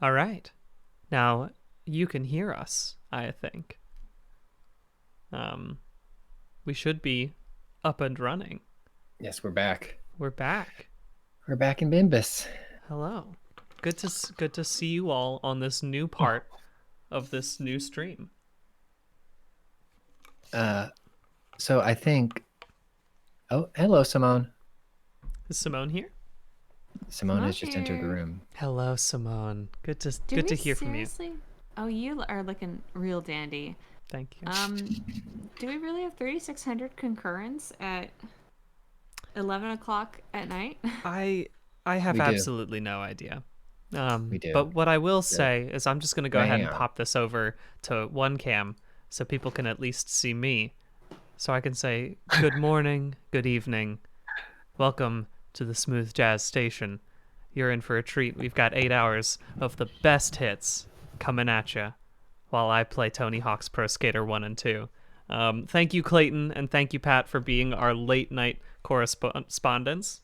All right. Now you can hear us, I think. We should be up and running. Yes, we're back. We're back. We're back in Bimbus. Hello. Good to see you all on this new part of this new stream. So I think. Oh, hello, Simone. Is Simone here? Simone has just entered the room. Hello, Simone. Good to hear from you. Oh, you are looking real dandy. Thank you. Do we really have 3,600 concurrents at 11 o'clock at night? I have We do. absolutely no idea. We do. But what I will say is I'm just going to go ahead and Bam. pop this over to one cam so people can at least see me. So I can say, good morning, good evening. Welcome to the Smooth Jazz Station. You're in for a treat. We've got 8 hours of the best hits coming at you while I play Tony Hawk's Pro Skater 1 and 2. Thank you, Clayton, and thank you, Pat, for being our late night correspondents.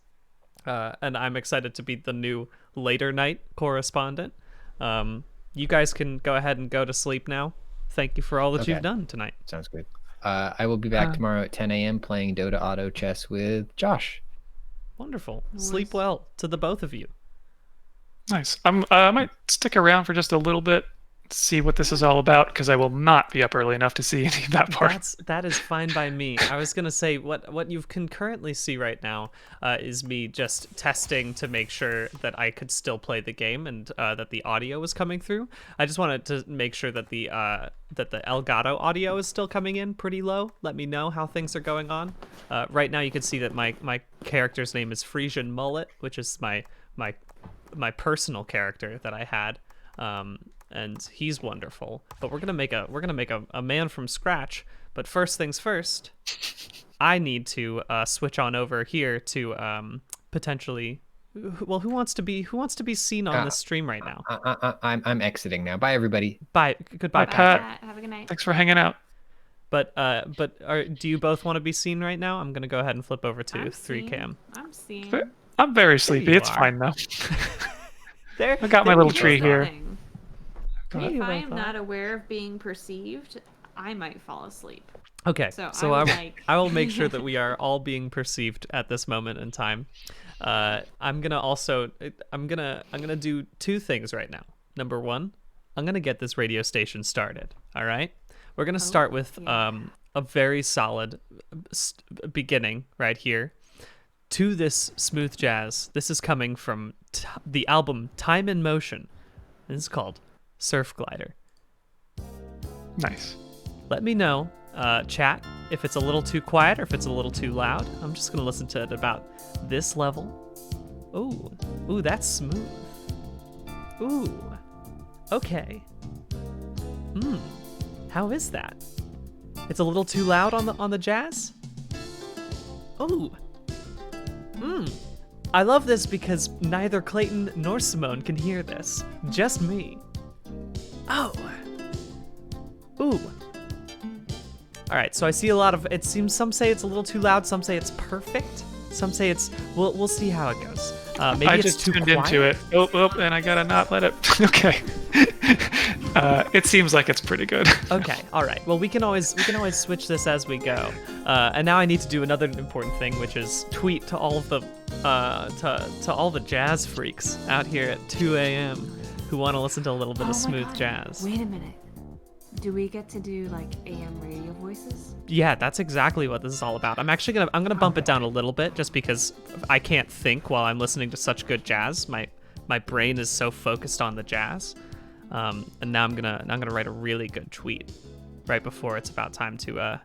And I'm excited to be the new later night correspondent. You guys can go ahead and go to sleep now. Thank you for all that you've done tonight. Sounds good. I will be back tomorrow at 10 a.m. playing Dota Auto Chess with Josh. Wonderful. Sleep well to the both of you. Nice. I might stick around for just a little bit, see what this is all about, because I will not be up early enough to see any of that part. That is fine by me. I was gonna say what you can currently see right now is me just testing to make sure that I could still play the game and that the audio was coming through. I just wanted to make sure that the Elgato audio is still coming in pretty low. Let me know how things are going on. Right now you can see that my character's name is Frisian Mullet, which is my personal character that I had. And he's wonderful. But we're gonna make a man from scratch. But first things first, I need to switch on over here to potentially. Well, who wants to be seen on this stream right now? I'm exiting now. Bye, everybody. Bye. Goodbye, Bye, Pat. Pat. Have a good night. Thanks for hanging out. But do you both want to be seen right now? I'm gonna go ahead and flip over to 3cam. I'm seeing. I'm very sleepy. you It's are. fine though. There. I got my little tree here. If I am not aware of being perceived, I might fall asleep. Okay, so I will make sure that we are all being perceived at this moment in time. I'm gonna do two things right now. Number one, I'm gonna get this radio station started. All right, we're gonna start with a very solid beginning right here to this smooth jazz. This is coming from the album Time in Motion. This is called Surf Glider. Nice. Let me know, chat, if it's a little too quiet or if it's a little too loud. I'm just gonna listen to it about this level. Ooh, that's smooth. Ooh, okay. How is that? It's a little too loud on the jazz. Ooh. I love this because neither Clayton nor Simone can hear this. Just me. Oh. Ooh. All right, so I see a lot of, it seems some say it's a little too loud, some say it's perfect, some say it's, we'll see how it goes. Maybe I it's just too tuned quiet. into it. Oh, and I gotta not let it. Okay. It seems like it's pretty good. Okay, all right. Well, we can always switch this as we go. And now I need to do another important thing, which is tweet to all of the to all the jazz freaks out here at 2 a.m. who want to listen to a little bit of smooth jazz. Wait a minute. Do we get to do like AM radio voices? Yeah, that's exactly what this is all about. I'm gonna bump it down a little bit just because I can't think while I'm listening to such good jazz. My brain is so focused on the jazz. And now I'm gonna write a really good tweet right before it's about time to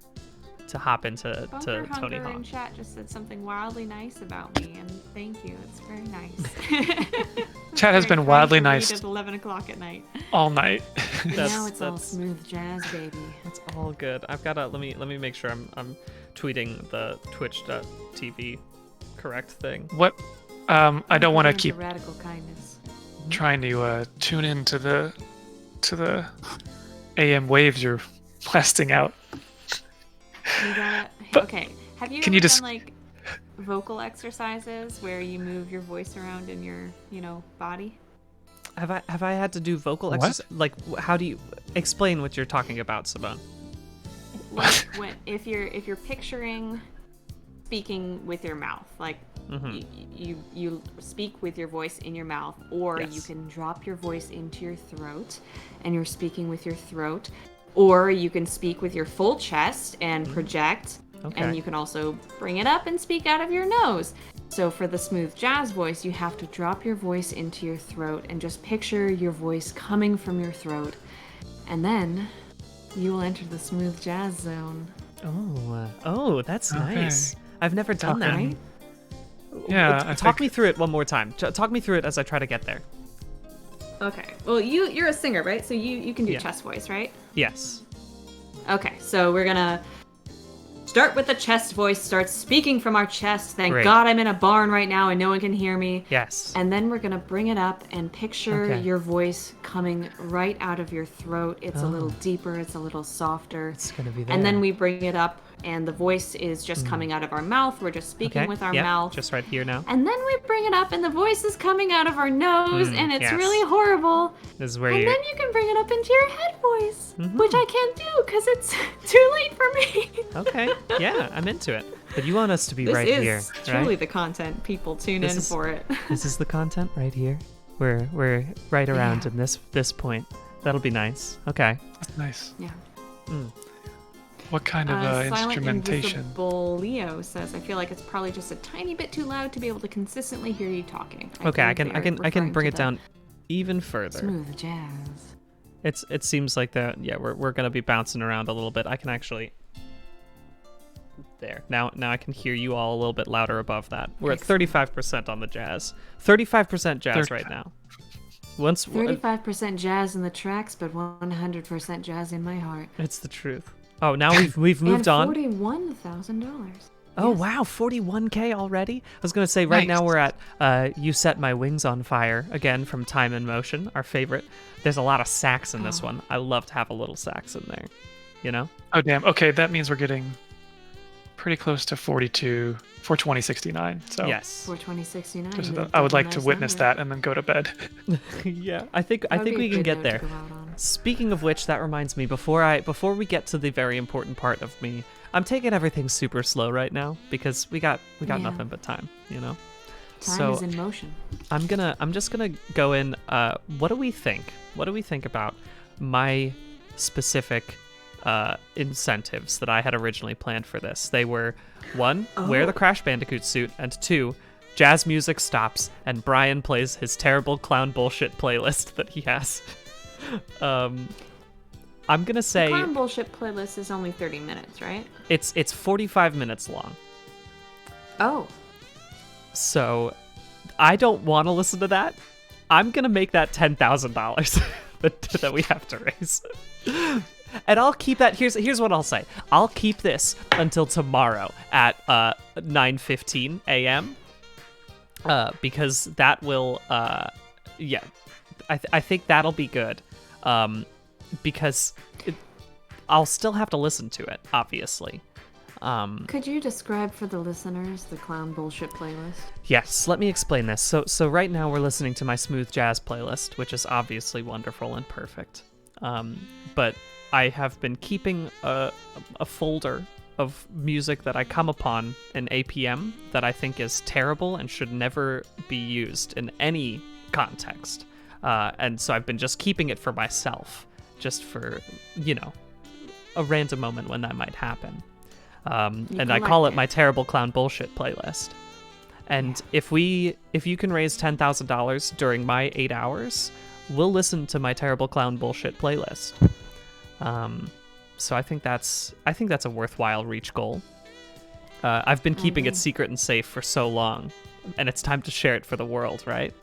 hop into Tony Hawk. In chat just said something wildly nice about me, and thank you. It's very nice. Chat has been wildly nice at 11 o'clock at night. all night. Now it's all smooth jazz, baby. That's all good. I've got to let me make sure I'm tweeting the Twitch.tv correct thing. What? I don't want to keep radical kindness. trying to tune in to the AM waves you're blasting out. You got But okay. Have you can ever you just done like vocal exercises where you move your voice around in your, body? Have I had to do vocal What? exercise? Like, how do you explain what you're talking about, Simone? Like if you're picturing speaking with your mouth, like you speak with your voice in your mouth, or you Yes. can drop your voice into your throat and you're speaking with your throat, or you can speak with your full chest and project, Okay. and you can also bring it up and speak out of your nose. So for the smooth jazz voice, you have to drop your voice into your throat and just picture your voice coming from your throat, and then you will enter the smooth jazz zone. Oh, that's nice. I've never done that. Talking- Yeah, I Talk think- me through it one more time. Talk me through it as I try to get there. Okay. Well, you're a singer, right? So you can do Yeah. chest voice, right? Yes. Okay. So we're gonna start with the chest voice. Start speaking from our chest. Thank Great. God I'm in a barn right now and no one can hear me. Yes. And then we're gonna bring it up and picture Okay. your voice coming right out of your throat. It's a little deeper. It's a little softer. It's gonna be there. And then we bring it up, and the voice is just coming out of our mouth. We're just speaking okay. with our Yep, mouth. just right here now. And then we bring it up, and the voice is coming out of our nose, and it's yes. really horrible. This is where And you. then you can bring it up into your head voice, which I can't do because it's too late for me. Okay. Yeah, I'm into it. But you want us to be This right is here, truly right? the content. People tune This in is- for it. This is the content right here. We're right around in this point. That'll be nice. Okay. That's nice. Yeah. What kind of Silent instrumentation? Invisible Leo says, "I feel like it's probably just a tiny bit too loud to be able to consistently hear you talking." Okay, I think can they're bring referring it to down even the further. Smooth jazz. It seems like we're gonna be bouncing around a little bit. I can actually. There. Now I can hear you all a little bit louder above that. We're at 35% on the jazz. 35% jazz right now. 35% jazz in the tracks, but 100% jazz in my heart. It's the truth. Oh, now we've moved and on. $41,000. Oh Yes. wow, 41K already? I was gonna say right now Nice. we're at "You Set My Wings on Fire" again from Time and Motion, our favorite. There's a lot of sax in this one. I love to have a little sax in there. You know? Oh damn. Okay, that means we're getting pretty close to 42 for 2069. So Yes. For 2069. just that's I would a like to nice witness number. that and then go to bed. Yeah, I think That would be we a can good get note there. to go out on. Speaking of which, that reminds me, before we get to the very important part of me, I'm taking everything super slow right now because we got Yeah. nothing but time, you know. Time so is in motion. I'm just gonna go in. What do we think? What do we think about my specific incentives that I had originally planned for this? They were 1, wear the Crash Bandicoot suit, and 2, jazz music stops and Brian plays his terrible clown bullshit playlist that he has. I'm gonna say Clown bullshit playlist is only 30 minutes, right? it's 45 minutes long. Oh. So I don't want to listen to that. I'm gonna make that $10,000 that we have to raise, and I'll keep that. Here's what I'll say. I'll keep this until tomorrow at 9:15 a.m. Because that will yeah, I think that'll be good. Because I'll still have to listen to it, obviously. Could you describe for the listeners the clown bullshit playlist? Yes, let me explain this. So right now we're listening to my smooth jazz playlist, which is obviously wonderful and perfect. But I have been keeping a folder of music that I come upon in APM that I think is terrible and should never be used in any context. And so I've been just keeping it for myself, just for, you know, a random moment when that might happen. And I call it my terrible clown bullshit playlist. And if you can raise $10,000 during my 8 hours, we'll listen to my terrible clown bullshit playlist. So I think that's a worthwhile reach goal. I've been keeping it secret and safe for so long, and it's time to share it for the world, right?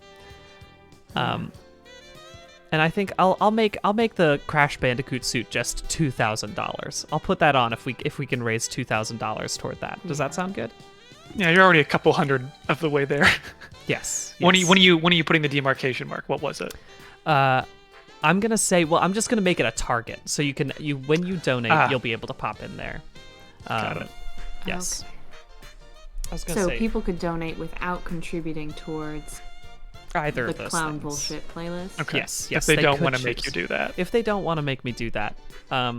And I think I'll make the Crash Bandicoot suit just $2,000. I'll put that on if we can raise $2,000 toward that. Does that sound good? Yeah, you're already a couple hundred of the way there. Yes. When are you putting the demarcation mark? What was it? I'm gonna say, well, I'm just gonna make it a target, so when you donate, you'll be able to pop in there. Got it. Yes. Okay. I was gonna So say, people could donate without contributing towards Either the of those clown things. bullshit playlist. Okay. Yes, If they don't could want to make you choose. do that. If they don't want to make me do that,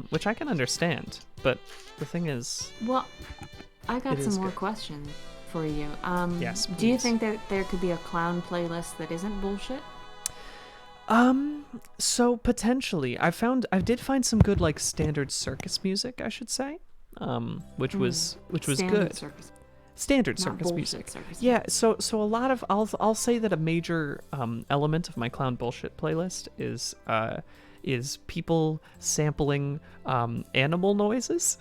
which I can understand, but the thing is, Well, I got It some is more good. questions for you. Yes, Do you please. think that there could be a clown playlist that isn't bullshit? so potentially, I did find some good like standard circus music, I should say, which was Standard good. Circus, Standard not circus bullshit music. circus. Yeah, so a lot of I'll say that a major element of my clown bullshit playlist is people sampling animal noises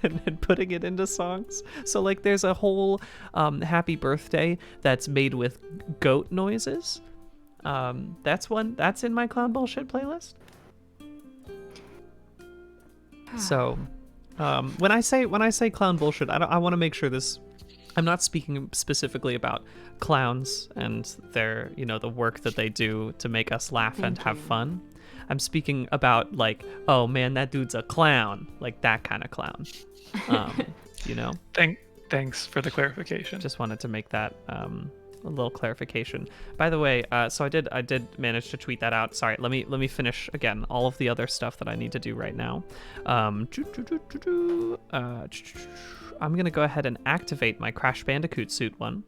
and then putting it into songs. So like there's a whole happy birthday that's made with goat noises. That's in my clown bullshit playlist. So when I say clown bullshit, I want to make sure this. I'm not speaking specifically about clowns and their, the work that they do to make us laugh and Thank have you. fun. I'm speaking about like, oh man, that dude's a clown, like that kind of clown. You know, Thanks for the clarification. just wanted to make that a little clarification. By the way, so I did manage to tweet that out. Sorry, let me finish again all of the other stuff that I need to do right now. I'm gonna go ahead and activate my Crash Bandicoot suit one.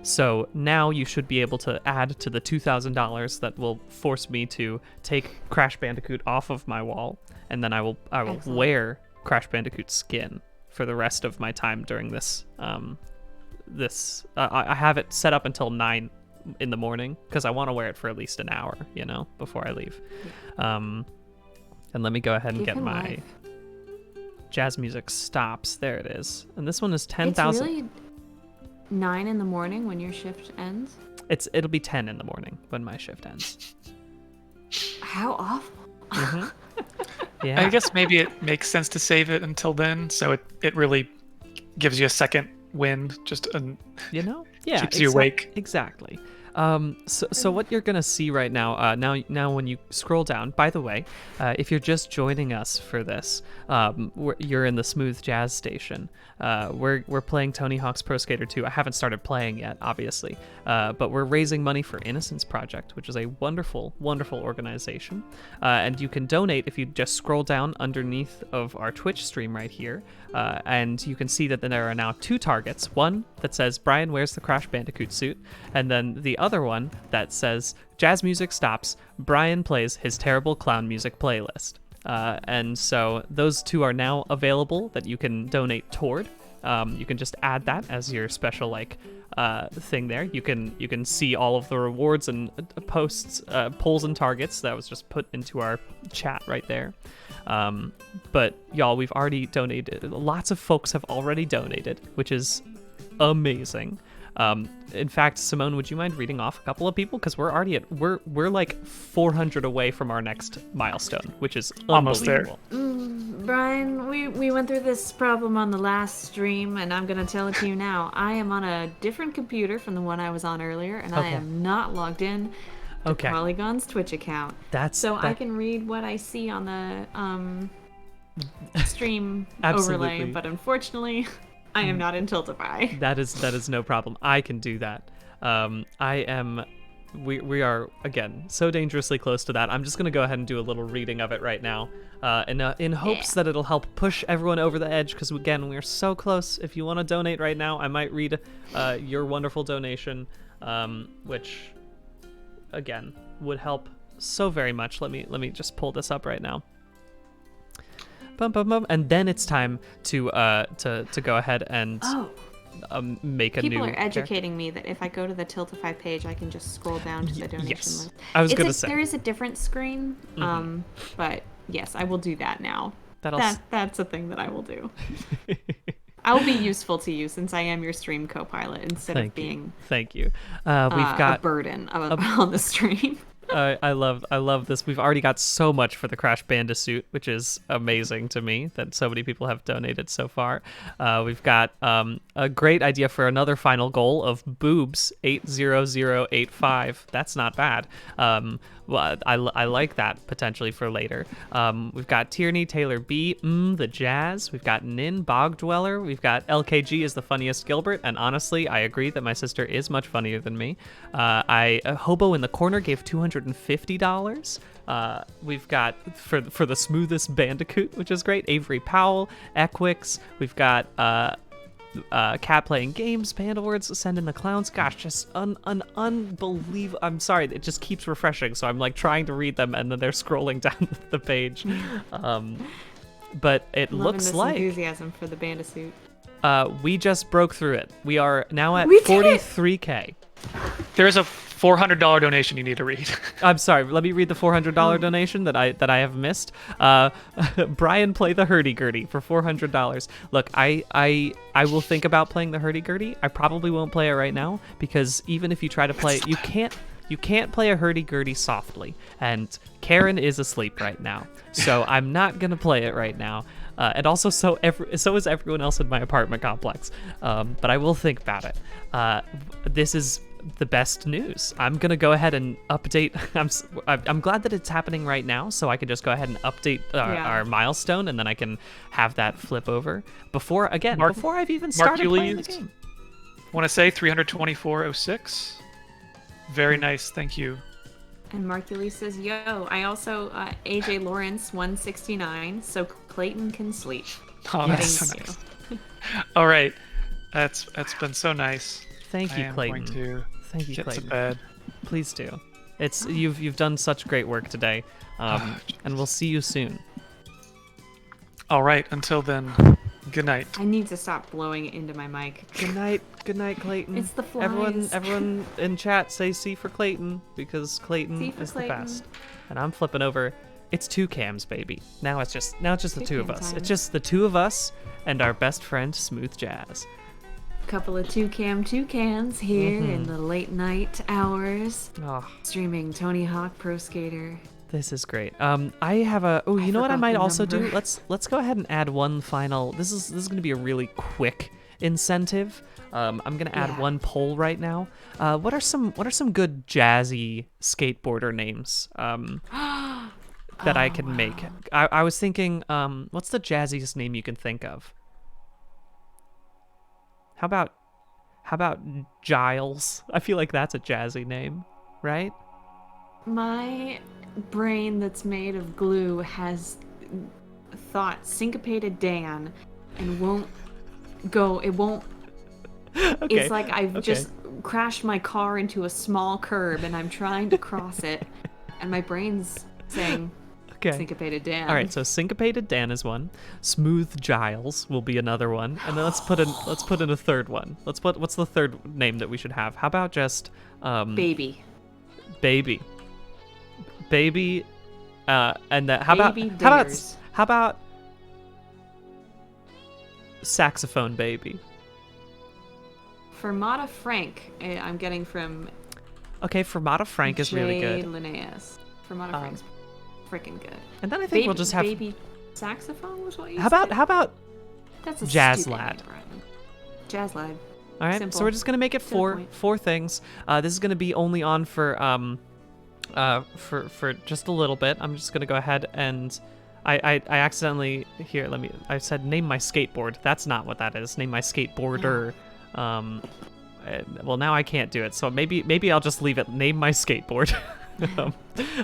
So now you should be able to add to the $2,000 that will force me to take Crash Bandicoot off of my wall, and then I will Excellent. wear Crash Bandicoot skin for the rest of my time during this. I have it set up until 9 in the morning because I want to wear it for at least an hour, before I leave. And let me go ahead and Give get him my life. jazz music stops. There it is. And this one is It's 10,000. really 9 in the morning when your shift ends. It'll be 10 in the morning when my shift ends. How awful. Yeah. I guess maybe it makes sense to save it until then, so it really gives you a second wind, Yeah, keeps you awake. Exactly. So what you're gonna see right now, now when you scroll down. By the way, if you're just joining us for this, you're in the Smooth Jazz Station. We're playing Tony Hawk's Pro Skater 2. I haven't started playing yet, obviously, but we're raising money for Innocence Project, which is a wonderful, wonderful organization. And you can donate if you just scroll down underneath of our Twitch stream right here, and you can see that there are now 2 targets. One that says Brian wears the Crash Bandicoot suit, and then the other one that says jazz music stops, Brian plays his terrible clown music playlist. And so those 2 are now available that you can donate toward. You can just add that as your special thing there. You can see all of the rewards and posts, polls and targets that was just put into our chat right there. But y'all, we've already donated. Lots of folks have already donated, which is amazing. In fact, Simone, would you mind reading off a couple of people? Because we're already we're like 400 away from our next milestone, which is Almost there. unbelievable. Brian, we went through this problem on the last stream, and I'm going to tell it to you now. I am on a different computer from the one I was on earlier, and I Okay. am not logged in to Okay. Polygon's Twitch account. I can read what I see on the stream Absolutely. overlay, but unfortunately, I am not in Tiltify. That is no problem. I can do that. We are again so dangerously close to that. I'm just gonna go ahead and do a little reading of it right now, in hopes that it'll help push everyone over the edge. Because again, we're so close. If you want to donate right now, I might read your wonderful donation, which again would help so very much. Let me just pull this up right now. Bum, bum, bum. And then it's time to go ahead and make a new. People are educating me that if I go to the Tiltify page, I can just scroll down to the donation yes. list. I was gonna say. There is a different screen, but yes, I will do that now. That'll That's a thing that I will do. I'll be useful to you since I am your stream co-pilot instead of being Thank you. We've got a burden on the stream. I love this. We've already got so much for the Crash Bandicoot, which is amazing to me that so many people have donated so far. We've got a great idea for another final goal of boobs 80085. That's not bad. well, I like that potentially for later. We've got Tierney, Taylor B, the Jazz. We've got Nin, Bog Dweller. We've got LKG is the funniest Gilbert, and honestly, I agree that my sister is much funnier than me. Hobo in the Corner gave $250. We've got for the smoothest Bandicoot, which is great. Avery Powell, Equix. We've got Cat Playing Games, Panda Words, Send in the Clowns. Gosh, just an unbelievable. I'm sorry, it just keeps refreshing, so I'm like trying to read them, and then they're scrolling down the page. But it looks this like enthusiasm for the Bandicoot. we just broke through it. We are now at We did it! 43K. There's a $400 donation you need to read. I'm sorry. Let me read the $400 donation that I have missed. Brian, play the hurdy-gurdy for $400. Look, I will think about playing the hurdy-gurdy. I probably won't play it right now because even if you try to play it, you can't play a hurdy-gurdy softly. And Karen is asleep right now, so I'm not gonna play it right now. And also, so is everyone else in my apartment complex. But I will think about it. This is the best news. I'm gonna go ahead and update. I'm glad that it's happening right now, so I can just go ahead and update our milestone, and then I can have that flip over before I've even started playing the game. Want to say 324.06? Very nice, thank you. And Marcules says, yo, I also, AJ Lawrence 169, so Clayton can sleep. Oh, that's so nice. All right, that's been so nice. Thank you, Clayton. Thank you, get Clayton. to bed. Please do. You've done such great work today, and we'll see you soon. All right, until then, good night. I need to stop blowing into my mic. Good night, Clayton. It's the flies. Everyone in chat say C for Clayton because Clayton is the best. And I'm flipping over. It's 2 cams, baby. Now it's just the two of us. time. It's just the two of us and our best friend Smooth Jazz. Couple of 2cam toucans here in the late night hours. Oh, Streaming Tony Hawk Pro Skater. this is great. I have a. Oh, you know what I forgot might the also do? number. Let's go ahead and add one final. This is going to be a really quick incentive. I'm gonna add one poll right now. What are some good jazzy skateboarder names that I can make? I was thinking, what's the jazziest name you can think of? How about Giles? I feel like that's a jazzy name, right? My brain that's made of glue has thought syncopated Dan and won't go. It won't. Okay. It's like I've just crashed my car into a small curb and I'm trying to cross it, and my brain's saying syncopated Dan. All right, so syncopated Dan is one. Smooth Giles will be another one, and then let's put in a third one. What's the third name that we should have? How about just Baby. And that how about Saxophone Baby? Fermata Frank, I'm getting from. Okay, Fermata Frank is really good. Linnaeus. Fermata Frank's freaking good. And then I think we'll just have Baby Saxophone was what you How said? about That's a Jazz stupid Lad? name, Brian. Jazz Lad. All right, Simple. so we're just gonna make it To the four point. things. This is gonna be only on for just a little bit. I'm just gonna go ahead and I accidentally I said name my skateboard. That's not what that is. Name my skateboarder. Well, now I can't do it, so maybe I'll just leave it. Name my skateboard.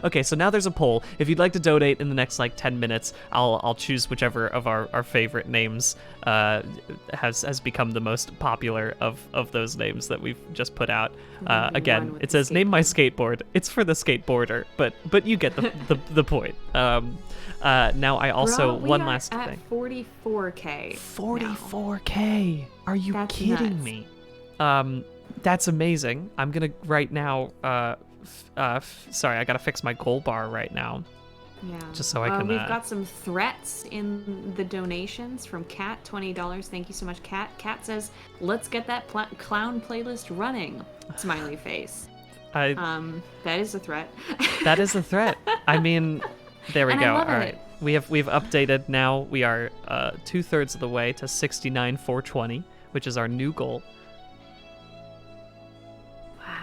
Okay, so now there's a poll. If you'd like to donate in the next 10 minutes, I'll choose whichever of our favorite names has become the most popular of those names that we've just put out. Again, it says name my skateboard. It's for the skateboarder, but you get the point. Now I also Bro, one last at thing. 44K. 44K. Are you That's kidding nuts. me? That's amazing. I'm gonna right now. Sorry, I gotta fix my goal bar right now. Yeah. Just so I can. We've got some threats in the donations from Kat, $20. Thank you so much, Kat. Kat says, "Let's get that clown playlist running." Smiley face. That is a threat. That is a threat. I mean, there we And go. I love All it. right, we've updated now. We are 2/3 of the way to 69,420, which is our new goal.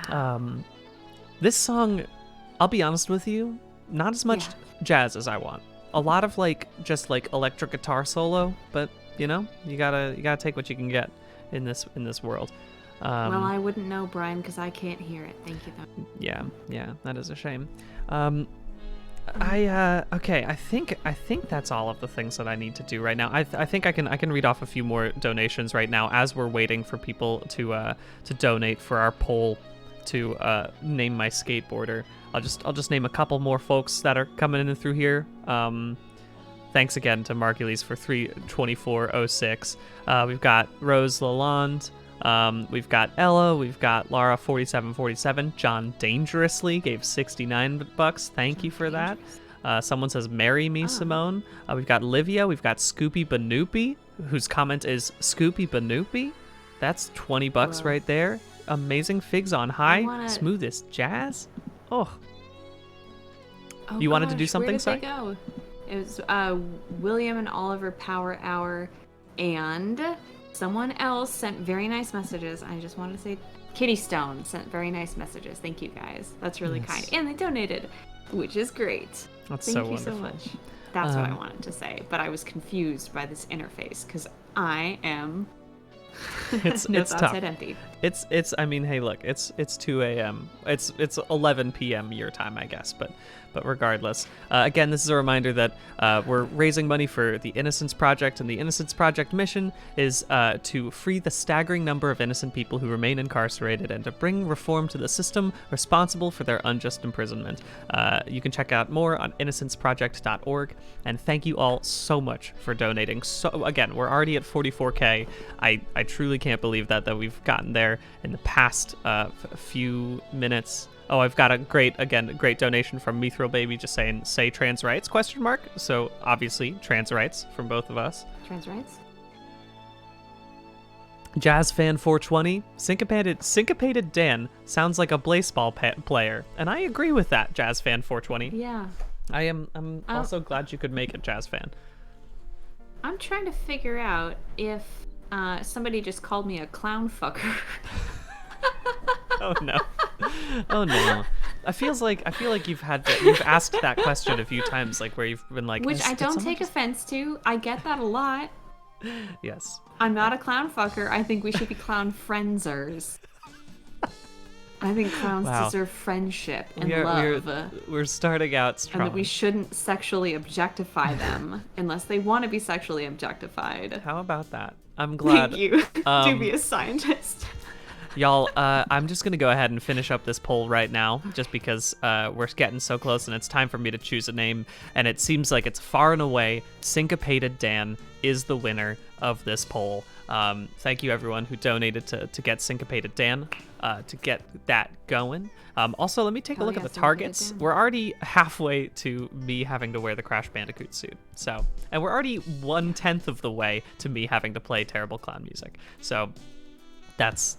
Wow. This song, I'll be honest with you, not as much jazz as I want. A lot of just electric guitar solo, but you gotta take what you can get in this world. Well, I wouldn't know, Brian, because I can't hear it. Thank you, though. Yeah, that is a shame. Okay, I think that's all of the things that I need to do right now. I think I can read off a few more donations right now as we're waiting for people to donate for our poll to name my skateboarder. I'll just name a couple more folks that are coming in through here. Thanks again to Margulies for 32406. We've got Rose Lalonde. We've got Ella, we've got Lara 4747, John Dangerously gave $69. Thank you for that. Someone says marry me, Simone. We've got Livia, we've got Scoopy Banoopy, whose comment is Scoopy Banoopy. That's $20 right there. Amazing Figs on High, smoothest jazz. Oh, you wanted to do something, sorry? Go? It was William and Oliver Power Hour, and someone else sent very nice messages. I just wanted to say Kitty Stone sent very nice messages. Thank you, guys. That's really kind. And they donated, which is great. That's Thank so you wonderful. so much. That's what I wanted to say, but I was confused by this interface because I am it's tough. Empty. It's I mean, hey, look, it's 2 a.m. It's 11 p.m. your time, I guess, but regardless, again, this is a reminder that we're raising money for the Innocence Project, and the Innocence Project mission is to free the staggering number of innocent people who remain incarcerated and to bring reform to the system responsible for their unjust imprisonment. You can check out more on innocenceproject.org, and thank you all so much for donating. So again, we're already at 44K. I truly can't believe that we've gotten there in the past few minutes. Oh, I've got a great donation from Mithril Baby just saying, say trans rights, ? So obviously trans rights from both of us. Trans rights? Jazz Fan 420, Syncopated Dan sounds like a baseball player. And I agree with that, Jazz Fan 420. Yeah. I'm also glad you could make it, Jazz Fan. I'm trying to figure out if somebody just called me a clown fucker. Oh no. Oh no. I feel like you've asked that question a few times, like where you've been like, which I don't take offense to. I get that a lot. Yes. I'm not a clown fucker. I think we should be clown friendsers. I think clowns deserve friendship and love. We're starting out strong. And that we shouldn't sexually objectify them unless they want to be sexually objectified. How about that? I'm glad. Thank you. To be a scientist. Y'all, I'm just going to go ahead and finish up this poll right now, just because we're getting so close and it's time for me to choose a name. And it seems like it's far and away Syncopated Dan is the winner of this poll. Thank you, everyone who donated to get Syncopated Dan, to get that going. Also, let me take a look at the targets. We're already halfway to me having to wear the Crash Bandicoot suit. So, and we're already 1/10 of the way to me having to play terrible clown music. So, that's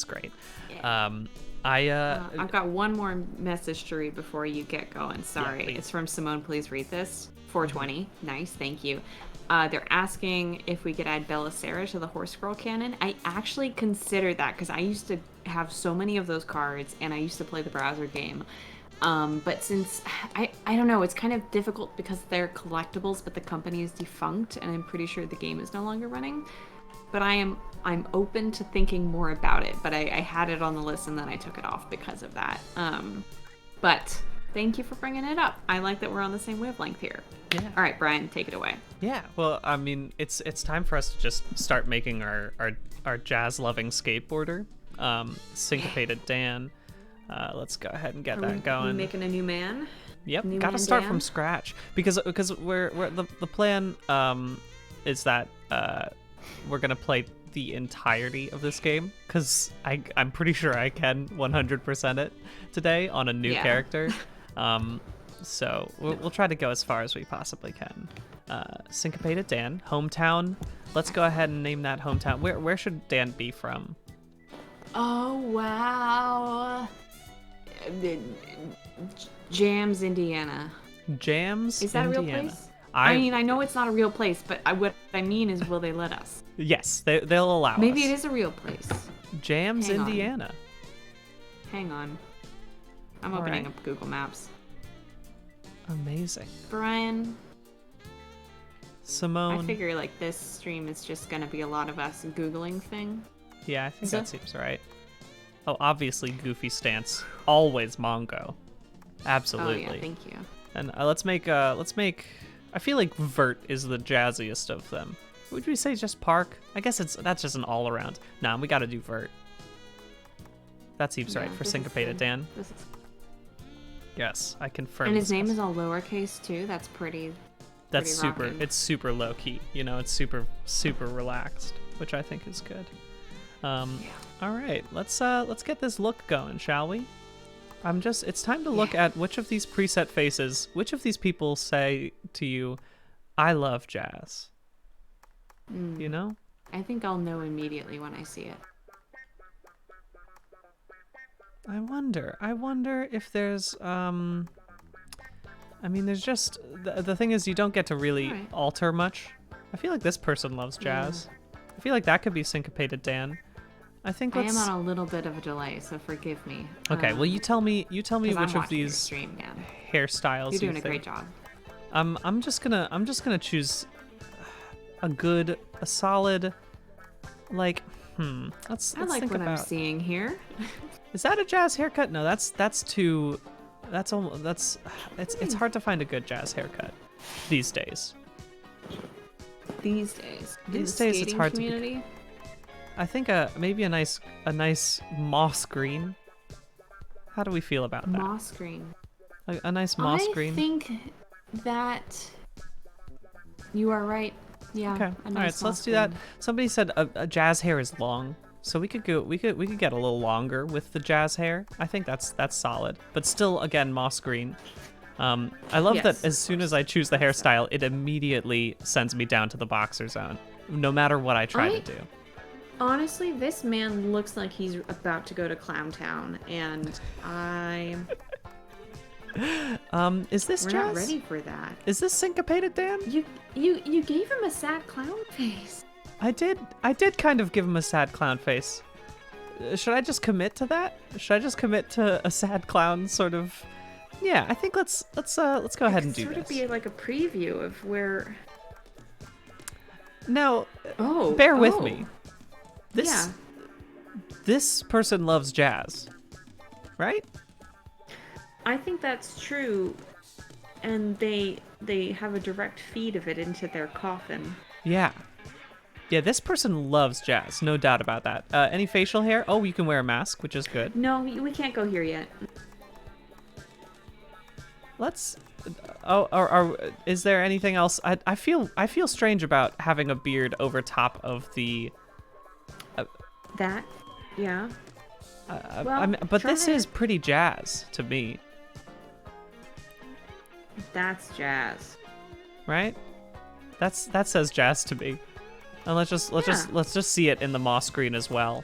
great. Yeah. I've got one more message to read before you get going. Sorry. Yeah, it's from Simone. Please read this. 420. Nice. Thank you. They're asking if we could add Belisara to the Horse Girl canon. I actually considered that because I used to have so many of those cards and I used to play the browser game. But since I don't know, it's kind of difficult because they're collectibles, but the company is defunct and I'm pretty sure the game is no longer running. But I'm open to thinking more about it, but I had it on the list and then I took it off because of that. But thank you for bringing it up. I like that we're on the same wavelength here. Yeah. All right, Brian, take it away. Yeah. Well, I mean, it's time for us to just start making our jazz-loving skateboarder, Syncopated Dan. Let's go ahead and get that going. Are we making a new man? Yep. Got to start from scratch because we're the plan is that we're gonna play the entirety of this game because I'm pretty sure I can 100% it today on a new character. So we'll try to go as far as we possibly can. Syncopated Dan, hometown. Let's go ahead and name that hometown. Where should Dan be from? Oh wow, Jams, Indiana. Jams, is that Indiana. A real place? I mean, I know it's not a real place, but what I mean is, will they let us? Yes, they'll allow us. Maybe it is a real place. Jams, Indiana. Hang on. I'm All opening right. up Google Maps. Amazing. Brian, Simone. I figure like this stream is just gonna be a lot of us Googling thing. Yeah, I think So- that seems right. Oh, obviously Goofy stance. Always Mongo. Absolutely. Oh yeah, thank you. And let's make. I feel like Vert is the jazziest of them. Would we say just Park? I guess that's just an all around. Nah, we got to do Vert. That seems Yeah, right for this is Syncopated good. Dan. This is... Yes, I confirm. And his this name was- is all lowercase too. That's pretty. That's pretty super. rockin'. It's super low key. You know, it's super relaxed, which I think is good. All right, let's get this look going, shall we? It's time to look at which of these preset faces, which of these people say to you, "I love jazz." You know? I think I'll know immediately when I see it. I wonder if there's I mean, there's just the thing is you don't get to really Alright. alter much. I feel like this person loves jazz. I feel like that could be Syncopated Dan. I think I let's. am on a little bit of a delay, so forgive me. Okay, well you tell me 'cause which I'm of watching your these stream, man. hairstyles You're doing you a great think. job. I'm just gonna choose a solid, like, let's I like think what about. I'm seeing here. Is that a jazz haircut? No, that's too. That's almost it's hard to find a good jazz haircut these days. These days. In These the days it's skating hard to be- community. I think maybe a nice moss green. How do we feel about that? Moss green. A nice moss I green. think that you are right. Yeah. Okay. a All right, nice so let's moss do that. green. Somebody said a jazz hair is long, so we could get a little longer with the jazz hair. I think that's solid, but still, again, moss green. I love Yes, that as of soon as I choose the hairstyle, it immediately sends me down to the boxer zone, no matter what I try to do. Honestly, this man looks like he's about to go to Clown Town, and Is this we're jazz? not ready for that. Is this Syncopated Dan? You gave him a sad clown face. I did kind of give him a sad clown face. Should I just commit to that? Should I just commit to a sad clown sort of? Yeah, I think let's go ahead and do Sort this. of be like a preview of where. Now, Oh, bear with oh. me. This Yeah, this person loves jazz, right? I think that's true, and they have a direct feed of it into their coffin. Yeah. Yeah, this person loves jazz, no doubt about that. Any facial hair? Oh, you can wear a mask, which is good. No, we can't go here yet. Let's. Is there anything else? I feel strange about having a beard over top of the. That, yeah. But this try is it. pretty jazz to me, That's jazz. right? That says jazz to me. And let's just see it in the moss green as well.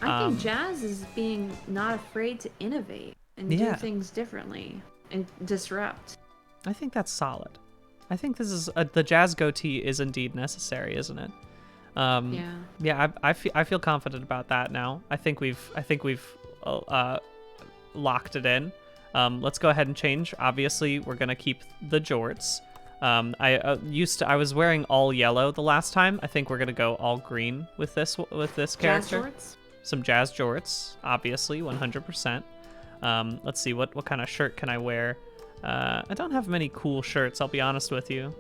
I think jazz is being not afraid to innovate and Yeah. do things differently and disrupt. I think that's solid. I think this is the jazz goatee is indeed necessary, isn't it? Yeah. Yeah, I feel confident about that now. I think we've locked it in. Let's go ahead and change. Obviously, we're gonna keep the jorts. I was wearing all yellow the last time. I think we're gonna go all green with this Jazz character. shorts? Some jazz jorts, obviously, 100%. Let's see, what kind of shirt can I wear? I don't have many cool shirts, I'll be honest with you.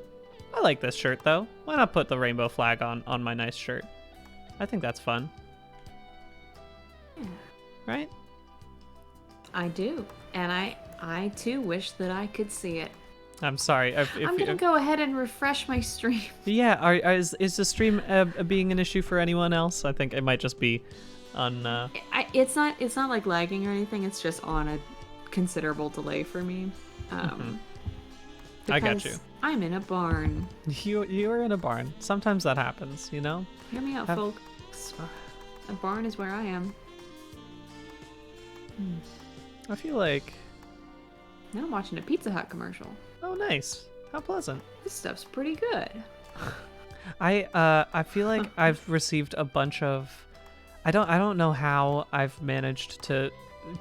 I like this shirt, though. Why not put the rainbow flag on my nice shirt? I think that's fun. Yeah. Right? I do. And I too wish that I could see it. I'm sorry. I'm gonna go ahead and refresh my stream. Yeah, is the stream being an issue for anyone else? I think it might just be on... It's not like lagging or anything. It's just on a considerable delay for me. I got because you. I'm in a barn. You are in a barn. Sometimes that happens, you know? Hear me out, Have- folks. A barn is where I am. I feel like... Now I'm watching a Pizza Hut commercial. Oh, nice. How pleasant. This stuff's pretty good. I feel like I've received a bunch of... I don't know how I've managed to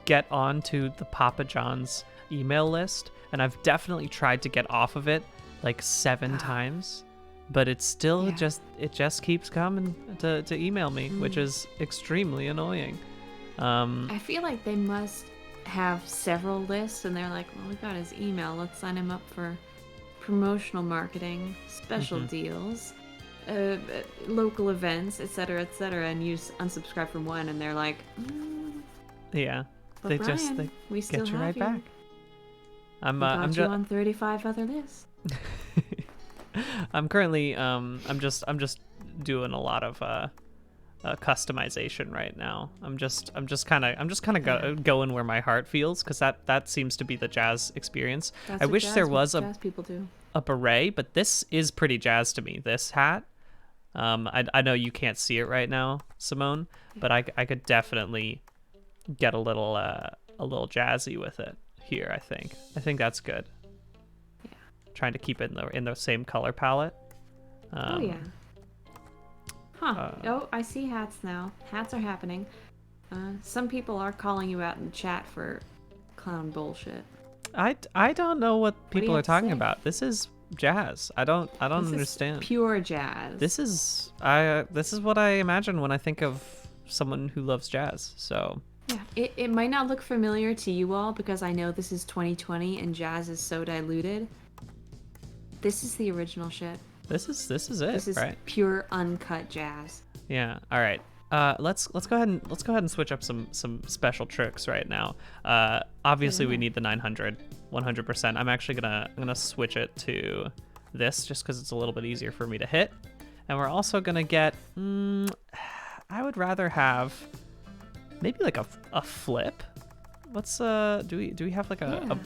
get onto the Papa John's email list, and I've definitely tried to get off of it like 7 times, but it's still it just keeps coming to email me, which is extremely annoying. I feel like they must have several lists, and they're like, well, we got his email, let's sign him up for promotional marketing, special deals, local events, etc., and you unsubscribe from one, and they're like, yeah, but they Brian, we still get you have right you. back. I'm You on 35 other lists. I'm currently I'm just doing a lot of customization right now. I'm just kind of going where my heart feels, because that seems to be the jazz experience. That's I what wish there was jazz people do. a beret, but this is pretty jazz to me, this hat. I know you can't see it right now, Simone, but I could definitely get a little jazzy with it here. I think that's good. Yeah. Trying to keep it in the same color palette. Oh yeah. Oh, I see hats now. Hats are happening. Some people are calling you out in the chat for clown bullshit. I don't know what do you people are have to talking say? about. This is jazz. I don't This understand. is pure jazz. This is what I imagine when I think of someone who loves jazz. So Yeah, it might not look familiar to you all because I know this is 2020 and jazz is so diluted. This is the original shit. this is it, This is right? pure uncut jazz. Yeah. All right. Let's go ahead and switch up some special tricks right now. Obviously we need the 900, 100%. I'm actually gonna switch it to this just because it's a little bit easier for me to hit, and we're also gonna get. I would rather have maybe like a flip. Let's do we have like a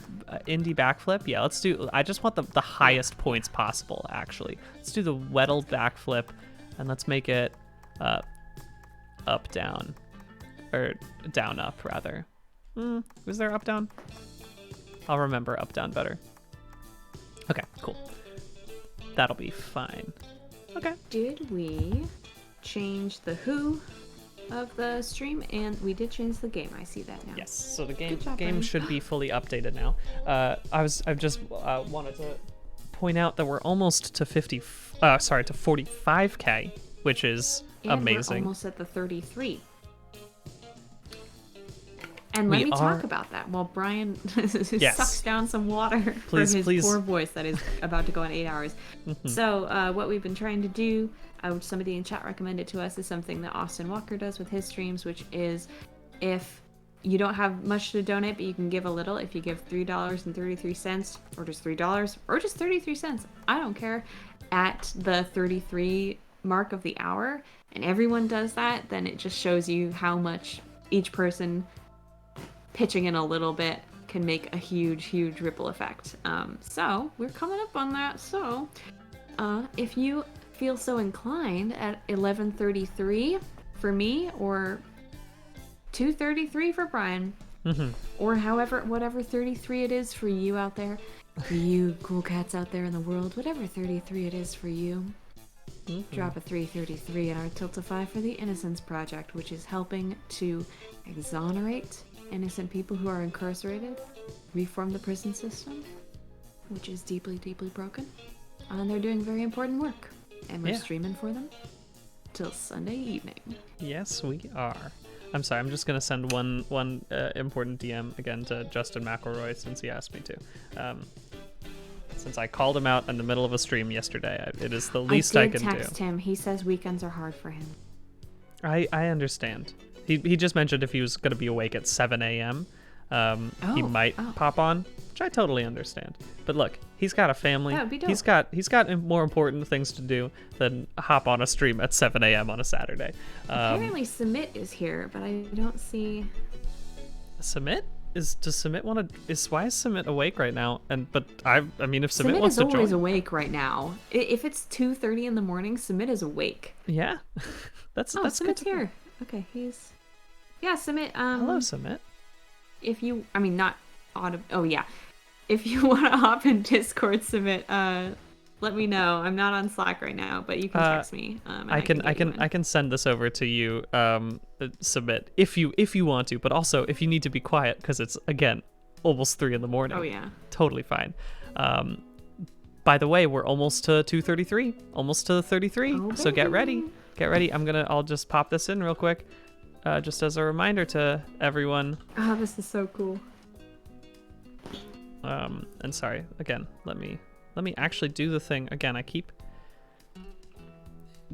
indie backflip? Yeah, let's do. I just want the highest points possible. Actually, let's do the Weddle backflip, and let's make it up down, or down up rather. Was there up down? I'll remember up down better. Okay, cool. That'll be fine. Okay. Did we change the who of the stream? And we did change the game. I see that now. Yes. So the Good job, game Brian. should be fully updated now. I've just wanted to point out that we're almost to 45k, which is And amazing. we're almost at the 33. And let me talk about that while Brian sucks down some water for his poor voice that is about to go on 8 hours. So what we've been trying to do, which somebody in chat recommended to us, is something that Austin Walker does with his streams, which is if you don't have much to donate, but you can give a little. If you give $3.33, or just $3, or just 33 cents, I don't care, at the 33 mark of the hour, and everyone does that, then it just shows you how much each person pitching in a little bit can make a huge ripple effect. So we're coming up on that. So if you feel so inclined at 11:33 for me, or 2:33 for Brian, or whatever 33 it is for you out there, for you cool cats out there in the world, whatever 33 it is for you, drop a 333 in our Tiltify for the Innocence Project, which is helping to exonerate innocent people who are incarcerated, reform the prison system, which is deeply broken, and they're doing very important work, and we're streaming for them till Sunday evening. Yes, we are. I'm sorry, I'm just gonna send one important DM again to Justin McElroy since he asked me to. Since I called him out in the middle of a stream yesterday, it is the least I can do. I did text him. He says weekends are hard for him. I understand. He just mentioned if he was going to be awake at 7 a.m., he might pop on, which I totally understand. But look, he's got a family. That would be dope. He's got more important things to do than hop on a stream at 7 a.m. on a Saturday. Apparently, Submit is here, but I don't see. Submit? Why is Submit awake right now? But I mean, if Submit Submit wants is to always join, awake right now. If it's 2:30 in the morning, Submit is awake. yeah, that's good. Submit's here. Okay, Submit. Hello, Submit. If you, not auto. Oh yeah, if you want to hop in Discord, Submit. let me know. I'm not on Slack right now, but you can text me. And I can send this over to you. Submit if you want to, but also if you need to be quiet because it's again almost 3 in the morning. Oh yeah. Totally fine. By the way, we're almost to 2:33, almost to 33. Oh, So get ready. baby. Get ready. I'll just pop this in real quick, just as a reminder to everyone. Oh, this is so cool. And sorry again. Let me actually do the thing again. I keep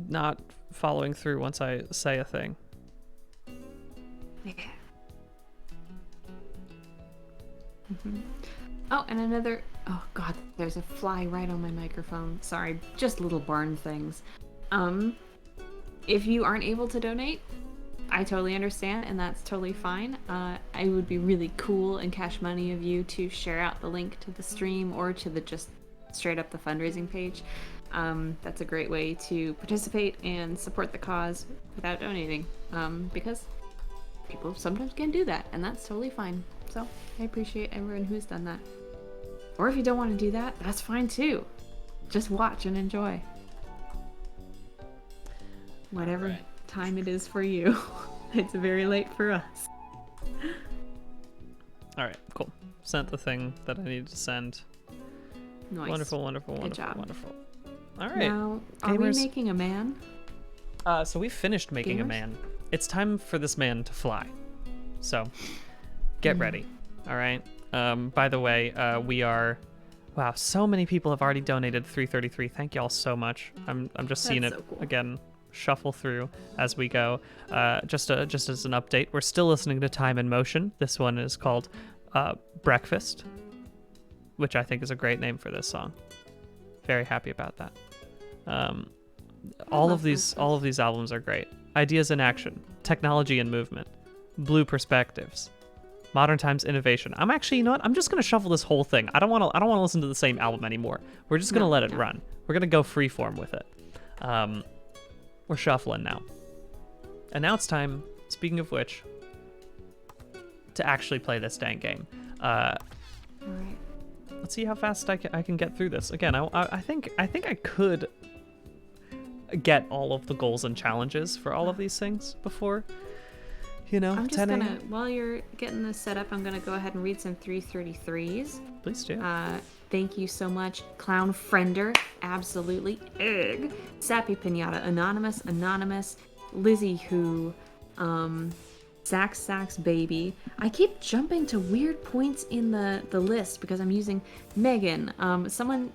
not following through once I say a thing. Yeah. Oh, and another. Oh God, there's a fly right on my microphone. Sorry, just little barn things. If you aren't able to donate, I totally understand, and that's totally fine. It would be really cool and cash money of you to share out the link to the stream or to the just straight up the fundraising page. That's a great way to participate and support the cause without donating, because people sometimes can't do that, and that's totally fine. So I appreciate everyone who's done that. Or if you don't want to do that, that's fine too. Just watch and enjoy. Whatever time it is for you. It's very late for us. All right, cool. Sent the thing that I needed to send. Nice. Wonderful, wonderful, Good wonderful, job. wonderful. All right. Now, are we gamers. making a man? So we finished making a Gamers? man. It's time for this man to fly. So get ready. All right. By the way, we are. Wow, so many people have already donated 333. Thank y'all so much. I'm just seeing That's it so cool. again shuffle through as we go. Just as an update, we're still listening to Time in Motion. This one is called Breakfast, which I think is a great name for this song. Very happy about that. All of these albums are great. Ideas in Action, Technology and Movement, Blue Perspectives, Modern Times Innovation. I'm actually, you know what? I'm just gonna shuffle this whole thing. I don't want to listen to the same album anymore. We're just gonna let it run. We're gonna go freeform with it. We're shuffling now. And now it's time, speaking of which, to actually play this dang game. All right. Let's see how fast I can get through this. Again, I think I could get all of the goals and challenges for all of these things before, you know, I'm just 10 gonna, a.m. while you're getting this set up, I'm gonna go ahead and read some 333s. Please do. Thank you so much, Clown Friender, absolutely, egg, Sappy Pinata, Anonymous, Lizzie Who, Sax Baby. I keep jumping to weird points in the list because I'm using Megan, someone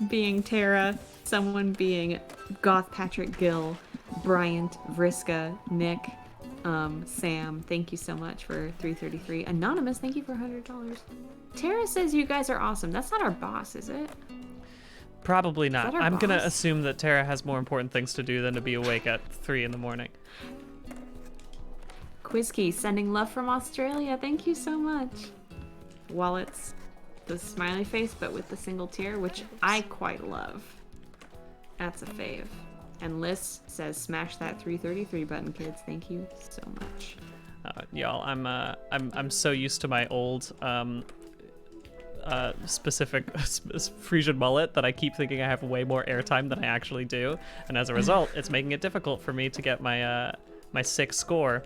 being Tara, someone being Goth Patrick Gill, Bryant, Vriska, Nick, Sam, thank you so much for 333. Anonymous, thank you for $100. Tara says you guys are awesome. That's not our boss, is it? Probably not. our I'm gonna boss? assume that Tara has more important things to do than to be awake at 3 in the morning. Quizkey, sending love from Australia. Thank you so much. Wallets, the smiley face, but with the single tear, which I quite love. That's a fave. And Liz says, "Smash that 333 button, kids." Thank you so much. Y'all, I'm so used to my old specific Frisian mullet that I keep thinking I have way more airtime than I actually do, and as a result, it's making it difficult for me to get my my 6 score.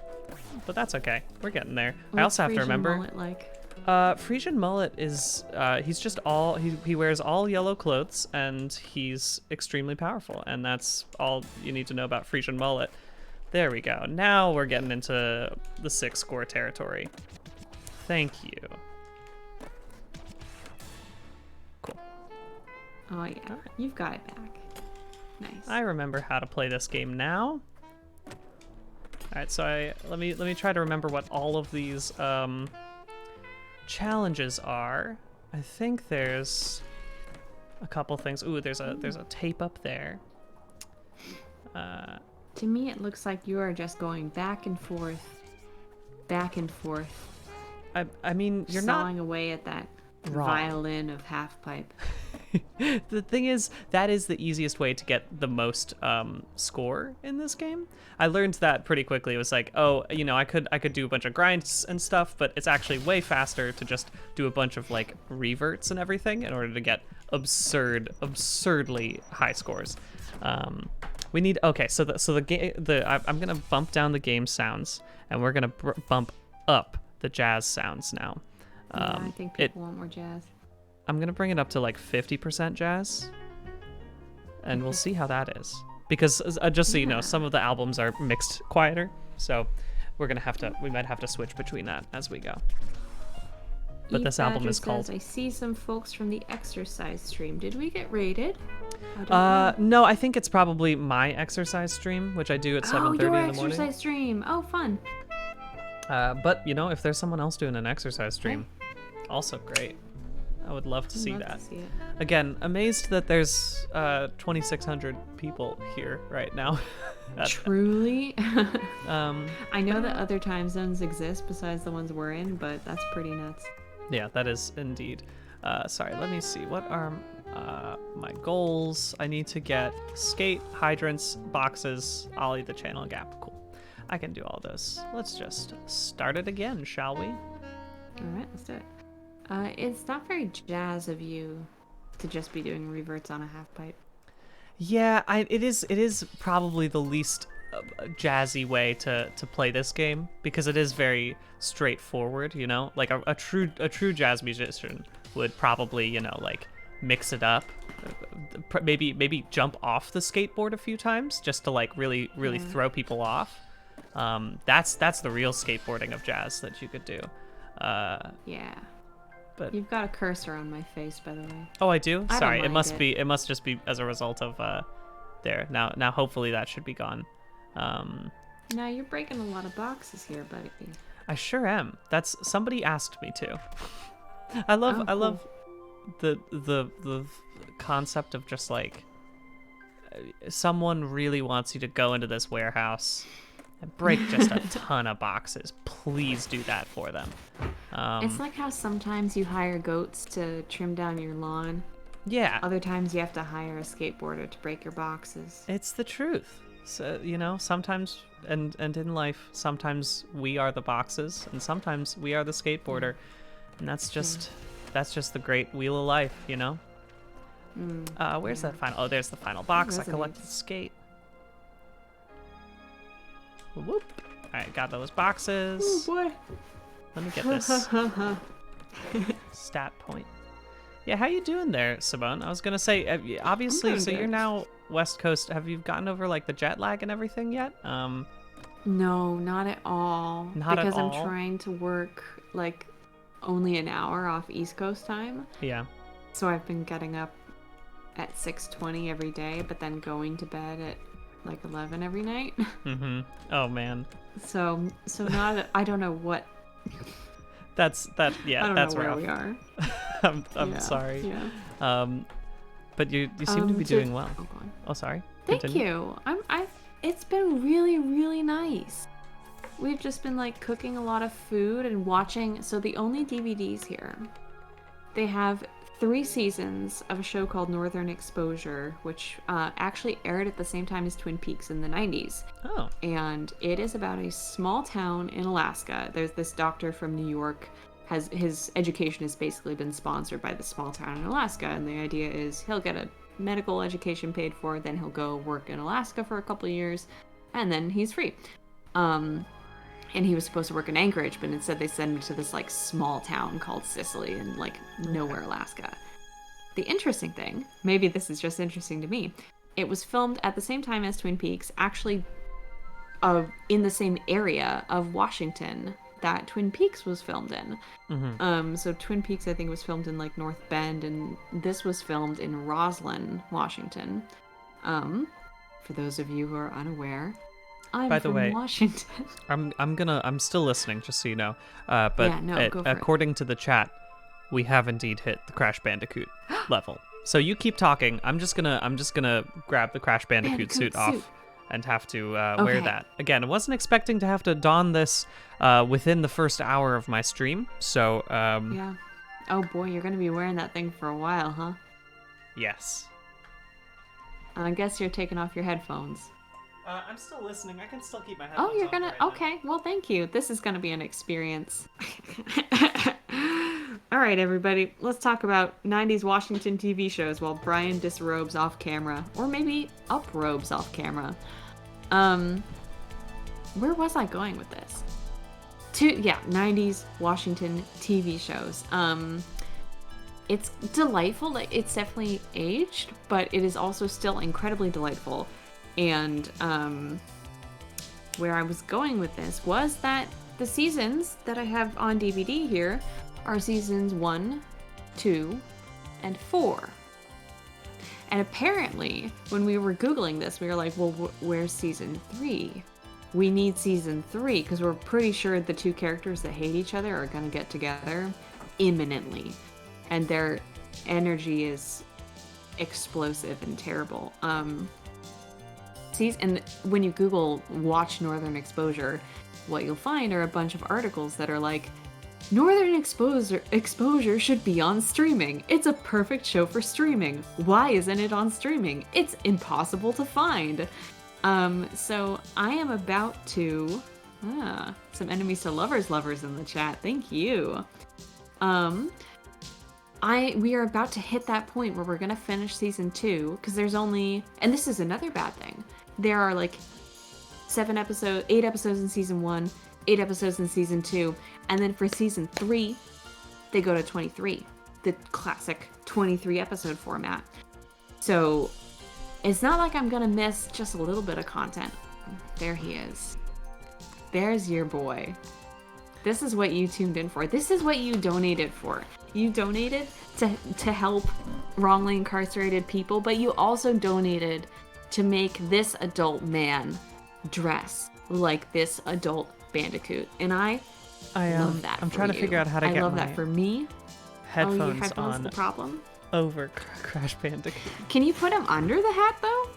But that's okay. We're getting there. I What's also have to Frisian remember. mullet like? Frisian mullet is he's just all he wears all yellow clothes and he's extremely powerful, and that's all you need to know about Frisian mullet. There we go. Now we're getting into the 6 score territory. Thank you. Cool. Oh yeah, you've got it back. Nice. I remember how to play this game now. All right, so let me try to remember what all of these challenges are. I think there's a couple things. Ooh, there's a tape up there. To me, it looks like you are just going back and forth. I mean, you're not sawing away at that wrong. violin of half pipe. The thing is, that is the easiest way to get the most score in this game. I learned that pretty quickly. It was like, oh, you know, I could do a bunch of grinds and stuff, but it's actually way faster to just do a bunch of like reverts and everything in order to get absurdly high scores. We need okay. So I'm gonna bump down the game sounds, and we're gonna bump up the jazz sounds now. Yeah, I think people want more jazz. I'm gonna bring it up to like 50% jazz, and we'll see how that is. Because just so you know, some of the albums are mixed quieter, so we might have to switch between that as we go. But this album is called. I see some folks from the exercise stream. Did we get rated? No, I think it's probably my exercise stream, which I do at 7:30 in the morning. Oh, your exercise stream. Oh, fun. But if there's someone else doing an exercise stream, also great. I would love to see that. Again, amazed that there's 2,600 people here right now. Truly. I know that other time zones exist besides the ones we're in, but that's pretty nuts. Yeah, that is indeed. Sorry, let me see. What are my goals? I need to get skate, hydrants, boxes, ollie the channel gap. Cool. I can do all this. Let's just start it again, shall we? All right, let's do it. It's not very jazz of you to just be doing reverts on a half pipe. Yeah, it is probably the least jazzy way to play this game, because it is very straightforward. Like a true jazz musician would probably like mix it up, maybe jump off the skateboard a few times just to like really throw people off. That's the real skateboarding of jazz that you could do. Yeah. But you've got a cursor on my face, by the way. Oh, I do? Sorry, it must it. just be as a result of there. Now hopefully that should be gone. Now you're breaking a lot of boxes here, buddy. I sure am. That's somebody asked me to. I love the concept of just like someone really wants you to go into this warehouse and break just a ton of boxes. Please do that for them. It's like how sometimes you hire goats to trim down your lawn. Yeah. Other times you have to hire a skateboarder to break your boxes. It's the truth. So, sometimes, and in life, sometimes we are the boxes, and sometimes we are the skateboarder. And that's just the great wheel of life, Where's that final? Oh, there's the final box. I collected the skate. Whoop. All right, got those boxes. Oh, boy. Let me get this stat point. Yeah, how you doing there, Simone? I was gonna say, obviously, so you're now West Coast. Have you gotten over like the jet lag and everything yet? No, not at all. Because I'm trying to work like only an hour off East Coast time. Yeah. So I've been getting up at 6:20 every day, but then going to bed at like 11 every night. Mm-hmm. Oh man. So not. I don't know what. That's I don't that's know where rough. we are. I'm sorry. Yeah. But you seem to be doing well. Oh, go on. Oh, sorry. Thank Continue. you. It's been really, really nice. We've just been like cooking a lot of food and watching. So the only DVDs here, they have 3 seasons of a show called Northern Exposure, which actually aired at the same time as Twin Peaks in the 90s. Oh. And it is about a small town in Alaska. There's this doctor from New York. His education has basically been sponsored by this small town in Alaska, and the idea is he'll get a medical education paid for, then he'll go work in Alaska for a couple of years, and then he's free. And he was supposed to work in Anchorage, but instead they send him to this like small town called Sicily in like nowhere, Alaska. The interesting thing, maybe this is just interesting to me, it was filmed at the same time as Twin Peaks, actually in the same area of Washington that Twin Peaks was filmed in. Mm-hmm. So Twin Peaks, I think, was filmed in like North Bend, and this was filmed in Roslyn, Washington. For those of you who are unaware, I'm By the from way, Washington. I'm still listening, just so you know. But Yeah, no, go for it. according to the chat, we have indeed hit the Crash Bandicoot level. So you keep talking. I'm just gonna grab the Crash Bandicoot suit off and have to wear Okay. that. Again, I wasn't expecting to have to don this within the first hour of my stream. So Yeah. Oh boy, you're gonna be wearing that thing for a while, huh? yes. I guess you're taking off your headphones. I'm still listening. I can still keep my headphones Oh, you're on gonna. right now. Okay, well, thank you. This is gonna be an experience. All right, everybody, let's talk about 90s Washington TV shows while Brian disrobes off camera, or maybe uprobes off camera. Where was I going with this? 90s Washington TV shows. It's delightful. Like, it's definitely aged, but it is also still incredibly delightful. And where I was going with this was that the seasons that I have on DVD here are seasons 1, 2, and 4. And apparently, when we were Googling this, we were like, well, where's season 3? We need season 3, because we're pretty sure the two characters that hate each other are going to get together imminently. And their energy is explosive and terrible. And when you Google Watch Northern Exposure, what you'll find are a bunch of articles that are like, Northern Exposure should be on streaming. It's a perfect show for streaming. Why isn't it on streaming? It's impossible to find. So I am about to... some enemies to lovers in the chat. Thank you. We are about to hit that point where we're going to finish season 2, because there's only... And this is another bad thing. There are like 8 episodes in season 1, 8 episodes in season 2, and then for season 3, they go to 23, the classic 23 episode format. So it's not like I'm gonna miss just a little bit of content. There he is. There's your boy. This is what you tuned in for. This is what you donated for. You donated to help wrongly incarcerated people, but you also donated to make this adult man dress like this adult Bandicoot, and I love that. I'm trying to figure out how to get love that for me. Headphones, your headphones on the problem? Over Crash Bandicoot. Can you put them under the hat though?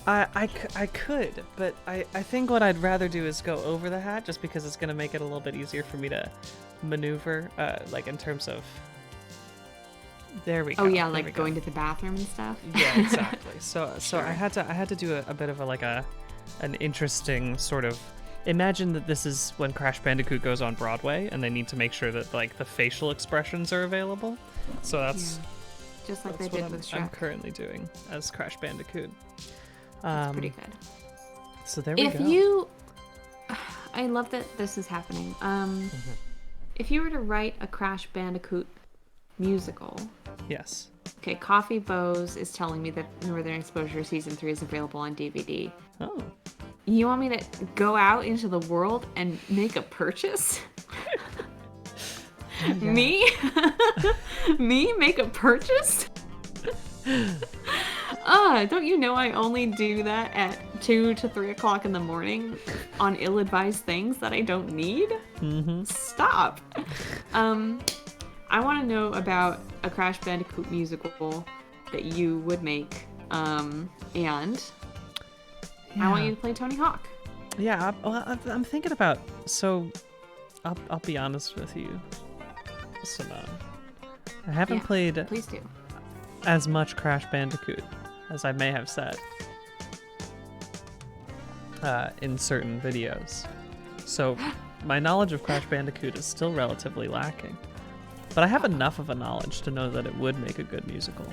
I could, but I think what I'd rather do is go over the hat, just because it's going to make it a little bit easier for me to maneuver, like in terms of... There we go. Oh yeah, like going to the bathroom and stuff. Yeah, exactly. So Sure. I had to do a bit of an interesting sort of... Imagine that this is when Crash Bandicoot goes on Broadway, and they need to make sure that like the facial expressions are available. So that's just like that's they did what with Shrek. I'm currently doing as Crash Bandicoot. That's pretty good. So there we go. I love that this is happening. If you were to write a Crash Bandicoot musical, Yes. Okay, Coffee Bows is telling me that Northern Exposure Season 3 is available on DVD. Oh. You want me to go out into the world and make a purchase? Yeah. Me? Me make a purchase? Don't you know I only do that at 2 to 3 o'clock in the morning on ill-advised things that I don't need? Mm-hmm. Stop. I want to know about a Crash Bandicoot musical that you would make, and I want you to play Tony Hawk. Yeah, I'm thinking about... So, I'll be honest with you, Simone. I haven't played Please do. as much Crash Bandicoot as I may have said in certain videos. So, my knowledge of Crash Bandicoot is still relatively lacking. But I have enough of a knowledge to know that it would make a good musical.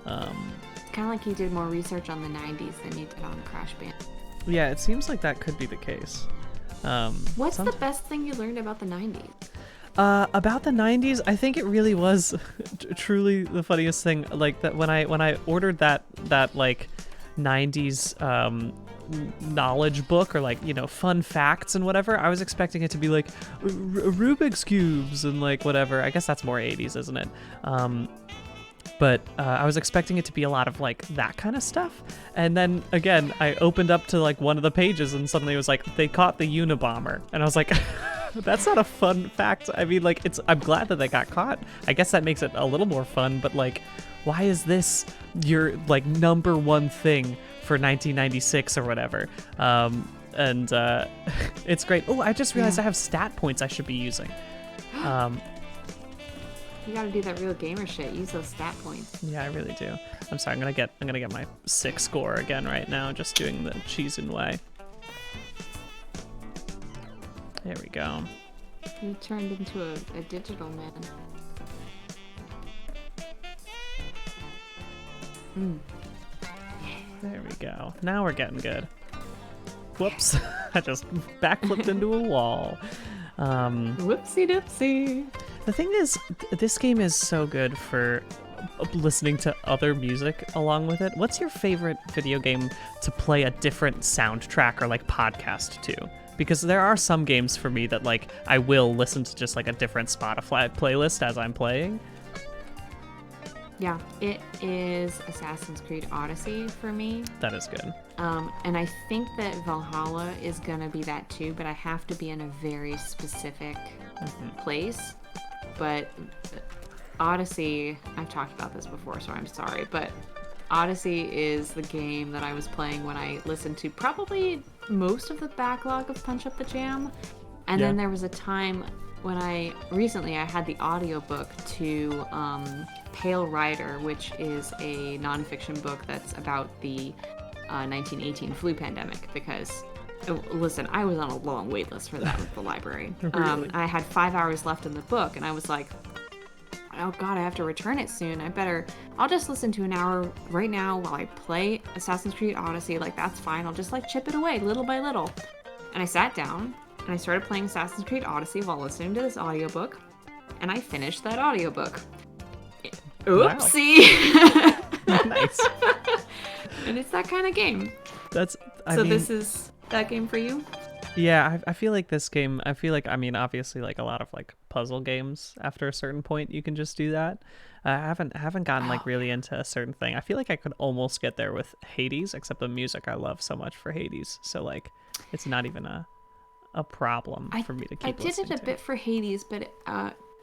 Kind of like you did more research on the 90s than you did on Crash Bandicoot. Yeah, it seems like that could be the case. What's the best thing you learned about the 90s? About the 90s, I think it really was truly the funniest thing. Like that when I ordered that like 90s knowledge book, or like, you know, fun facts and whatever, I was expecting it to be like Rubik's cubes and like whatever. I guess that's more 80s, isn't it? But I was expecting it to be a lot of like that kind of stuff. And then again, I opened up to like one of the pages and suddenly it was like, they caught the Unabomber. And I was like, that's not a fun fact. I mean, like, I'm glad that they got caught. I guess that makes it a little more fun, but like, why is this your like number one thing for 1996 or whatever? And it's great. Oh, I just realized I have stat points I should be using. You gotta do that real gamer shit. Use those stat points. Yeah, I really do. I'm sorry. I'm gonna get my 6 score again right now. Just doing the Cheesin' way. There we go. You turned into a digital man. There we go. Now we're getting good. Whoops. I just backflipped into a wall. Whoopsie doopsie. The thing is, this game is so good for listening to other music along with it. What's your favorite video game to play a different soundtrack or like podcast to? Because there are some games for me that like I will listen to just like a different Spotify playlist as I'm playing. Yeah, it is Assassin's Creed Odyssey for me. That is good. And I think that Valhalla is gonna be that too, but I have to be in a very specific place. But Odyssey, I've talked about this before, so I'm sorry, but Odyssey is the game that I was playing when I listened to probably most of the backlog of Punch Up the Jam. And then there was a time when I had the audiobook to Pale Rider, which is a nonfiction book that's about the 1918 flu pandemic, because listen, I was on a long wait list for that at the library. Really? I had 5 hours left in the book, and I was like, oh god, I have to return it soon. I'll just listen to an hour right now while I play Assassin's Creed Odyssey. Like, that's fine. I'll just like chip it away little by little. And I sat down and I started playing Assassin's Creed Odyssey while listening to this audiobook, and I finished that audiobook. Oopsie! Wow. Nice. And it's that kind of game. I mean, this is that game for you? Yeah, I feel like this game, I mean, obviously like a lot of like puzzle games after a certain point you can just do that. I haven't gotten like really into a certain thing. I feel like I could almost get there with Hades, except the music I love so much for Hades. So like it's not even a problem for me to keep listening to. I did it a bit for Hades, but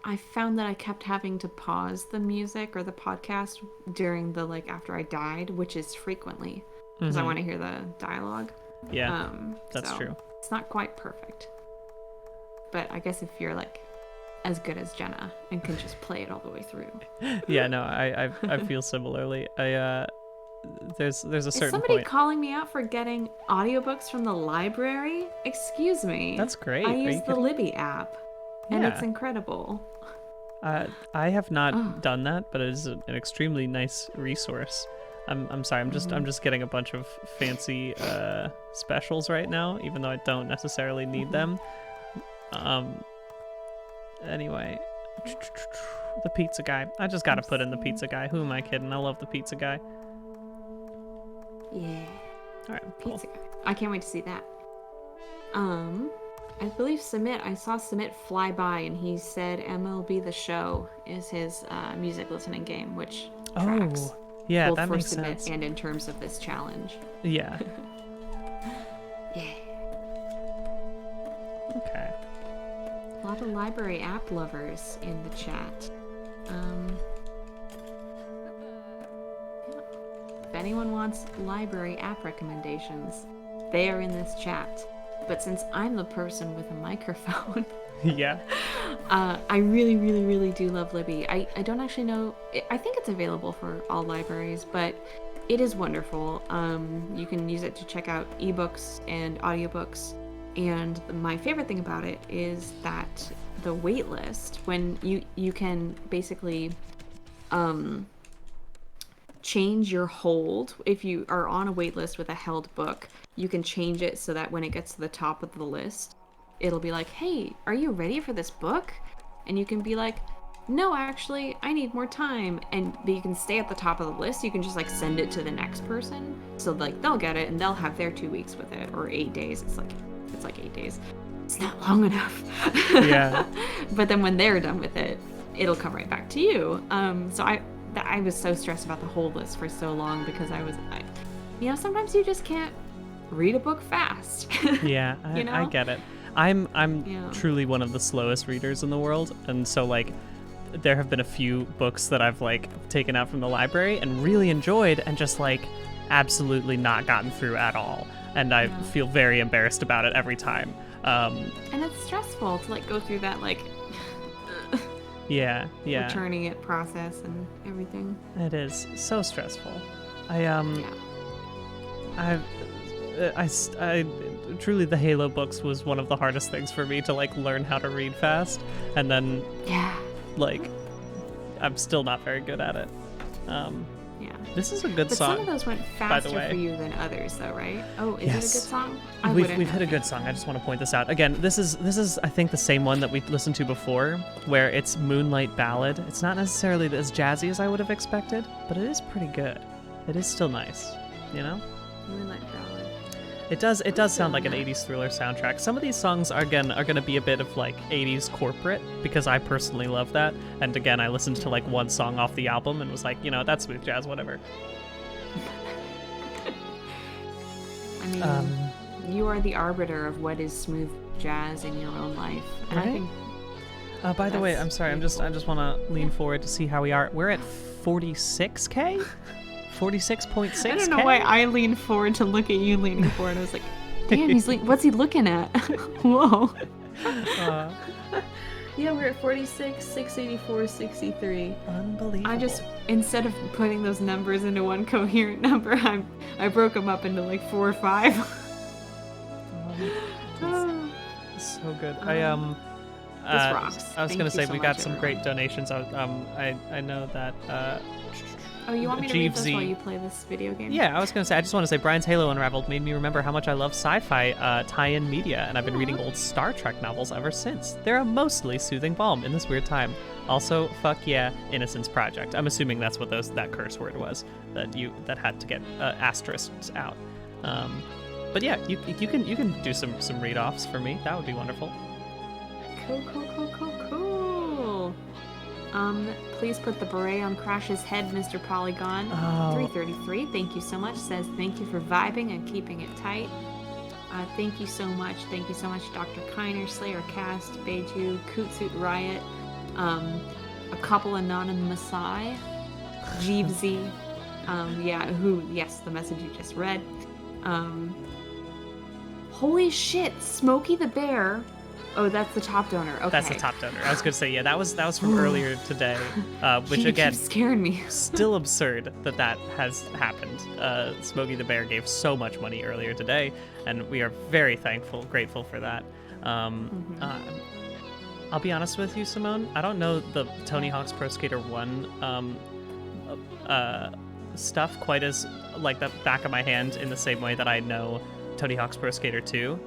I found that I kept having to pause the music or the podcast during the like after I died, which is frequently because I want to hear the dialogue. Yeah, that's true. It's not quite perfect, but I guess if you're like as good as Jenna and can just play it all the way through. Yeah, no, I feel similarly. There's a certain Is somebody point. calling me out for getting audiobooks from the library? Excuse me. That's great. I Are you use the kidding? Libby app, and Yeah. it's incredible. I have not done that, but it is an extremely nice resource. I'm sorry. I'm just getting a bunch of fancy specials right now, even though I don't necessarily need them. Anyway, the pizza guy. I just gotta put in the pizza guy. Who am I kidding? I love the pizza guy. Yeah. All right, cool. Pizza guy. I can't wait to see that. I believe I saw Submit fly by, and he said MLB The Show is his music listening game, which tracks. Oh, yeah, both that for makes Submit sense. and in terms of this challenge. Yeah. Yeah. Okay. A lot of library app lovers in the chat. If anyone wants library app recommendations, they are in this chat. But since I'm the person with a microphone, Yeah. I really, really, really do love Libby. I don't actually know. I think it's available for all libraries, but it is wonderful. You can use it to check out ebooks and audiobooks. And my favorite thing about it is that the wait list, when you can basically change your hold. If you are on a wait list with a held book, you can change it so that when it gets to the top of the list, it'll be like, hey, are you ready for this book? And you can be like, no, actually, I need more time. But you can stay at the top of the list. You can just like send it to the next person. So like they'll get it and they'll have their 2 weeks with it, or 8 days. It's like 8 days. It's not long enough. Yeah. But then when they're done with it, it'll come right back to you. So I was so stressed about the hold list for so long because sometimes you just can't read a book fast. Yeah, You know? I get it. I'm Yeah. truly one of the slowest readers in the world, and so like there have been a few books that I've like taken out from the library and really enjoyed and just like absolutely not gotten through at all, and I feel very embarrassed about it every time. And it's stressful to like go through that like Yeah. returning it process and everything. It is so stressful. I truly, the Halo books was one of the hardest things for me to like learn how to read fast, and then Yeah. like I'm still not very good at it. Yeah. This is a good But song. some of those went by the faster way. for you than others, though, right? Oh, is Yes. it a good song? We've hit a good song. I just want to point this out. Again, this is I think the same one that we listened to before, where it's Moonlight Ballad. It's not necessarily as jazzy as I would have expected, but it is pretty good. It is still nice, you know? Moonlight Ballad. It does sound like an 80s thriller soundtrack. Some of these songs are going to be a bit of like 80s corporate because I personally love that. And again, I listened to like one song off the album and was like, you know, that's smooth jazz, whatever. I mean, you are the arbiter of what is smooth jazz in your own life, and Right? I think. By the way, That's I'm sorry. I beautiful. just want to lean forward to see how we are. We're at 46K? 46.6K? I don't know why I leaned forward to look at you leaning forward. I was like, damn, what's he looking at? Whoa. Uh, Yeah, we're at 46, 684, 63. unbelievable. I just, instead of putting those numbers into one coherent number, I broke them up into like 4 or 5. Oh. So good. rocks. I was Thank gonna you say so we got much, some everyone. great donations. I know that. Oh, you want me to read this Jeevesy. while you play this video game? Yeah, I was gonna say. I just want to say Brian's Halo Unraveled made me remember how much I love sci-fi tie-in media, and I've been reading old Star Trek novels ever since. They're a mostly soothing balm in this weird time. Also, fuck yeah, Innocence Project. I'm assuming that's what that curse word was that had to get asterisks out. But yeah, you can do some read-offs for me. That would be wonderful. Cool. Please put the beret on Crash's head, Mr. Polygon. Oh. 333, thank you so much. Says thank you for vibing and keeping it tight. Thank you so much, Dr. Kiner, Slayer Cast, Beiju, Kootsuit Riot, a couple anonymous Jeevesy, yes, the message you just read. Holy shit, Smokey the Bear. Oh, that's the top donor. Okay. That's the top donor. I was gonna say, yeah, that was from earlier today, which He again, keeps scaring me. still absurd that has happened. Smokey the Bear gave so much money earlier today, and we are very grateful for that. I'll be honest with you, Simone. I don't know the Tony Hawk's Pro Skater 1 stuff quite as like the back of my hand in the same way that I know Tony Hawk's Pro Skater 2.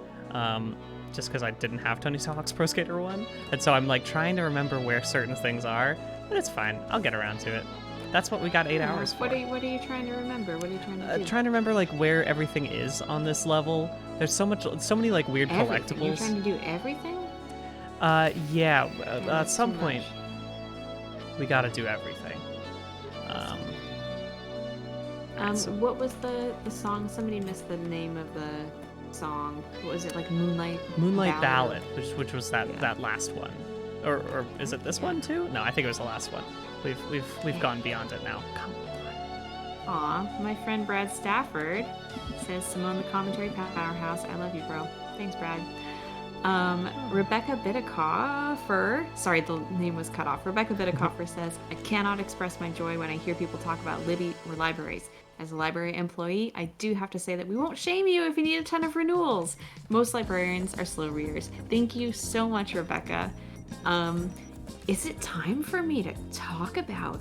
Just because I didn't have Tony Hawk's Pro Skater 1. And so I'm like trying to remember where certain things are, but it's fine. I'll get around to it. That's what we got 8 hours for. What are you trying to remember? What are you trying to do? Trying to remember like where everything is on this level. There's so many like weird Everything. You're collectibles. trying to do everything? Yeah, at that's some too point much. we got to do everything. so- What was the song? Somebody missed the name of the song. What was it, like Moonlight Ballad, which was Yeah. that last one, or is it this one too? No, I think it was the last one. We've gone beyond it now. Come on. Aw, my friend Brad Stafford says, Simone the commentary powerhouse. I love you, bro. Thanks, Brad. Rebecca Bidicoffer, sorry, the name was cut off. Rebecca Bidicoffer says, I cannot express my joy when I hear people talk about Libby or libraries. As a library employee, I do have to say that we won't shame you if you need a ton of renewals. Most librarians are slow readers. Thank you so much, Rebecca. Is it time for me to talk about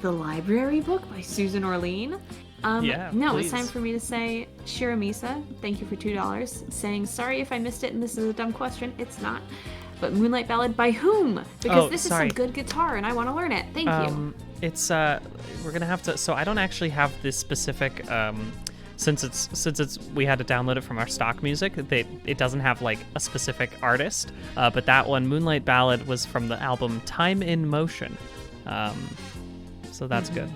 The Library Book by Susan Orlean? Yeah, no, please. It's time for me to say Shiramisa, thank you for $2, saying sorry if I missed it and this is a dumb question. It's not. But Moonlight Ballad by whom? Because this sorry. is some good guitar and I want to learn it. Thank you. It's we're gonna have to. So I don't actually have this specific. Since it's we had to download it from our stock music. It doesn't have like a specific artist. But that one, Moonlight Ballad, was from the album Time in Motion. So that's good.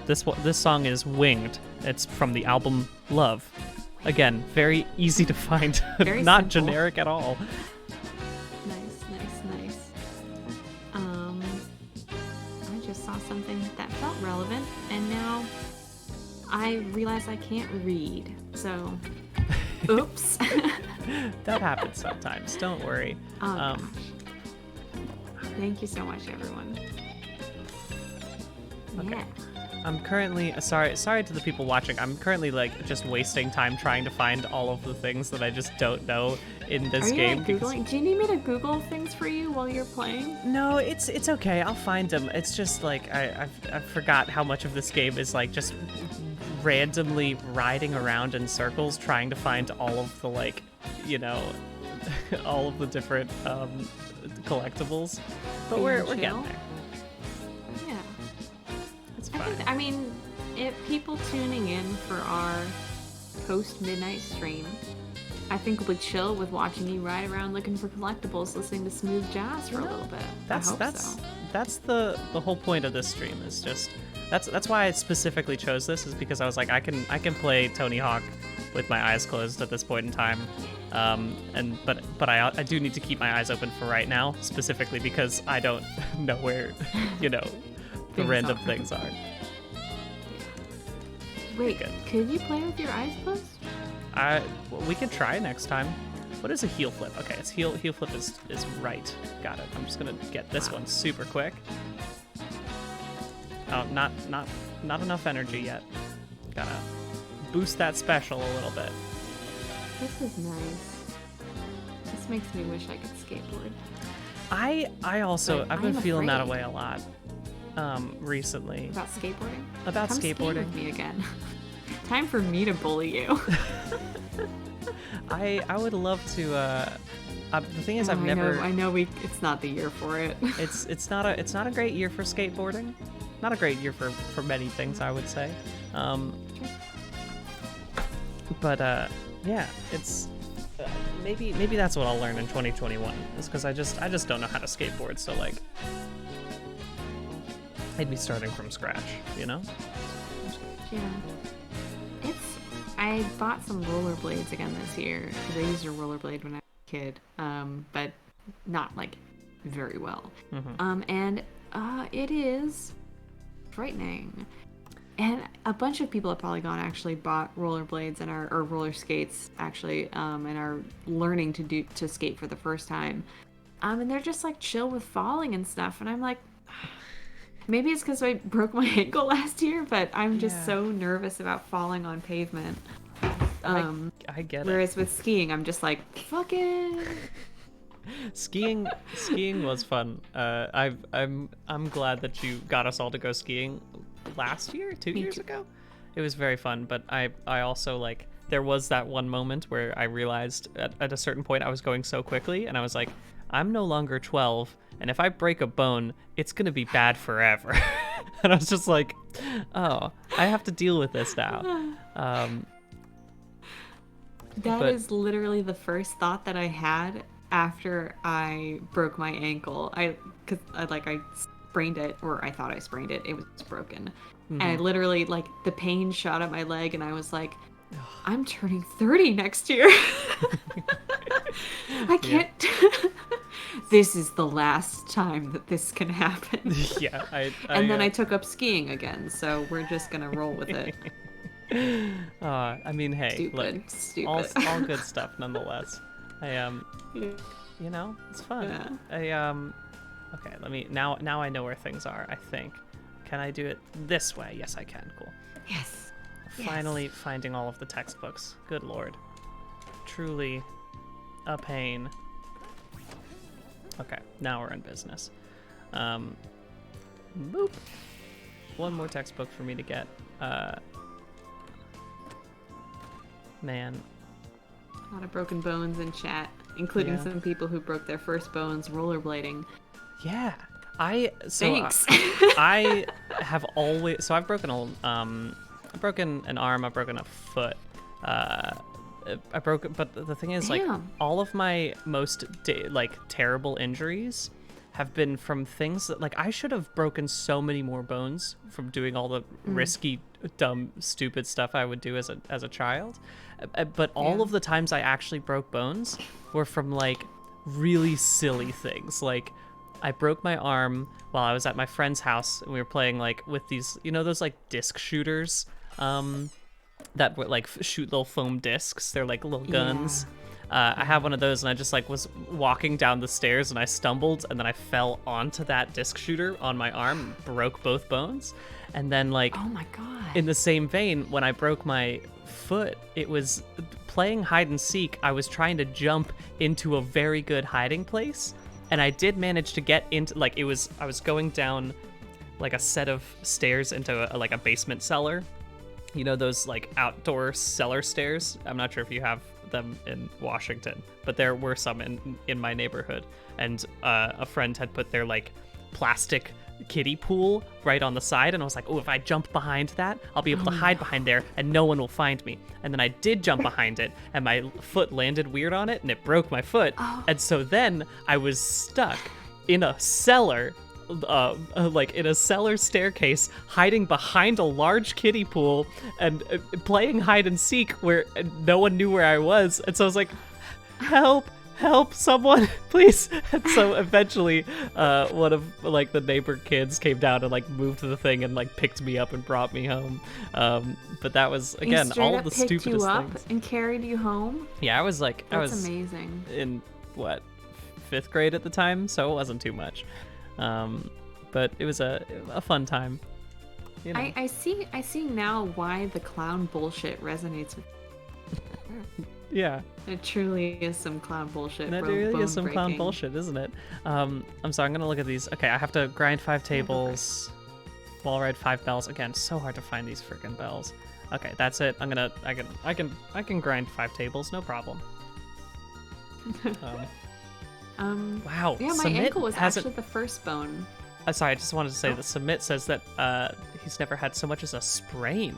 This song is Winged. It's from the album Love. Again, very easy to find. Very Not simple. generic at all. Nice. I just saw something that felt relevant, and now I realize I can't read. So, oops. That happens sometimes. Don't worry. Oh, gosh. Thank you so much, everyone. Okay. Yeah. I'm currently sorry to the people watching. I'm currently like just wasting time trying to find all of the things that I just don't know in this Are you game. like Googling? Do you need me to Google things for you while you're playing? No, it's okay. I'll find them. It's just like I forgot how much of this game is like just randomly riding around in circles trying to find all of the like, you know, all of the different collectibles. But we're getting there. Yeah. It's fine. I mean, if people tuning in for our post-midnight stream, I think we'll be chill with watching you ride around looking for collectibles, listening to smooth jazz for a little bit. That's the whole point of this stream is just that's why I specifically chose this, is because I was like I can play Tony Hawk with my eyes closed at this point in time. But I do need to keep my eyes open for right now, specifically because I don't know where, you know, the random things are. Wait, could you play with your eyes closed? We could try next time. What is a heel flip? Okay, it's heel flip is right. Got it. I'm just gonna get this one super quick. Oh, not enough energy yet. Gotta boost that special a little bit. This is nice. This makes me wish I could skateboard. I also I've been feeling that way a lot recently. About skateboarding? About Come skateboarding. skate with me again. Time for me to bully you. I would love to. The thing is, I've never. I know. It's not the year for it. It's not a great year for skateboarding. Not a great year for many things, I would say. But yeah, it's maybe that's what I'll learn in 2021. Is because I just don't know how to skateboard. So like, I'd be starting from scratch, you know. Yeah. I bought some rollerblades again this year. I used a rollerblade when I was a kid, but not like very well. Mm-hmm. And it is frightening. And a bunch of people at Polygon actually bought rollerblades or roller skates actually, and are learning to skate for the first time. And they're just like chill with falling and stuff. And I'm like, maybe it's because I broke my ankle last year, but I'm just so nervous about falling on pavement. I get it. Whereas with skiing, I'm just like, fuck it. Skiing was fun. I'm glad that you got us all to go skiing last year, 2 years ago. It was very fun, but I also like there was that one moment where I realized at a certain point I was going so quickly, and I was like, I'm no longer 12, and if I break a bone, it's gonna be bad forever. And I was just like, oh, I have to deal with this now. That is literally the first thought that I had after I broke my ankle. Because I sprained it, or I thought I sprained it. It was broken. Mm-hmm. And I literally, like, the pain shot up my leg, and I was like, I'm turning 30 next year. I can't. This is the last time that this can happen. Yeah. And then I took up skiing again, so we're just going to roll with it. I mean, hey, Stupid. all good stuff nonetheless. You know, it's fun. Yeah. Okay, let me now I know where things are, I think. Can I do it this way? Yes, I can. Cool. Yes. Finally finding all of the textbooks. Good lord. Truly a pain. Okay, now we're in business. Boop. One more textbook for me to get. Man. A lot of broken bones in chat, including some people who broke their first bones rollerblading. Yeah. Thanks. I have always I've broken I've broken an arm, I've broken a foot. But the thing is, like, all of my most terrible injuries have been from things that, like, I should have broken so many more bones from doing all the risky, dumb, stupid stuff I would do as a child. But all of the times I actually broke bones were from, like, really silly things. Like, I broke my arm while I was at my friend's house, and we were playing, like, with these, you know, those, like, disc shooters, that would, like, shoot little foam discs. They're like little guns. I had one of those, and I just like was walking down the stairs, and I stumbled, and then I fell onto that disc shooter on my arm, broke both bones, and then like, Oh my god. in the same vein, when I broke my foot, it was playing hide and seek. I was trying to jump into a very good hiding place, and I did manage to get into like I was going down like a set of stairs into like a basement cellar. You know those like outdoor cellar stairs? I'm not sure if you have them in Washington, but there were some in my neighborhood, and a friend had put their like plastic kiddie pool right on the side, and I was like, oh, if I jump behind that, I'll be able to hide behind there and no one will find me. And then I did jump behind it, and my foot landed weird on it, and it broke my foot. And so then I was stuck in a cellar, like in a cellar staircase, hiding behind a large kiddie pool and playing hide and seek where no one knew where I was. And so I was like, help someone, please. And so eventually one of like the neighbor kids came down and like moved the thing and like picked me up and brought me home. But that was again He straight all up the picked stupidest you up things. and carried you home. Yeah, I was like That's amazing. in what, 5th grade at the time, so it wasn't too much. But it was a fun time. You know. I see now why the clown bullshit resonates with. Yeah, It truly is some clown bullshit. that bone- really is some clown bone-breaking. bullshit, isn't it? I'm sorry, I'm gonna look at these. Okay, I have to grind 5 tables, wall ride 5 bells. Again, so hard to find these freaking bells. Okay, that's it. I can grind 5 tables, no problem. Wow. Yeah, my Submit ankle was hasn't- actually the first bone. Sorry, I just wanted to say that Submit says that he's never had so much as a sprain.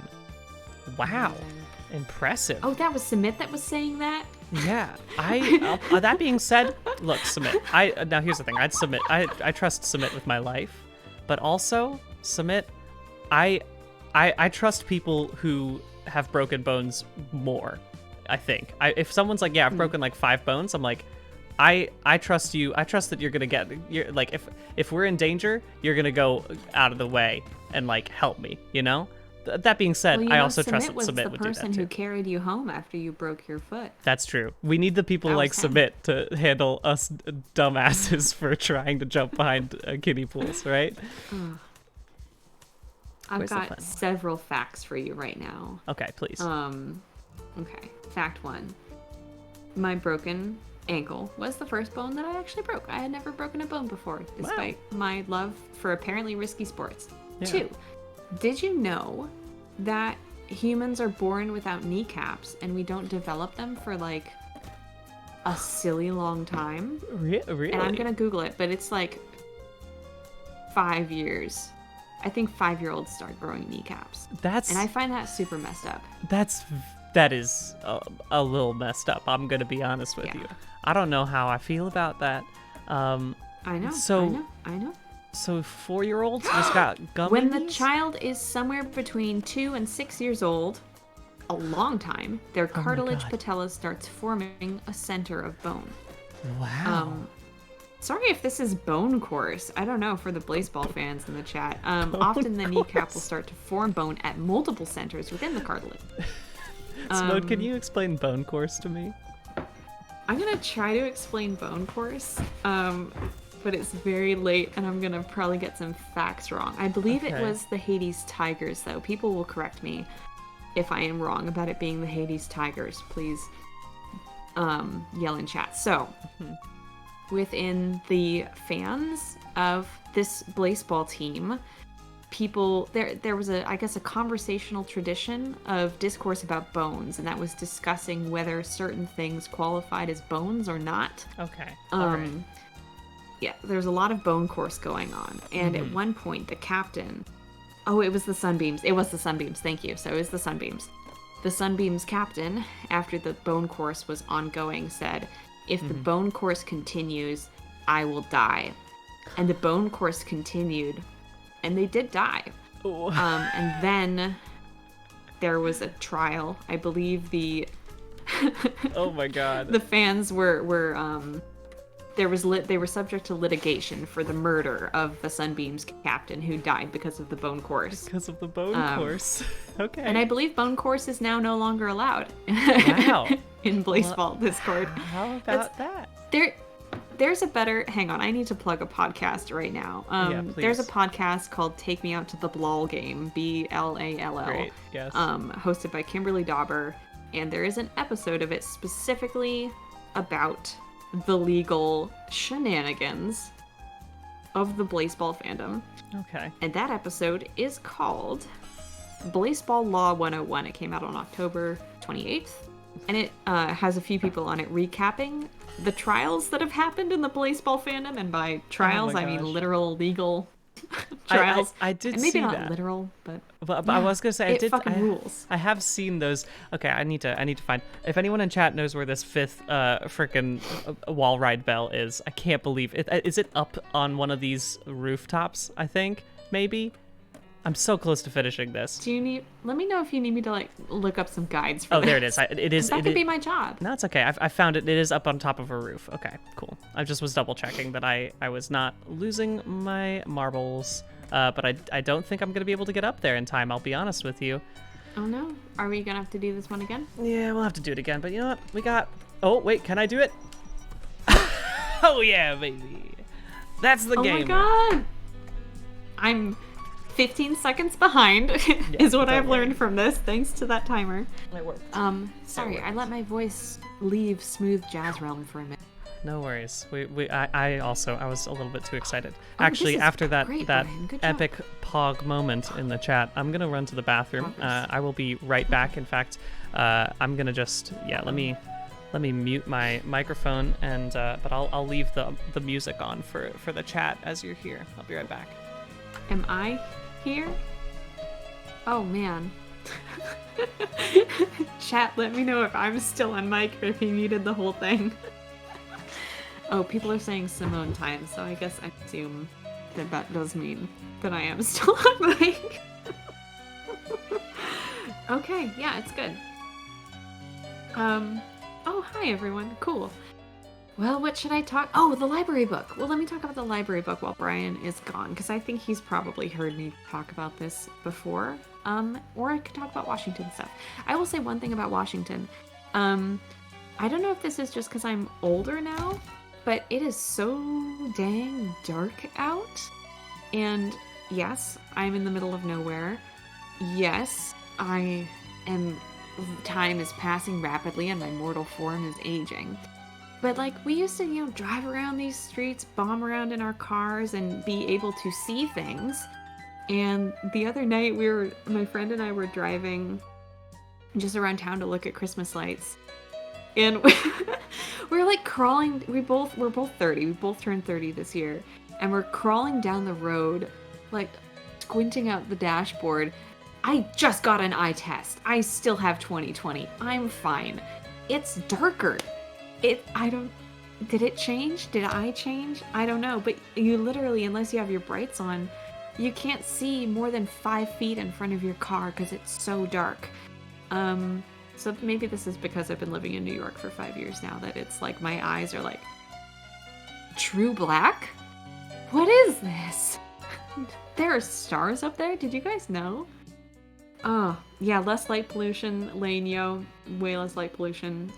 Wow. Amazing. Impressive. Oh, that was Submit that was saying that? Yeah. That being said, look, Submit. Now here's the thing. I'd Submit. I trust Submit with my life, but also Submit. I trust people who have broken bones more. I think. If someone's like, yeah, I've broken like 5 bones, I'm like, I trust you. I trust that you're gonna you're like, if we're in danger, you're gonna go out of the way and like help me. You know. That being said, Well, you I know, also trust that was Submit the would do that person too. who carried you home after you broke your foot. That's true. We need the people That like was him. Submit to handle us dumbasses for trying to jump behind kiddie pools, right? I've Where's the got fun? several facts for you right now. Okay, please. Okay. Fact 1. My broken ankle was the first bone that I actually broke. I had never broken a bone before, despite my love for apparently risky sports. Yeah. 2. Did you know that humans are born without kneecaps and we don't develop them for like a silly long time? Really? And I'm gonna Google it, but it's like 5 years. I think 5-year-olds start growing kneecaps. And I find that super messed up. that is a little messed up. I'm gonna be honest with Yeah. you. I don't know how I feel about that. I know. So- I know. So 4-year-olds just got gum When in the these? child is somewhere between 2 and 6 years old, a long time, their cartilage God. patella starts forming a center of bone. Wow. Sorry if this is bone course. I don't know for the baseball fans in the chat. Often the kneecap will course. start to form bone at multiple centers within the cartilage. Simone, can you explain bone course to me? I'm gonna try to explain bone course, but it's very late and I'm gonna probably get some facts wrong. I believe it Okay. was the Hades Tigers, though. People will correct me if I am wrong about it being the Hades Tigers. Please yell in chat. So, within the fans of this baseball team, people there was I guess a conversational tradition of discourse about bones, and that was discussing whether certain things qualified as bones or not. Okay. All right. Yeah, there's a lot of bone course going on, and at one point the captain, it was the Sunbeams. Thank you. So it was the Sunbeams. The Sunbeams captain, after the bone course was ongoing, said, "If the bone course continues, I will die." And the bone course continued, and they did die. Oh. And then there was a trial. I believe the Oh my god. the fans were they were subject to litigation for the murder of the Sunbeams captain who died because of the bone course. Because of the bone course. Okay. And I believe bone course is now no longer allowed. Wow. in Baseball Discord. How about that? There's a better. Hang on, I need to plug a podcast right now. There's a please. podcast called "Take Me Out to the Blall Game," BLALL. Great, yes. Hosted by Kimberly Dauber, and there is an episode of it specifically about the legal shenanigans of the Baseball fandom. Okay. And that episode is called Baseball Law 101. It came out on October 28th. And it has a few people on it recapping the trials that have happened in the Baseball fandom. And by trials, I mean gosh. literal legal trials. I did and maybe see not that. literal, but I was gonna say it fucking rules. I have seen those. Okay, I need to find. If anyone in chat knows where this fifth freaking wall ride bell is, I can't believe it. Is it up on one of these rooftops? I think maybe. I'm so close to finishing this. Do you need? Let me know if you need me to like look up some guides for Oh, this. there it is. It is. That could be my job. No, it's okay. I found it. It is up on top of a roof. Okay, cool. I just was double checking that I was not losing my marbles. But I don't think I'm going to be able to get up there in time, I'll be honest with you. Oh no. Are we gonna have to do this one again? Yeah, we'll have to do it again. But you know what? We got... Oh, wait, can I do it? Oh, yeah, baby. That's the game. Oh my god. I'm 15 seconds behind is what I've learned from this, thanks to that timer. It worked. Sorry, I let my voice leave Smooth Jazz Realm for a minute. No worries. I was a little bit too excited. Oh, Actually, this is after that great, that Brian. Good job. epic pog moment in the chat, I'm gonna run to the bathroom. I will be right back. In fact, I'm gonna just let me mute my microphone and but I'll leave the music on for the chat as you're here. I'll be right back. Am I here? Oh man. Chat, let me know if I'm still on mic or if you muted the whole thing. Oh, people are saying Simone time, so I guess I assume that does mean that I am still on mic. Okay, yeah, it's good. Oh, hi everyone. Cool. Well, what should I talk? Oh, the library book. Well, let me talk about the library book while Brian is gone, because I think he's probably heard me talk about this before. Or I could talk about Washington stuff. I will say one thing about Washington. I don't know if this is just because I'm older now, but it is so dang dark out. And yes, I'm in the middle of nowhere. Yes, time is passing rapidly and my mortal form is aging. But like, we used to, drive around these streets, bomb around in our cars, and be able to see things. And the other night, my friend and I were driving just around town to look at Christmas lights. And we were like crawling, we're both 30, we both turned 30 this year. And we're crawling down the road, like squinting out the dashboard. I just got an eye test. I still have 20/20. I'm fine. It's darker. Did it change? Did I change? I don't know. But you literally, unless you have your brights on, you can't see more than 5 feet in front of your car because it's so dark. So maybe this is because I've been living in New York for 5 years now that it's like my eyes are like true black? What is this? There are stars up there? Did you guys know? Oh, yeah, less light pollution, Lanyo, way less light pollution.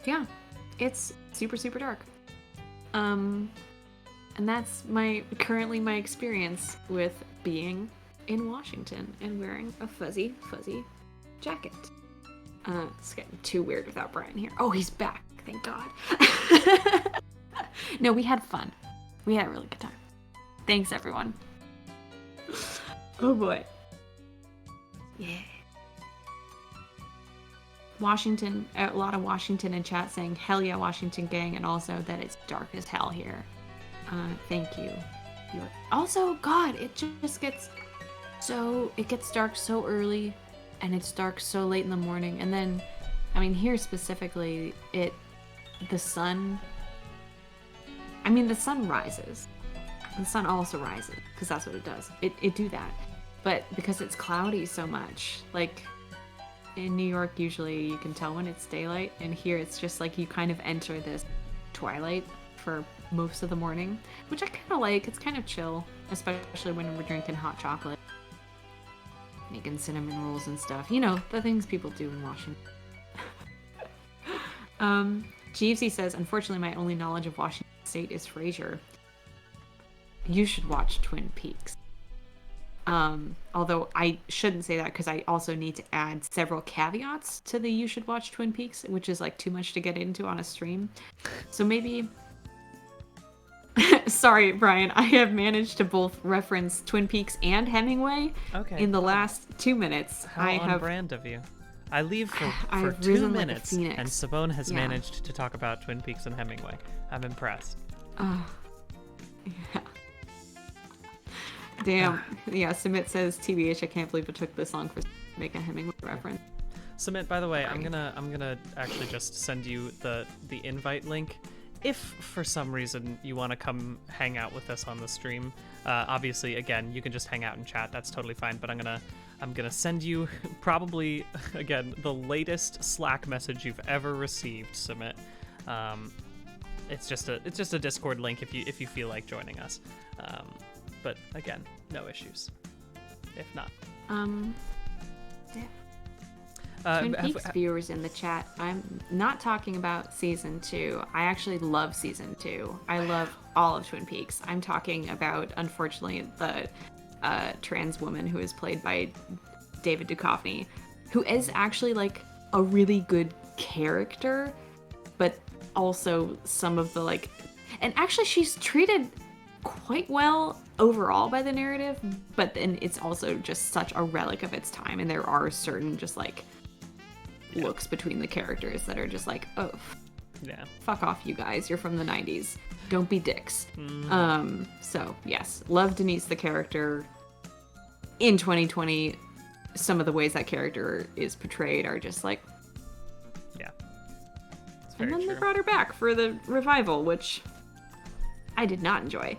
Yeah, it's super, super dark. And that's currently my experience with being in Washington and wearing a fuzzy, fuzzy jacket. It's getting too weird without Brian here. Oh, he's back, thank God. No, we had fun. We had a really good time. Thanks, everyone. Oh boy. Yeah. Washington, a lot of Washington in chat saying, hell yeah, Washington gang, and also that it's dark as hell here. Thank you. Also, God, it just gets it gets dark so early, and it's dark so late in the morning, and then, I mean, here specifically, the sun rises. The sun also rises, because that's what it does. It do that. But because it's cloudy so much, like, in New York, usually you can tell when it's daylight, and here it's just like you kind of enter this twilight for most of the morning, which I kind of like. It's kind of chill, especially when we're drinking hot chocolate, making cinnamon rolls and stuff. You know, the things people do in Washington. Jeevesy says, unfortunately, my only knowledge of Washington State is Frasier. You should watch Twin Peaks. Although I shouldn't say that because I also need to add several caveats to the you should watch Twin Peaks, which is like too much to get into on a stream. So maybe... Sorry, Brian, I have managed to both reference Twin Peaks and Hemingway in the last 2 minutes. How on brand of you. I leave for 2 minutes, and Simone has managed to talk about Twin Peaks and Hemingway. I'm impressed. Yeah. Damn. Yeah, Sumit says, TBH, I can't believe it took this long for to make a Hemingway reference. Sumit, by the way, I'm gonna actually just send you the invite link. If for some reason you want to come hang out with us on the stream, obviously, again, you can just hang out and chat. That's totally fine. But I'm gonna send you probably again the latest Slack message you've ever received, Sumit. It's just a Discord link if you feel like joining us. But again, no issues. If not, Twin Peaks viewers in the chat, I'm not talking about season 2. I actually love season 2. I love all of Twin Peaks. I'm talking about, unfortunately, the trans woman who is played by David Duchovny, who is actually like a really good character, but also some of the like, and actually she's treated quite well overall by the narrative, but then it's also just such a relic of its time, and there are certain just like looks between the characters that are just like, oh yeah, fuck off, you guys, you're from the 90s, don't be dicks. So yes, love Denise the character. In 2020, some of the ways that character is portrayed are just like, yeah, and then they brought her back for the revival, which I did not enjoy.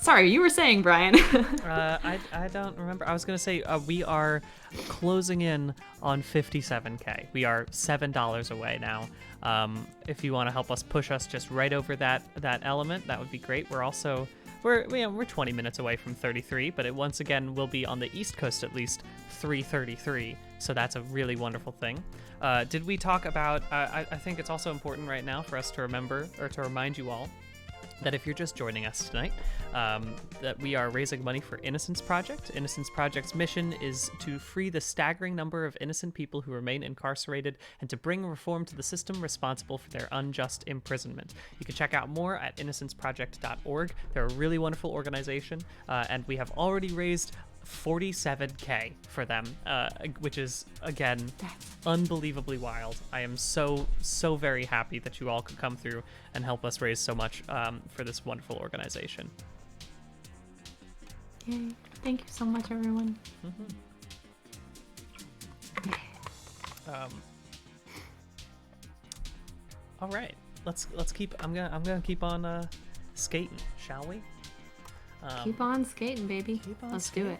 Sorry, you were saying, Brian. I don't remember. I was going to say we are closing in on 57K. We are $7 away now. If you want to help us push us just right over that element, that would be great. We're 20 minutes away from 33, but it once again will be on the East Coast at least 3:33. So that's a really wonderful thing. Did we talk about? I think it's also important right now for us to remember or to remind you all that if you're just joining us tonight, that we are raising money for Innocence Project. Innocence Project's mission is to free the staggering number of innocent people who remain incarcerated and to bring reform to the system responsible for their unjust imprisonment. You can check out more at innocenceproject.org. They're a really wonderful organization, and we have already raised 47K for them, which is, again, unbelievably wild. I am so very happy that you all could come through and help us raise so much for this wonderful organization. Yay. Thank you so much, everyone. All right, let's keep. I'm gonna keep on skating, shall we? Keep on skating, baby. Let's do it.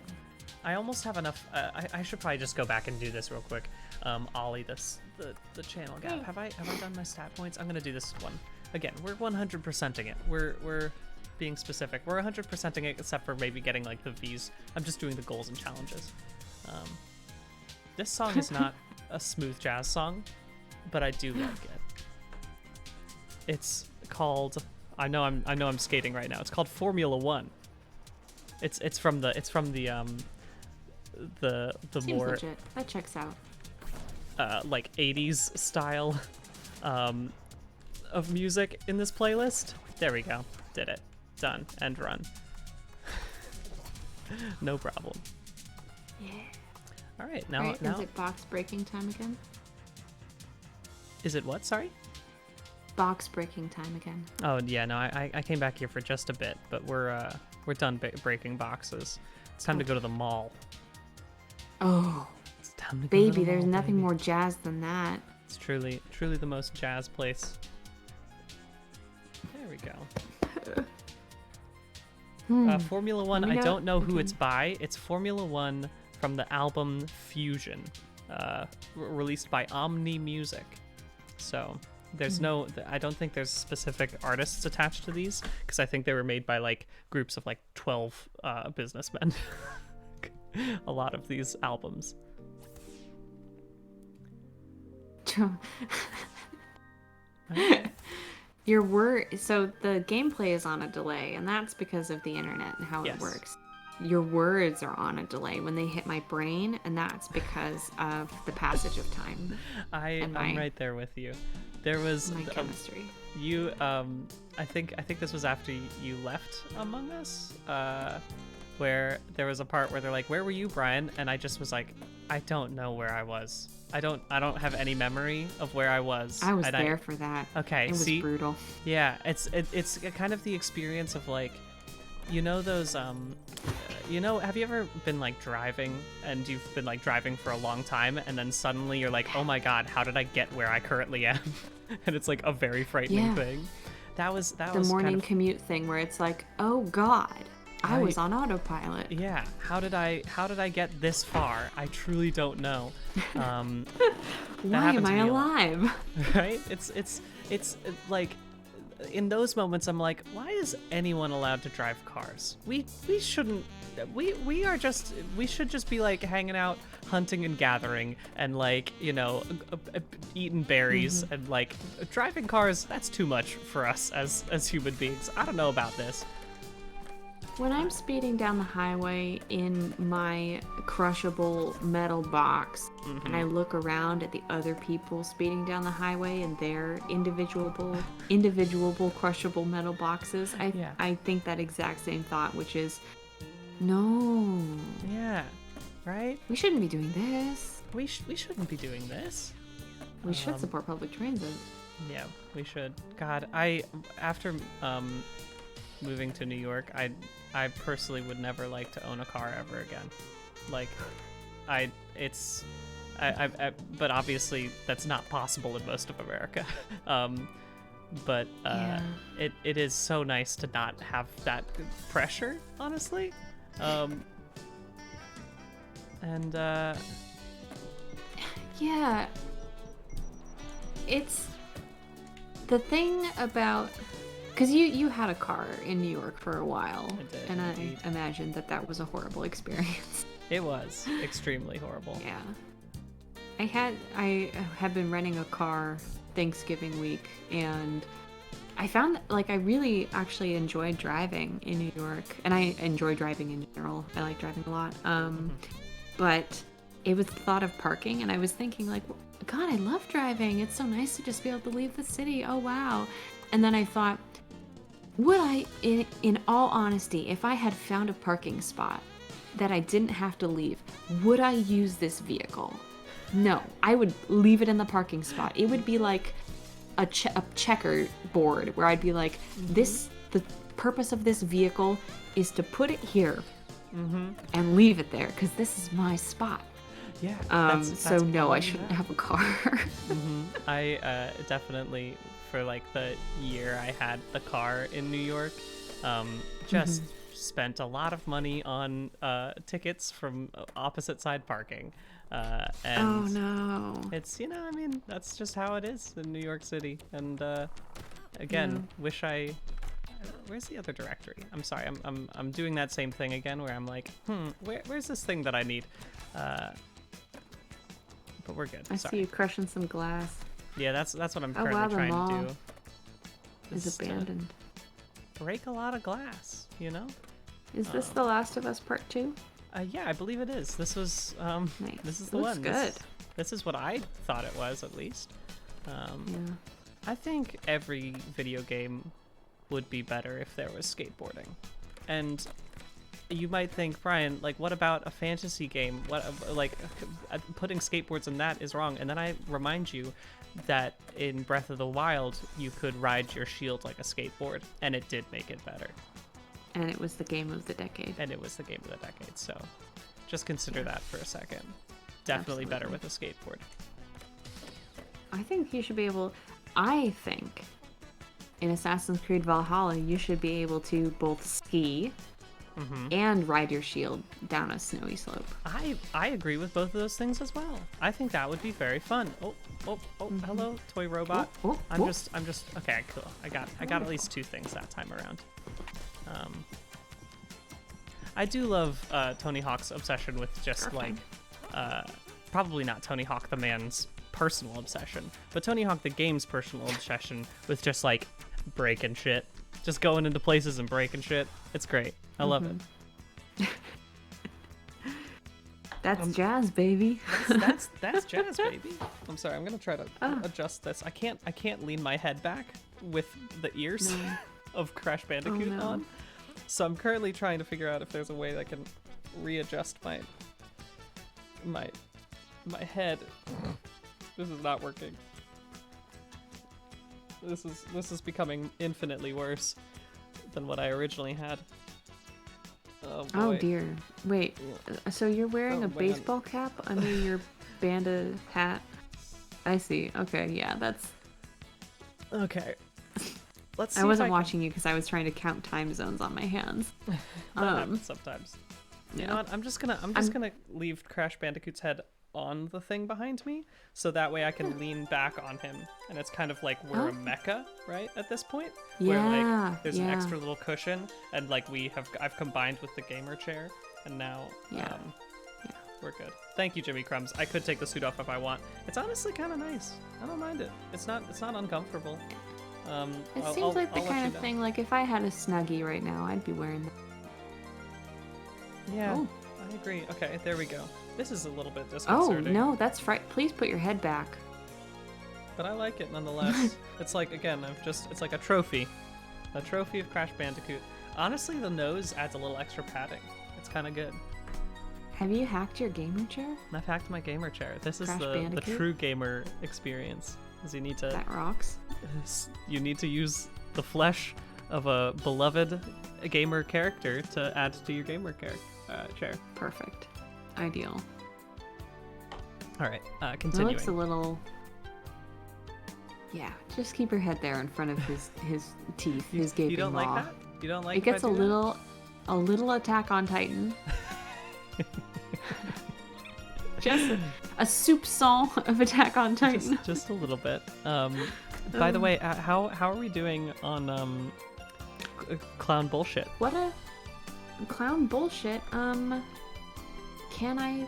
I almost have enough. I should probably just go back and do this real quick. Ollie, the channel gap. Have I done my stat points? I'm gonna do this one again. We're 100%ing it. We're being specific. We're 100%ing it, except for maybe getting like the V's. I'm just doing the goals and challenges. This song is not a smooth jazz song, but I do like it. It's called. I know I'm skating right now. It's called Formula One. It's from the Seems more legit. That checks out. Like 80s style of music in this playlist. There we go. Did it. Done. End run. No problem. Yeah. All right. Now Is it box breaking time again? Is it what? Sorry? Box breaking time again. Oh yeah, no, I came back here for just a bit, but we're done breaking boxes. It's time to go to the mall. Oh, it's time to go baby, to the there's mall, nothing baby. more jazz than that. It's truly the most jazz place. There we go. Formula One. I don't know who it's by. It's Formula One from the album Fusion, released by Omni Music. So. There's no, I don't think there's specific artists attached to these, because I think they were made by like groups of like 12 businessmen. A lot of these albums. Your word, so the gameplay is on a delay, and that's because of the internet and how it works. Your words are on a delay when they hit my brain, and that's because of the passage of time. I'm right there with you. There was my chemistry. I think this was after you left Among Us, where there was a part where they're like, "Where were you, Brian?" And I just was like, "I don't know where I was. I don't have any memory of where I was." I was there for that. Okay, it was brutal. Yeah, it's kind of the experience of like, you know those have you ever been like driving and you've been like driving for a long time and then suddenly you're like, oh my god, how did I get where I currently am? And it's like a very frightening thing. That was the morning commute thing where it's like, oh god, I was on autopilot. Yeah, how did I get this far? I truly don't know. Why am I alive? Right? It's like, in those moments I'm like, why is anyone allowed to drive cars? We shouldn't. We should just be like hanging out, hunting and gathering, and like, eating berries and like driving cars. That's too much for us as human beings. I don't know about this. When I'm speeding down the highway in my crushable metal box, and I look around at the other people speeding down the highway in their individual crushable metal boxes, I think that exact same thought, which is, no. Yeah, right? We shouldn't be doing this. We shouldn't be doing this. We should support public transit. Yeah, we should. God, after moving to New York, I personally would never like to own a car ever again. Like, but obviously that's not possible in most of America. But it is so nice to not have that pressure, honestly. Yeah, it's the thing about, because you had a car in New York for a while. I did, and indeed. I imagine that was a horrible experience. It was extremely horrible. Yeah, I had been renting a car Thanksgiving week, and I found that, like, I really actually enjoyed driving in New York, and I enjoy driving in general. I like driving a lot. But it was the thought of parking, and I was thinking, like, God, I love driving. It's so nice to just be able to leave the city. Oh, wow. And then I thought, would I, in all honesty, if I had found a parking spot that I didn't have to leave, would I use this vehicle? No, I would leave it in the parking spot. It would be like a checkerboard where I'd be like, the purpose of this vehicle is to put it here and leave it there because this is my spot. Yeah. So no, I shouldn't have a car. I definitely, for like the year I had the car in New York, just spent a lot of money on tickets from opposite side parking. And oh no. It's, I mean, that's just how it is in New York City. And again, where's the other directory? I'm sorry, I'm doing that same thing again where I'm like, where's this thing that I need? But we're good. I see you crushing some glass. Yeah, that's what I'm currently trying to do. Is abandoned. Break a lot of glass, Is this The Last of Us Part 2? Yeah, I believe it is. This was nice. This is the Looks one. Good. This is what I thought it was, at least. I think every video game would be better if there was skateboarding. And you might think, Brian, like, what about a fantasy game? What, like, putting skateboards in that is wrong. And then I remind you that in Breath of the Wild, you could ride your shield like a skateboard, and it did make it better. And it was the game of the decade. So just consider that for a second. Definitely better with a skateboard. I think you should be able... I think in Assassin's Creed Valhalla, you should be able to both ski and ride your shield down a snowy slope. I agree with both of those things as well. I think that would be very fun. Hello, toy robot. I'm just okay, cool. I got at least 2 things that time around. I do love Tony Hawk's obsession with just like probably not Tony Hawk the man's personal obsession, but Tony Hawk the game's personal obsession with just like breaking shit, just going into places and breaking shit. It's great. I love it. That's jazz, baby. That's jazz, baby. I'm sorry. I'm gonna try to adjust this. I can't lean my head back with the ears of Crash Bandicoot on. So I'm currently trying to figure out if there's a way that I can readjust my head. This is not working. This is becoming infinitely worse than what I originally had. Oh, boy. Oh dear. Wait, so you're wearing a baseball cap under your Banda hat? I see. Okay, yeah, that's... Okay. Let's see. I wasn't watching you because I was trying to count time zones on my hands. That happens sometimes. You know what? I'm just gonna leave Crash Bandicoot's head on the thing behind me, so that way I can lean back on him, and it's kind of like we're a mecha, right? At this point, where like there's an extra little cushion, and like I've combined with the gamer chair, and now we're good. Thank you, Jimmy Crumbs. I could take the suit off if I want. It's honestly kind of nice. I don't mind it. It's not uncomfortable. It seems like the kind of thing, like if I had a Snuggie right now, I'd be wearing that. Yeah, I agree. Okay, there we go. This is a little bit disconcerting. Oh, no, that's right. Please put your head back. But I like it nonetheless. It's like, again, it's like a trophy. A trophy of Crash Bandicoot. Honestly, the nose adds a little extra padding. It's kind of good. Have you hacked your gamer chair? I've hacked my gamer chair. This is Crash the Bandicoot? true gamer experience. Is you need to... That rocks. You need to use the flesh of a beloved gamer character to add to your gamer chair. Perfect. Ideal. All right, continuing. It looks a little... Yeah, just keep your head there in front of his teeth, his gaping maw. You don't like that? You don't like it gets a little Attack on Titan. Just a soupçon of Attack on Titan. Just a little bit. By the way, how are we doing on clown bullshit? What a clown bullshit. Can I?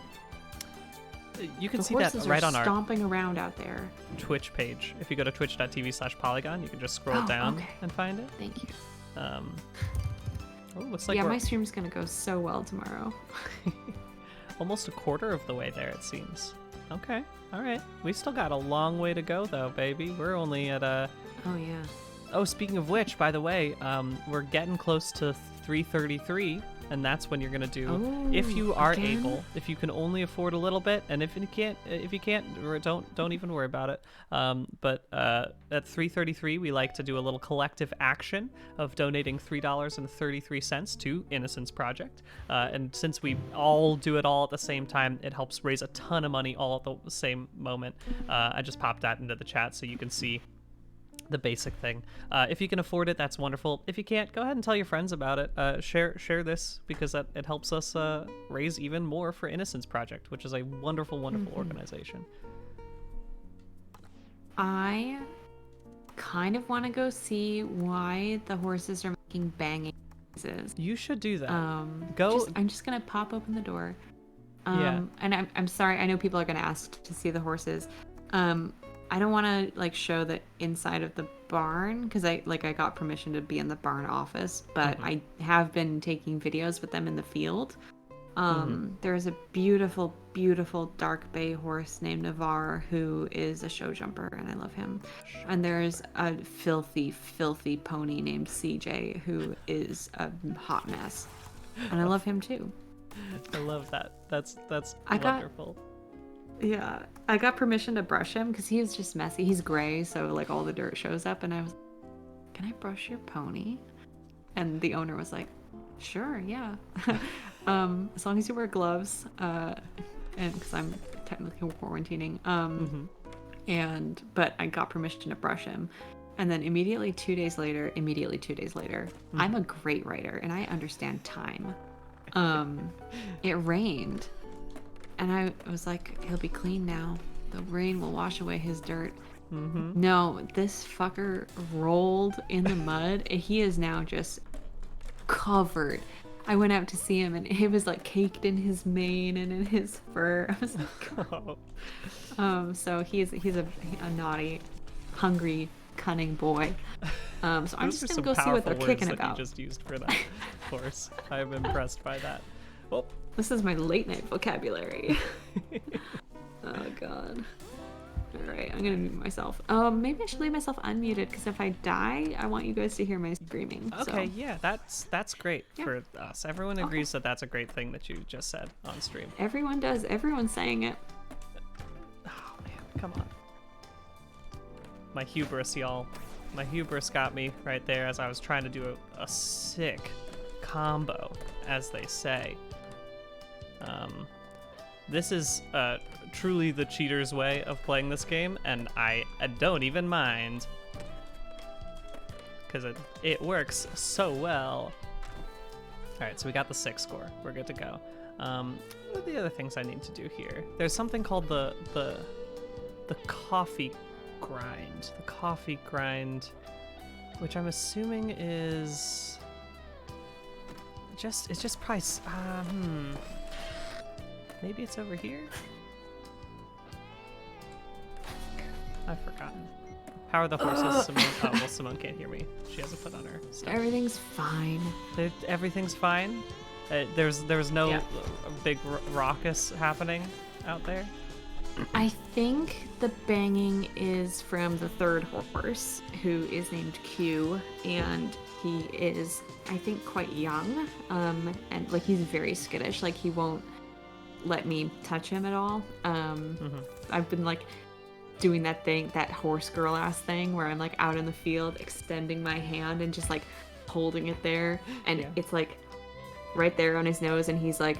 You can see that right on our stomping around out there. Twitch page. If you go to twitch.tv/Polygon, you can just scroll down and find it. Thank you. Looks like my stream's gonna go so well tomorrow. Almost a quarter of the way there, it seems. Okay, all right. We still got a long way to go, though, baby. We're only at a... Oh, yeah. Oh, speaking of which, by the way, we're getting close to 333, and that's when you're gonna do, if you are able, if you can only afford a little bit, and if you can't, don't even worry about it. But at 333, we like to do a little collective action of donating $3.33 to Innocence Project. And since we all do it all at the same time, it helps raise a ton of money all at the same moment. I just popped that into the chat so you can see the basic thing. If you can afford it, that's wonderful. If you can't, go ahead and tell your friends about it. Share this, because it helps us raise even more for Innocence Project, which is a wonderful organization. I kind of want to go see why the horses are making banging noises. You should do that. I'm just gonna pop open the door. And I'm sorry, I know people are gonna ask to see the horses. I don't want to like show the inside of the barn because I got permission to be in the barn office, but I have been taking videos with them in the field. There's a beautiful, beautiful dark bay horse named Navarre who is a show jumper, and I love him. And there's a filthy, filthy pony named CJ who is a hot mess, and I love him too. I love that. That's wonderful. Yeah, I got permission to brush him because he was just messy. He's gray, so like all the dirt shows up, and I was, can I brush your pony? And the owner was like, sure, yeah. As long as you wear gloves, and because I'm technically quarantining. But I got permission to brush him. And then immediately 2 days later, I'm a great writer and I understand time. It rained. And I was like, he'll be clean now. The rain will wash away his dirt. No, this fucker rolled in the mud. He is now just covered. I went out to see him, and it was like caked in his mane and in his fur. I was like, Oh. so he's a naughty, hungry, cunning boy. So I'm Those just are gonna some go see what they're powerful kicking words that about. you just used for that horse. I'm impressed by that. Oh, This is my late night vocabulary. Oh god. Alright, I'm gonna mute myself. Maybe I should leave myself unmuted, because if I die, I want you guys to hear my screaming. okay, So. yeah, that's great Yeah. for us. Everyone agrees that that's a great thing that you just said on stream. Everyone does. Everyone's saying it. Oh man, come on. My hubris, y'all. My hubris got me right there as I was trying to do a sick combo, as they say. This is truly the cheater's way of playing this game, and I don't even mind, because it works so well. Alright, so we got the 6 score. We're good to go. What are the other things I need to do here? There's something called the coffee grind. The coffee grind, which I'm assuming is it's just price. Maybe it's over here? I've forgotten. How are the horses, Simone? Oh, well, Simone can't hear me. She hasn't put on her stuff. Everything's fine. Everything's fine? There's no Yeah. big raucous happening out there? I think the banging is from the third horse, who is named Q, and he is, I think, quite young. And like he's very skittish. Like he won't let me touch him at all. I've been like doing that thing, that horse girl ass thing, where I'm like out in the field extending my hand and just like holding it there, and Yeah. it's like right there on his nose, and he's like,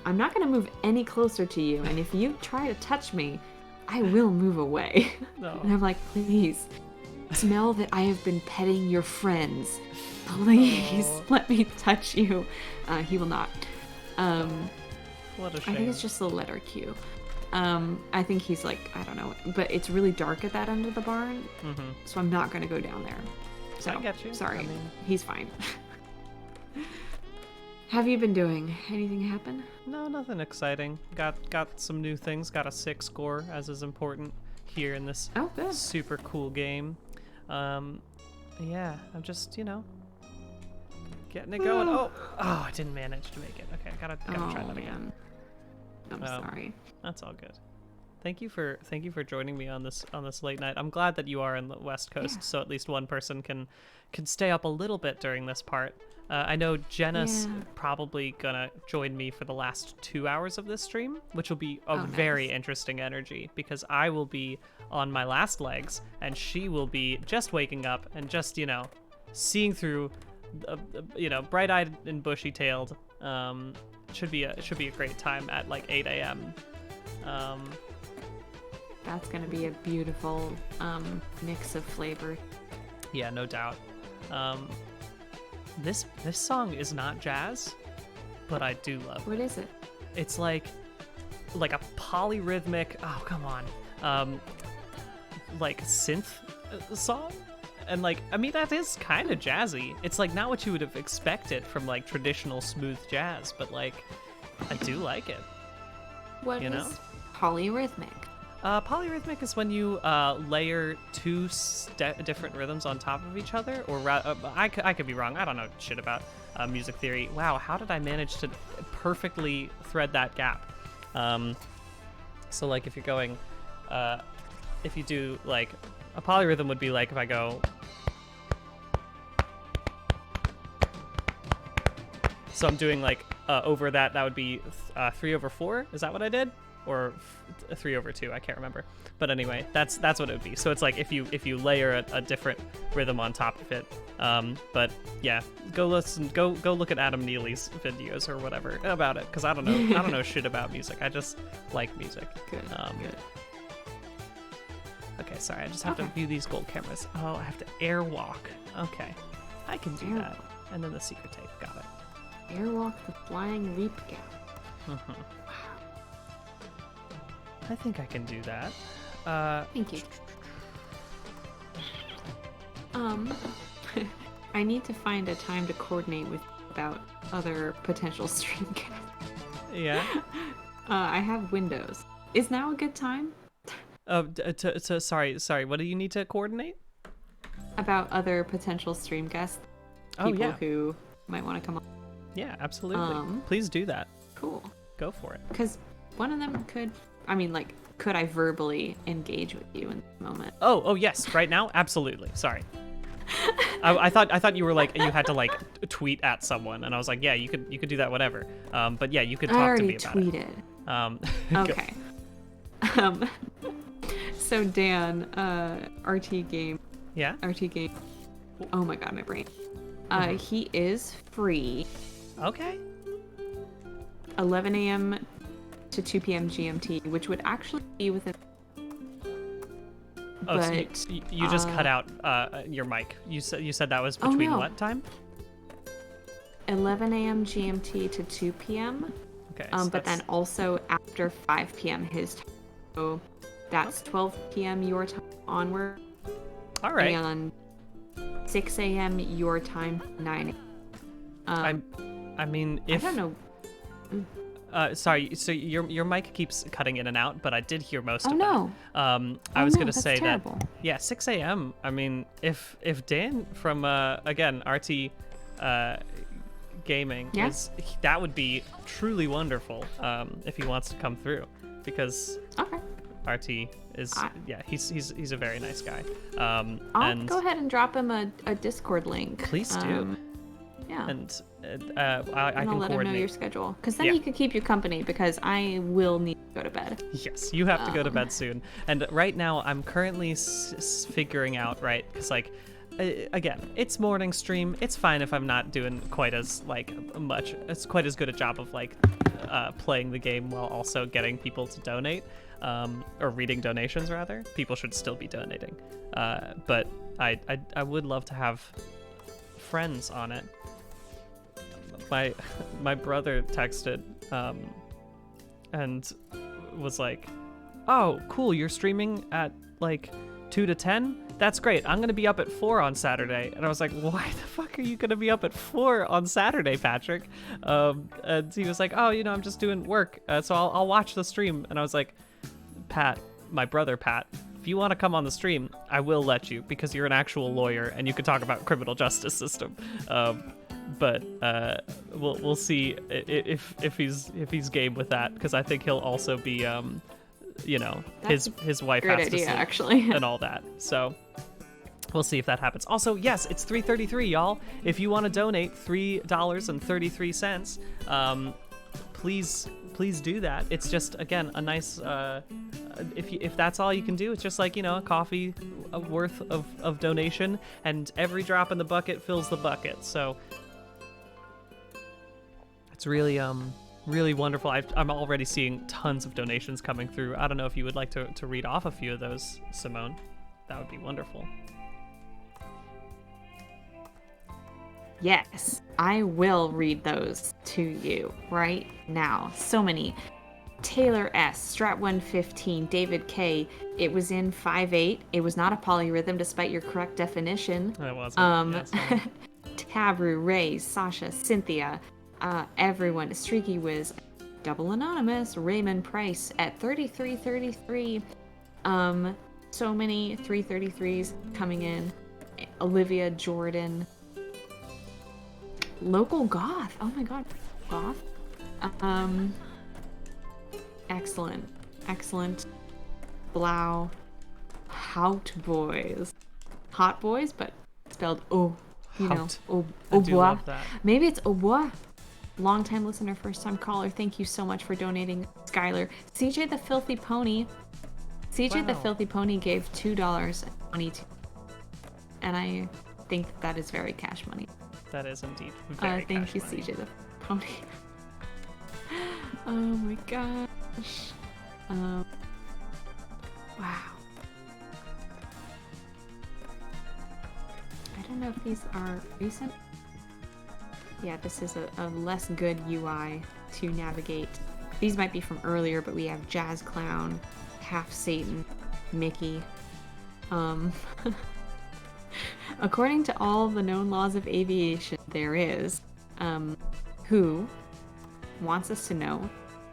I'm not gonna move any closer to you, and if you try to touch me, I will move away. No. And I'm like, please, smell that I have been petting your friends. Please let me touch you. He will not. What a I shame. think it's just the letter Q. I think he's like, I don't know, but it's really dark at that end of the barn, so I'm not gonna go down there. So, I get you. Sorry, I mean- he's fine. Have you been doing? Anything happen? No, nothing exciting. Got some new things. Got a 6 score, as is important here in this Oh, good. super cool game. Yeah, I'm just, getting it going. Oh, I didn't manage to make it. Okay, I gotta try that again. I'm sorry. That's all good. Thank you for joining me on this late night. I'm glad that you are in the West Coast, so at least one person can stay up a little bit during this part. I know Jenna's probably gonna join me for the last 2 hours of this stream, which will be a very interesting energy, because I will be on my last legs and she will be just waking up and just seeing through, bright-eyed and bushy-tailed. Should be a great time at like 8 a.m. That's gonna be a beautiful mix of flavor. Yeah, no doubt. This song is not jazz, but I do love it. What is it? It's like a polyrhythmic, oh come on, like synth song, and like, I mean, that is kind of jazzy. It's like not what you would have expected from like traditional smooth jazz, but like I do like it. What You is know? polyrhythmic? Polyrhythmic is when you layer two different rhythms on top of each other, or I could be wrong. I don't know shit about music theory. Wow, how did I manage to perfectly thread that gap? So like if you're going, if you do like a polyrhythm would be like if I go. So I'm doing like over that would be 3/4. Is that what I did? Or 3/2, I can't remember. But anyway, that's what it would be. So it's like if you layer a different rhythm on top of it. But yeah, go look at Adam Neely's videos or whatever about it, because I don't know shit about music. I just like music. Good. Good. Okay, sorry, I just have to view these gold cameras. Oh, I have to airwalk. Okay, I can do that. And then the secret tape, got it. Airwalk the flying leap gap. I think I can do that. Thank you. I need to find a time to coordinate with about other potential stream guests. Yeah. I have Windows. Is now a good time? Sorry. What do you need to coordinate? About other potential stream guests. People who might want to come on. Yeah, absolutely. Please do that. Cool. Go for it. Because one of them could I verbally engage with you in the moment? Oh yes, right now, absolutely. Sorry. I thought you were like you had to like tweet at someone, and I was like, yeah, you could do that, whatever. But yeah, you could talk to me about tweeted. it. Okay. So Dan, RT game. Yeah. RT game. Oh my god, my brain. He is free. Okay. 11 a.m. to 2 p.m. GMT, which would actually be within. Oh, but, so you just cut out your mic. You said that was between what time? 11 a.m. GMT to 2 p.m. Okay. But then also after 5 p.m. his time. So that's 12 p.m. your time onward. All right. And 6 a.m. your time, 9 a.m. I mean, if I don't know. Sorry, so your mic keeps cutting in and out, but I did hear most of no. that. I was gonna say terrible. that. Yeah, 6 a.m. I mean, if Dan from again RT Gaming that would be truly wonderful if he wants to come through, because RT is he's a very nice guy. I'll go ahead and drop him a Discord link. Please do. Yeah. And I I'll can let coordinate. him know your schedule, because then he could keep you company, because I will need to go to bed. Yes, you have to go to bed soon. And right now I'm currently figuring out, right, because like again, it's morning stream. It's fine if I'm not doing quite as much. It's quite as good a job of playing the game while also getting people to donate, or reading donations rather. People should still be donating, but I would love to have friends on it. My brother texted and was like, "Oh, cool! You're streaming at 2 to 10? That's great. I'm gonna be up at 4 on Saturday." And I was like, "Why the fuck are you gonna be up at 4 on Saturday, Patrick?" And he was like, "Oh, I'm just doing work, so I'll watch the stream." And I was like, "Pat, my brother Pat, if you want to come on the stream, I will let you, because you're an actual lawyer and you can talk about criminal justice system." But we'll see if he's game with that, because I think he'll also be his wife great has to idea, sleep actually. and all that. So we'll see if that happens. Also, yes, it's 3:33, y'all. If you want to donate $3.33, please do that. It's just, again, a nice if that's all you can do, it's just a coffee worth of donation, and every drop in the bucket fills the bucket. So it's really really wonderful. I'm already seeing tons of donations coming through. I don't know if you would like to read off a few of those, Simone. That would be wonderful. Yes, I will read those to you right now. So many. Taylor S, Strat 115, David K. It was in 5.8. It was not a polyrhythm, despite your correct definition. It wasn't. Tabru, Ray, Sasha, Cynthia, everyone, Streaky Wiz, Double Anonymous, Raymond Price at 3333. So many 333s coming in. Olivia Jordan. Local Goth. Oh my god. Goth. Excellent. Blau. Hot Boys, but spelled O. Aubois. Maybe it's Aubois. Long-time listener, first-time caller. Thank you so much for donating, Skylar. CJ the Filthy Pony. CJ the Filthy Pony gave $2.22, and I think that is very cash money. That is indeed very thank you, money. CJ the Pony. Oh my gosh. Wow. I don't know if these are recent. Yeah, this is a less good UI to navigate. These might be from earlier, but we have Jazz Clown, Half Satan, Mickey. According to all the known laws of aviation, there is. who wants us to know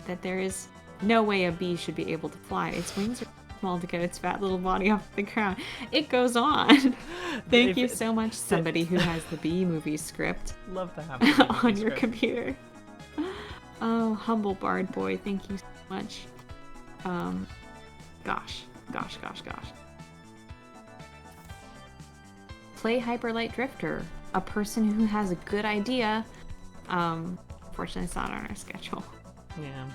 that there is no way a bee should be able to fly. Its wings are small to get its fat little body off the ground. It goes on. Thank you so much, somebody who has the Bee Movie script. Love to have the on your computer. Oh, humble bard boy, thank you so much. Gosh. Play Hyperlight Drifter, a person who has a good idea. Fortunately, it's not on our schedule. Yeah.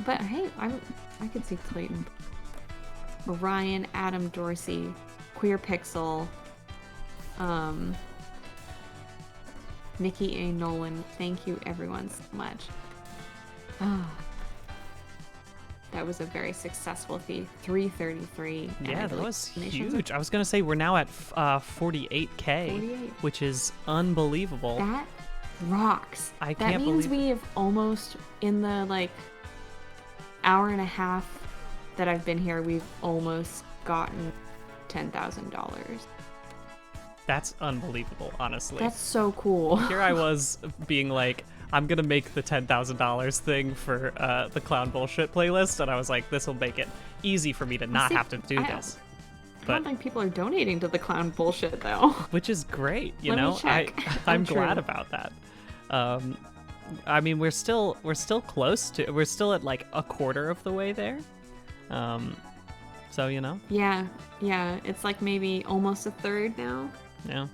But hey, I could see Clayton, Ryan, Adam Dorsey, Queer Pixel, Nikki A. Nolan. Thank you, everyone, so much. That was a very successful feed. 333. Yeah, that was huge. I was gonna say we're now at 48K, 48. which is unbelievable. That rocks. I that can't means believe we've almost, in the hour and a half that I've been here, we've almost gotten $10,000. That's unbelievable, honestly. That's so cool. Here I was being like, I'm gonna make the $10,000 thing for the clown bullshit playlist, and I was like, this will make it easy for me to not have to do this. I don't think people are donating to the clown bullshit though. Which is great, you Let me know. check. I'm glad about that. I mean, we're still close to. We're still at like a quarter of the way there. So you know. Yeah. It's like maybe almost a third now. Yeah.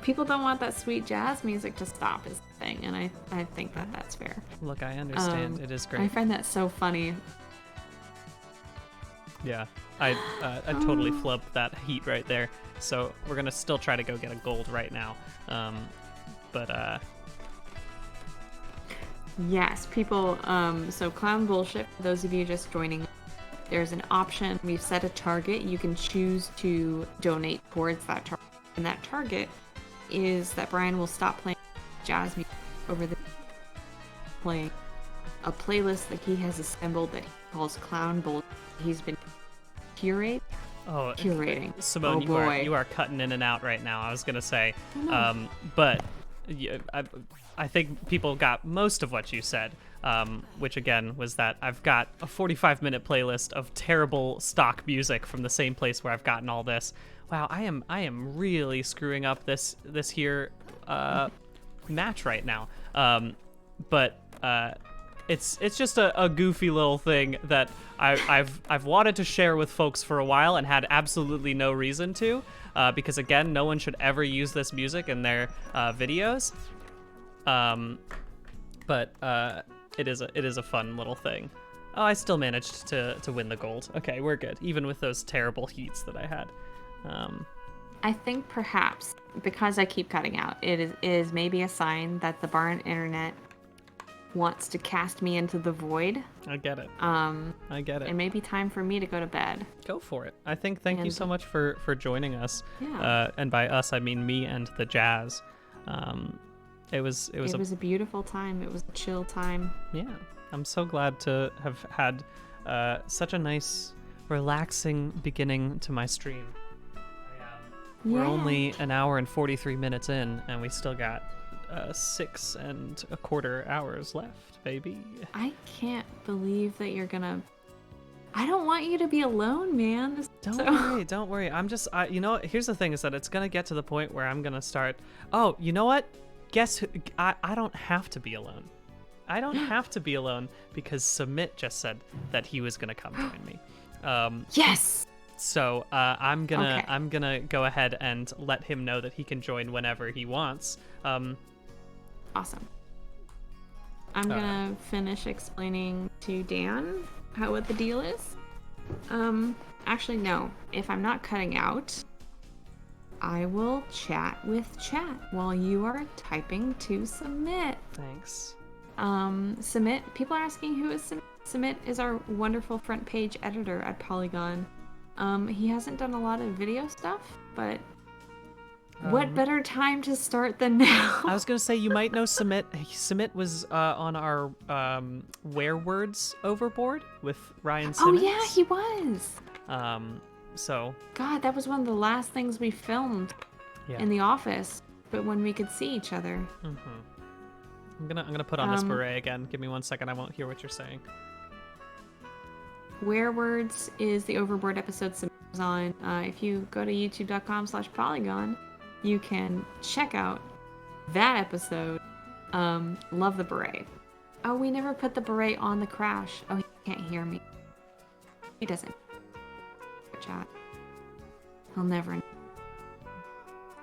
People don't want that sweet jazz music to stop is the thing, and I think that's fair. Look, I understand. It is great. I find that so funny. Yeah, I totally flipped that heat right there. So we're gonna still try to go get a gold right now. But yes, people. So clown bullshit. For those of you just joining, there's an option. We've set a target. You can choose to donate towards that target, and that target is that Brian will stop playing jazz music over the playing a playlist that he has assembled that he calls Clown Bullshit. He's been curating. Simone, you are cutting in and out right now. I was gonna say, but yeah, I think people got most of what you said, which again was that I've got a 45-minute playlist of terrible stock music from the same place where I've gotten all this. Wow, I am really screwing up this here match right now. But it's just a goofy little thing that I've wanted to share with folks for a while and had absolutely no reason to, because again, no one should ever use this music in their videos. But it is a fun little thing. Oh, I still managed to win the gold. Okay, we're good, even with those terrible heats that I had. I think perhaps because I keep cutting out, it is maybe a sign that the Barn Internet wants to cast me into the void. I get it. I get it. It may be time for me to go to bed. Go for it. I think thank you so much for joining us. Yeah. And by us, I mean me and the jazz. It was a beautiful time. It was a chill time. Yeah. I'm so glad to have had such a nice, relaxing beginning to my stream. We're only an hour and 43 minutes in, and we still got 6 1/4 hours left, baby. I can't believe that you're gonna. I don't want you to be alone, man. Don't worry. I'm just, you know, here's the thing: is that it's gonna get to the point where I'm gonna start. Oh, you know what? Guess who? I don't have to be alone. I don't have to be alone because Submit just said that he was gonna come join me. Yes. So I'm gonna go ahead and let him know that he can join whenever he wants. Awesome. I'm gonna finish explaining to Dan what the deal is. Actually no. If I'm not cutting out, I will chat with chat while you are typing to Submit. Thanks. Submit. People are asking who is Submit. Submit is our wonderful front page editor at Polygon. He hasn't done a lot of video stuff, but what better time to start than now? I was gonna say you might know Submit. Submit was on our Where Words Overboard with Ryan Simmons. Oh yeah, he was. So. God, that was one of the last things we filmed in the office. but when we could see each other. I'm gonna put on this beret again. Give me 1 second. I won't hear what you're saying. Werewords is the Overboard episode Samit was on. If you go to youtube.com/Polygon, you can check out that episode. Love the beret. Oh, we never put the beret on the crash. Oh, he can't hear me. He doesn't. Chat. He'll never.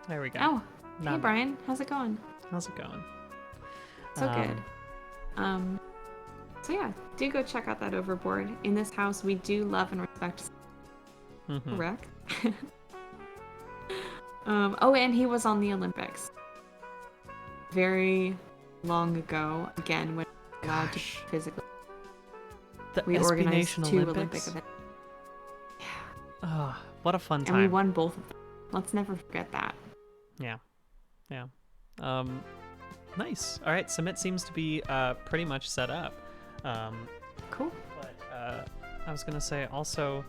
There we go. Oh, Now- hey Brian, how's it going? How's it going? So good. So yeah, do go check out that Overboard. In this house, we do love and respect. Correct. Oh, and he was on the Olympics. Very long ago. Again, when we were allowed to physically. The We SB organized Nation 2 Olympics. Olympic events. Oh, what a fun time. And we won both of them. Let's never forget that. Yeah. Nice. All right, Submit seems to be pretty much set up. Cool. But I was gonna say also,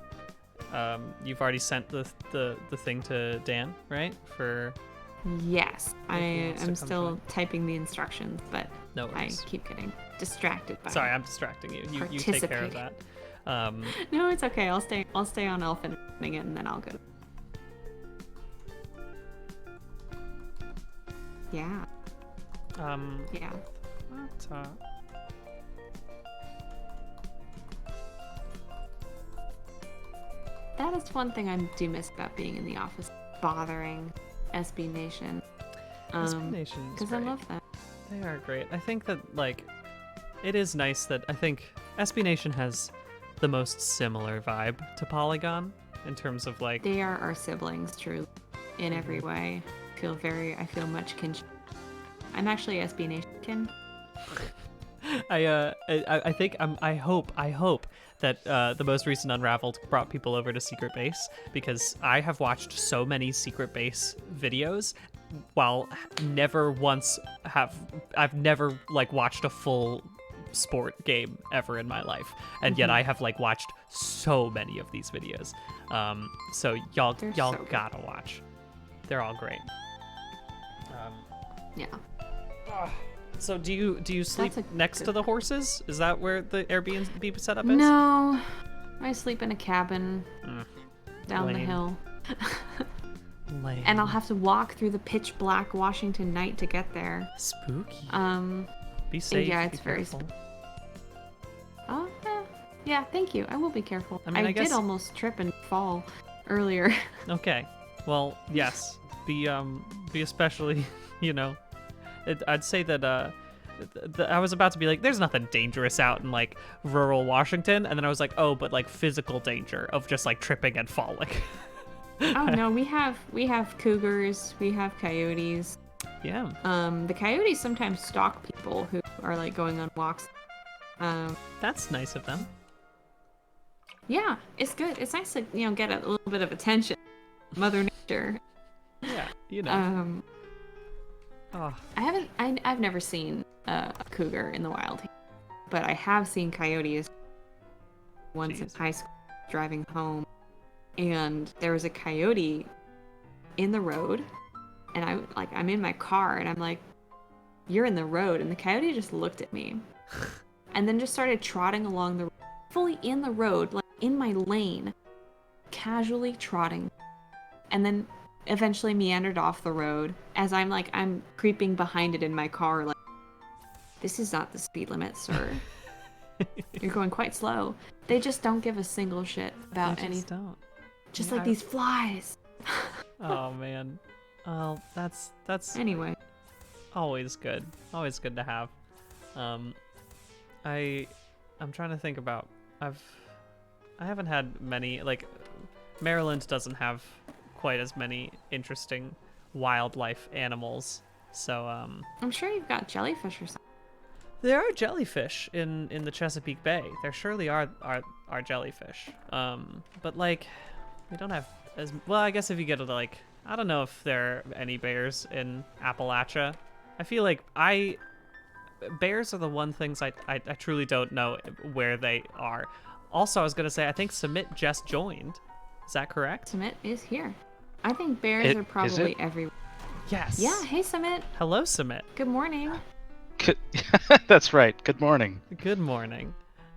you've already sent the thing to Dan, right? For Yes, I he wants to am come still join. typing the instructions, but no I worries. keep getting distracted by. Sorry, I'm distracting you. You take care of that. No, it's okay. I'll stay on Elfin running it, and then I'll go. Yeah. Yeah. What, That is one thing I do miss about being in the office, bothering SB Nation. SB Nation is Because I great. love that. They are great. I think that, like, it is nice that I think SB Nation has the most similar vibe to Polygon in terms of, like... They are our siblings, truly, in every way. I feel much kinship. I'm actually SB Nation kin. I think I hope that the most recent Unraveled brought people over to Secret Base, because I have watched so many Secret Base videos while I've never like watched a full sport game ever in my life, and yet I have like watched so many of these videos. So y'all so good. gotta watch. They're all great. Yeah. So do you sleep That's a next good to the horses? Is that where the Airbnb setup is? No, I sleep in a cabin down the Lame. hill. Lame. And I'll have to walk through the pitch black Washington night to get there. Spooky. Be So safe. yeah, be it's very careful. Oh, yeah, thank you. I will be careful. I mean, I guess- did almost trip and fall earlier. Okay. Well, yes. Be especially, I'd say that I was about to be like, there's nothing dangerous out in like rural Washington, and then I was like, oh, but like physical danger of just like tripping and falling. Oh no, we have cougars, we have coyotes. Yeah. The coyotes sometimes stalk people who are like going on walks. That's nice of them. Yeah, it's good. It's nice to get a little bit of attention. Mother Nature. Yeah, Oh, I've never seen a cougar in the wild, but I have seen coyotes once in Jeez. high school driving home, and there was a coyote in the road, and I'm in my car, and I'm like, "You're in the road," and the coyote just looked at me, and then just started trotting along the road, fully in the road, like in my lane, casually trotting, and then eventually meandered off the road as I'm creeping behind it in my car, like, this is not the speed limit, sir. You're going quite slow. They just don't give a single shit about I just anything. don't. Just Yeah, like these flies. Oh man. Oh, that's Anyway, always good. Always good to have. I'm trying to think about. I haven't had many, like, Maryland doesn't have quite as many interesting wildlife animals. So I'm sure you've got jellyfish or something. there are jellyfish in the Chesapeake Bay. There surely are jellyfish. But like we don't have as well. I guess if you get to like, I don't know if there are any bears in Appalachia. I feel like bears are the one things I truly don't know where they are. Also, I was gonna say I think Submit just joined. Is that correct? Submit is here. I think bears are Is probably it? everywhere. Yes. Yeah, hey Summit. Hello, Sumit. Good morning. Good. That's right. Good morning. Good morning.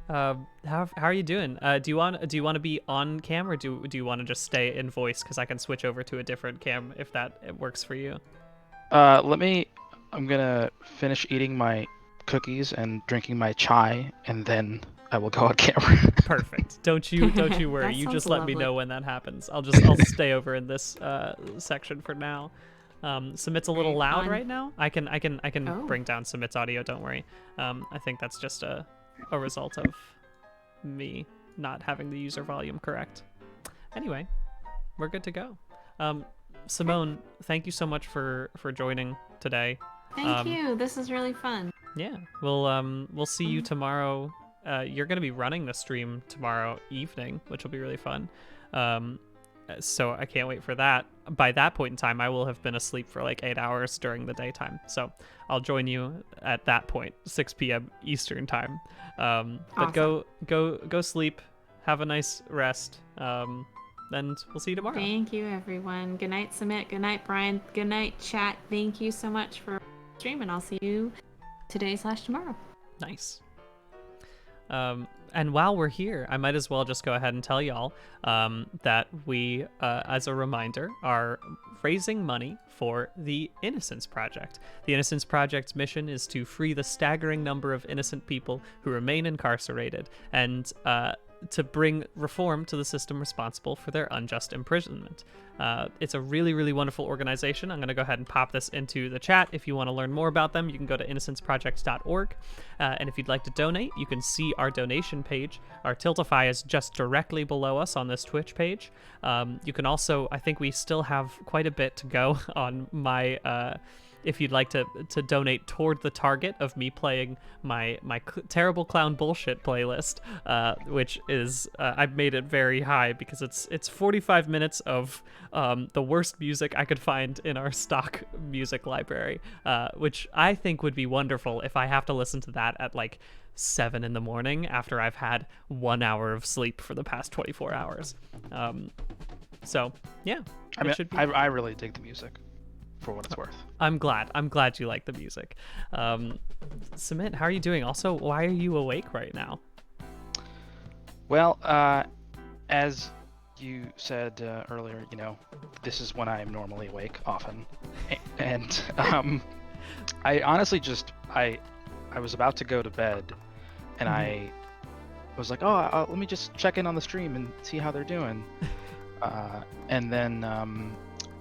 How are you doing? Do you want to be on cam, or do you want to just stay in voice? Because I can switch over to a different cam if it works for you. I'm gonna finish eating my cookies and drinking my chai, and then I will go on camera. Perfect. Don't you worry. That You sounds just let me lovely. know when that happens. I'll stay over in this section for now. Sumit's a little Very loud fun. right now. I can Oh. bring down Sumit's audio. Don't worry. I think that's just a result of me not having the user volume correct. Anyway, we're good to go. Simone, thank you so much for joining today. Thank you. This is really fun. Yeah, we'll see you tomorrow. You're gonna be running the stream tomorrow evening, which will be really fun. So I can't wait for that. By that point in time, I will have been asleep for like 8 hours during the daytime. So I'll join you at that point, 6 p.m. Eastern time. But go sleep, have a nice rest, and we'll see you tomorrow. Thank you, everyone. Good night, Summit. Good night, Brian. Good night, chat. Thank you so much for streaming. I'll see you today/tomorrow. Nice. And while we're here, I might as well just go ahead and tell y'all that we, as a reminder, are raising money for the Innocence Project. The Innocence Project's mission is to free the staggering number of innocent people who remain incarcerated and to bring reform to the system responsible for their unjust imprisonment. It's a really, really wonderful organization. I'm going to go ahead and pop this into the chat. If you want to learn more about them, you can go to innocenceproject.org. And if you'd like to donate, you can see our donation page. Our Tiltify is just directly below us on this Twitch page. You can also, I think we still have quite a bit to go on my... if you'd like to donate toward the target of me playing my terrible clown bullshit playlist, which is I've made it very high because it's 45 minutes of the worst music I could find in our stock music library, which I think would be wonderful if I have to listen to that at like 7 in the morning after I've had 1 hour of sleep for the past 24 hours. So yeah, I mean, should be... I really dig the music, for what it's worth. I'm glad you like the music. Sumit, how are you doing? Also, why are you awake right now? Well, as you said earlier, this is when I am normally awake often, and I honestly I was about to go to bed, and I was like, let me just check in on the stream and see how they're doing, and then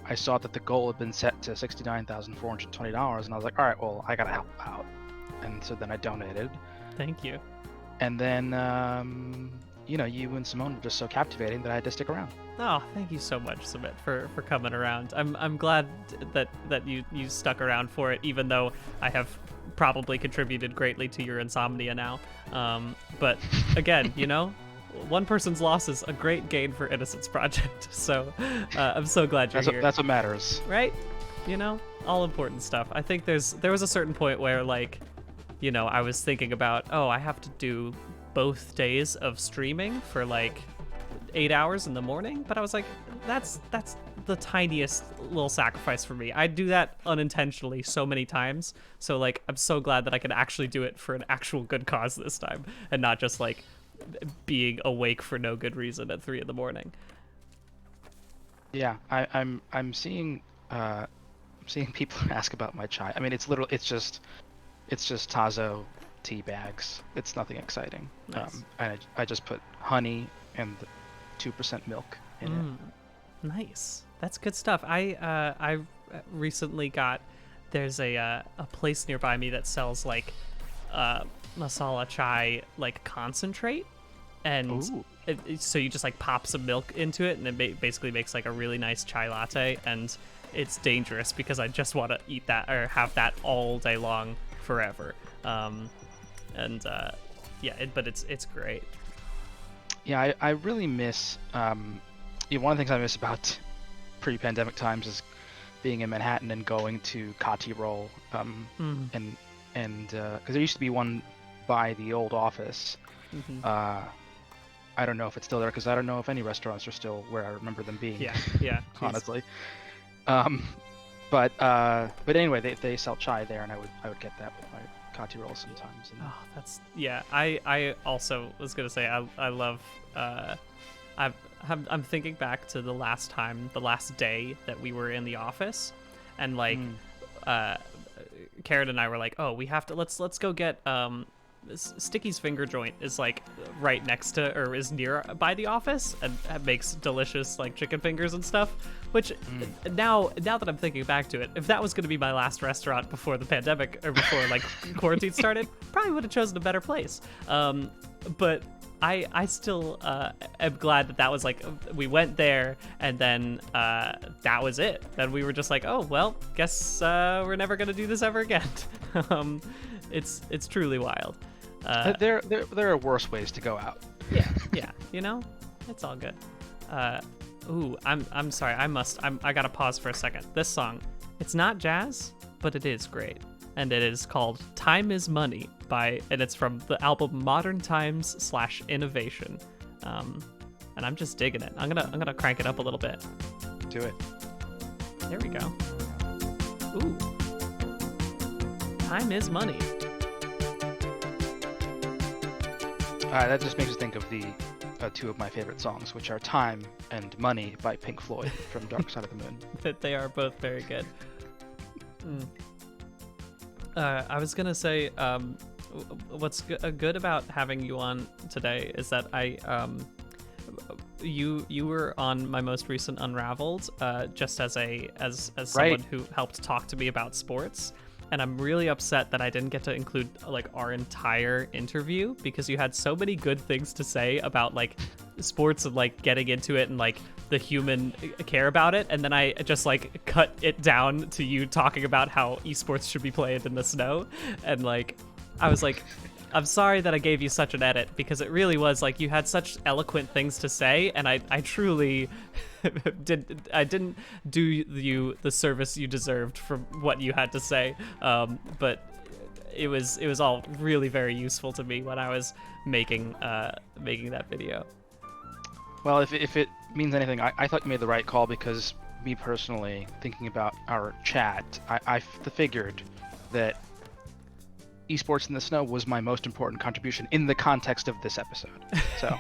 I saw that the goal had been set to $69,420, and I was like, all right, well, I gotta help out. And so then I donated. Thank you. And then, you and Simone were just so captivating that I had to stick around. Oh, thank you so much, Sumit, for coming around. I'm glad that you stuck around for it, even though I have probably contributed greatly to your insomnia now. But again, one person's loss is a great gain for Innocence Project, so I'm so glad you're here. That's what matters. Right? All important stuff. I think there was a certain point where, like, I was thinking about, I have to do both days of streaming for, like, 8 hours in the morning, but I was like, that's the tiniest little sacrifice for me. I do that unintentionally so many times, so, like, I'm so glad that I could actually do it for an actual good cause this time, and not just, like, being awake for no good reason at 3 in the morning. Yeah, I'm seeing people ask about my chai. I mean, it's just Tazo tea bags. It's nothing exciting. Nice. And I just put honey and 2% milk in it. Nice. That's good stuff. I recently there's a place nearby me that sells like masala chai like concentrate, and so you just like pop some milk into it, and it basically makes like a really nice chai latte. And it's dangerous because I just want to eat that or have that all day long forever. But it's great. Yeah, I really miss. One of the things I miss about pre-pandemic times is being in Manhattan and going to Kati Roll, and because there used to be one by the old office. I don't know if it's still there because I don't know if any restaurants are still where I remember them being. Yeah. Honestly. But anyway, they sell chai there, and I would get that with my kati roll sometimes. And... Oh, that's yeah. I also was gonna say I love. I'm thinking back to the last day that we were in the office, and like, Karen and I were like, oh, we have to let's go get Sticky's Finger Joint is like right next to or is near by the office and makes delicious like chicken fingers and stuff. Which now that I'm thinking back to it, if that was going to be my last restaurant before the pandemic or before like quarantine started, probably would have chosen a better place. But I still am glad that was like we went there and then that was it. Then we were just like, oh well, guess we're never gonna do this ever again. It's truly wild. There are worse ways to go out. Yeah, you know, it's all good. Ooh, I'm sorry. I gotta pause for a second. This song, it's not jazz, but it is great. And it is called Time is Money and it's from the album Modern Times / Innovation. And I'm just digging it. I'm gonna crank it up a little bit. Do it. There we go. Ooh. Time is Money. That just makes me think of the two of my favorite songs, which are Time and Money by Pink Floyd from Dark Side of the Moon. That they are both very good. I was gonna say, what's good about having you on today is that you were on my most recent Unraveled, just as someone Right. who helped talk to me about sports, and I'm really upset that I didn't get to include like our entire interview because you had so many good things to say about like sports and like getting into it and like the human care about it, and then I just like cut it down to you talking about how esports should be played in the snow, and like I was like, I'm sorry that I gave you such an edit because it really was like you had such eloquent things to say, and I truly didn't do you the service you deserved from what you had to say, but it was all really very useful to me when I was making that video. Well, if it means anything, I thought you made the right call because me personally, thinking about our chat, I figured that esports in the snow was my most important contribution in the context of this episode. So,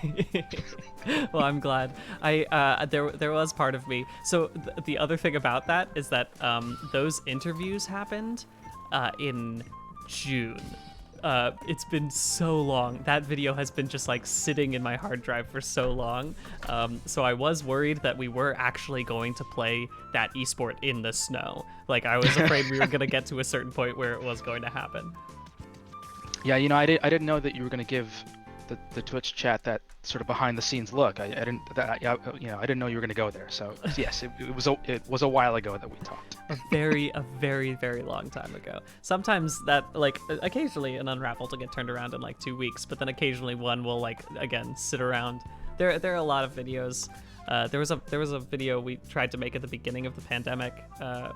well, I'm glad. There was part of me. So the other thing about that is that those interviews happened in June. It's been so long. That video has been just like sitting in my hard drive for so long. So I was worried that we were actually going to play that esport in the snow. Like I was afraid we were going to get to a certain point where it was going to happen. yeah, I didn't know that you were going to give the Twitch chat that sort of behind the scenes look. I didn't know you were going to go there. So yes, it was a while ago that we talked. A very, very long time ago. Sometimes that, like, occasionally an Unraveled will get turned around in like 2 weeks, but then occasionally one will like again sit around. There are a lot of videos. There was a video we tried to make at the beginning of the pandemic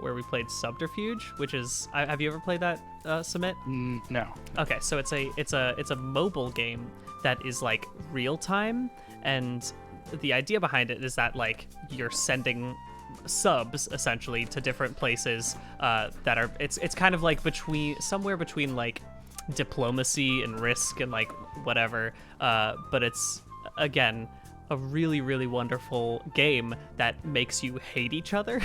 where we played Subterfuge, which is have you ever played that, Sumit? No. Okay, so it's a mobile game that is like real time, and the idea behind it is that like you're sending subs essentially to different places that are it's kind of like somewhere between like diplomacy and Risk and like whatever, but it's again a really wonderful game that makes you hate each other,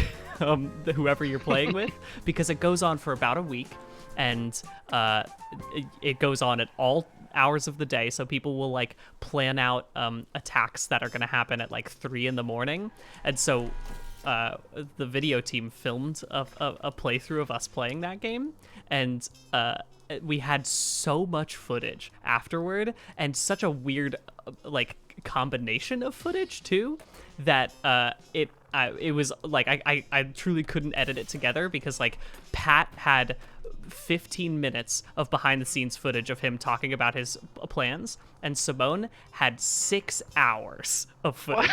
whoever you're playing with, because it goes on for about a week, and it goes on at all hours of the day, so people will like plan out attacks that are going to happen at like 3 a.m, and so the video team filmed a playthrough of us playing that game, and we had so much footage afterward, and such a weird like combination of footage too, that it was like I truly couldn't edit it together, because like Pat had 15 minutes of behind the scenes footage of him talking about his plans, and Simone had 6 hours of footage.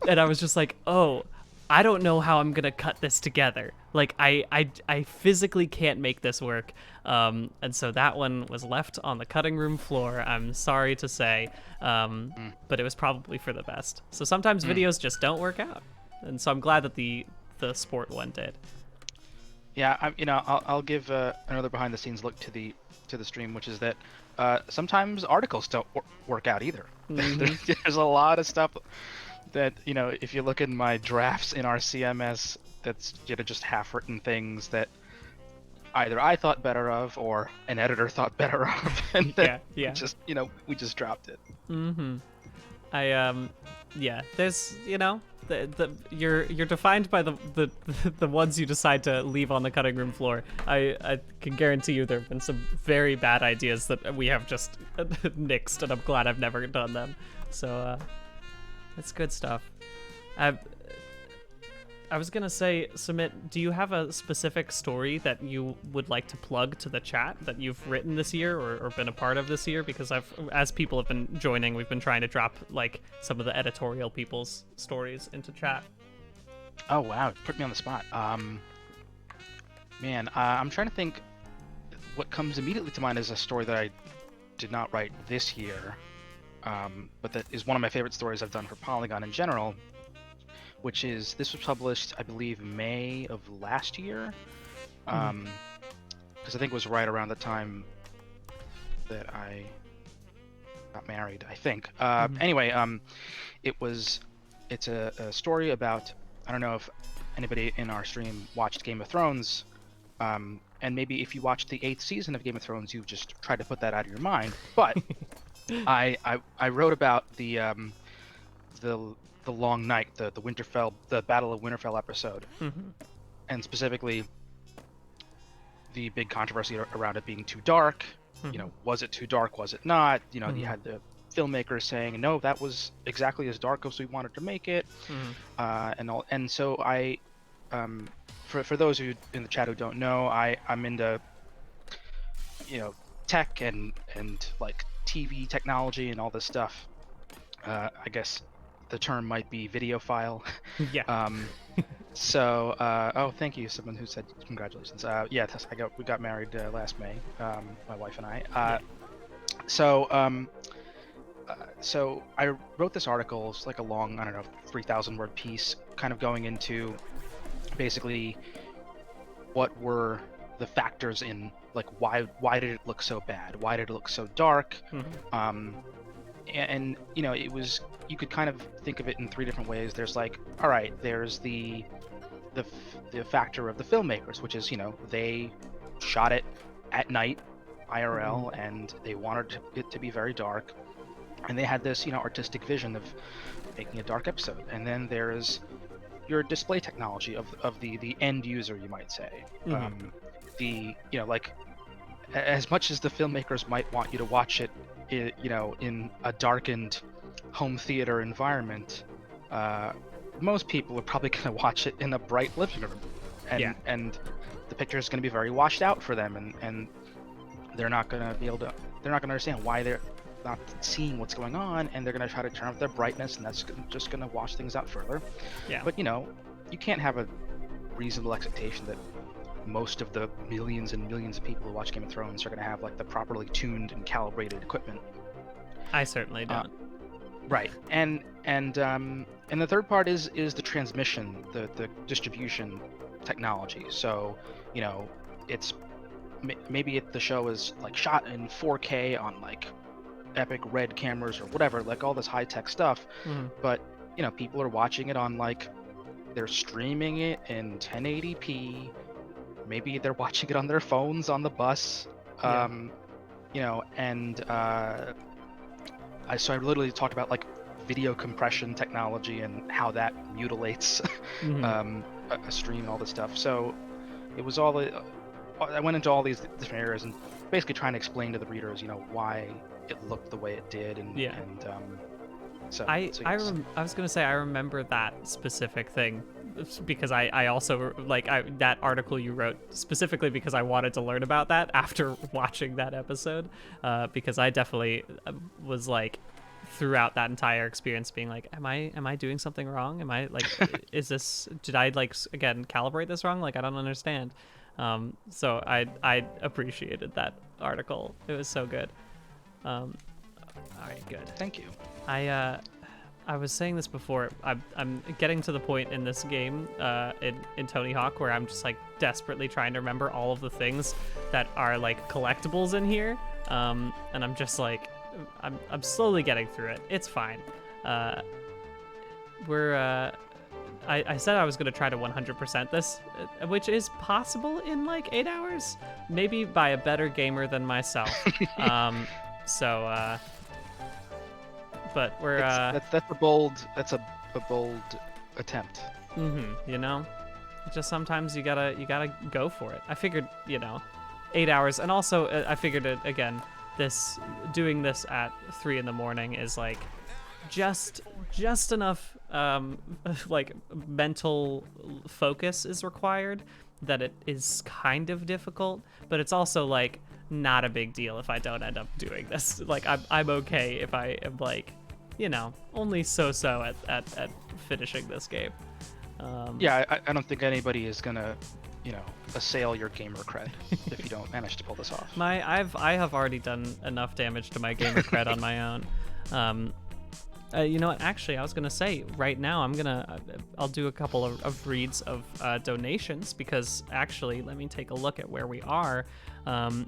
And I was just like, oh, I don't know how I'm gonna cut this together. Like I physically can't make this work. And so that one was left on the cutting room floor, I'm sorry to say, but it was probably for the best. So sometimes videos just don't work out, and so I'm glad that the sport one did. Yeah, I'll give another behind the scenes look to the stream, which is that sometimes articles don't work out either. There's a lot of stuff that if you look in my drafts in our CMS, that's just half-written things that either I thought better of or an editor thought better of, and then we just dropped it. There's you're defined by the ones you decide to leave on the cutting room floor. I can guarantee you there have been some very bad ideas that we have just nixed, and I'm glad I've never done them. So that's good stuff. I was gonna say, Sumit, do you have a specific story that you would like to plug to the chat that you've written this year or been a part of this year? Because as people have been joining, we've been trying to drop like some of the editorial people's stories into chat. Oh wow, put me on the spot. Man, I'm trying to think. What comes immediately to mind is a story that I did not write this year, but that is one of my favorite stories I've done for Polygon in general. Which is, this was published, I believe, May of last year, because I think it was right around the time that I got married, I think. Anyway, it's a story about, I don't know if anybody in our stream watched Game of Thrones, and maybe if you watched the 8th season of Game of Thrones, you just tried to put that out of your mind. But I wrote about the Long Night, the Winterfell, the Battle of Winterfell episode, and specifically the big controversy around it being too dark. Was it too dark? Was it not? You had the filmmakers saying, no, that was exactly as dark as we wanted to make it, and so I, for those of you in the chat who don't know, I'm into tech and like TV technology and all this stuff. I guess the term might be videophile. Yeah. Oh, thank you, someone who said congratulations. We got married last May, my wife and I. So I wrote this article. It's like a long, 3,000 word piece, kind of going into basically what were the factors in, like, why did it look so bad? Why did it look so dark? And it was, you could kind of think of it in 3 different ways. There's like, all right, there's the factor of the filmmakers, which is, they shot it at night, IRL, and they wanted it to be very dark, and they had this artistic vision of making a dark episode. And then there's your display technology of the end user, you might say. Like, as much as the filmmakers might want you to watch it in a darkened home theater environment, most people are probably going to watch it in a bright living room, and the picture is going to be very washed out for them, and they're not going to understand why they're not seeing what's going on, and they're going to try to turn up their brightness, and that's just going to wash things out further. But you can't have a reasonable expectation that most of the millions and millions of people who watch Game of Thrones are going to have like the properly tuned and calibrated equipment. I certainly don't. Right, and the third part is the transmission, the distribution technology. So, it's maybe the show is like shot in 4K on like epic red cameras or whatever, like all this high tech stuff. But people are watching it on like, they're streaming it in 1080p. Maybe they're watching it on their phones on the bus, and so I literally talked about like video compression technology and how that mutilates a stream and all this stuff. So it was I went into all these different areas and basically trying to explain to the readers, why it looked the way it did, I was gonna say I remember that specific thing because I also that article you wrote specifically because I wanted to learn about that after watching that episode, because I definitely was like throughout that entire experience being like, am I doing something wrong? Am I like did I like again calibrate this wrong? Like I don't understand. So I appreciated that article. It was so good. All right, good. Thank you. I was saying this before. I'm getting to the point in this game, in Tony Hawk, where I'm just like desperately trying to remember all of the things that are like collectibles in here. And I'm just like, I'm slowly getting through it. It's fine. I said I was gonna try to 100% this, which is possible in like 8 hours, maybe by a better gamer than myself. But we're that's a bold attempt. You know, just sometimes you gotta go for it. I figured, 8 hours, and also I figured it again. Doing this at 3 in the morning is like just enough like mental focus is required that it is kind of difficult, but it's also like not a big deal if I don't end up doing this. Like I'm okay if I am like, only so at finishing this game. Yeah, I don't think anybody is gonna, assail your gamer cred if you don't manage to pull this off. I have already done enough damage to my gamer cred on my own. You know what? Actually, I was gonna say right now I'll do a couple of reads of donations, because actually, let me take a look at where we are.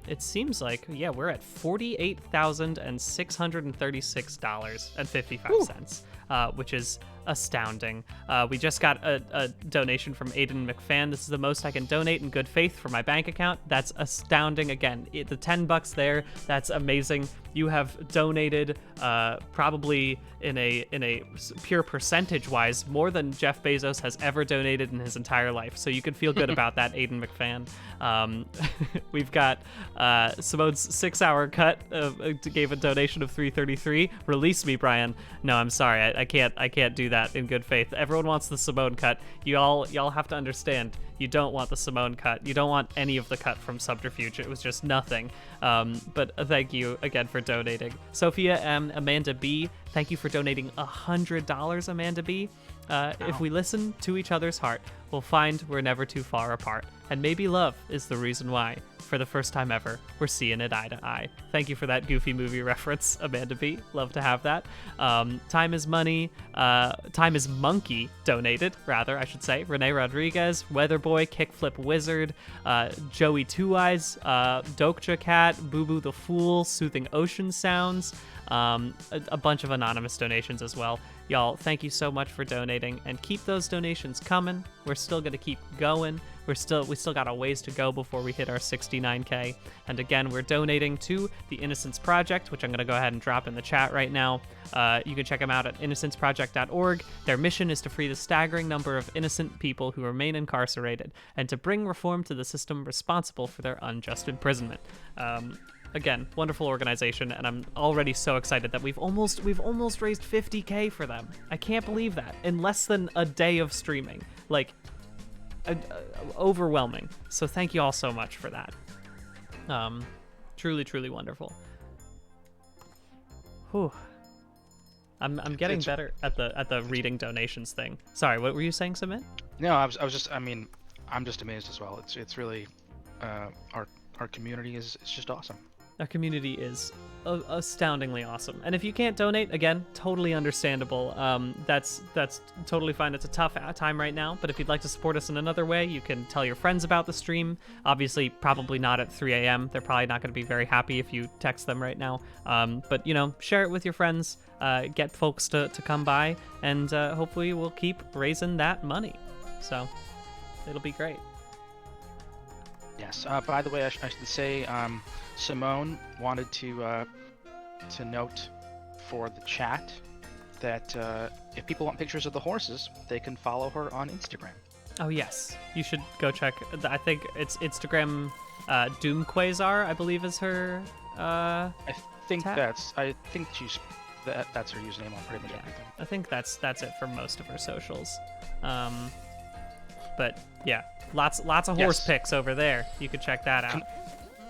It seems like we're at $48,636.55, which is astounding. We just got a donation from Aiden McFan. This is the most I can donate in good faith for my bank account. That's astounding. Again, the $10 there, that's amazing. You have donated probably in a pure percentage wise more than Jeff Bezos has ever donated in his entire life. So you can feel good about that, Aiden McFan. We've got Simone's 6-hour cut gave a donation of $333. Release me, Brian. No, I'm sorry. I can't do that in good faith. Everyone wants the Simone cut. Y'all have to understand. You don't want the Simone cut. You don't want any of the cut from Subterfuge. It was just nothing. But thank you again for donating. Sophia M. Amanda B. Thank you for donating $100, Amanda B. If we listen to each other's heart, we'll find we're never too far apart. And maybe love is the reason why. For the first time ever, we're seeing it eye to eye. Thank you for that Goofy movie reference, Amanda B. Love to have that. Time is money. Time is monkey donated, rather, I should say. Renee Rodriguez, Weatherboy, Kickflip Wizard, Joey Two Eyes, Dokja Cat, Boo Boo the Fool, Soothing Ocean Sounds, a bunch of anonymous donations as well. Y'all, thank you so much for donating, and keep those donations coming. We're still gonna keep going. We still got a ways to go before we hit our 69K. And again, we're donating to the Innocence Project, which I'm gonna go ahead and drop in the chat right now. You can check them out at innocenceproject.org. Their mission is to free the staggering number of innocent people who remain incarcerated, and to bring reform to the system responsible for their unjust imprisonment. Again, wonderful organization, and I'm already so excited that we've almost raised 50K for them. I can't believe that in less than a day of streaming. Like, overwhelming. So thank you all so much for that. Truly wonderful. Whew. I'm getting better at the reading donations thing. Sorry, what were you saying, Sumit? No, I was just. I mean, I'm just amazed as well. It's really, our community is just awesome. Our community is astoundingly awesome. And if you can't donate, again, totally understandable. That's totally fine. It's a tough time right now, but if you'd like to support us in another way, you can tell your friends about the stream. Obviously, probably not at 3 a.m. They're probably not going to be very happy if you text them right now. But, share it with your friends, get folks to come by, and hopefully we'll keep raising that money. So it'll be great. Yes. By the way, I should say, Simone wanted to note for the chat that if people want pictures of the horses, they can follow her on Instagram. Oh yes, you should go check. I think it's Instagram. Doom Quasar, I believe, is her. I think that's her username on pretty much everything. I think that's it for most of her socials. But yeah, lots of horse pics over there. You could check that out.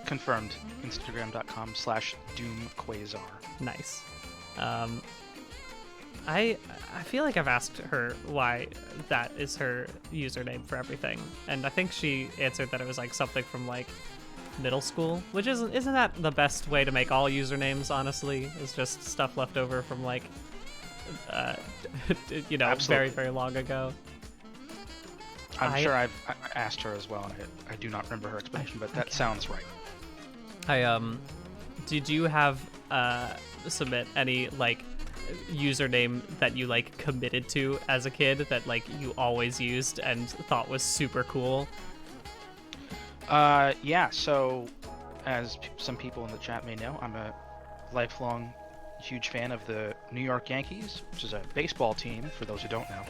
Confirmed. Instagram.com/doomquasar. Nice. I feel like I've asked her why that is her username for everything, and I think she answered that it was like something from like middle school, which isn't that the best way to make all usernames, honestly? It's just stuff left over from like you know, Absolutely. very long ago. I'm sure I've asked her as well, and I do not remember her explanation, but that sounds right. Did you have submit any like username that you like committed to as a kid that like you always used and thought was super cool? Yeah, so as some people in the chat may know, I'm a lifelong huge fan of the New York Yankees, which is a baseball team for those who don't know.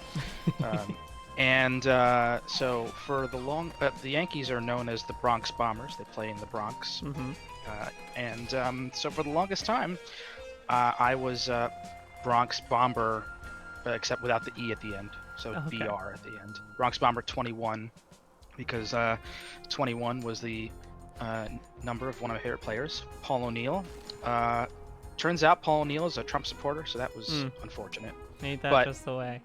So for the Yankees are known as the Bronx Bombers. They play in the Bronx. So for the longest time, I was Bronx Bomber, except without the E at the end. So Okay. BR at the end. Bronx Bomber 21, because 21 was the number of one of my favorite players, Paul O'Neill. Turns out Paul O'Neill is a Trump supporter, so that was unfortunate. Ain't that But- just the way?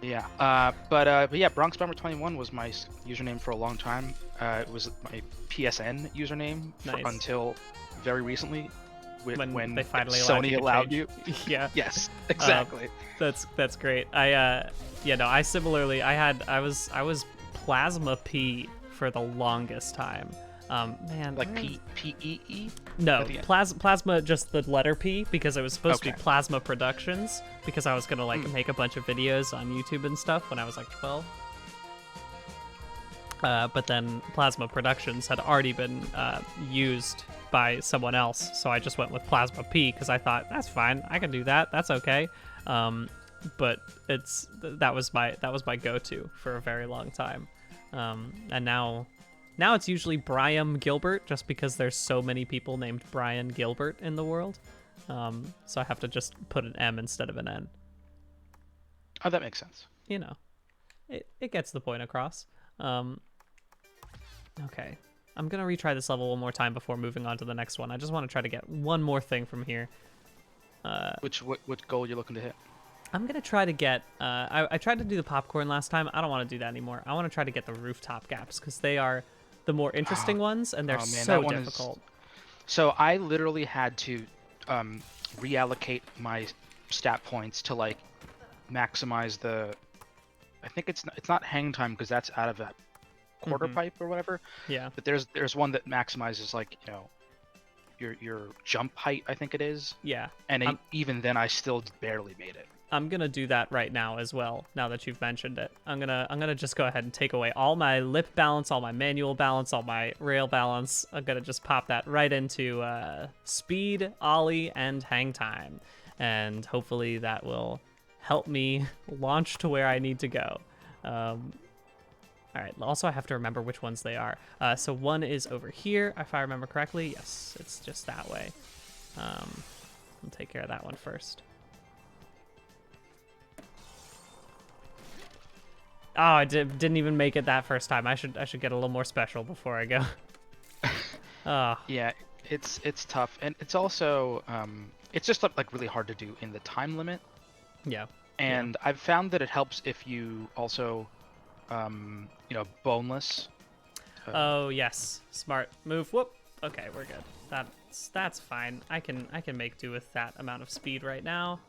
Yeah, but yeah, Bronx Bomber 21 was my username for a long time. It was my PSN username Nice. until very recently, when they finally allowed Sony you to allowed change. you. Yeah. Yes, exactly. That's great. I similarly I was Plasma P for the longest time. Man, Like where is- P-E-E? No, at the end. Plasma, just the letter P, because it was supposed to be Okay. Plasma Productions, because I was gonna like make a bunch of videos on YouTube and stuff when I was like 12. But then Plasma Productions had already been used by someone else, so I just went with Plasma P because I thought that's fine, I can do that, that's okay. But that was my go-to for a very long time, and now it's usually Brian Gilbert, just because there's so many people named Brian Gilbert in the world. So I have to just put an M instead of an N. Oh, that makes sense. You know, it gets the point across. Okay, I'm going to retry this level one more time before moving on to the next one. I just want to try to get one more thing from here. What goal are you looking to hit? I'm going to try to get... I tried to do the popcorn last time. I don't want to do that anymore. I want to try to get the rooftop gaps, because they are the more interesting ones, and they're man, so that one is- difficult. So I literally had to reallocate my stat points to like maximize the. I think it's not hang time, because that's out of that quarter pipe or whatever. Yeah. But there's one that maximizes, like, you know, your jump height, I think it is. Yeah. And even then, I still barely made it. I'm gonna do that right now as well, now that you've mentioned it. I'm gonna just go ahead and take away all my lip balance, all my manual balance, all my rail balance. I'm gonna just pop that right into speed, ollie, and hang time. And hopefully that will help me launch to where I need to go. All right, also I have to remember which ones they are. So one is over here, if I remember correctly. Yes, it's just that way. I'll take care of that one first. Oh, I didn't even make it that first time. I should get a little more special before I go. Oh, Yeah, it's tough, and it's also it's just like really hard to do in the time limit. yeah. And I've found that it helps if you also, boneless. Oh yes, smart move. Whoop. Okay, we're good. That's fine. I can make do with that amount of speed right now.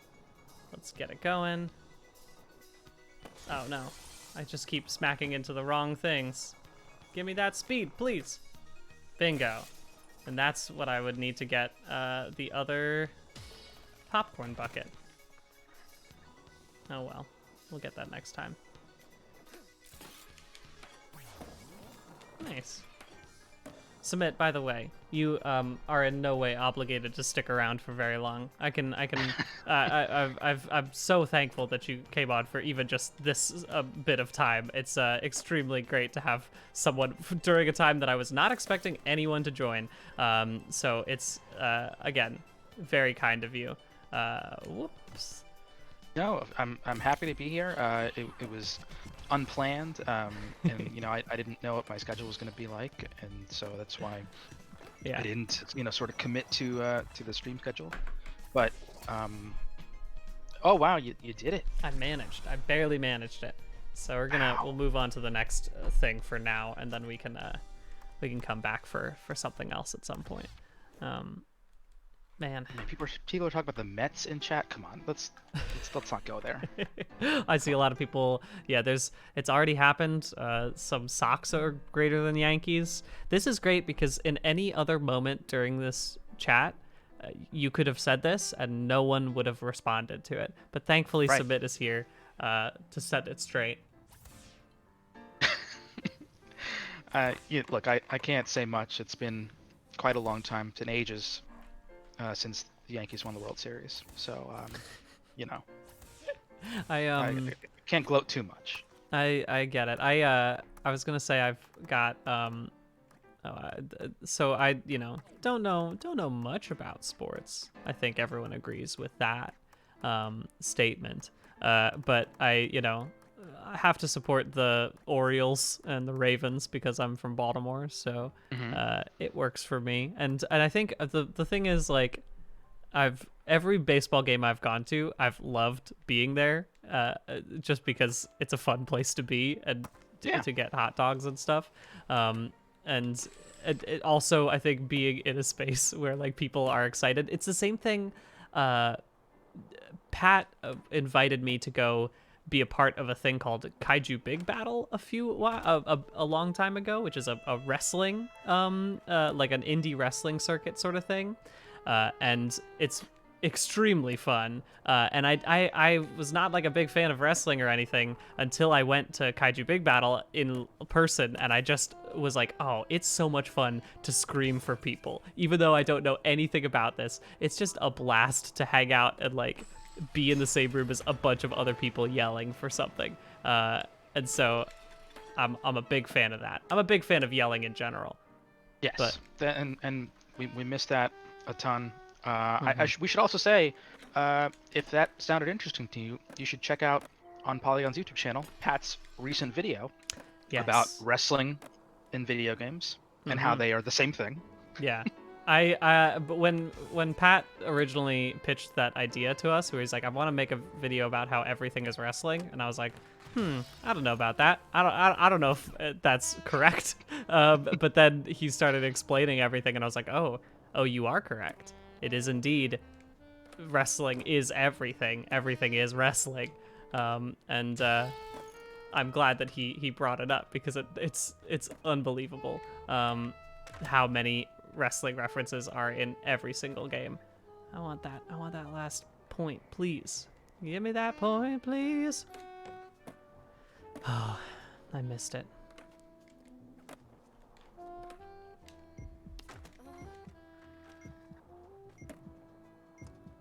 Let's get it going. Oh no, I just keep smacking into the wrong things. Give me that speed, please. Bingo. And that's what I would need to get the other popcorn bucket. Oh well, we'll get that next time. Nice. Submit, by the way, you are in no way obligated to stick around for very long. I'm so thankful that you came on for even just this bit of time. It's extremely great to have someone during a time that I was not expecting anyone to join. So it's again very kind of you. Whoops. No, I'm happy to be here. It was unplanned, and I didn't know what my schedule was going to be like, and so that's why Yeah. I didn't sort of commit to the stream schedule. But oh wow, you did it. I barely managed it. So we'll move on to the next thing for now, and then we can come back for something else at some point. Man. I mean, people are talking about the Mets in chat. Come on, let's not go there. I see a lot of people. Yeah, it's already happened. Some Sox are greater than Yankees. This is great because in any other moment during this chat, you could have said this and no one would have responded to it. But thankfully, Right. Submit is here to set it straight. Look, I can't say much. It's been quite a long time, it's been ages since the Yankees won the World Series. So, you know, I can't gloat too much. I get it. I was gonna say I've got so I don't know much about sports. I think everyone agrees with that statement. But I have to support the Orioles and the Ravens because I'm from Baltimore, so it works for me. And I think the thing is, like, every baseball game I've gone to, I've loved being there, just because it's a fun place to be and to get hot dogs and stuff. And it also, I think, being in a space where like people are excited. It's the same thing. Pat invited me to go be a part of a thing called Kaiju Big Battle a long time ago, which is a wrestling like an indie wrestling circuit sort of thing, and it's extremely fun. And I was not like a big fan of wrestling or anything until I went to Kaiju Big Battle in person, and I just was like, oh, it's so much fun to scream for people, even though I don't know anything about this. It's just a blast to hang out and like be in the same room as a bunch of other people yelling for something. And so I'm a big fan of that. I'm a big fan of yelling in general. Yes, But and we missed that a ton. We should also say, if that sounded interesting to you, you should check out on Polygon's YouTube channel Pat's recent video about wrestling in video games and how they are the same thing. Yeah. But when Pat originally pitched that idea to us, where he's like, I want to make a video about how everything is wrestling, and I was like, I don't know about that. I don't know if that's correct. But then he started explaining everything, and I was like, oh, you are correct. It is indeed, wrestling is everything. Everything is wrestling. And I'm glad that he brought it up, because it's unbelievable how many wrestling references are in every single game. I want that last point, please. Give me that point, please. Oh, I missed it.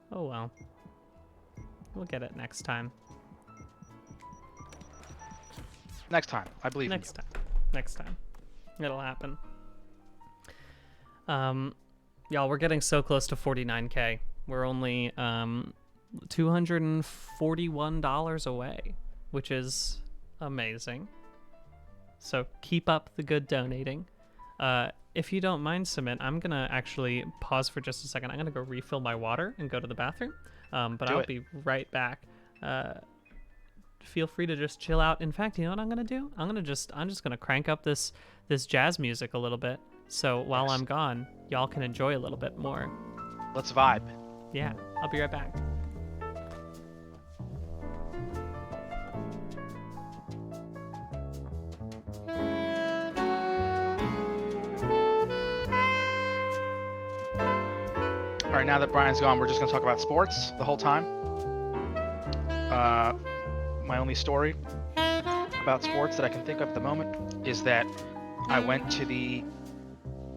Oh well. We'll get it next time. Next time, I believe. Next time. It'll happen. Y'all, we're getting so close to 49K. We're only $241 away, which is amazing. So keep up the good donating. If you don't mind, Cement, I'm gonna actually pause for just a second. I'm gonna go refill my water and go to the bathroom. But I'll be right back. Feel free to just chill out. In fact, you know what I'm gonna do? I'm just gonna crank up this jazz music a little bit. So while I'm gone, y'all can enjoy a little bit more. Let's vibe. Yeah, I'll be right back. All right, now that Brian's gone, we're just going to talk about sports the whole time. My only story about sports that I can think of at the moment is that I went to the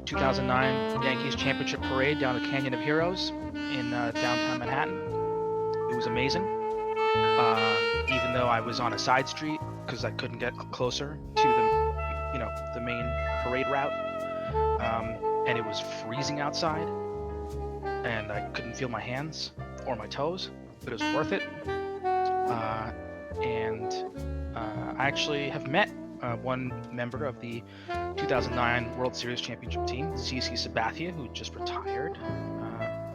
2009 Yankees Championship Parade down the Canyon of Heroes in downtown Manhattan. It was amazing, even though I was on a side street because I couldn't get closer to the main parade route, and it was freezing outside, and I couldn't feel my hands or my toes, but it was worth it. I actually have met one member of the 2009 World Series Championship team, CC Sabathia, who just retired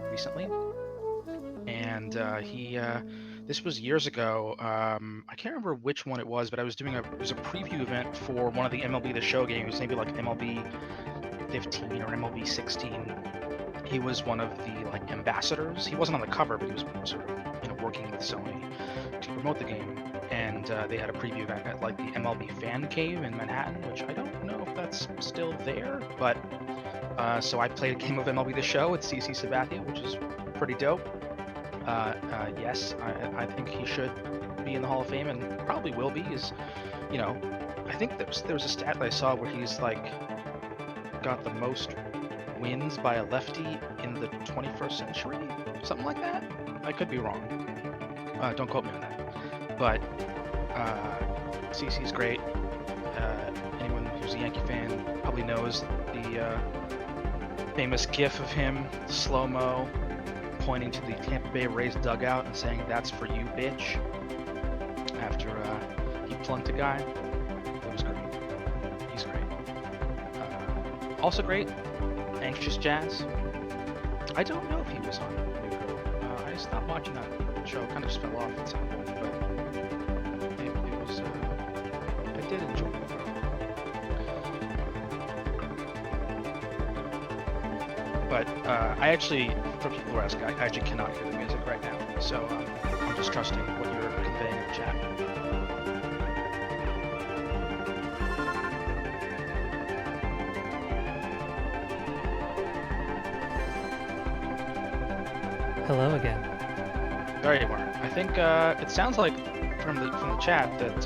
recently. And this was years ago. I can't remember which one it was, but I was doing it was a preview event for one of the MLB The Show games, maybe like MLB 15 or MLB 16 He was one of the like ambassadors. He wasn't on the cover, but he was sort of working with Sony to promote the game. And they had a preview event at like the MLB Fan Cave in Manhattan, which I don't know if that's still there, but so I played a game of MLB The Show with CC Sabathia, which is pretty dope. Yes, I think he should be in the Hall of Fame, and probably will be. I think there was a stat that I saw where he's like got the most wins by a lefty in the 21st century, something like that. I could be wrong. Don't quote me on that. But CC's great. Anyone who's a Yankee fan probably knows the famous GIF of him slow-mo pointing to the Tampa Bay Rays dugout and saying, "That's for you, bitch," after he plunked a guy. It was great. He's great. Also great, Anxious Jazz. I don't know if he was on New Girl. I stopped watching that show, kind of just fell off at some point, but it was, I did enjoy it. But I actually, for people who are asking, I actually cannot hear the music right now, so I'm just trusting what you're conveying in the chat. Hello again. There you are. I think it sounds like from the chat that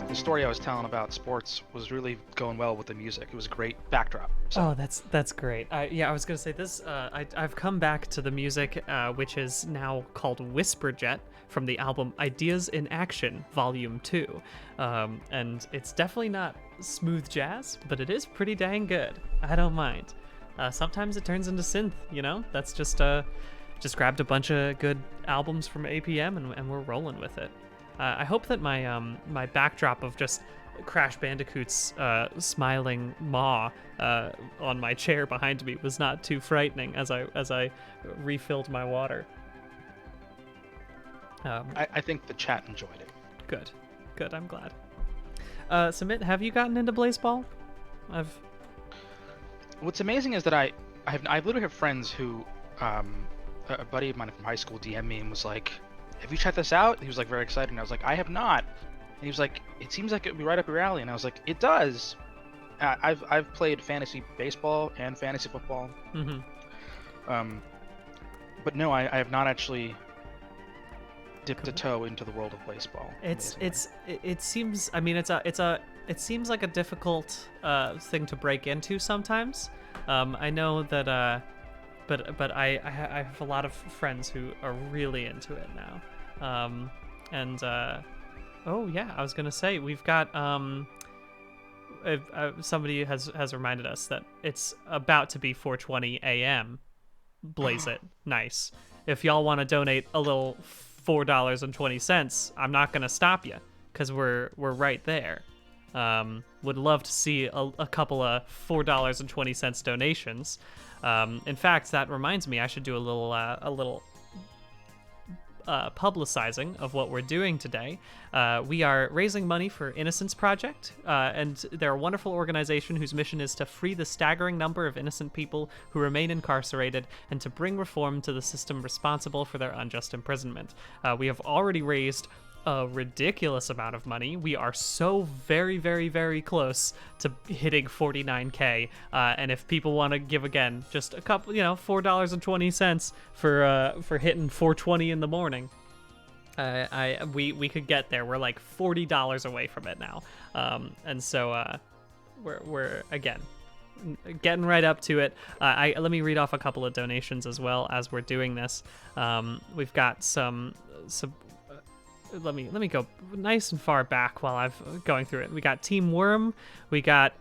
the story I was telling about sports was really going well with the music. It was a great backdrop. So. Oh, that's great. Yeah, I was gonna say this. I've come back to the music, which is now called Whisperjet from the album Ideas in Action, Volume 2, and it's definitely not smooth jazz, but it is pretty dang good. I don't mind. Sometimes it turns into synth. That's just grabbed a bunch of good albums from APM and we're rolling with it. I hope that my backdrop of just Crash Bandicoot's smiling maw on my chair behind me was not too frightening as I refilled my water. I think the chat enjoyed it. Good. I'm glad. Sumit, have you gotten into Blaseball? What's amazing is that I literally have friends who. A buddy of mine from high school DM'd me and was like, "Have you checked this out?" He was like very excited, and I was like, "I have not." And he was like, "It seems like it would be right up your alley," and I was like, "It does." I've played fantasy baseball and fantasy football. Mm-hmm. But no, I have not actually dipped a toe into the world of baseball. It seems. I mean, it seems like a difficult thing to break into sometimes. I know that. But I have a lot of friends who are really into it now, oh yeah, I was gonna say we've got somebody has reminded us that it's about to be 4:20 a.m. Blaze it, nice. If y'all want to donate a little $4.20, I'm not gonna stop you because we're right there. Would love to see a couple of $4.20 donations. In fact, that reminds me, I should do a little publicizing of what we're doing today. We are raising money for Innocence Project, and they're a wonderful organization whose mission is to free the staggering number of innocent people who remain incarcerated and to bring reform to the system responsible for their unjust imprisonment. We have already raised a ridiculous amount of money. We are so very, very, very close to hitting 49K. And if people want to give again, just a couple, $4.20 for hitting 4:20 in the morning. We could get there. We're like $40 away from it now. And so we're again getting right up to it. Let me read off a couple of donations as well as we're doing this. We've got some let me go nice and far back while I'm going through it. We got Team Worm, we got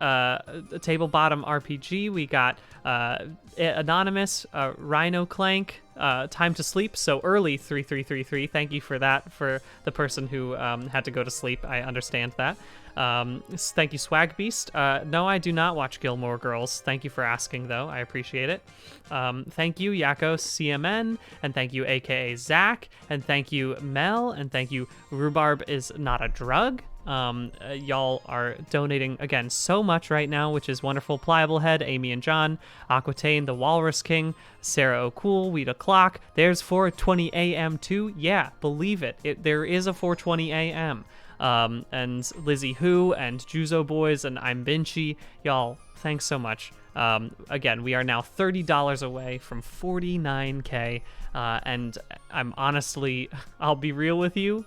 Table Bottom RPG, we got Anonymous, Rhino Clank, Time to Sleep So Early 3333. Thank you for that, for the person who had to go to sleep. I understand that. Thank you, Swag Beast. No, I do not watch Gilmore Girls. Thank you for asking, though. I appreciate it. Thank you, Yako CMN, and thank you, aka Zach, and thank you, Mel, and thank you, Rhubarb is not a drug. Y'all are donating again so much right now, which is wonderful. Pliable Head, Amy and John, Aquitaine, the Walrus King, Sarah O'Cool, Weed O'Clock. There's 4:20 a.m. too. Yeah, believe it. There is a 4:20 a.m. And Lizzie Who and Juzo Boys and I'm Vinci. Y'all, thanks so much. Again, we are now $30 away from 49K. And I'm honestly, I'll be real with you,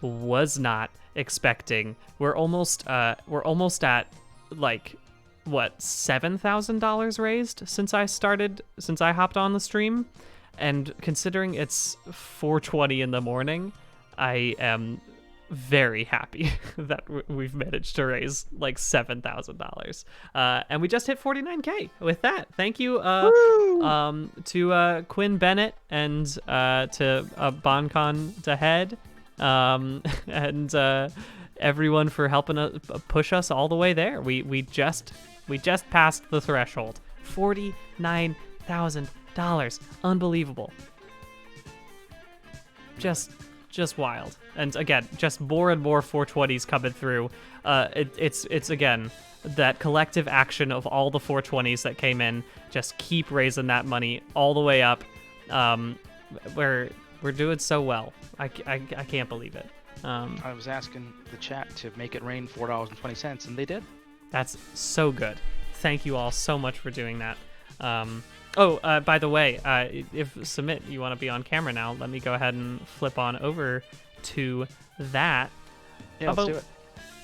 was not expecting. We're almost at like what, $7,000 raised since I hopped on the stream, and considering it's 4:20 in the morning, I am very happy that we've managed to raise like $7,000, and we just hit 49K with that. Thank you to Quinn Bennett and to Boncon to Head, and everyone for helping push us all the way there. We just passed the threshold. $49,000. Unbelievable. Just wild. And again, just more and more 420s coming through. It's again that collective action of all the 420s that came in. Just keep raising that money all the way up. We're doing so well. I can't believe it. I was asking the chat to make it rain $4.20, and they did. That's so good. Thank you all so much for doing that. By the way, if Submit, you want to be on camera now, let me go ahead and flip on over to that. Yeah, let's do it.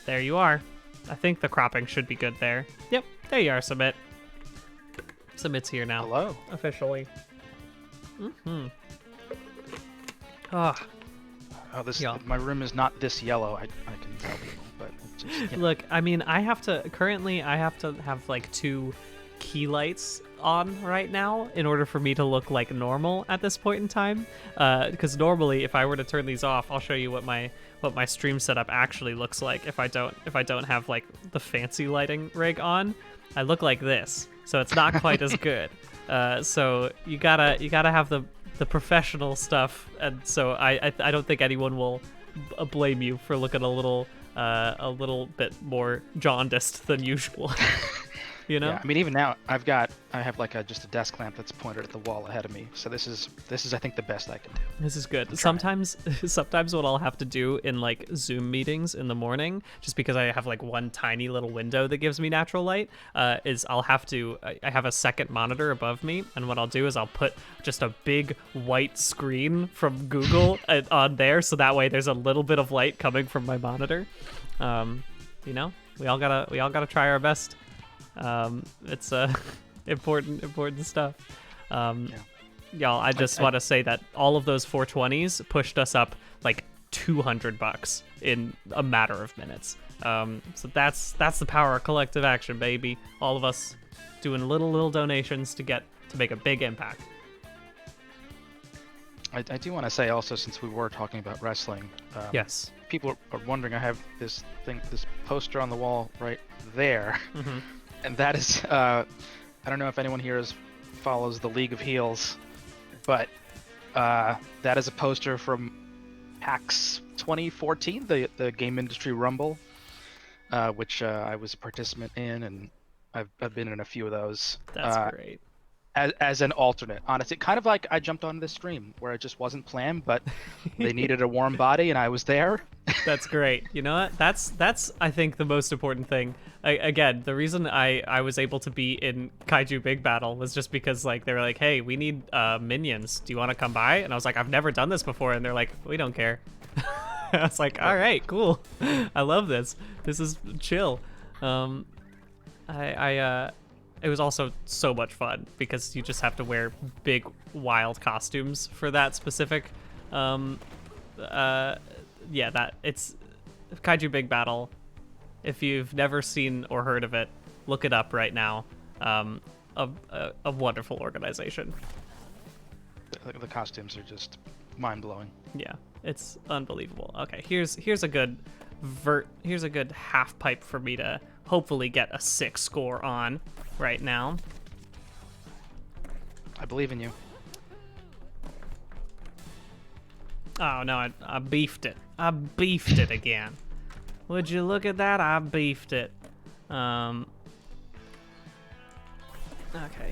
There you are. I think the cropping should be good there. Yep, there you are, Submit. Submit's here now. Hello. Officially. Oh, this yeah. My room is not this yellow. I can tell people, but it's just, you know. Look, I mean, I have to have like 2 key lights on right now in order for me to look like normal at this point in time, because normally if I were to turn these off, I'll show you what my stream setup actually looks like if I don't have like the fancy lighting rig on. I look like this, so it's not quite as good. So you gotta have the professional stuff, and so I don't think anyone will blame you for looking a little bit more jaundiced than usual. You know? Yeah, I mean, even now I have like just a desk lamp that's pointed at the wall ahead of me. So this is I think the best I can do. This is good. Sometimes what I'll have to do in like Zoom meetings in the morning, just because I have like one tiny little window that gives me natural light, is I have a second monitor above me, and what I'll do is I'll put just a big white screen from Google on there, so that way there's a little bit of light coming from my monitor. You know, we all gotta try our best. It's important stuff. Y'all, I just want to say that all of those 420s pushed us up like $200 in a matter of minutes. So that's the power of collective action, baby. All of us doing little donations to make a big impact. I do want to say also, since we were talking about wrestling, Yes. people are wondering. I have this poster on the wall right there. Mm-hmm. And that is, I don't know if anyone here follows the League of Heels, but that is a poster from PAX 2014, the Game Industry Rumble, which I was a participant in, and I've been in a few of those. That's great. As an alternate, honestly, kind of like I jumped on this stream where it just wasn't planned, but they needed a warm body and I was there. That's great. You know what? That's I think the most important thing. Again, the reason I was able to be in Kaiju Big Battle was just because like they were like, hey, we need minions. Do you want to come by? And I was like, I've never done this before, and they're like, we don't care. I was like, all right, cool. I love this. This is chill. It was also so much fun because you just have to wear big, wild costumes for that specific. That it's Kaiju Big Battle. If you've never seen or heard of it, look it up right now. A wonderful organization. The costumes are just mind-blowing. Yeah, it's unbelievable. Okay, here's a good half pipe for me to hopefully get a 6 score on right now. I believe in you. Oh no, I beefed it. I beefed it again. Would you look at that? I beefed it. Okay,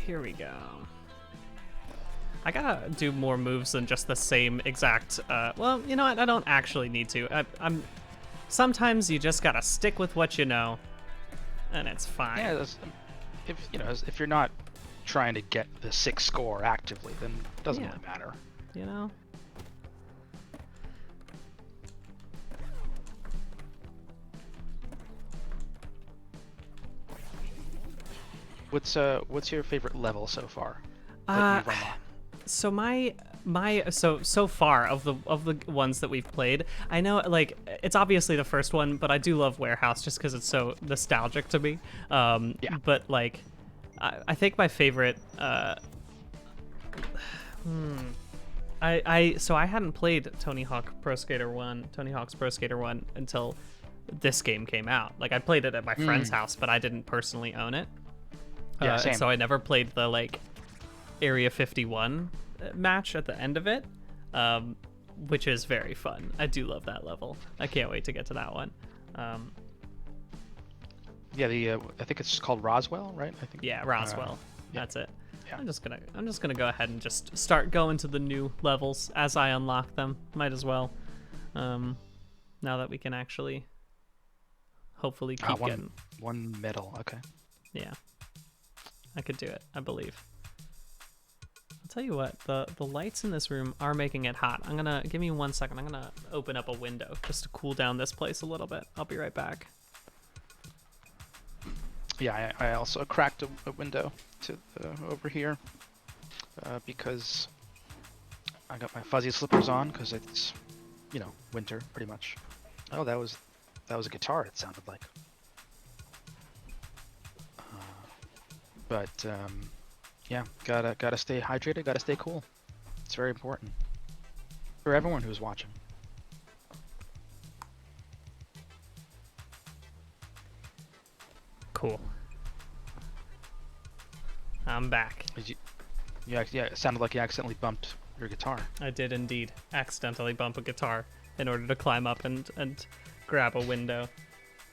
here we go. I gotta do more moves than just the same exact, well, you know what? I don't actually need to. Sometimes you just gotta stick with what you know, and it's fine. Yeah, if you're not trying to get the 6 score actively, then it doesn't really matter. You know? What's your favorite level so far that you've unlocked? So so far of the ones that we've played, I know like it's obviously the first one, but I do love Warehouse just because it's so nostalgic to me. Yeah. But like, I think my favorite. I hadn't played Tony Hawk's Pro Skater 1 until this game came out. Like I played it at my friend's house, but I didn't personally own it. Yeah, same. So I never played the like Area 51 match at the end of it, which is very fun. I do love that level. I can't wait to get to that one. Yeah, I think it's called Roswell, right? I think. Yeah, Roswell. Yeah. That's it. Yeah. I'm just gonna go ahead and just start going to the new levels as I unlock them. Might as well. Now that we can actually hopefully keep getting one medal. Okay. Yeah. I could do it, I believe. I'll tell you what, the lights in this room are making it hot. Give me 1 second. I'm gonna open up a window just to cool down this place a little bit. I'll be right back. Yeah, I also cracked a window to over here because I got my fuzzy slippers on because it's, winter pretty much. Oh, that was a guitar. It sounded like. But yeah, gotta stay hydrated, gotta stay cool. It's very important for everyone who's watching. Cool. I'm back. Yeah, it sounded like you accidentally bumped your guitar. I did indeed accidentally bump a guitar in order to climb up and grab a window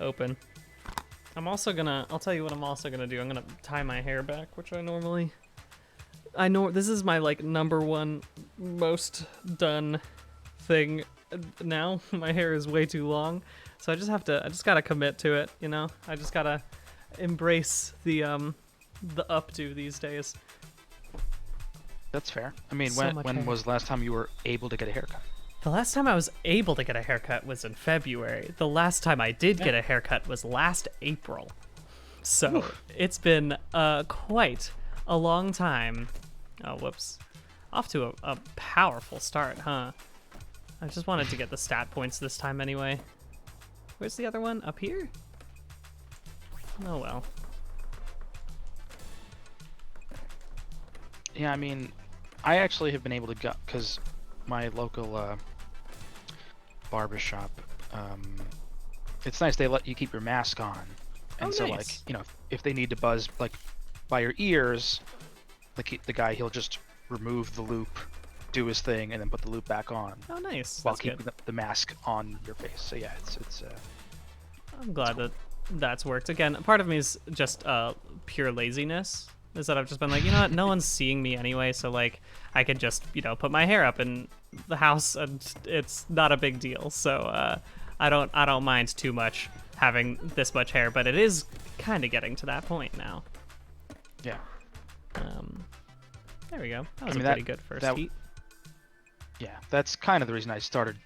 open. I'll tell you what I'm also gonna do. I'm gonna tie my hair back, which I know this is my like #1 most done thing now. My hair is way too long, so I just gotta commit to it, I just gotta embrace the updo these days. That's fair. I mean, So when was the last time you were able to get a haircut? The last time I was able to get a haircut was in February. The last time I did get a haircut was last April. So it's been quite a long time. Oh, whoops. Off to a powerful start, huh? I just wanted to get the stat points this time anyway. Where's the other one? Up here? Oh well. Yeah, I mean, I actually have been able to go, because my local barbershop, it's nice they let you keep your mask on. And so, nice. like, if they need to buzz, like, by your ears, the guy, he'll just remove the loop, do his thing, and then put the loop back on. Oh, nice. While That's keeping good. the mask on your face. So, yeah, it's I'm glad that's worked. Again, part of me is just pure laziness. Is that I've just been like, you know what, no one's seeing me anyway, so like I could just, put my hair up in the house and it's not a big deal. So I don't mind too much having this much hair, but it is kind of getting to that point now. yeah. There we go. That was mean, a pretty good first heat. Yeah, that's kind of the reason I started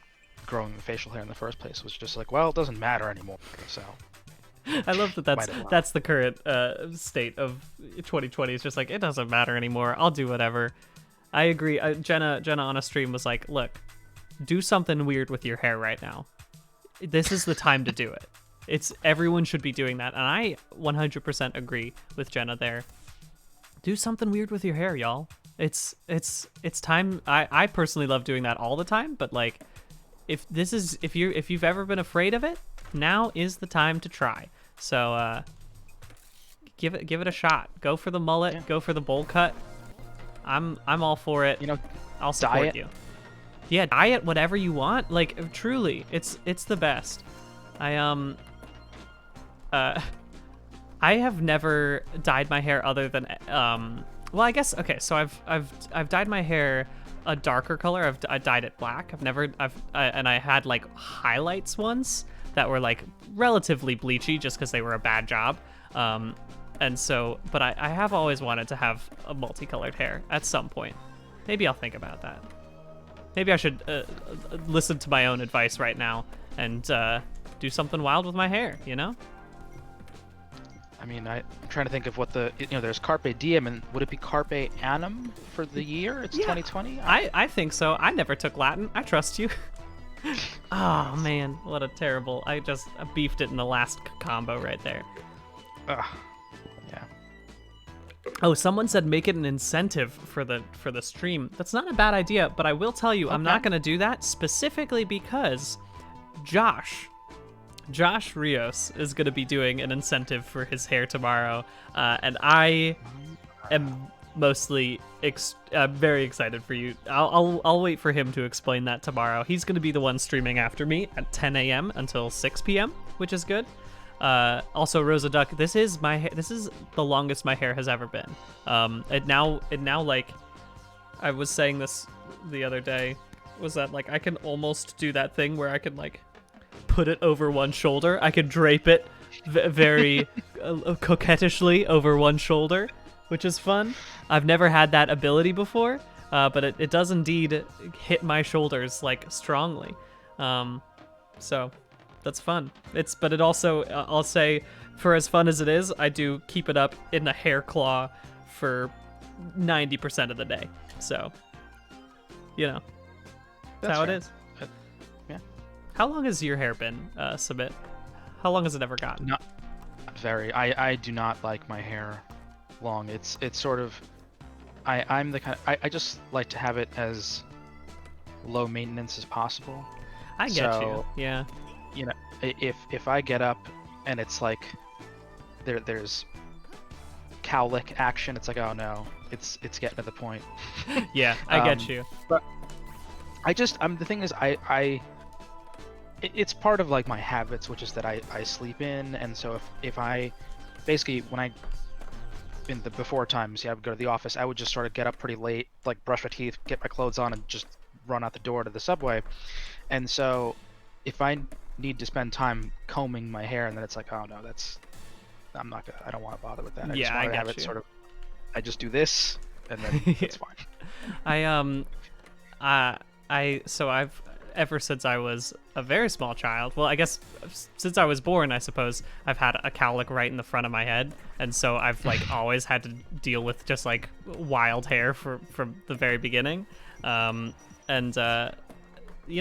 growing the facial hair in the first place, was just like, well, it doesn't matter anymore, so. I love that Might as well. that's the current state of 2020. It's just like, it doesn't matter anymore. I'll do whatever. I agree. Jenna on a stream was like, look, do something weird with your hair right now. This is the time to do it. Everyone should be doing that. And I 100% agree with Jenna there. Do something weird with your hair, y'all. It's time. I personally love doing that all the time, but like, if you've ever been afraid of it, now is the time to try. So give it a shot. Go for the mullet. Yeah. Go for the bowl cut. I'm all for it. I'll support diet. you. Yeah, diet whatever you want. Like truly, it's the best. I I have never dyed my hair other than well, I guess okay. So I've dyed my hair a darker color. I dyed it black. And I had like highlights once that were like relatively bleachy just because they were a bad job. And so, but I have always wanted to have a multicolored hair at some point. Maybe I'll think about that. Maybe I should listen to my own advice right now and do something wild with my hair, you know? I mean, I'm trying to think of what there's Carpe Diem, and would it be Carpe Annum for the year? It's 2020? I think so. I never took Latin. I trust you. Oh, man. What a terrible... I beefed it in the last combo right there. Yeah. Oh, someone said make it an incentive for the stream. That's not a bad idea, but I will tell you, I'm not going to do that specifically because Josh Rios is going to be doing an incentive for his hair tomorrow, and I am mostly very excited for you. I'll wait for him to explain that tomorrow. He's going to be the one streaming after me at 10 a.m. until 6 p.m., which is good. Also, Rosa Duck, this is the longest my hair has ever been. It now like, I was saying this the other day, was that like I can almost do that thing where I can like put it over one shoulder. I can drape it very coquettishly over one shoulder, which is fun. I've never had that ability before, but it does indeed hit my shoulders like strongly. So that's fun. But it also, I'll say, for as fun as it is, I do keep it up in a hair claw for 90% of the day. So, you know, that's how it is. Yeah. How long has your hair been, Submit? How long has it ever gotten? Not very. I do not like my hair long. It's sort of, I'm the kind I just like to have it as low maintenance as possible. I get you. Yeah. You know, if I get up and it's like there's cowlick action, it's like, oh no, it's getting to the point. Yeah, I get you. But the thing is, it's part of like my habits, which is that I sleep in, and so if I basically, when I in the before times, I would go to the office, I would just sort of get up pretty late, like brush my teeth, get my clothes on, and just run out the door to the subway. And so if I need to spend time combing my hair, and then it's like, oh no, I don't want to bother with that. I just want to have it sort of, I just do this, and then it's fine. So I've, ever since I was a very small child, well, I guess since I was born, I suppose, I've had a cowlick right in the front of my head, and so I've like always had to deal with just like wild hair from the very beginning. You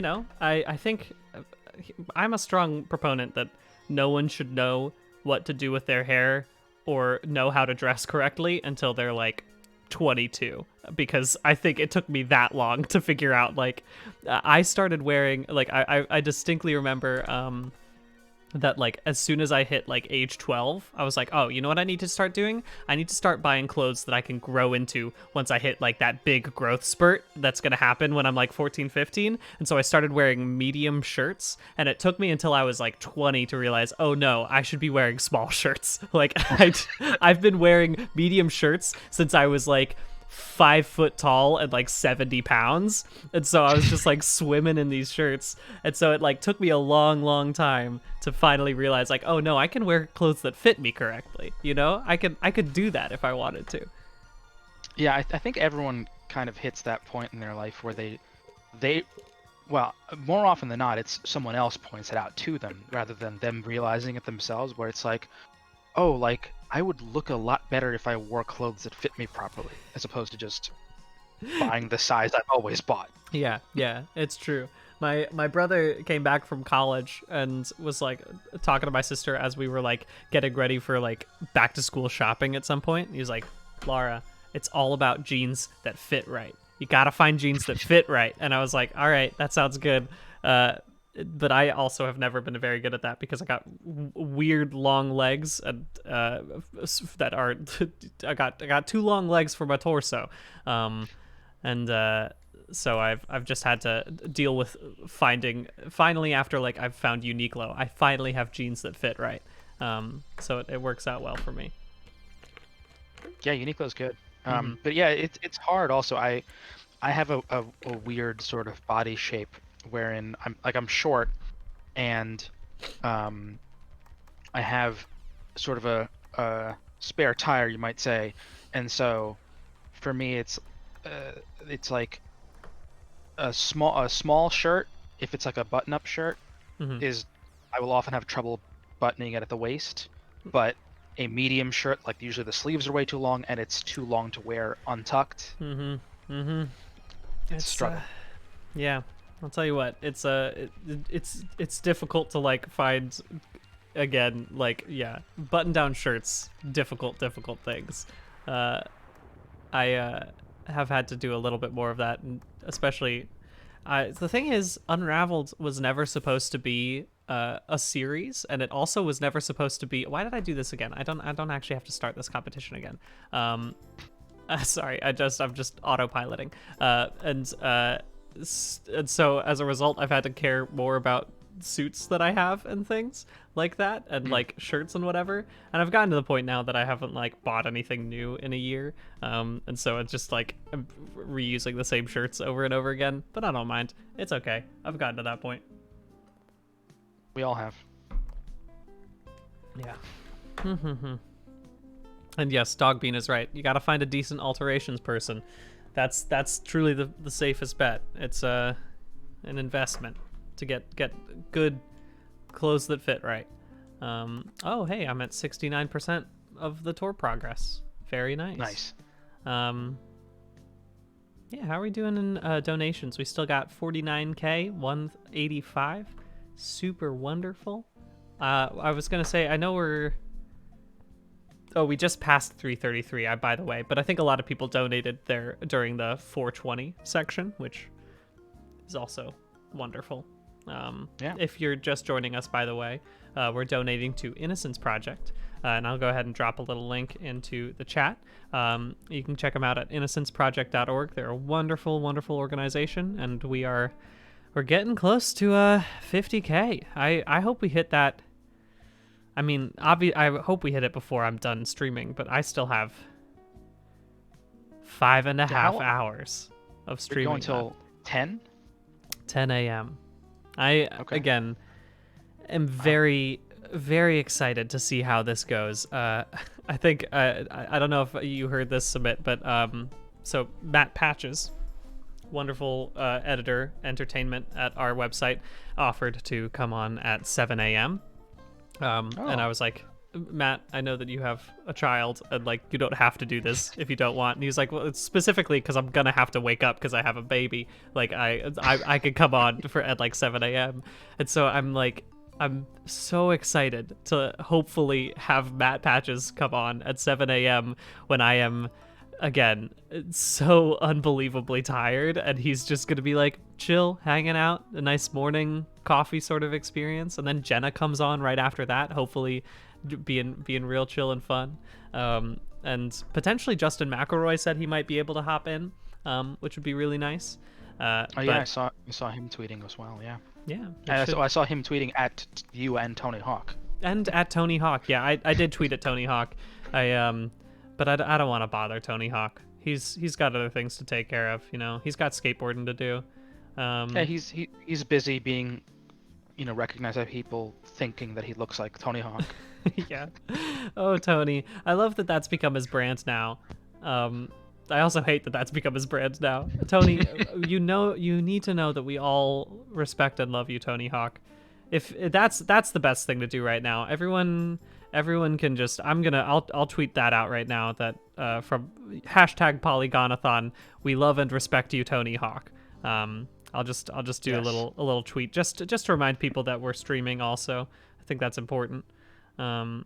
know, I think I'm a strong proponent that no one should know what to do with their hair or know how to dress correctly until they're like 22, because I think it took me that long to figure out, like, I started wearing, like, I distinctly remember that like as soon as I hit like age 12, I was like, oh, you know what I need to start doing? I need to start buying clothes that I can grow into once I hit like that big growth spurt that's gonna happen when I'm like 14, 15. And so I started wearing medium shirts, and it took me until I was like 20 to realize, oh no, I should be wearing small shirts. Like I've been wearing medium shirts since I was like 5 foot tall and like 70 pounds, and so I was just like swimming in these shirts, and so it like took me a long time to finally realize, like, oh no, I can wear clothes that fit me correctly, you know. I could do that if I wanted to. Yeah, I think everyone kind of hits that point in their life where they well, more often than not, it's someone else points it out to them rather than them realizing it themselves, where it's like, oh, like, I would look a lot better if I wore clothes that fit me properly, as opposed to just buying the size I've always bought. Yeah, it's true. My brother came back from college and was like talking to my sister as we were like getting ready for like back to school shopping at some point. He was like, Laura, it's all about jeans that fit right. You gotta find jeans that fit right. And I was like, all right, that sounds good. But I also have never been very good at that because I got weird long legs, and that are I got too long legs for my torso, and so I've just had to deal with finally after like I've found Uniqlo, I finally have jeans that fit right. So it works out well for me. Yeah, Uniqlo's good. But yeah, it's hard. Also, I have a weird sort of body shape wherein I'm short, and I have sort of a spare tire, you might say, and so for me it's like a small shirt. If it's like a button-up shirt, is I will often have trouble buttoning it at the waist, but a medium shirt, like usually the sleeves are way too long and it's too long to wear untucked. It's a struggle. Yeah, I'll tell you what, it's difficult to like find, again, like, yeah, button-down shirts, difficult things. I have had to do a little bit more of that, and especially the thing is, Unraveled was never supposed to be a series, and it also was never supposed to be. Why did I do this again? I don't actually have to start this competition again. Sorry, I'm just autopiloting. And so as a result, I've had to care more about suits that I have and things like that, and like shirts and whatever. And I've gotten to the point now that I haven't like bought anything new in a year. And so it's just like I'm reusing the same shirts over and over again. But I don't mind. It's okay. I've gotten to that point. We all have. Yeah. And yes, Dogbean is right. You got to find a decent alterations person. That's truly the safest bet. It's an investment to get good clothes that fit right. Oh, hey, I'm at 69% of the tour progress. Very nice. Nice. Yeah, how are we doing in donations? We still got 49K, 185. Super wonderful. I was gonna say, I know we just passed 333, by the way, but I think a lot of people donated there during the 420 section, which is also wonderful. Yeah. If you're just joining us, by the way, we're donating to Innocence Project, and I'll go ahead and drop a little link into the chat. You can check them out at innocenceproject.org. They're a wonderful, wonderful organization, and we're getting close to 50K. I hope we hit that. I mean, I hope we hit it before I'm done streaming, but I still have 5.5 hours of streaming. Going until 10? 10 a.m. Again, am very, very excited to see how this goes. I think, I don't know if you heard this submit, but so Matt Patches, wonderful editor, entertainment at our website, offered to come on at 7 a.m. And I was like, Matt, I know that you have a child, and like you don't have to do this if you don't want. And he's like, well, it's specifically because I'm gonna have to wake up because I have a baby. Like I could come on at like 7 a.m. And so I'm so excited to hopefully have Matt Patches come on at 7 a.m. when I am, again, so unbelievably tired, and he's just gonna be like chill, hanging out, a nice morning coffee sort of experience, and then Jenna comes on right after that, hopefully being real chill and fun. And potentially Justin McElroy said he might be able to hop in, which would be really nice. Yeah, I saw him tweeting as well. Yeah. I saw him tweeting at you and Tony Hawk. And at Tony Hawk. Yeah, I did tweet at Tony Hawk. But I don't want to bother Tony Hawk. He's got other things to take care of, you know. He's got skateboarding to do. Yeah, he's busy being, you know, recognized by people thinking that he looks like Tony Hawk. Yeah. Oh, Tony. I love that that's become his brand now. I also hate that that's become his brand now. Tony, you need to know that we all respect and love you, Tony Hawk. If that's the best thing to do right now. Everyone can just, I'll tweet that out right now, that from #Polygonathon, we love and respect you, Tony Hawk. I'll just do Yes. a little tweet just to remind people that we're streaming also. I think that's important. Someone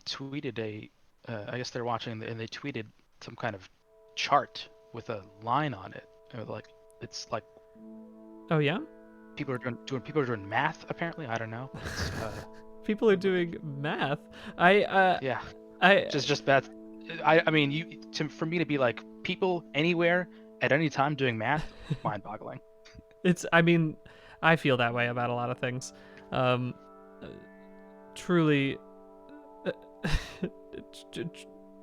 tweeted I guess they're watching and they tweeted some kind of chart with a line on it. It's like. Oh yeah? People are doing math apparently. I don't know. People are doing math. Yeah. Just bad. I mean, for me to be like people anywhere at any time doing math, mind-boggling. I mean, I feel that way about a lot of things. Truly.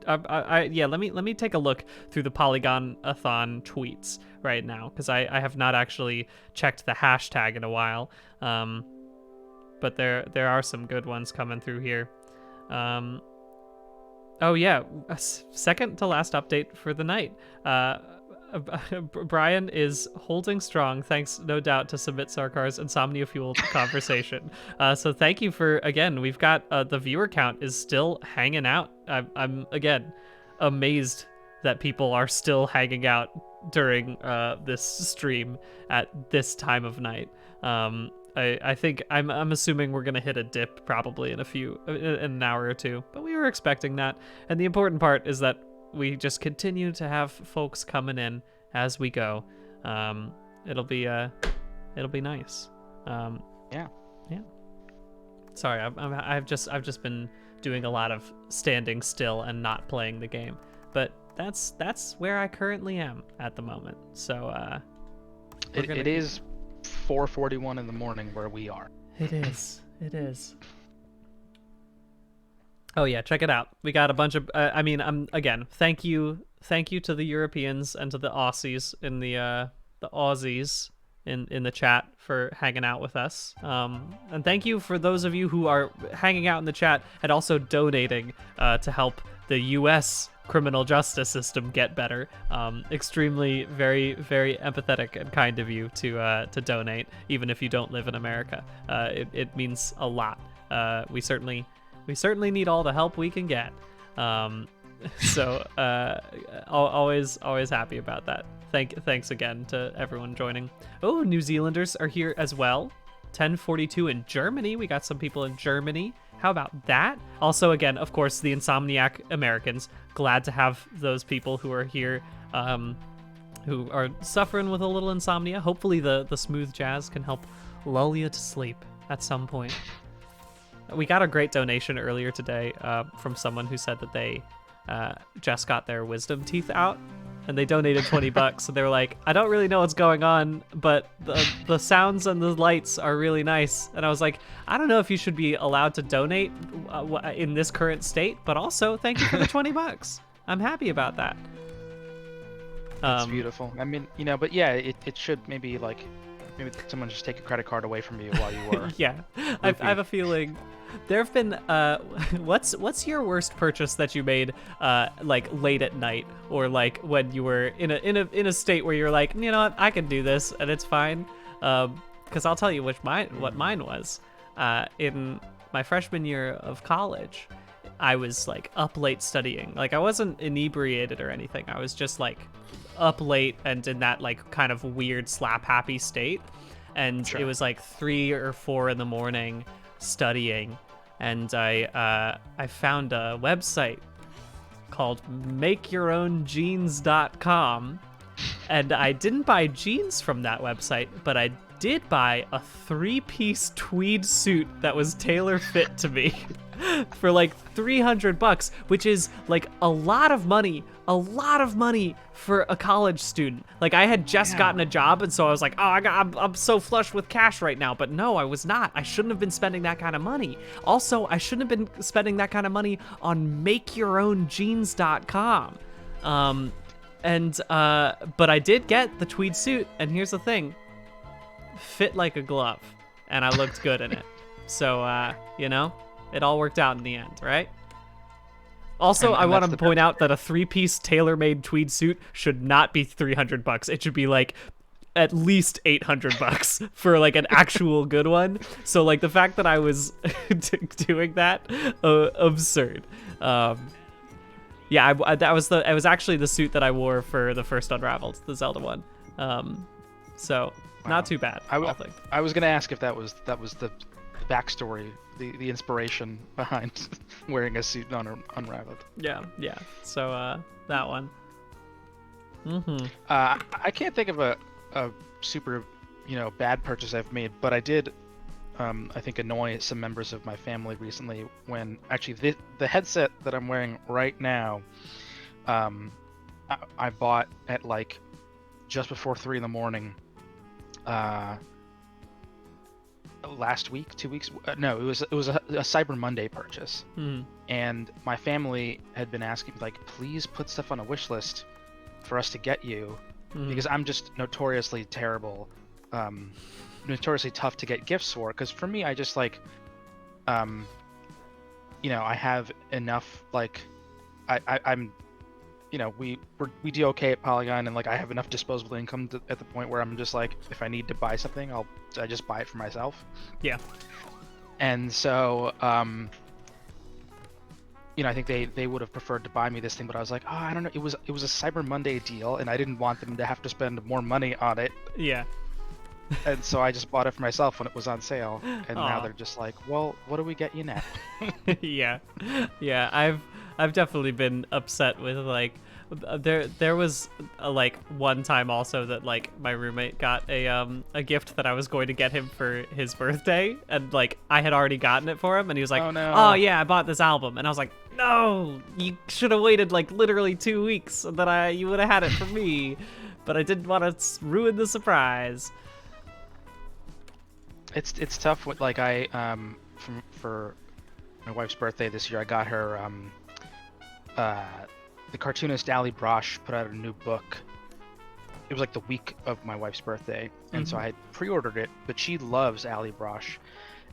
Yeah, let me take a look through the Polygon-a-thon tweets right now, because I have not actually checked the hashtag in a while. But there are some good ones coming through here. Oh yeah, second to last update for the night. Brian is holding strong, thanks no doubt to Submit Sarkar's insomnia-fueled conversation. So thank you for, again, we've got the viewer count is still hanging out. I'm again amazed that people are still hanging out during this stream at this time of night. I think I'm assuming we're gonna hit a dip probably in an hour or two, but we were expecting that. And the important part is that we just continue to have folks coming in as we go. It'll be nice. Yeah. Sorry, I've just been doing a lot of standing still and not playing the game, but that's where I currently am at the moment. So it is 4:41 in the morning where we are. It is. Oh yeah, check it out. We got a bunch of. Again, thank you to the Europeans and to the Aussies in the Aussies in the chat for hanging out with us. And thank you for those of you who are hanging out in the chat and also donating to help the U.S. criminal justice system get better. Extremely, very, very empathetic and kind of you to donate, even if you don't live in America. It means a lot. We certainly need all the help we can get. So always happy about that. Thanks again to everyone joining. Oh, New Zealanders are here as well. 1042 in Germany. We got some people in Germany. How about that? Also, again, of course, the Insomniac Americans. Glad to have those people who are here, who are suffering with a little insomnia. Hopefully the smooth jazz can help lull you to sleep at some point. We got a great donation earlier today from someone who said that they just got their wisdom teeth out, and they donated $20. So they were like, I don't really know what's going on, but the sounds and the lights are really nice. And I was like, I don't know if you should be allowed to donate in this current state, but also thank you for the $20. I'm happy about that. That's beautiful. I mean, but yeah, it should maybe someone just take a credit card away from you while you were. Yeah, I have a feeling there have been. What's your worst purchase that you made late at night, or like when you were in a state where you're like, you know what, I can do this and it's fine. Because I'll tell you what mine was. In my freshman year of college, I was like up late studying. Like I wasn't inebriated or anything. I was just like up late and in that like kind of weird slap happy state. And It was like 3 or 4 in the morning studying, and I found a website called MakeYourOwnJeans.com, and I didn't buy jeans from that website, but I did buy a 3-piece tweed suit that was tailor fit to me for like $300, which is like a lot of money for a college student. Like I had just gotten a job, and so I was like, oh, I'm so flush with cash right now. But no, I was not. I shouldn't have been spending that kind of money. Also, I shouldn't have been spending that kind of money on MakeYourOwnJeans.com. But I did get the tweed suit, and here's the thing. Fit like a glove, and I looked good in it. So, it all worked out in the end, right? Also, I want to point out that a 3-piece tailor-made tweed suit should not be $300. It should be like at least $800 for like an actual good one. So like the fact that I was doing that, absurd. Yeah, it was actually the suit that I wore for the first Unraveled, the Zelda one. So not too bad. I was gonna ask if that was the backstory, the inspiration behind wearing a suit on Unraveled. Yeah. So that one. I can't think of a super bad purchase I've made, but I did I think, annoy some members of my family recently when actually the headset that I'm wearing right now, I bought at like just before 3 in the morning. Last week, 2 weeks. No, it was a Cyber Monday purchase, and my family had been asking like, please put stuff on a wish list for us to get you, because I'm just notoriously terrible, notoriously tough to get gifts for. Because for me, I just like, you know, I have enough like, I'm, you know, we do okay at Polygon, and like I have enough disposable income at the point where I'm just like, if I need to buy something, I just buy it for myself. Yeah. And so, you know, I think they would have preferred to buy me this thing, but I was like, oh, I don't know. It was a Cyber Monday deal, and I didn't want them to have to spend more money on it. Yeah. And so I just bought it for myself when it was on sale, and now Aw. they're just like, well, what do we get you now? Yeah. I've definitely been upset with like there was like one time also that like my roommate got a gift that I was going to get him for his birthday, and like I had already gotten it for him, and he was like, Oh, no. oh yeah, I bought this album, and I was like, no, you should have waited like literally 2 weeks, and then you would have had it for me, but I didn't want to ruin the surprise. It's tough with like for my wife's birthday this year, I got her the cartoonist Ali Brosh put out a new book. It was like the week of my wife's birthday, and so I had pre-ordered it, but she loves Ali Brosh,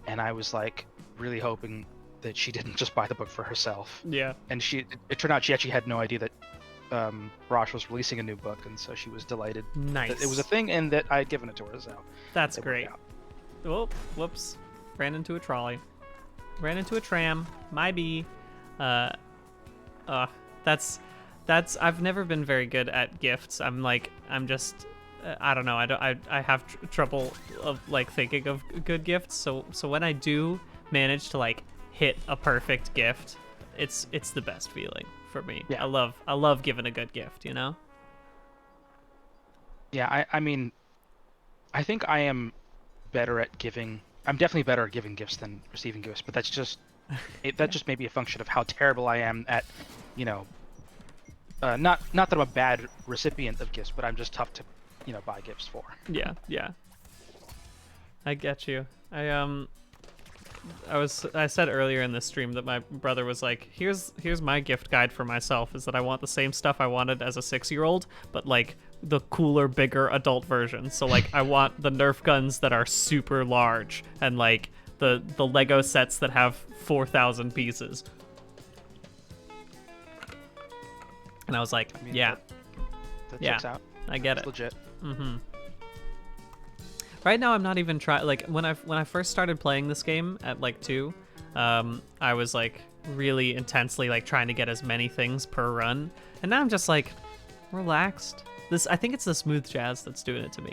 and I was like really hoping that she didn't just buy the book for herself. Yeah. And it turned out she actually had no idea that Brosh was releasing a new book, and so she was delighted Nice. that it was a thing and that I had given it to her. So That's it worked great. out. Oh, whoops. Ran into a trolley. Ran into a tram. My bee. That's I've never been very good at gifts. I'm just I don't know. I have trouble of like thinking of good gifts. So when I do manage to like hit a perfect gift, it's the best feeling for me. Yeah. I love giving a good gift, you know? Yeah, I mean, I think I am better at giving. I'm definitely better at giving gifts than receiving gifts, but that's just that just may be a function of how terrible I am at, you know, not that I'm a bad recipient of gifts, but I'm just tough to, you know, buy gifts for. Yeah. I get you. I said earlier in the stream that my brother was like, here's my gift guide for myself, is that I want the same stuff I wanted as a 6-year-old, but like the cooler, bigger adult version. So like I want the Nerf guns that are super large, and like the Lego sets that have 4,000 pieces. And I was like, I mean, yeah, that yeah, checks out. I get It's it. legit. Right now, I'm not even trying. Like when I first started playing this game at like 2, I was like really intensely like trying to get as many things per run, and now I'm just like relaxed. I think it's the smooth jazz that's doing it to me.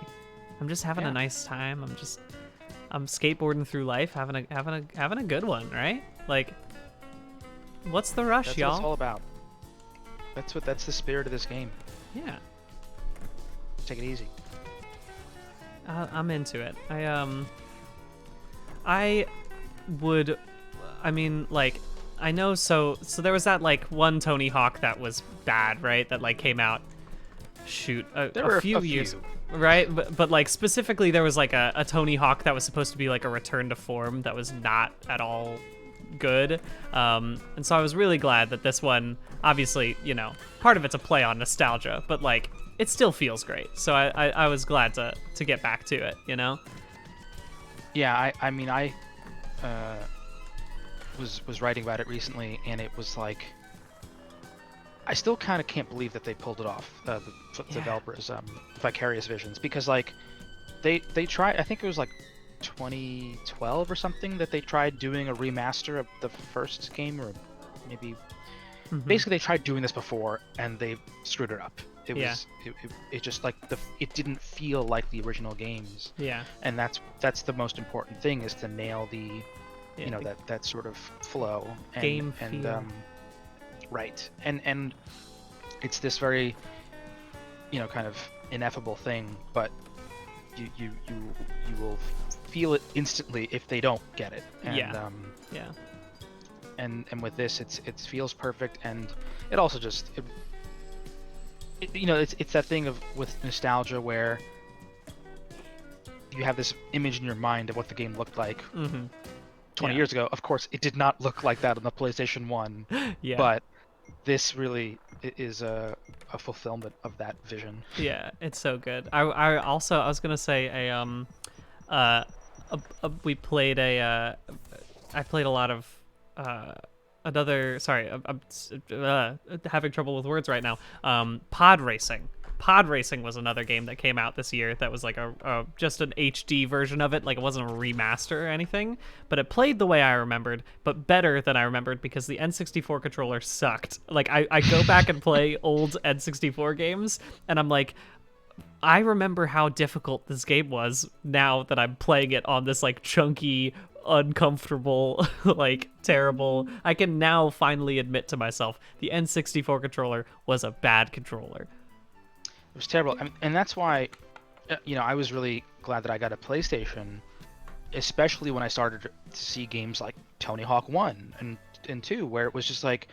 I'm just having a nice time. I'm skateboarding through life, having a good one, right? Like, what's the rush, That's y'all? what it's all about. That's the spirit of this game. Yeah. Take it easy. I'm into it. I mean, like, I know. So there was that like one Tony Hawk that was bad, right? That like came out, There were a few years, right? But like specifically, there was like a Tony Hawk that was supposed to be like a return to form that was not at all good. And so I was really glad that this one, obviously, you know, part of it's a play on nostalgia, but like it still feels great. So I was glad to get back to it, you know? Yeah, I mean, I was writing about it recently, and it was like, I still kind of can't believe that they pulled it off, the developers, Vicarious Visions, because like they tried, I think it was like 2012 or something, that they tried doing a remaster of the first game, or maybe basically they tried doing this before and they screwed it up. It was it just like it didn't feel like the original games. Yeah. And that's the most important thing, is to nail the you know, that sort of flow and game feel. Right. And it's this very, you know, kind of ineffable thing, but you will feel it instantly if they don't get it. And, Yeah. Yeah. And with this, it feels perfect, and it also just you know, it's that thing of with nostalgia where you have this image in your mind of what the game looked like 20 years ago. Of course, it did not look like that on the PlayStation 1, Yeah. but this really is a fulfillment of that vision. Yeah, it's so good. I was gonna say we played I played a lot of another. Sorry, I'm having trouble with words right now. Pod racing. Pod racing was another game that came out this year that was like a just an HD version of it. Like it wasn't a remaster or anything, but it played the way I remembered, but better than I remembered because the N64 controller sucked. Like I go back and play old N64 games, and I'm like, I remember how difficult this game was now that I'm playing it on this like chunky, uncomfortable, like terrible. I can now finally admit to myself the N64 controller was a bad controller. It was terrible, and that's why, you know, I was really glad that I got a PlayStation, especially when I started to see games like Tony Hawk 1 and 2, where it was just like,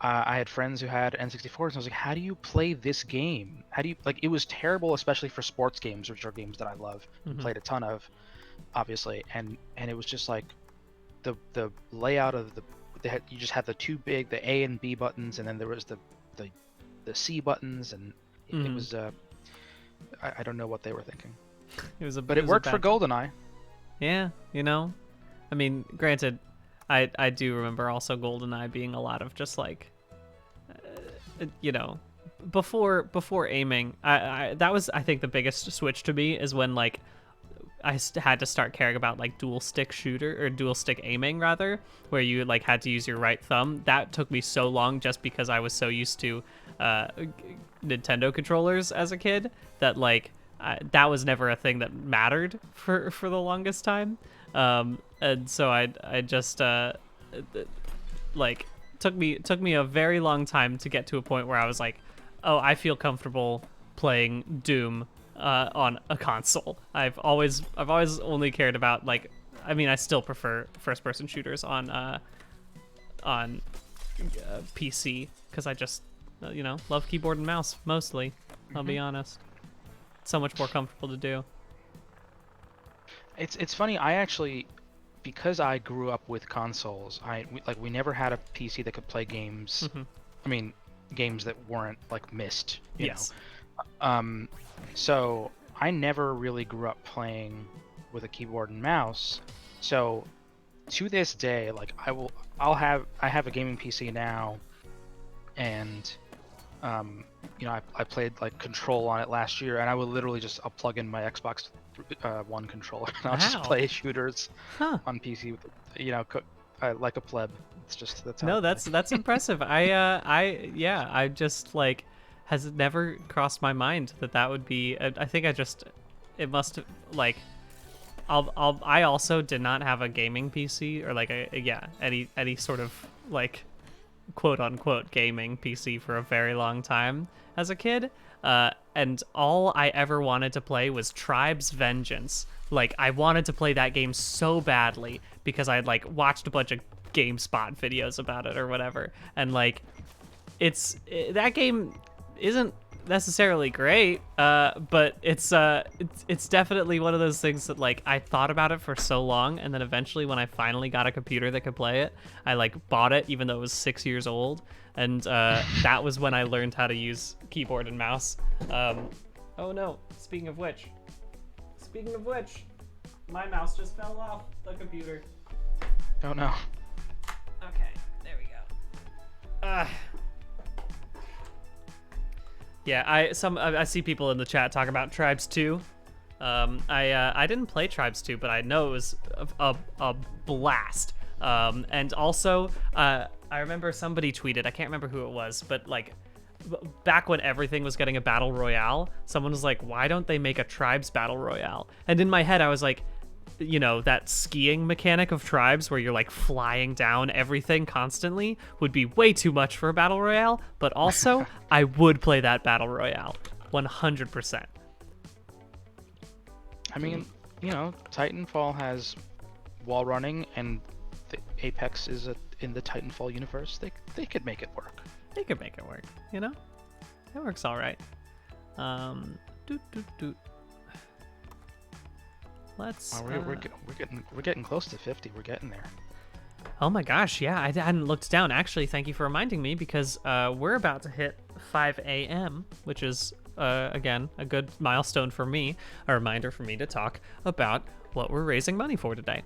I had friends who had N64s, and I was like, how do you play this game? How do you, like, it was terrible, especially for sports games, which are games that I love and played a ton of, obviously, and it was just like, the layout of you just had the A and B buttons, and then there was the C buttons, and it was I don't know what they were thinking. But it worked for GoldenEye. Yeah, you know, I mean, granted, I do remember also GoldenEye being a lot of just like, you know, before aiming. That was, I think, the biggest switch to me is when like I had to start caring about like dual stick aiming rather, where you like had to use your right thumb. That took me so long just because I was so used to Nintendo controllers as a kid that like that was never a thing that mattered for the longest time. And so I just like took me a very long time to get to a point where I was like, oh, I feel comfortable playing Doom on a console. I've always only cared about like, I mean, I still prefer first person shooters on PC because I just you know, love keyboard and mouse mostly. I'll be honest. It's so much more comfortable to do. It's funny. I actually, because I grew up with consoles, we never had a PC that could play games. I mean, games that weren't like Myst. You know. So I never really grew up playing with a keyboard and mouse. So to this day, like I have a gaming PC now, and you know, I played like Control on it last year, and I would literally I'll plug in my Xbox One controller, and I'll just play shooters on PC with, you know, like a pleb. It's just that's how that's impressive. I just like has never crossed my mind that would be. I think it must like. I also did not have a gaming PC or like any sort of like quote unquote gaming PC for a very long time as a kid. And all I ever wanted to play was Tribes Vengeance. Like I wanted to play that game so badly because I had like watched a bunch of GameSpot videos about it or whatever. And like that game isn't necessarily great, but it's definitely one of those things that like I thought about it for so long, and then eventually when I finally got a computer that could play it, I like bought it even though it was 6 years old, and that was when I learned how to use keyboard and mouse. Oh no, speaking of which, my mouse just fell off the computer. Oh no. Okay, there we go. Yeah, I see people in the chat talking about Tribes 2. I didn't play Tribes 2, but I know it was a blast. And also, I remember somebody tweeted, I can't remember who it was, but like back when everything was getting a battle royale, someone was like, why don't they make a Tribes battle royale? And in my head, I was like, you know, that skiing mechanic of Tribes where you're like flying down everything constantly would be way too much for a battle royale, but also I would play that battle royale 100%. I mean, Titanfall has wall running, and the Apex is in the Titanfall universe. They could make it work. They could make it work. It works all right. Let's. We're getting close to 50. We're getting there. Oh my gosh, yeah, I hadn't looked down. Actually, thank you for reminding me, because we're about to hit 5 a.m., which is, again, a good milestone for me, a reminder for me to talk about what we're raising money for today.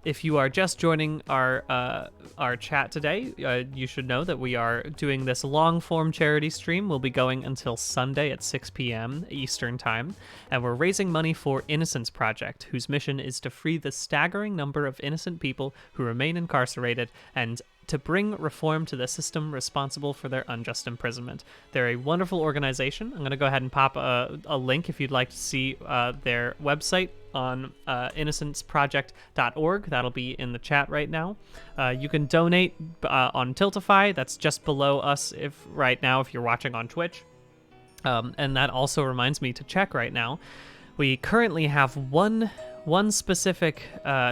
If you are just joining our chat today, you should know that we are doing this long-form charity stream. We'll be going until Sunday at 6 p.m. Eastern Time, and we're raising money for Innocence Project, whose mission is to free the staggering number of innocent people who remain incarcerated and to bring reform to the system responsible for their unjust imprisonment. They're a wonderful organization. I'm going to go ahead and pop a link if you'd like to see their website on innocenceproject.org. That'll be in the chat right now. You can donate on Tiltify. That's just below us if you're watching on Twitch. And that also reminds me to check right now. We currently have one specific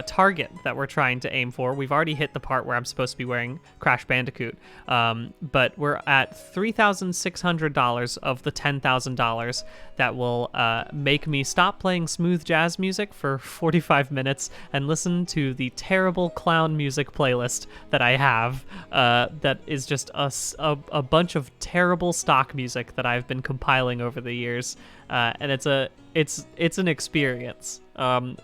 target that we're trying to aim for. We've already hit the part where I'm supposed to be wearing Crash Bandicoot, but we're at $3,600 of the $10,000 that will make me stop playing smooth jazz music for 45 minutes and listen to the terrible clown music playlist that I have. That is just a bunch of terrible stock music that I've been compiling over the years, and it's an experience. I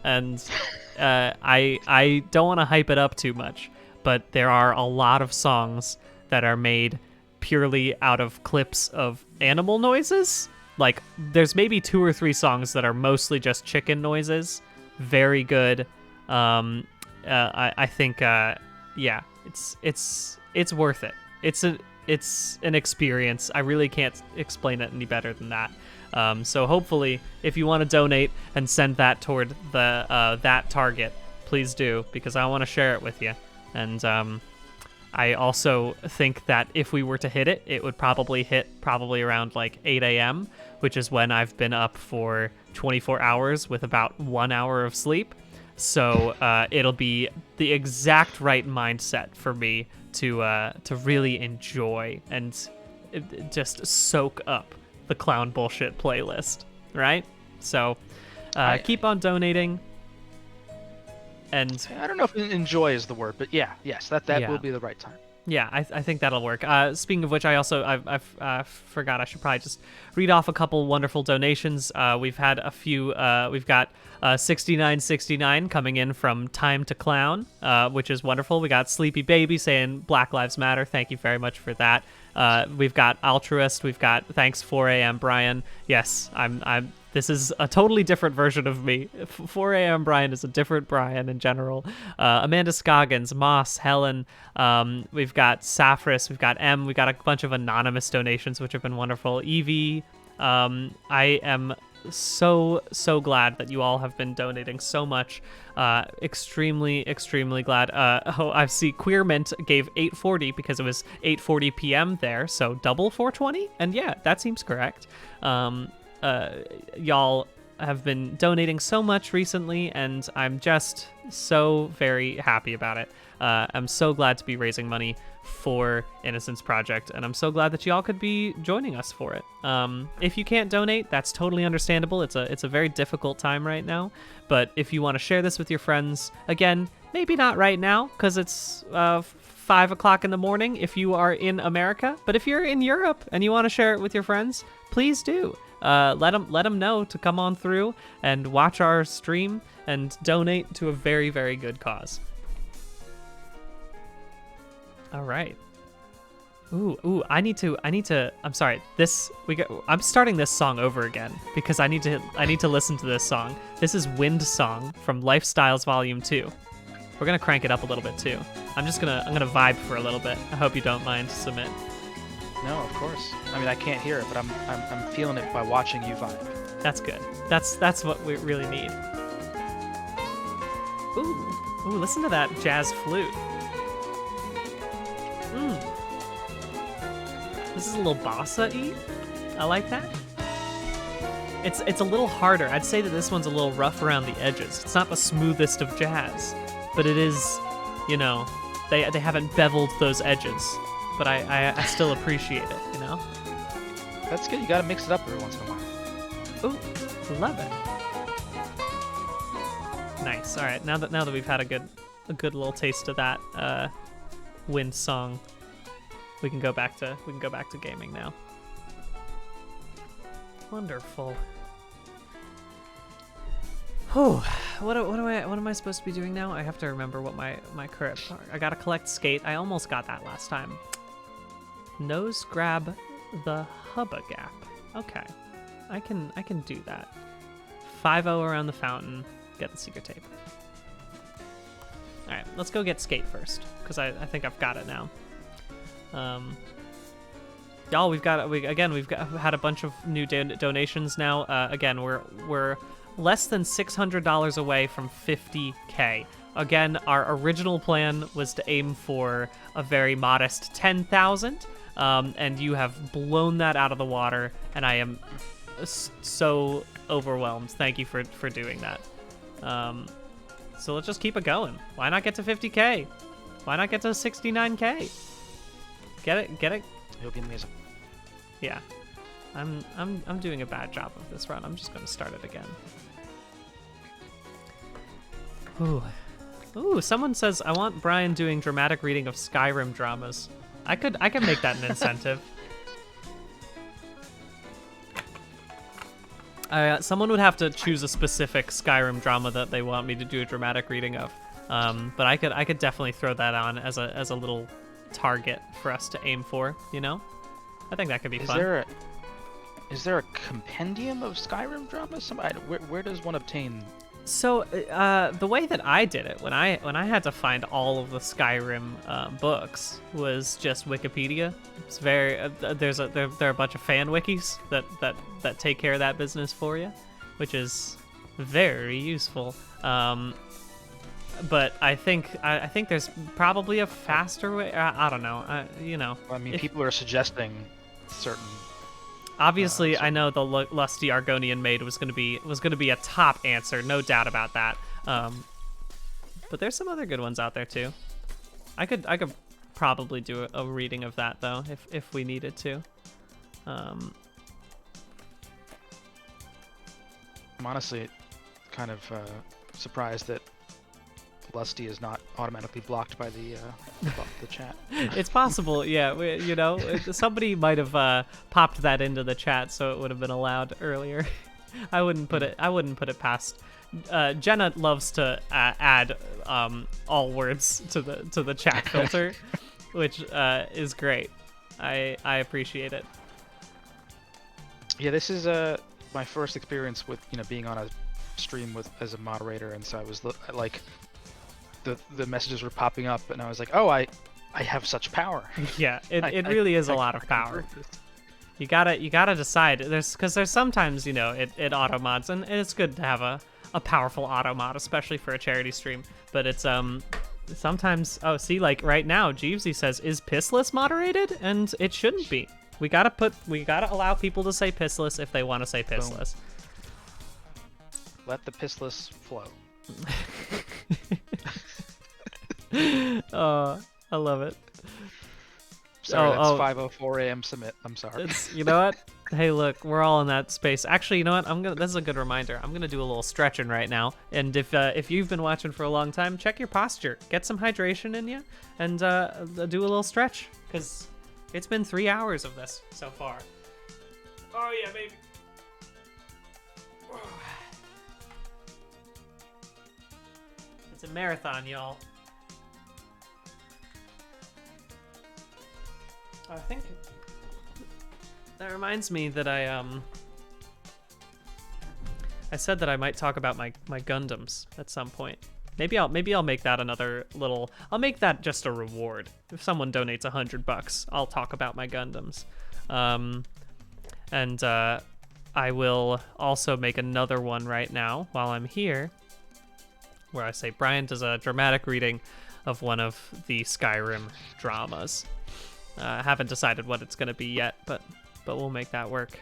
don't want to hype it up too much, but there are a lot of songs that are made purely out of clips of animal noises. Like, there's maybe 2 or 3 songs that are mostly just chicken noises. Very good. I think, yeah, it's worth it. It's an experience. I really can't explain it any better than that. So hopefully, if you want to donate and send that toward that target, please do, because I want to share it with you. And I also think that if we were to hit it, it would probably hit around like 8 a.m., which is when I've been up for 24 hours with about 1 hour of sleep. So it'll be the exact right mindset for me to really enjoy and just soak up the clown bullshit playlist, right? So keep on donating. And I don't know if enjoy is the word, but yes, that will be the right time. Yeah, I think that'll work. Speaking of which, I forgot I should probably just read off a couple wonderful donations. We've had a few. We've got 6969 coming in from Time to Clown, which is wonderful. We got Sleepy Baby saying Black Lives Matter. Thank you very much for that. We've got Altruist. We've got Thanks 4 a.m. Brian. Yes, I'm. This is a totally different version of me. 4 a.m. Brian is a different Brian in general. Amanda Scoggins, Moss, Helen. We've got Saffris. We've got M. We've got a bunch of anonymous donations, which have been wonderful. Evie. I am so glad that you all have been donating so much. Extremely glad. I see Queermint gave 840 because it was 8:40 p.m. there, so double 420. And yeah, that seems correct. Y'all have been donating so much recently, and I'm just so very happy about it. I'm so glad to be raising money for Innocence Project, and I'm so glad that y'all could be joining us for it. If you can't donate, that's totally understandable. It's a very difficult time right now, but if you want to share this with your friends, again, maybe not right now because it's 5 o'clock in the morning if you are in America, but if you're in Europe and you want to share it with your friends, please do. Let them know to come on through and watch our stream and donate to a very, very good cause. All right. Ooh, I need to, I'm sorry. I'm starting this song over again because I need to listen to this song. This is Wind Song from Lifestyles Volume 2. We're going to crank it up a little bit too. I'm going to vibe for a little bit. I hope you don't mind, Submit. No, of course. I mean, I can't hear it, but I'm feeling it by watching you vibe. That's good. That's what we really need. Ooh, listen to that jazz flute. This is a little bossa-y. I like that. it's a little harder. I'd say that this one's a little rough around the edges. It's not the smoothest of jazz, but it is, you know, they haven't beveled those edges. But I still appreciate it, you know? That's good. You gotta mix it up every once in a while. Ooh, love it. Nice. All right, now that we've had a good little taste of that wind song, we can go back to gaming now. Wonderful. Whew. What am I supposed to be doing now? I have to remember what my current. I gotta collect skate. I almost got that last time. Nose grab the hubba gap. Okay, I can do that. 5-0 around the fountain. Get the secret tape. All right, let's go get skate first, because I think I've got it now. Y'all, we've had a bunch of new donations now. Again, we're less than $600 away from 50K. Again, our original plan was to aim for a very modest 10,000, and you have blown that out of the water, and I am so overwhelmed. Thank you for doing that. So let's just keep it going. Why not get to 50K? Why not get to 69K? Get it? It'll be amazing. Yeah. I'm doing a bad job of this run. I'm just gonna start it again. Ooh, someone says I want Brian doing dramatic reading of Skyrim dramas. I can make that an incentive. Someone would have to choose a specific Skyrim drama that they want me to do a dramatic reading of. But I could definitely throw that on as a little target for us to aim for, you know? I think that could be fun. Is there a compendium of Skyrim dramas? Where does one obtain? So the way that I did it when I had to find all of the Skyrim books was just Wikipedia. It's very there are a bunch of fan wikis that take care of that business for you, which is very useful. But I think there's probably a faster way. I don't know. You know. I mean, people are suggesting certain. Obviously, I know the lusty Argonian maid was gonna be a top answer, no doubt about that. But there's some other good ones out there too. I could probably do a reading of that though, if we needed to. I'm honestly kind of surprised that Lusty is not automatically blocked by the chat. It's possible, yeah. You know, somebody might have popped that into the chat, so it would have been allowed earlier. I wouldn't put it past. Jenna loves to add all words to the chat filter, which is great. I appreciate it. Yeah, this is my first experience with being on a stream as a moderator, and so I was like. The messages were popping up, and I was like, "Oh, I have such power." Yeah, it really is a lot of power. You gotta decide. Because there's sometimes it auto mods, and it's good to have a powerful auto mod, especially for a charity stream. But it's sometimes see, like right now, Jeevesy says, "Is pissless moderated?" And it shouldn't be. We gotta allow people to say pissless if they want to say pissless. Boom. Let the pissless flow. Oh, I love it. Sorry, that's 5:04 a.m. submit. I'm sorry. You know what? Hey, look, we're all in that space. Actually, you know what? This is a good reminder. I'm gonna do a little stretching right now. And if you've been watching for a long time, check your posture. Get some hydration in you, and do a little stretch, because it's been 3 hours of this so far. Oh yeah, baby. It's a marathon, y'all. I think that reminds me that I said that I might talk about my Gundams at some point. Maybe I'll make that another little. I'll make that just a reward. If someone donates $100, I'll talk about my Gundams. And I will also make another one right now while I'm here, where I say Brian does a dramatic reading of one of the Skyrim dramas. I haven't decided what it's going to be yet, but we'll make that work.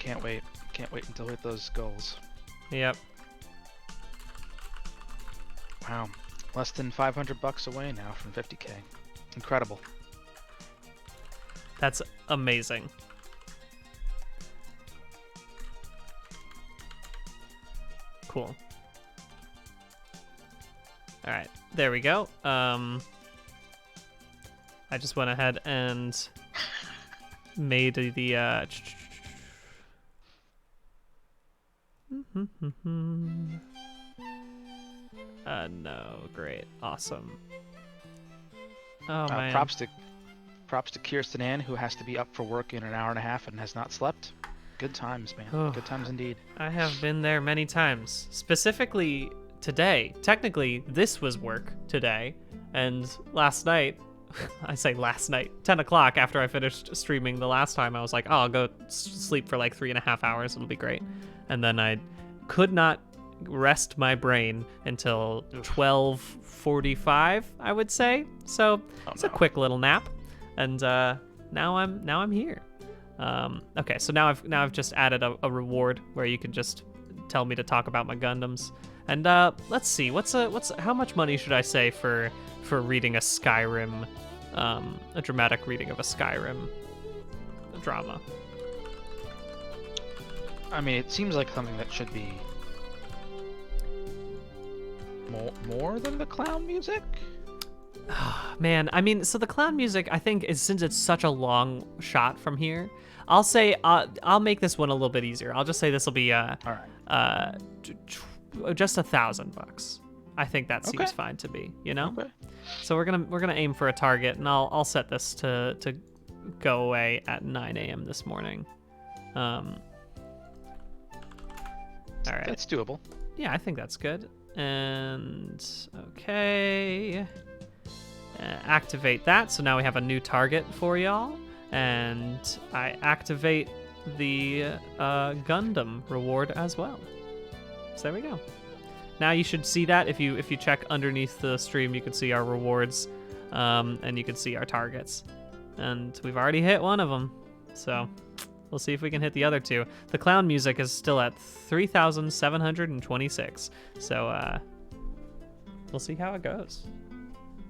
can't wait. Can't wait until we hit those goals. Yep. Wow. Less than $500 away now from 50K. Incredible. That's amazing. Cool. All right, there we go. I just went ahead and made the no, great, awesome. Oh man. Props to Kirsten Ann, who has to be up for work in an hour and a half and has not slept. Good times, man. Oh. Good times indeed. I have been there many times. Specifically today. Technically, this was work today. And last night, I say last night, 10 o'clock after I finished streaming the last time, I was like, oh, I'll go sleep for like 3.5 hours. It'll be great. And then I could not rest my brain until 12:45, I would say. So it's a quick little nap. And now I'm here. Okay, so now I've just added a reward where you can just tell me to talk about my Gundams. And let's see, how much money should I say for reading a Skyrim, a dramatic reading of a Skyrim drama? I mean, it seems like something that should be more than the clown music. Man, I mean, so the clown music, I think, is since it's such a long shot from here, I'll say I'll make this one a little bit easier. I'll just say this will be All right. Just $1,000. I think that seems Okay. fine to me, you know. Okay. So we're gonna aim for a target, and I'll set this to go away at 9 a.m. this morning. All right. That's doable. Yeah, I think that's good. And okay, activate that. So now we have a new target for y'all, and I activate the Gundam reward as well. So there we go. Now you should see that if you check underneath the stream, you can see our rewards, and you can see our targets. And we've already hit one of them, so we'll see if we can hit the other two. The clown music is still at 3,726, so we'll see how it goes.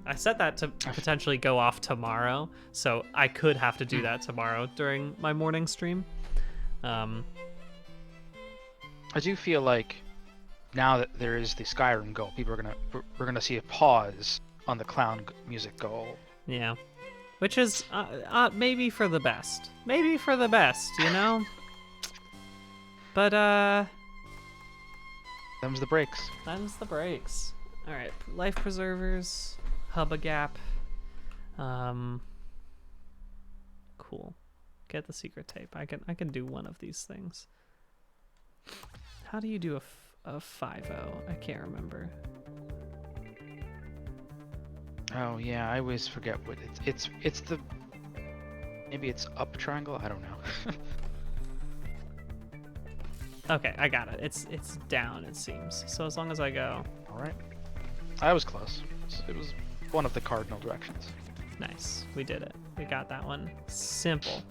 I set that to potentially go off tomorrow, so I could have to do that tomorrow during my morning stream. I do feel like now that there is the Skyrim goal, we're gonna see a pause on the clown music goal. Yeah, which is maybe for the best. Maybe for the best, you know. But Them's the breaks. them's the breaks. All right, life preservers, Hubba Gap. Cool. Get the secret tape. I can do one of these things. How do you do a 5-0? I can't remember. Oh yeah, I always forget what it's the maybe it's up triangle. I don't know. Okay, I got it. It's down, it seems. So as long as I go. All right, I was close. It was one of the cardinal directions. Nice. We did it. We got that one. Simple.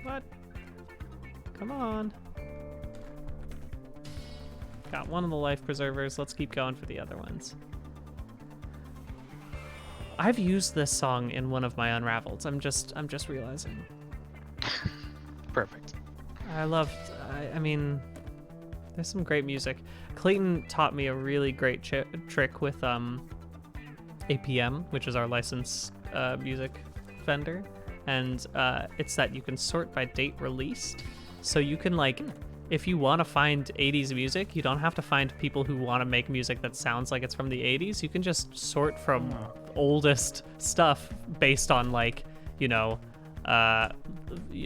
What? Come on. Got one of the life preservers. Let's keep going for the other ones. I've used this song in one of my Unraveleds. I'm just realizing. Perfect. I mean, there's some great music. Clayton taught me a really great trick with APM, which is our licensed music vendor, and it's that you can sort by date released. So you can, like, if you want to find 80s music, you don't have to find people who want to make music that sounds like it's from the 80s. You can just sort from oldest stuff based on, like, you know,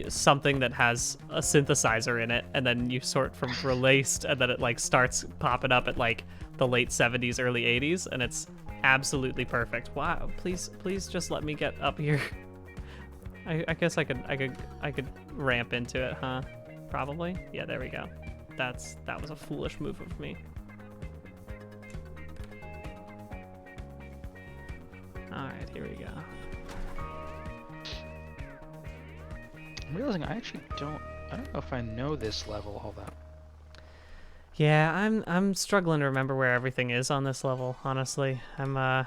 something that has a synthesizer in it, and then you sort from released, and then it, like, starts popping up at, like, the late 70s, early 80s, and it's absolutely perfect. Wow, please just let me get up here. I guess I could ramp into it, huh? Probably. Yeah, there we go. That was a foolish move of me. All right, here we go. I'm realizing I actually don't know if I know this level all that. Yeah, I'm struggling to remember where everything is on this level, honestly. Because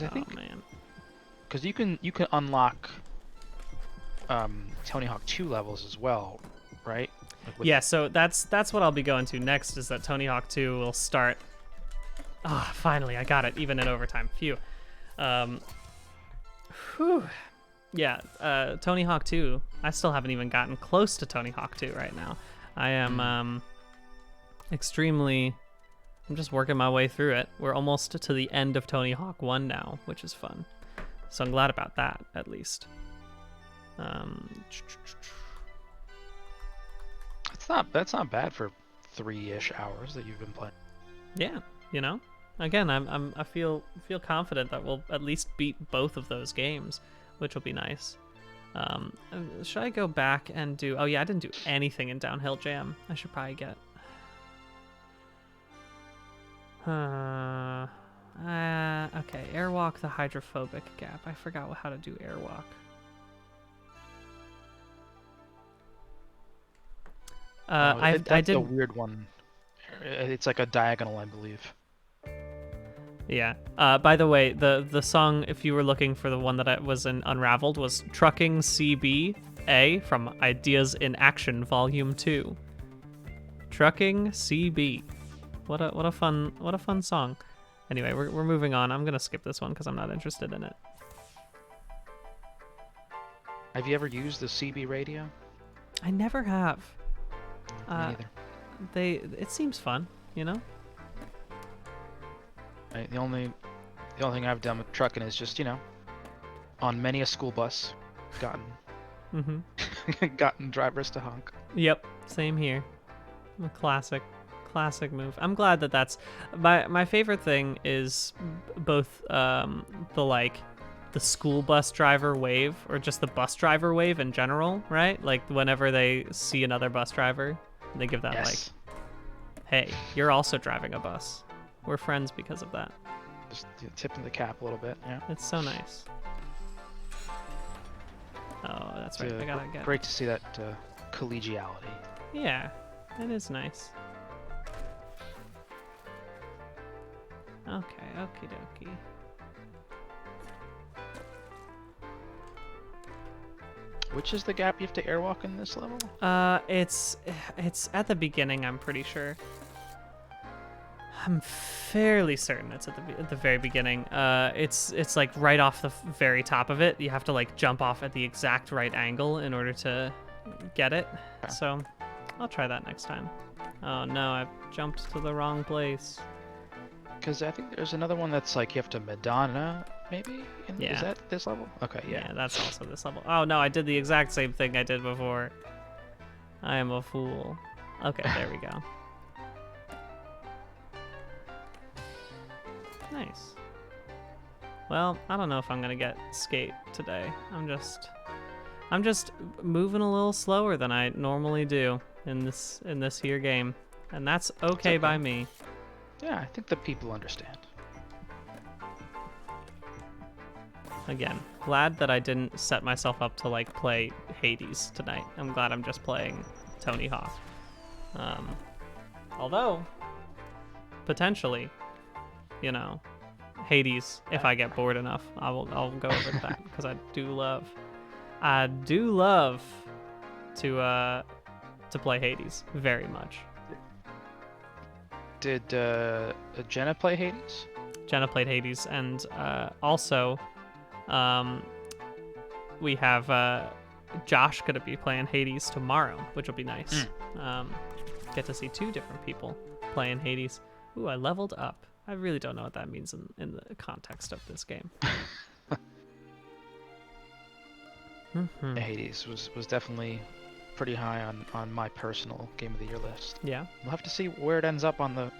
I think Oh man. because you can unlock Tony Hawk 2 levels as well, right? Like with Yeah, so that's what I'll be going to next, is that Tony Hawk 2 will start. Ah, finally, I got it, even in overtime. Phew. Whew. Yeah, Tony Hawk 2. I still haven't even gotten close to Tony Hawk 2 right now. I am extremely. I'm just working my way through it. We're almost to the end of Tony Hawk 1 now, which is fun. So I'm glad about that, at least. That's not bad for 3-ish hours that you've been playing. Yeah, you know. Again, I feel confident that we'll at least beat both of those games, which will be nice. Should I go back and do? Oh yeah, I didn't do anything in Downhill Jam. I should probably get. Okay, Airwalk the hydrophobic gap. I forgot how to do Airwalk. I That's did a weird one. It's like a diagonal, I believe. Yeah. By the way, the song, if you were looking for the one that I was in Unraveled, was Trucking CB-A from Ideas in Action Volume 2. Trucking CB. What a fun song. Anyway, we're moving on. I'm gonna skip this one because I'm not interested in it. Have you ever used the CB radio? I never have. Me neither. It seems fun, you know. The only thing I've done with trucking is just, on many a school bus, gotten gotten drivers to honk. Yep, same here. A classic move. I'm glad that that's my favorite thing is both the school bus driver wave, or just the bus driver wave in general, right? Like whenever they see another bus driver, they give that like, hey, you're also driving a bus. We're friends because of that. Just tipping the cap a little bit, yeah. It's so nice. Oh, that's right. I gotta get. Great to see that collegiality. Yeah, it is nice. Okay, okie dokie. Which is the gap you have to airwalk in this level? It's at the beginning, I'm pretty sure. I'm fairly certain it's at the very beginning. It's like right off the very top of it. You have to like jump off at the exact right angle in order to get it. Okay. So I'll try that next time. Oh no, I've jumped to the wrong place. Because I think there's another one that's like you have to Madonna, maybe? Yeah. Is that this level? Okay, yeah. Yeah, that's also this level. Oh no, I did the exact same thing I did before. I am a fool. Okay, there we go. Nice. Well, I don't know if I'm gonna get skate today. I'm just moving a little slower than I normally do in this here game, and that's okay by me. Yeah, I think the people understand. Again, glad that I didn't set myself up to like play Hades tonight. I'm glad I'm just playing Tony Hawk. Although potentially, Hades, if I get bored enough, I'll go over to that because I do love to play Hades very much. Did Jenna play Hades? Jenna played Hades, and also we have Josh gonna be playing Hades tomorrow, which will be nice. Get to see two different people playing Hades. Ooh, I leveled up. I really don't know what that means in the context of this game. Hades was definitely pretty high on my personal Game of the Year list. Yeah. We'll have to see where it ends up on the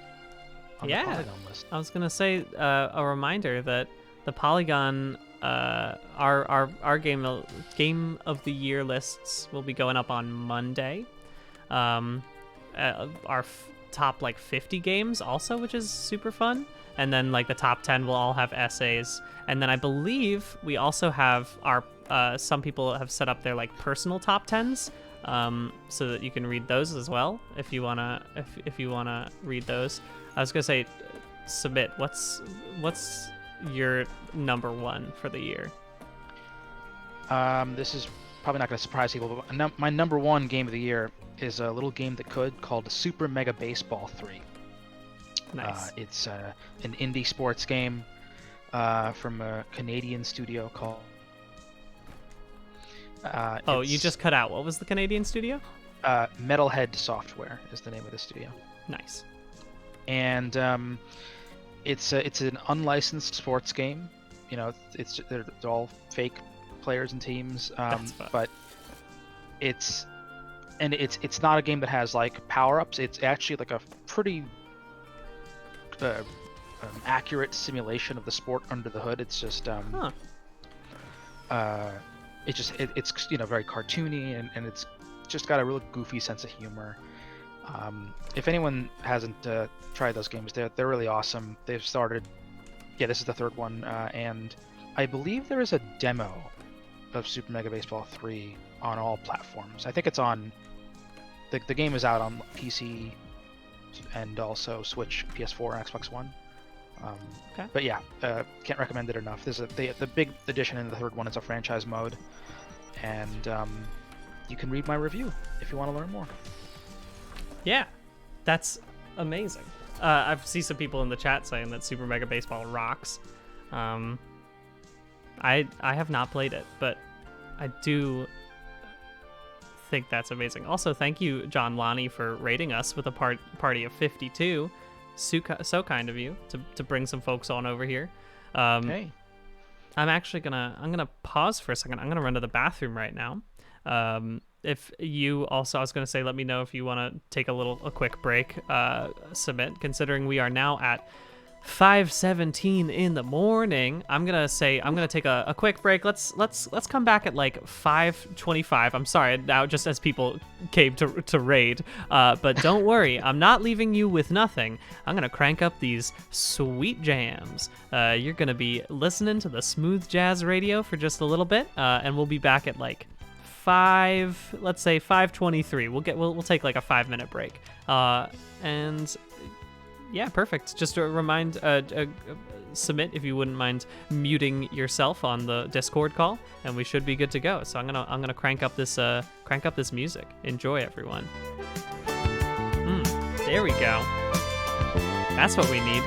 Polygon list. I was gonna say a reminder that the Polygon our game of the year lists will be going up on Monday. Our top like 50 games also, which is super fun. And then like the top 10 will all have essays. And then I believe we also have our some people have set up their like personal top 10s, so that you can read those as well if you wanna read those. I was gonna say, Submit, what's your number one for the year? This is probably not going to surprise people, but my number one game of the year is a little game that could called Super Mega Baseball 3. Nice. It's an indie sports game from a Canadian studio called. You just cut out. What was the Canadian studio? Metalhead Software is the name of the studio. Nice. And it's an unlicensed sports game. You know, they're all fake players and teams. That's fun. But it's not a game that has like power-ups. It's actually like a pretty accurate simulation of the sport under the hood. It's just it's you know, very cartoony, and it's just got a really goofy sense of humor. If anyone hasn't tried those games, they're really awesome. They've started, this is the third one, and I believe there is a demo of Super Mega Baseball 3 on all platforms. I think it's on the game is out on PC and also Switch, PS4, and Xbox One. Okay. But yeah, can't recommend it enough. There's the big addition in the third one is a franchise mode, and you can read my review if you want to learn more. Yeah, that's amazing. I've seen some people in the chat saying that Super Mega Baseball rocks. I have not played it, but I do think that's amazing. Also, thank you, John Lonnie, for rating us with a party of 52. So kind of you to bring some folks on over here. Hey. I'm actually gonna pause for a second. I'm gonna run to the bathroom right now. If you also, I was gonna say, let me know if you want to take a quick break. Submit, considering we are now at 5:17 in the morning. I'm gonna take a quick break. Let's come back at like 5:25. I'm sorry now, just as people came to raid, but don't worry, I'm not leaving you with nothing. I'm gonna crank up these sweet jams. You're gonna be listening to the smooth jazz radio for just a little bit, and we'll be back at like 5:23. We'll take like a 5-minute break, and yeah, perfect. Just a remind, Submit, if you wouldn't mind muting yourself on the Discord call, and we should be good to go. So I'm gonna crank up this music. Enjoy, everyone. There we go. That's what we need.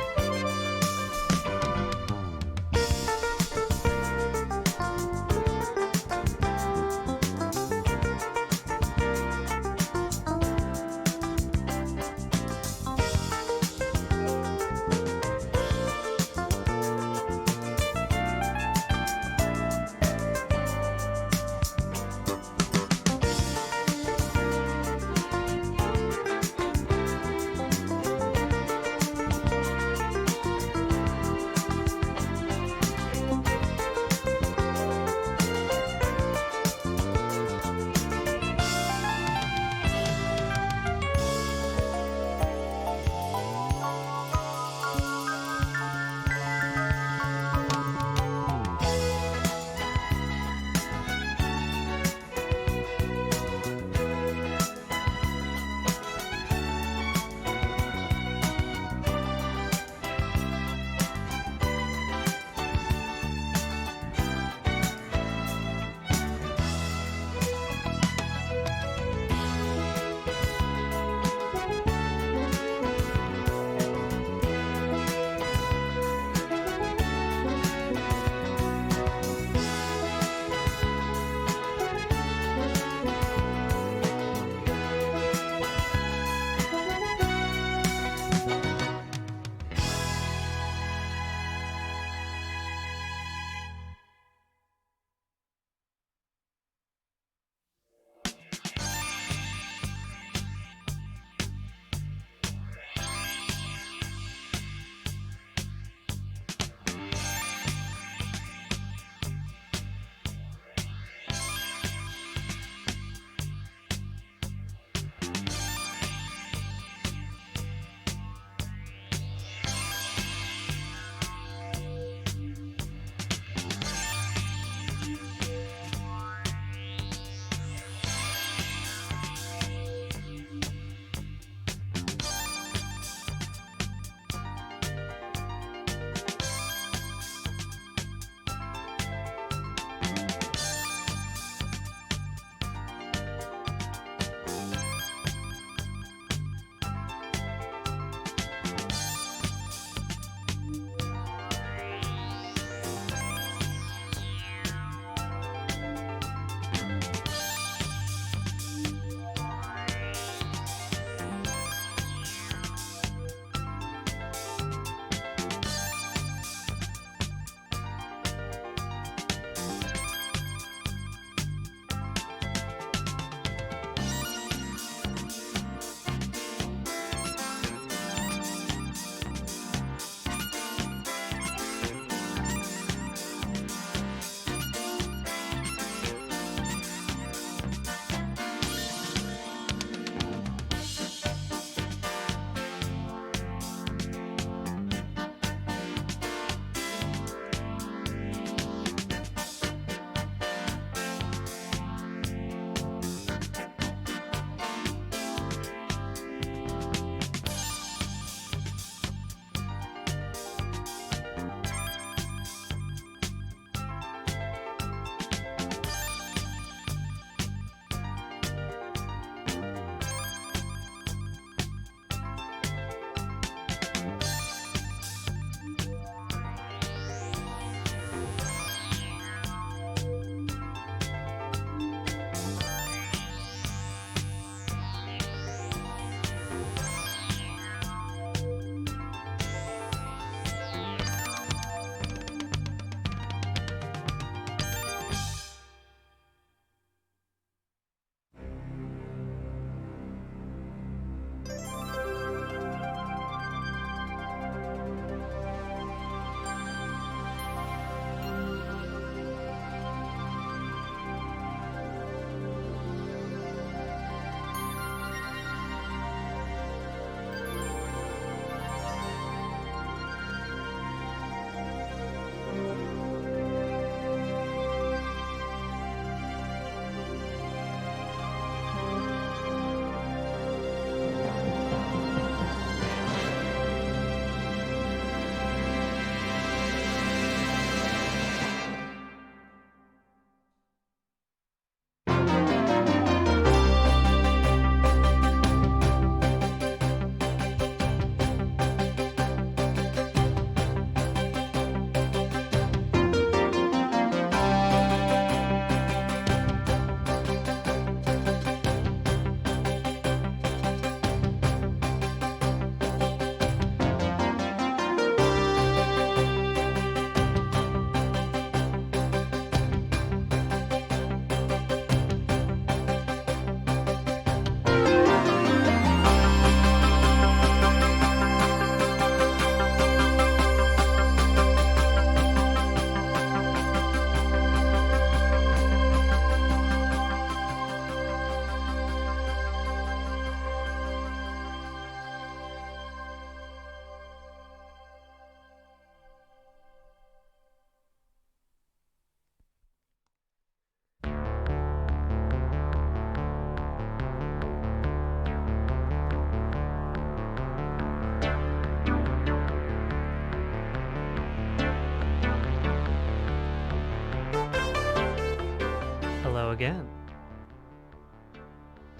again.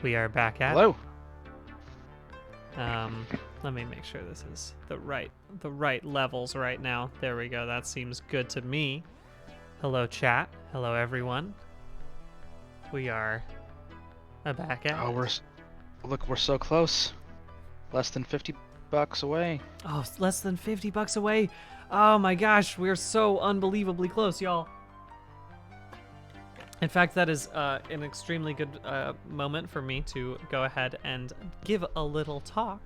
We are back at Hello. Let me make sure this is the right levels right now. There we go. That seems good to me. Hello, chat. Hello, everyone. We are back at. Oh, we're so close. Less than $50 away. Oh, it's less than $50 away. Oh my gosh, we're so unbelievably close, y'all. In fact, that is an extremely good moment for me to go ahead and give a little talk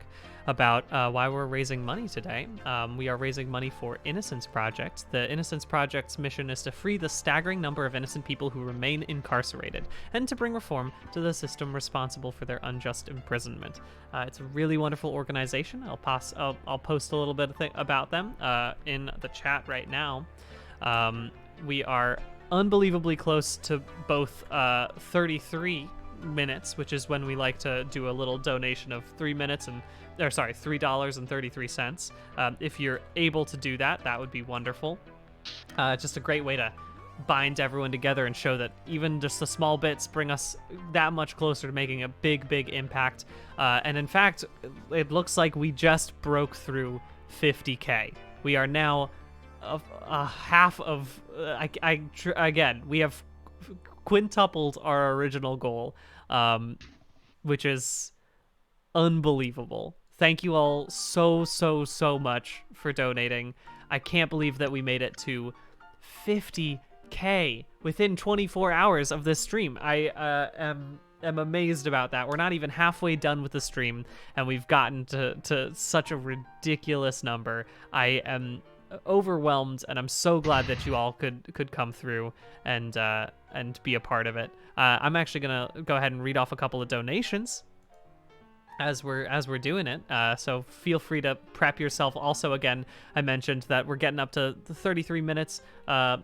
about why we're raising money today. We are raising money for Innocence Project. The Innocence Project's mission is to free the staggering number of innocent people who remain incarcerated and to bring reform to the system responsible for their unjust imprisonment. It's a really wonderful organization. I'll post a little bit about them in the chat right now. We are unbelievably close to both 33 minutes, which is when we like to do a little donation of $3.33. If you're able to do that, that would be wonderful. Just a great way to bind everyone together and show that even just the small bits bring us that much closer to making a big impact. And in fact, it looks like we just broke through 50K. We are now half of again, we have quintupled our original goal, which is unbelievable. Thank you all so much for donating. I can't believe that we made it to 50K within 24 hours of this stream. I am amazed about that. We're not even halfway done with the stream, and we've gotten to such a ridiculous number. I am overwhelmed, and I'm so glad that you all could come through and be a part of it. I'm actually gonna go ahead and read off a couple of donations as we're doing it. So feel free to prep yourself. Also, again, I mentioned that we're getting up to the 33 minutes.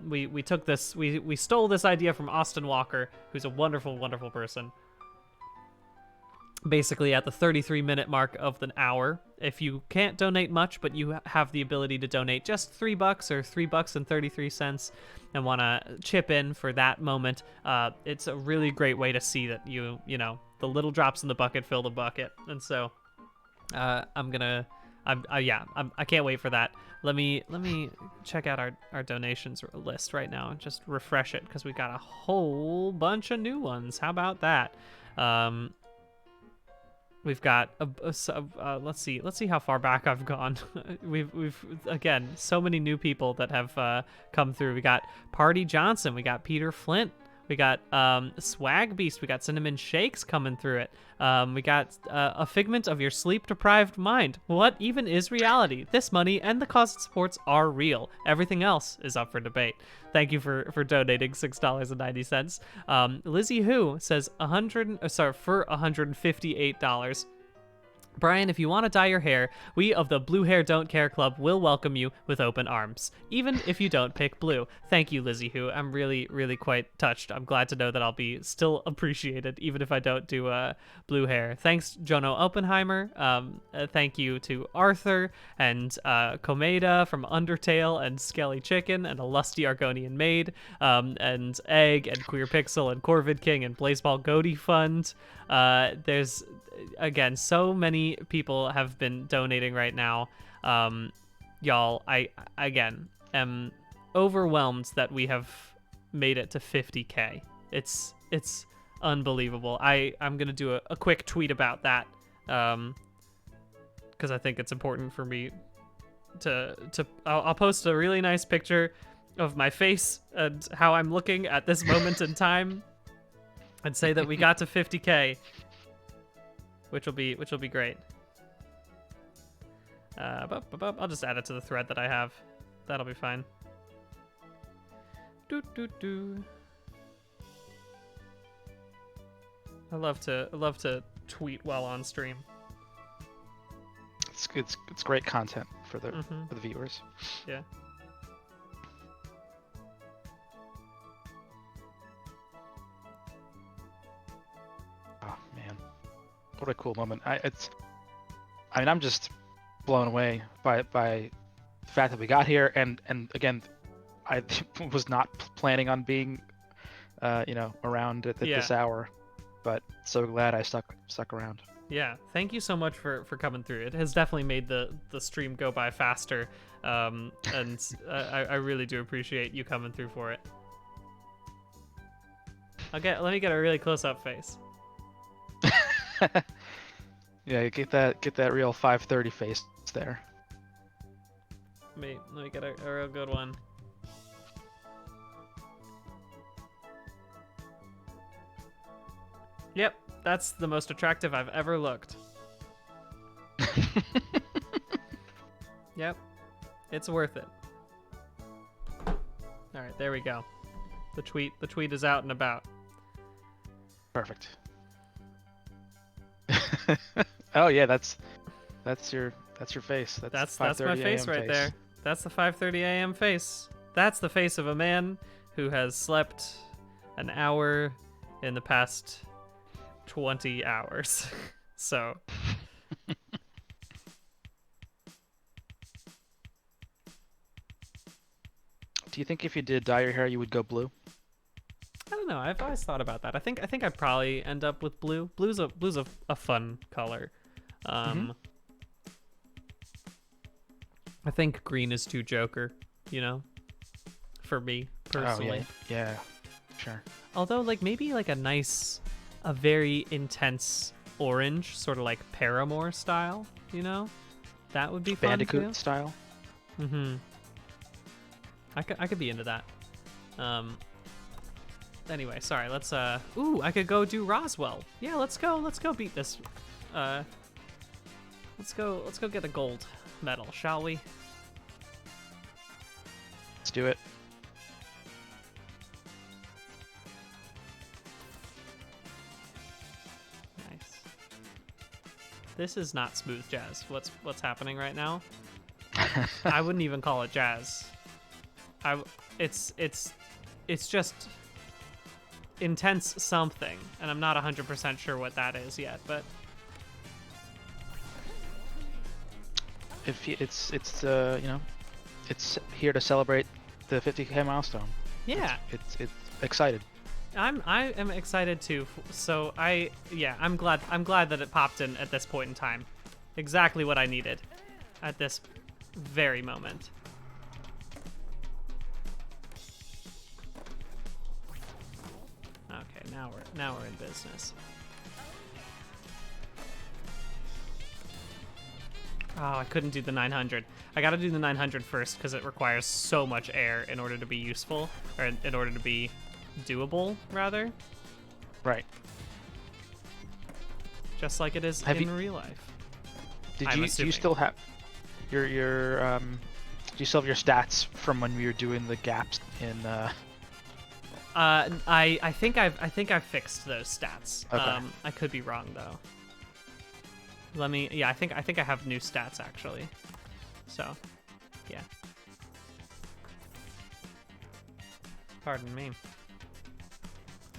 We took this, we stole this idea from Austin Walker, who's a wonderful person. Basically at the 33-minute mark of the hour, if you can't donate much, but you have the ability to donate just $3 or $3.33 and want to chip in for that moment, it's a really great way to see that you know, the little drops in the bucket fill the bucket. And so I can't wait for that. Let me check out our donations list right now and just refresh it, because we got a whole bunch of new ones. How about that? We've got let's see how far back I've gone. we've again, so many new people that have come through. We got Party Johnson, we got Peter Flint, we got Swag Beast, we got Cinnamon Shakes coming through it. We got a figment of your sleep-deprived mind. What even is reality? This money and the cause it supports are real. Everything else is up for debate. Thank you for donating $6.90. Lizzie Who says for $158. Brian, if you want to dye your hair, we of the Blue Hair Don't Care Club will welcome you with open arms, even if you don't pick blue. Thank you, Lizzie Who. I'm really quite touched. I'm glad to know that I'll be still appreciated, even if I don't do blue hair. Thanks, Jono Oppenheimer. Thank you to Arthur and Komeda from Undertale and Skelly Chicken and a lusty Argonian maid, and Egg and Queer Pixel and Corvid King and Blazeball Goaty Fund. There's again, so many people have been donating right now. Y'all, I again am overwhelmed that we have made it to 50K. It's unbelievable. I'm gonna do a quick tweet about that, because I think it's important for me I'll post a really nice picture of my face and how I'm looking at this moment in time, and say that we got to 50K. Which will be great. I'll just add it to the thread that I have. That'll be fine. I love to tweet while on stream. It's great content for the viewers. Yeah. Oh man. What a cool moment. I'm just blown away by the fact that we got here, and again, I was not planning on being around at Yeah. this hour, but so glad I stuck around. Yeah, thank you so much for coming through. It has definitely made the stream go by faster, and I really do appreciate you coming through for it. Let me get a really close-up face. Yeah, get that real 5:30 face there. Let me get a real good one. Yep, that's the most attractive I've ever looked. Yep, it's worth it. All right, there we go. The tweet is out and about. Perfect. Oh yeah, that's your face. That's my 5:30 face a.m. right there. That's the 5:30 a.m. face. That's the face of a man who has slept an hour in the past 20 hours. So Do you think if you did dye your hair, you would go blue? I don't know. I've always thought about that. I think I'd probably end up with blue. Blue's a fun color. I think green is too Joker, for me personally. Oh, yeah, sure. Although like maybe like a very intense orange, sort of like Paramore style, that would be fun Bandicoot too. style. Mm-hmm. I could be into that. Anyway, sorry. Let's I could go do Roswell. Yeah, let's go beat this. Let's go get a gold medal, shall we? Let's do it. Nice. This is not smooth jazz. What's happening right now? I wouldn't even call it jazz. It's just intense something, and I'm not 100% sure what that is yet, but If it's it's here to celebrate the 50K milestone. yeah, It's excited. I am excited too. So I'm glad that it popped in at this point in time. Exactly what I needed at this very moment. Okay, now we're in business. Oh, I couldn't do the 900. I gotta do the 900 first because it requires so much air in order to be useful, or in order to be doable, rather. Right. Just like it is in real life. Do I'm you assuming. still have your do you still have your stats from when we were doing the gaps in I think I've fixed those stats. Okay. I could be wrong though. I think I have new stats actually. So, yeah. Pardon me.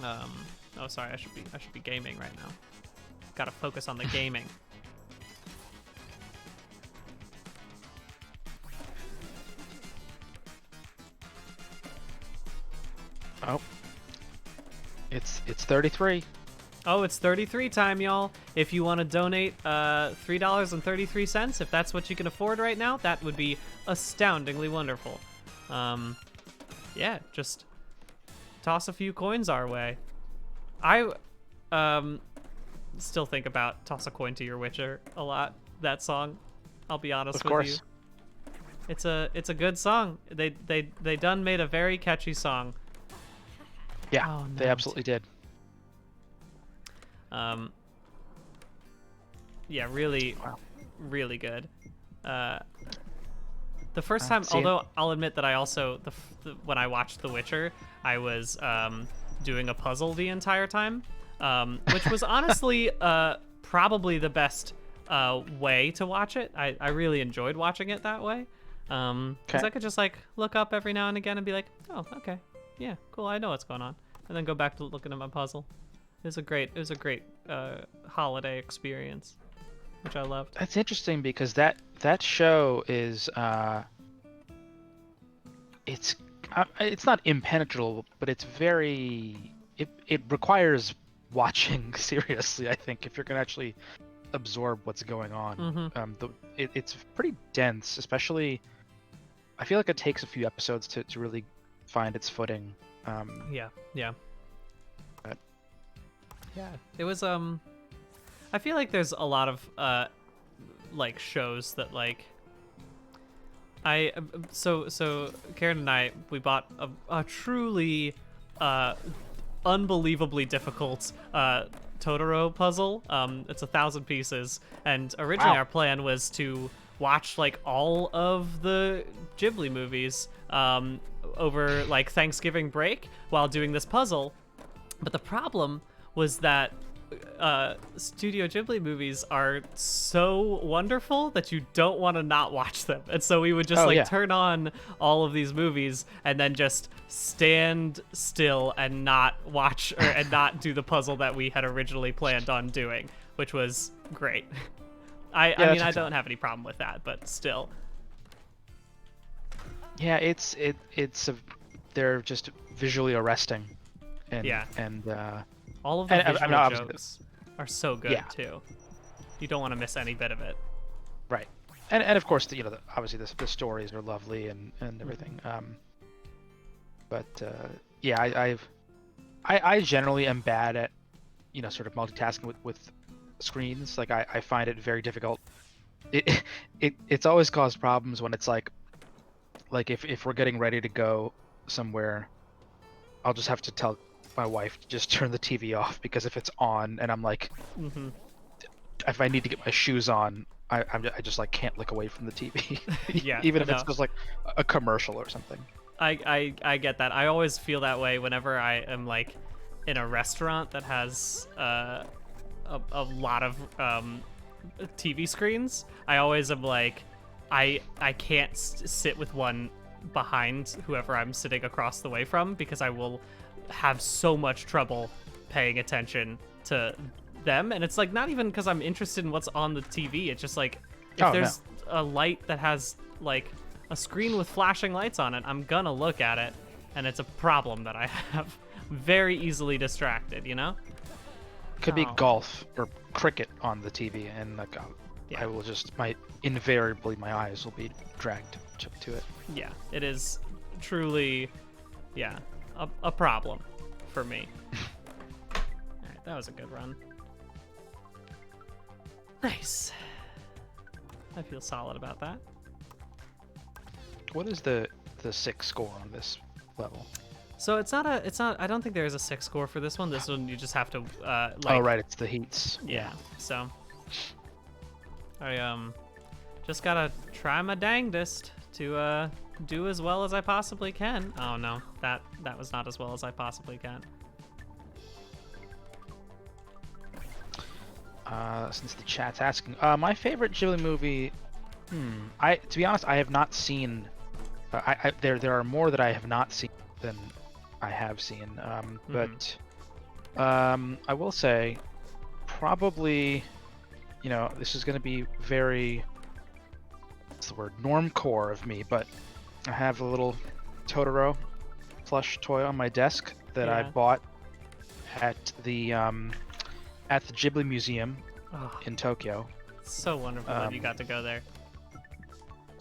Oh sorry, I should be gaming right now. Gotta focus on the gaming. Oh. It's 33. Oh, it's 33 time, y'all. If you want to donate $3.33, if that's what you can afford right now, that would be astoundingly wonderful. Yeah, just toss a few coins our way. I still think about Toss a Coin to Your Witcher a lot, that song. I'll be honest Of with course. you. It's a good song. They done made a very catchy song. Yeah, Oh, they no. absolutely did. Yeah, really, Wow. really good. The first time, see it. although I'll admit that I also, when I watched The Witcher, I was doing a puzzle the entire time, which was honestly probably the best way to watch it. I really enjoyed watching it that way, because I could just like look up every now and again and be like, oh, okay, yeah, cool, I know what's going on, and then go back to looking at my puzzle. It was a great holiday experience, which I loved. That's interesting because that show is it's not impenetrable, but it's very it requires watching seriously. I think if you're gonna actually absorb what's going on, it's pretty dense. Especially, I feel like it takes a few episodes to really find its footing. Yeah. But- Yeah. It was I feel like there's a lot of like shows that like so Karen and I, we bought a truly unbelievably difficult Totoro puzzle. It's 1,000 pieces, and originally Wow. our plan was to watch like all of the Ghibli movies over like Thanksgiving break while doing this puzzle. But the problem was that Studio Ghibli movies are so wonderful that you don't want to not watch them. And so we would just turn on all of these movies and then just stand still and not watch and not do the puzzle that we had originally planned on doing, which was great. I mean, I don't have any problem with that, but still. Yeah, they're just visually arresting. And, Yeah. And all of the and- visual obviously- jokes are so good too. You don't want to miss any bit of it. right. And of course, obviously the stories are lovely and everything. But yeah, I generally am bad at sort of multitasking with screens. Like I find it very difficult. It's always caused problems when it's like if we're getting ready to go somewhere, I'll just have to tell my wife to just turn the TV off, because if it's on and I'm like, if I need to get my shoes on, I just like can't look away from the TV. Yeah, Even if no. it's just like a commercial or something. I get that. I always feel that way whenever I am like in a restaurant that has a lot of TV screens. I always am like, I can't sit with one behind whoever I'm sitting across the way from, because I will have so much trouble paying attention to them. And it's like not even because I'm interested in what's on the TV. It's just like if there's a light that has like a screen with flashing lights on it, I'm gonna look at it, and it's a problem that I have. Very easily distracted, Could be golf or cricket on the TV, and like Yeah. I will just invariably my eyes will be dragged to it. Yeah, it is truly, a problem for me. All right, that was a good run. Nice. I feel solid about that. What is the 6 score on this level? So it's not. I don't think there is a 6 score for this one. This one you just have to Oh right, it's the heats. Yeah. So I just gotta try my dangdest to do as well as I possibly can. Oh no, that was not as well as I possibly can. Since the chat's asking, my favorite Ghibli movie. To be honest, I have not seen. There are more that I have not seen than I have seen. But I will say, probably, this is going to be very, what's the word, normcore of me, but I have a little Totoro plush toy on my desk that I bought at the Ghibli Museum in Tokyo. So wonderful that you got to go there.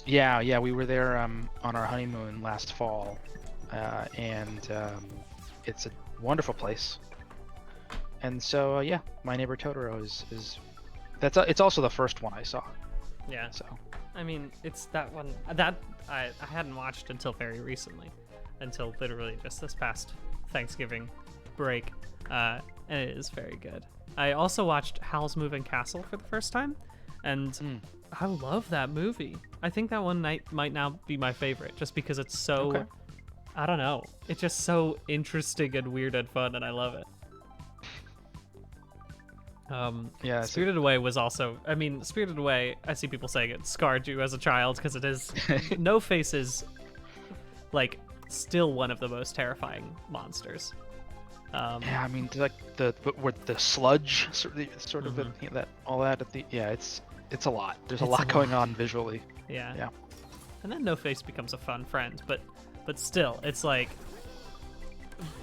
Yeah, we were there on our honeymoon last fall, and it's a wonderful place. And so My Neighbor Totoro is it's also the first one I saw. Yeah. So I mean, it's that one that I hadn't watched until very recently, until literally just this past Thanksgiving break, and it is very good. I also watched Howl's Moving Castle for the first time, and I love that movie. I think that one might now be my favorite, just because it's so, Okay. I don't know, it's just so interesting and weird and fun, and I love it. Spirited Away was also, I mean, Spirited Away, I see people saying it scarred you as a child, because it is, No Face is, like, still one of the most terrifying monsters. I mean, like with the sludge sort of that all that at the it's a lot. There's a lot going on visually. Yeah. And then No Face becomes a fun friend, but still, it's like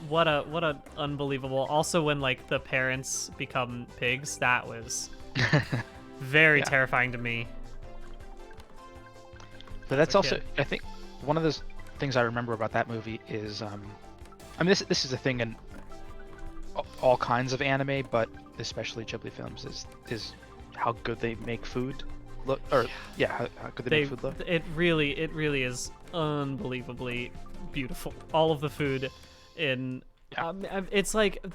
what a unbelievable. Also, when like the parents become pigs, that was very terrifying to me. But that's also, I think, one of those things I remember about that movie is, I mean, this is a thing in all kinds of anime, but especially Ghibli films, is how good they make food look, or how good they make food look. It really is unbelievably beautiful. All of the food in it's like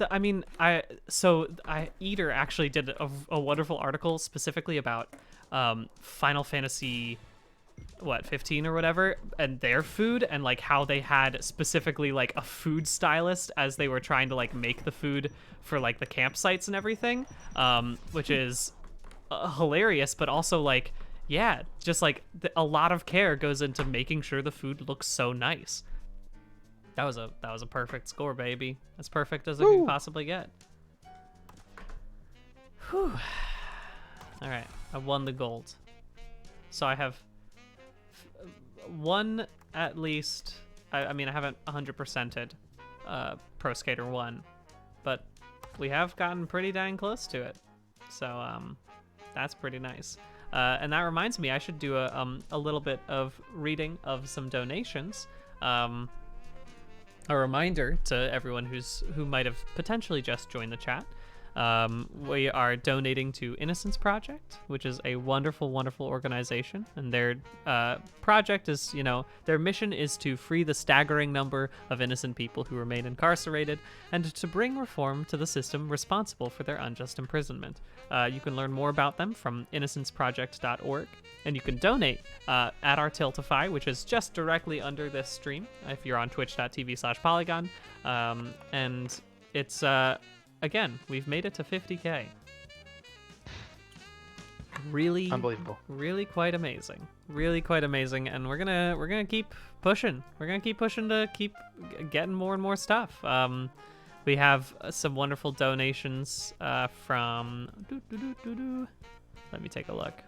Eater actually did a wonderful article specifically about Final Fantasy 15 or whatever, and their food, and like how they had specifically like a food stylist as they were trying to like make the food for like the campsites and everything, which is hilarious, but also like just like a lot of care goes into making sure the food looks so nice. That was a perfect score, baby. As perfect as it could possibly get. Whew. All right, I won the gold, so I have one at least. I mean, I haven't 100%ed Pro Skater 1, but we have gotten pretty dang close to it. So that's pretty nice. And that reminds me, I should do a little bit of reading of some donations. A reminder to everyone who might have potentially just joined the chat. We are donating to Innocence Project, which is a wonderful, wonderful organization. And their project is, their mission is to free the staggering number of innocent people who remain incarcerated and to bring reform to the system responsible for their unjust imprisonment. You can learn more about them from innocenceproject.org. And you can donate at our Tiltify, which is just directly under this stream if you're on twitch.tv/Polygon. And it's... Again, we've made it to 50K. Really unbelievable. Really quite amazing. Really quite amazing, and we're gonna keep pushing. We're gonna keep pushing to keep getting more and more stuff. We have some wonderful donations from. Let me take a look.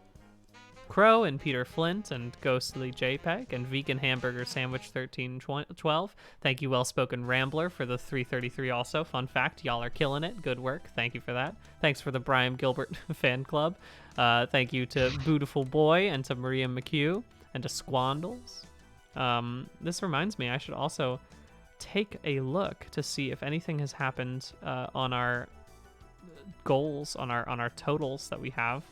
Crow and Peter Flint and Ghostly JPEG and Vegan Hamburger Sandwich 1312. Thank you, Well Spoken Rambler, for the 333 also. Fun fact, y'all are killing it. Good work. Thank you for that. Thanks for the Brian Gilbert fan club. Thank you to Beautiful Boy and to Maria McHugh and to Squandles. This reminds me, I should also take a look to see if anything has happened on our goals, on our totals that we have.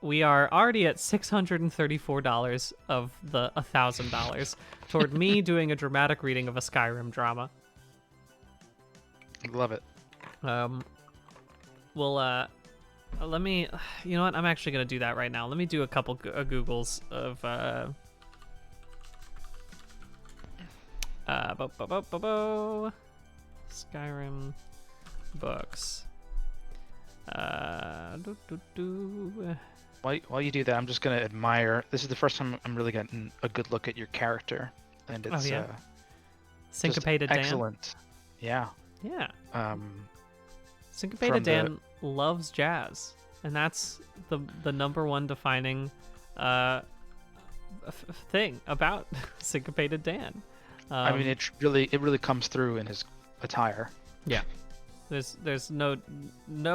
We are already at $634 of the $1,000 toward me doing a dramatic reading of a Skyrim drama. Love it. Well, let me. You know what? I'm actually gonna do that right now. Let me do a couple Googles of Skyrim books. While you do that, I'm just gonna admire. This is the first time I'm really getting a good look at your character, and it's Syncopated Dan. Excellent. Yeah. Yeah. Syncopated Dan loves jazz, and that's the number one defining thing about Syncopated Dan. I mean, it really comes through in his attire. Yeah. There's no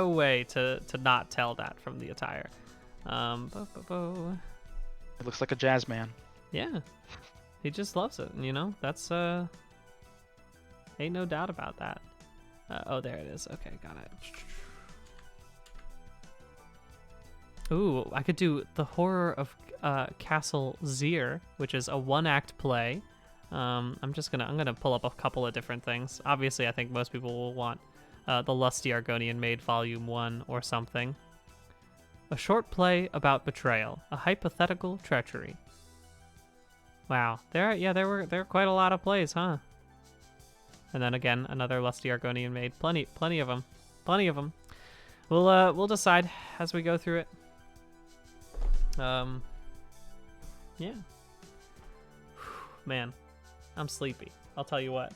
way to not tell that from the attire. It looks like a jazz man. Yeah, he just loves it. That's ain't no doubt about that. Oh, there it is. Okay, got it. Ooh, I could do The Horror of Castle Zier, which is a 1-act play. I'm gonna pull up a couple of different things. Obviously, I think most people will want The Lusty Argonian Maid Volume 1 or something. A short play about betrayal, a hypothetical treachery. Wow, there were quite a lot of plays, huh? And then again, another Lusty Argonian Maid. Plenty of them. We'll decide as we go through it. Yeah. Man, I'm sleepy. I'll tell you what.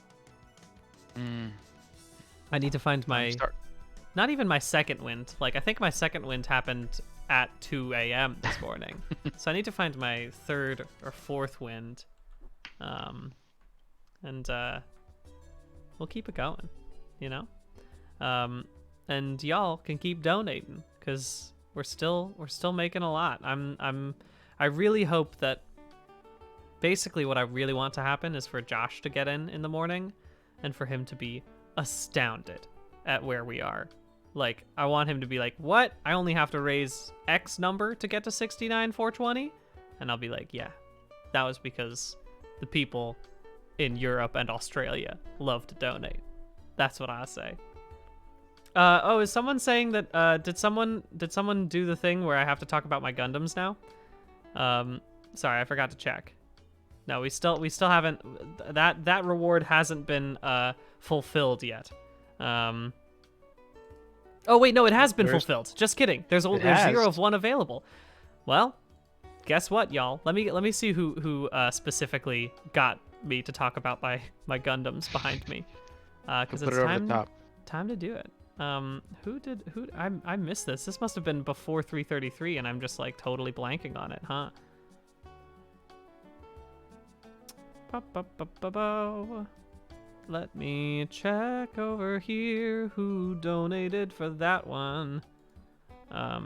I need to find my... Not even my second wind. Like, I think my second wind happened at 2 a.m. this morning. So I need to find my third or fourth wind. And we'll keep it going, you know. And y'all can keep donating because we're still making a lot. I really hope that basically what I really want to happen is for Josh to get in the morning and for him to be astounded at where we are. Like, I want him to be like, what? I only have to raise X number to get to 69,420? And I'll be like, yeah, that was because the people in Europe and Australia love to donate. That's what I say. Oh, is someone saying that, did someone do the thing where I have to talk about my Gundams now? Sorry, I forgot to check. No, we still haven't, that reward hasn't been, fulfilled yet. Oh wait, no, it has been fulfilled. Just kidding. There's 0 of 1 available. Well, guess what, y'all? Let me see who specifically got me to talk about my Gundams behind me. Because it's time to do it. I missed this. This must have been before 333, and I'm just like totally blanking on it, huh? Let me check over here who donated for that one. I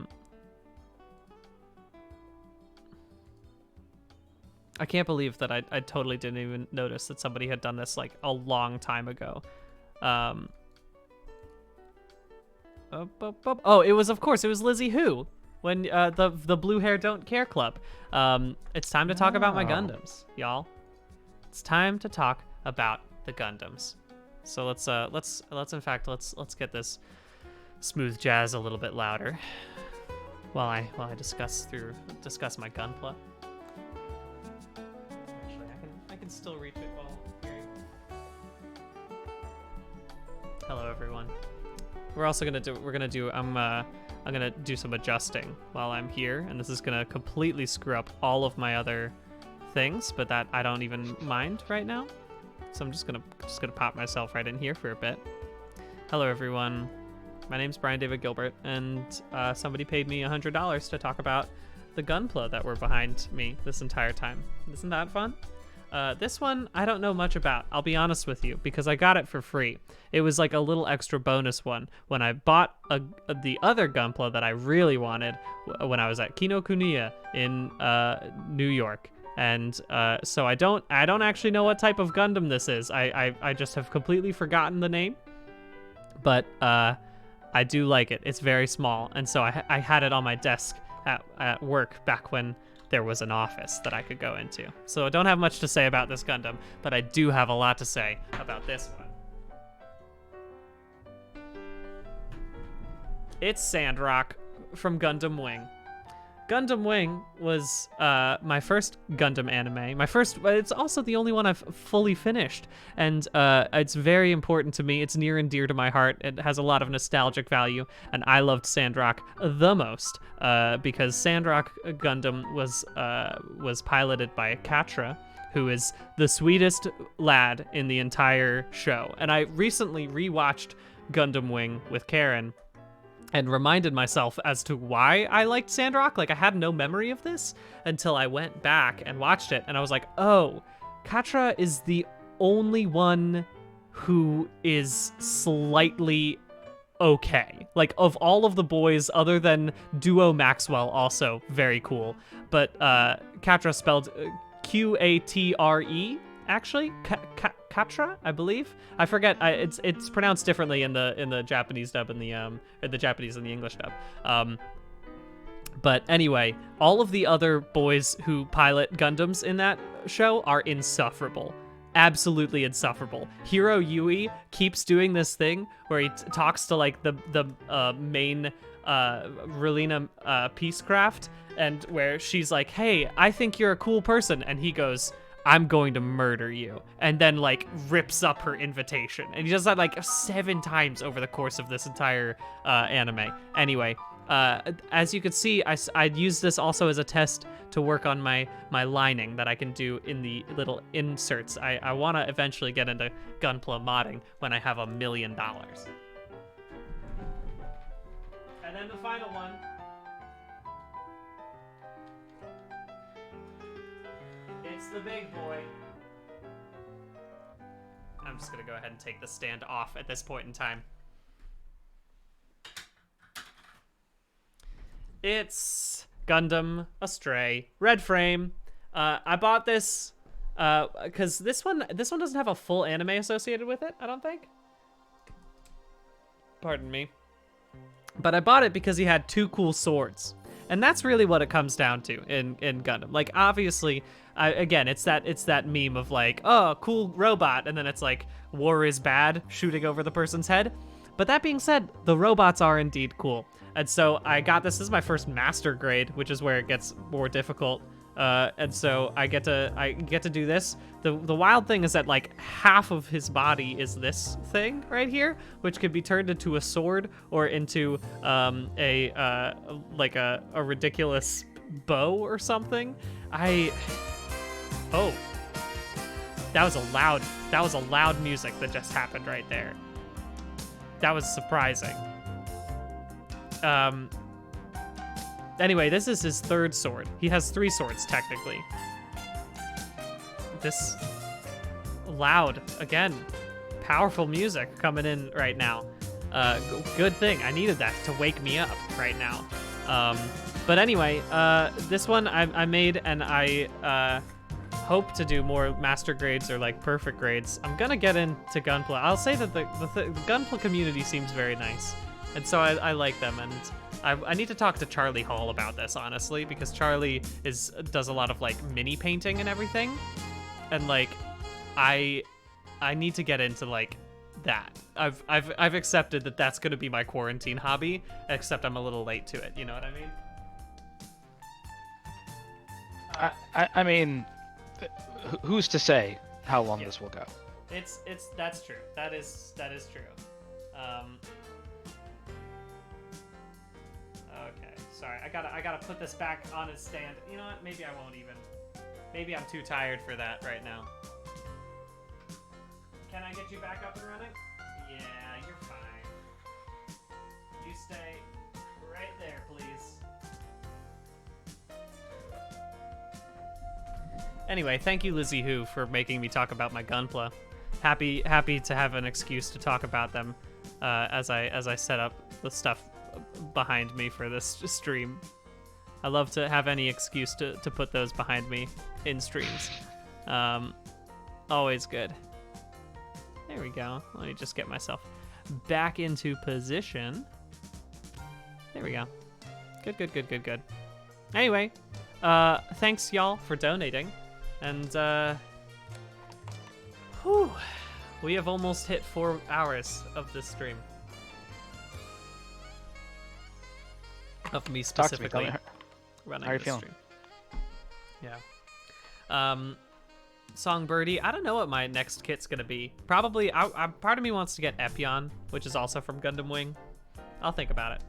can't believe that I totally didn't even notice that somebody had done this like a long time ago. Oh, it was Lizzie Who when the Blue Hair Don't Care Club. It's time to talk about my Gundams, y'all. It's time to talk about the Gundams. So let's get this smooth jazz a little bit louder while I discuss my Gunpla. Actually, I can still reach it while hearing. Hello everyone. I'm gonna do some adjusting while I'm here, and this is gonna completely screw up all of my other things, but that I don't even mind right now. So I'm just gonna pop myself right in here for a bit. Hello everyone, my name's Brian David Gilbert, and somebody paid me $100 to talk about the Gunpla that were behind me this entire time. Isn't that fun? This one I don't know much about, I'll be honest with you, because I got it for free. It was like a little extra bonus one when I bought the other Gunpla that I really wanted when I was at Kinokuniya in New York. And so I don't actually know what type of Gundam this is. I just have completely forgotten the name, but I do like it. It's very small, and so I had it on my desk at work back when there was an office that I could go into. So I don't have much to say about this Gundam, but I do have a lot to say about this one. It's Sandrock from Gundam Wing. Gundam Wing was my first Gundam anime. It's also the only one I've fully finished, and it's very important to me. It's near and dear to my heart. It has a lot of nostalgic value, and I loved Sandrock the most because Sandrock Gundam was piloted by Katra, who is the sweetest lad in the entire show. And I recently rewatched Gundam Wing with Karen and reminded myself as to why I liked Sandrock. Like, I had no memory of this until I went back and watched it, and I was like, oh, Katra is the only one who is slightly okay. Like, of all of the boys, other than Duo Maxwell, also very cool, but Katra spelled Qatre, actually, Katra, I believe. I forget. It's pronounced differently in the Japanese dub and the Japanese and the English dub. But anyway, all of the other boys who pilot Gundams in that show are insufferable. Absolutely insufferable. Hiro Yui keeps doing this thing where he talks to like the main Relina Peacecraft, and where she's like, "Hey, I think you're a cool person," and he goes, "I'm going to murder you," and then like rips up her invitation. And he does that like 7 times over the course of this entire anime. Anyway, as you can see, I use this also as a test to work on my lining that I can do in the little inserts. I want to eventually get into Gunpla modding when I have $1 million. And then the final one. It's the big boy. I'm just gonna go ahead and take the stand off at this point in time. It's Gundam Astray red frame. I bought this because this one doesn't have a full anime associated with it, I don't think. Pardon me. But I bought it because he had 2 cool swords. And that's really what it comes down to in Gundam. Like, obviously, again, it's that meme of like, oh, cool robot, and then it's like, war is bad, shooting over the person's head. But that being said, the robots are indeed cool. And so I got this. This is my first master grade, which is where it gets more difficult. And so I get to do this. The wild thing is that like half of his body is this thing right here, which could be turned into a sword or into a ridiculous bow or something. Oh, that was a loud music that just happened right there. That was surprising. Anyway, this is his 3rd sword. He has 3 swords, technically. This loud, again, powerful music coming in right now. Good thing. I needed that to wake me up right now. But anyway, this one I made, and I hope to do more master grades or like perfect grades. I'm gonna get into Gunpla. I'll say that the Gunpla community seems very nice, and so I like them, and I need to talk to Charlie Hall about this, honestly, because Charlie does a lot of like mini painting and everything, and like I need to get into like that. I've accepted that that's gonna be my quarantine hobby, except I'm a little late to it. You know what I mean? I mean, who's to say how long this will go? That's true. That is true. Okay, sorry. I gotta put this back on its stand. You know what? Maybe I won't even. Maybe I'm too tired for that right now. Can I get you back up and running? Yeah, you're fine. You stay right there, please. Anyway, thank you, Lizzie Who, for making me talk about my Gunpla. Happy to have an excuse to talk about them as I set up the stuff behind me for this stream. I love to have any excuse to put those behind me in streams. Always good. There we go. Let me just get myself back into position. There we go. Good. Anyway, thanks y'all for donating. And we have almost hit 4 hours of this stream. Of me specifically running How are you this feeling? stream. Yeah. Songbirdie, I don't know what my next kit's gonna be. Probably, part of me wants to get Epion, which is also from Gundam Wing. I'll think about it.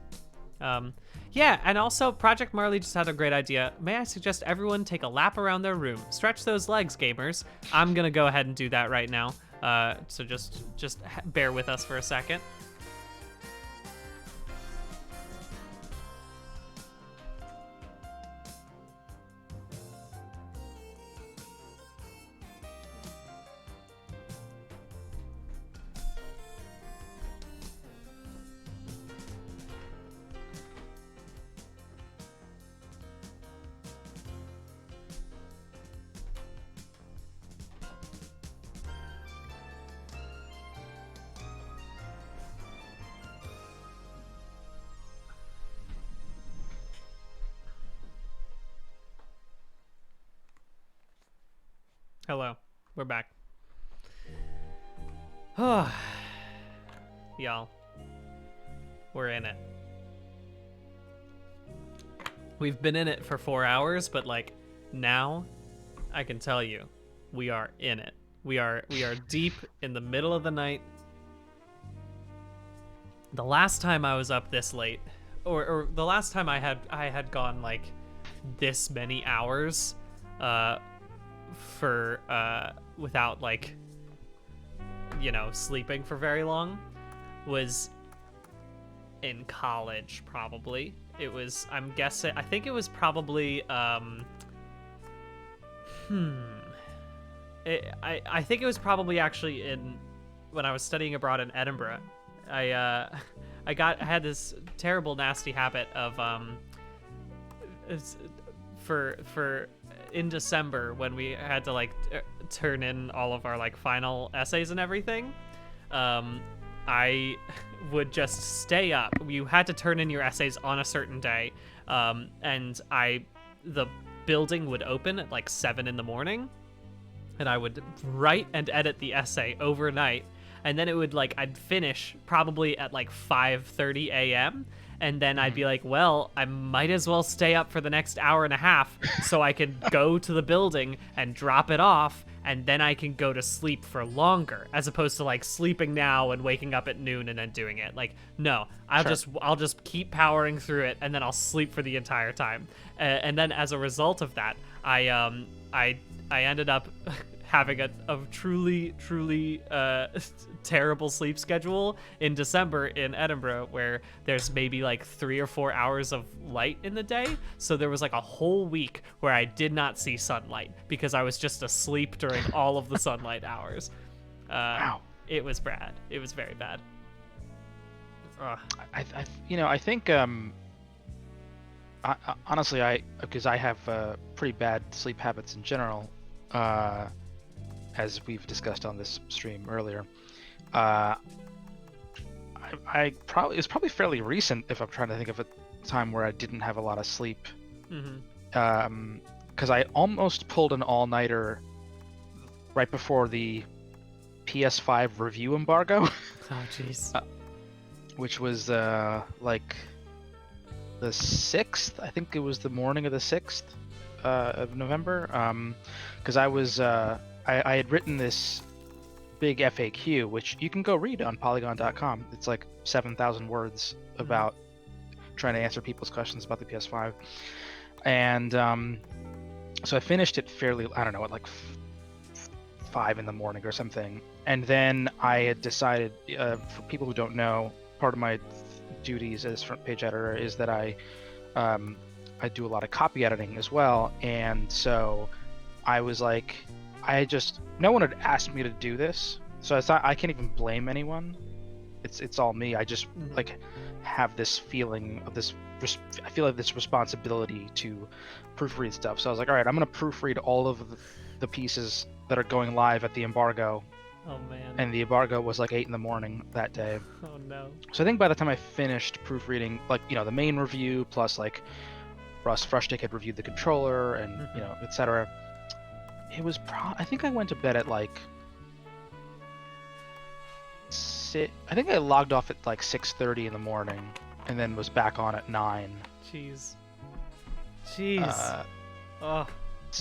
Yeah, and also Project Marley just had a great idea. May I suggest everyone take a lap around their room? Stretch those legs, gamers. I'm gonna go ahead and do that right now. So just bear with us for a second. Hello, we're back. Y'all, we're in it. We've been in it for 4 hours, but like now I can tell you we are in it. We are deep in the middle of the night. The last time I was up this late, or the last time I had gone like this many hours for without like, you know, sleeping for very long was in college. Probably it was, I'm guessing, I think it was probably I think it was probably actually in when I was studying abroad in Edinburgh, I had this terrible, nasty habit of for in December when we had to like turn in all of our like final essays and everything. I would just stay up. You had to turn in your essays on a certain day, and the building would open at like 7 in the morning, and I would write and edit the essay overnight, and then it would like I'd finish probably at like 5:30 a.m. And then I'd be like, well, I might as well stay up for the next hour and a half so I can go to the building and drop it off, and then I can go to sleep for longer, as opposed to like sleeping now and waking up at noon and then doing it. Like, no, I'll just keep powering through it, and then I'll sleep for the entire time. And then as a result of that, I ended up having a truly terrible sleep schedule in December in Edinburgh, where there's maybe like 3 or 4 hours of light in the day. So there was like a whole week where I did not see sunlight because I was just asleep during all of the sunlight hours. Wow. It was bad. It was very bad. I think honestly, because I have pretty bad sleep habits in general, as we've discussed on this stream earlier. It was probably fairly recent, if I'm trying to think of a time where I didn't have a lot of sleep. Because I almost pulled an all-nighter right before the PS5 review embargo. Oh, jeez. Which was like the 6th. I think it was the morning of the 6th of November. Because I was I had written this big FAQ, which you can go read on Polygon.com. It's like 7,000 words about trying to answer people's questions about the PS5. And so I finished it fairly, I don't know, at like 5 in the morning or something. And then I had decided, for people who don't know, part of my duties as front page editor is that I do a lot of copy editing as well. And so I was like, no one had asked me to do this, so I can't even blame anyone. It's all me. I just like have this feeling of this. I feel like this responsibility to proofread stuff. So I was like, all right, I'm gonna proofread all of the pieces that are going live at the embargo. Oh man. And the embargo was like 8 in the morning that day. Oh no. So I think by the time I finished proofreading, like, you know, the main review plus like Russ Frushtick had reviewed the controller and you know, etc. It was I think I went to bed at like I think I logged off at like 6:30 in the morning and then was back on at 9. Jeez. Oh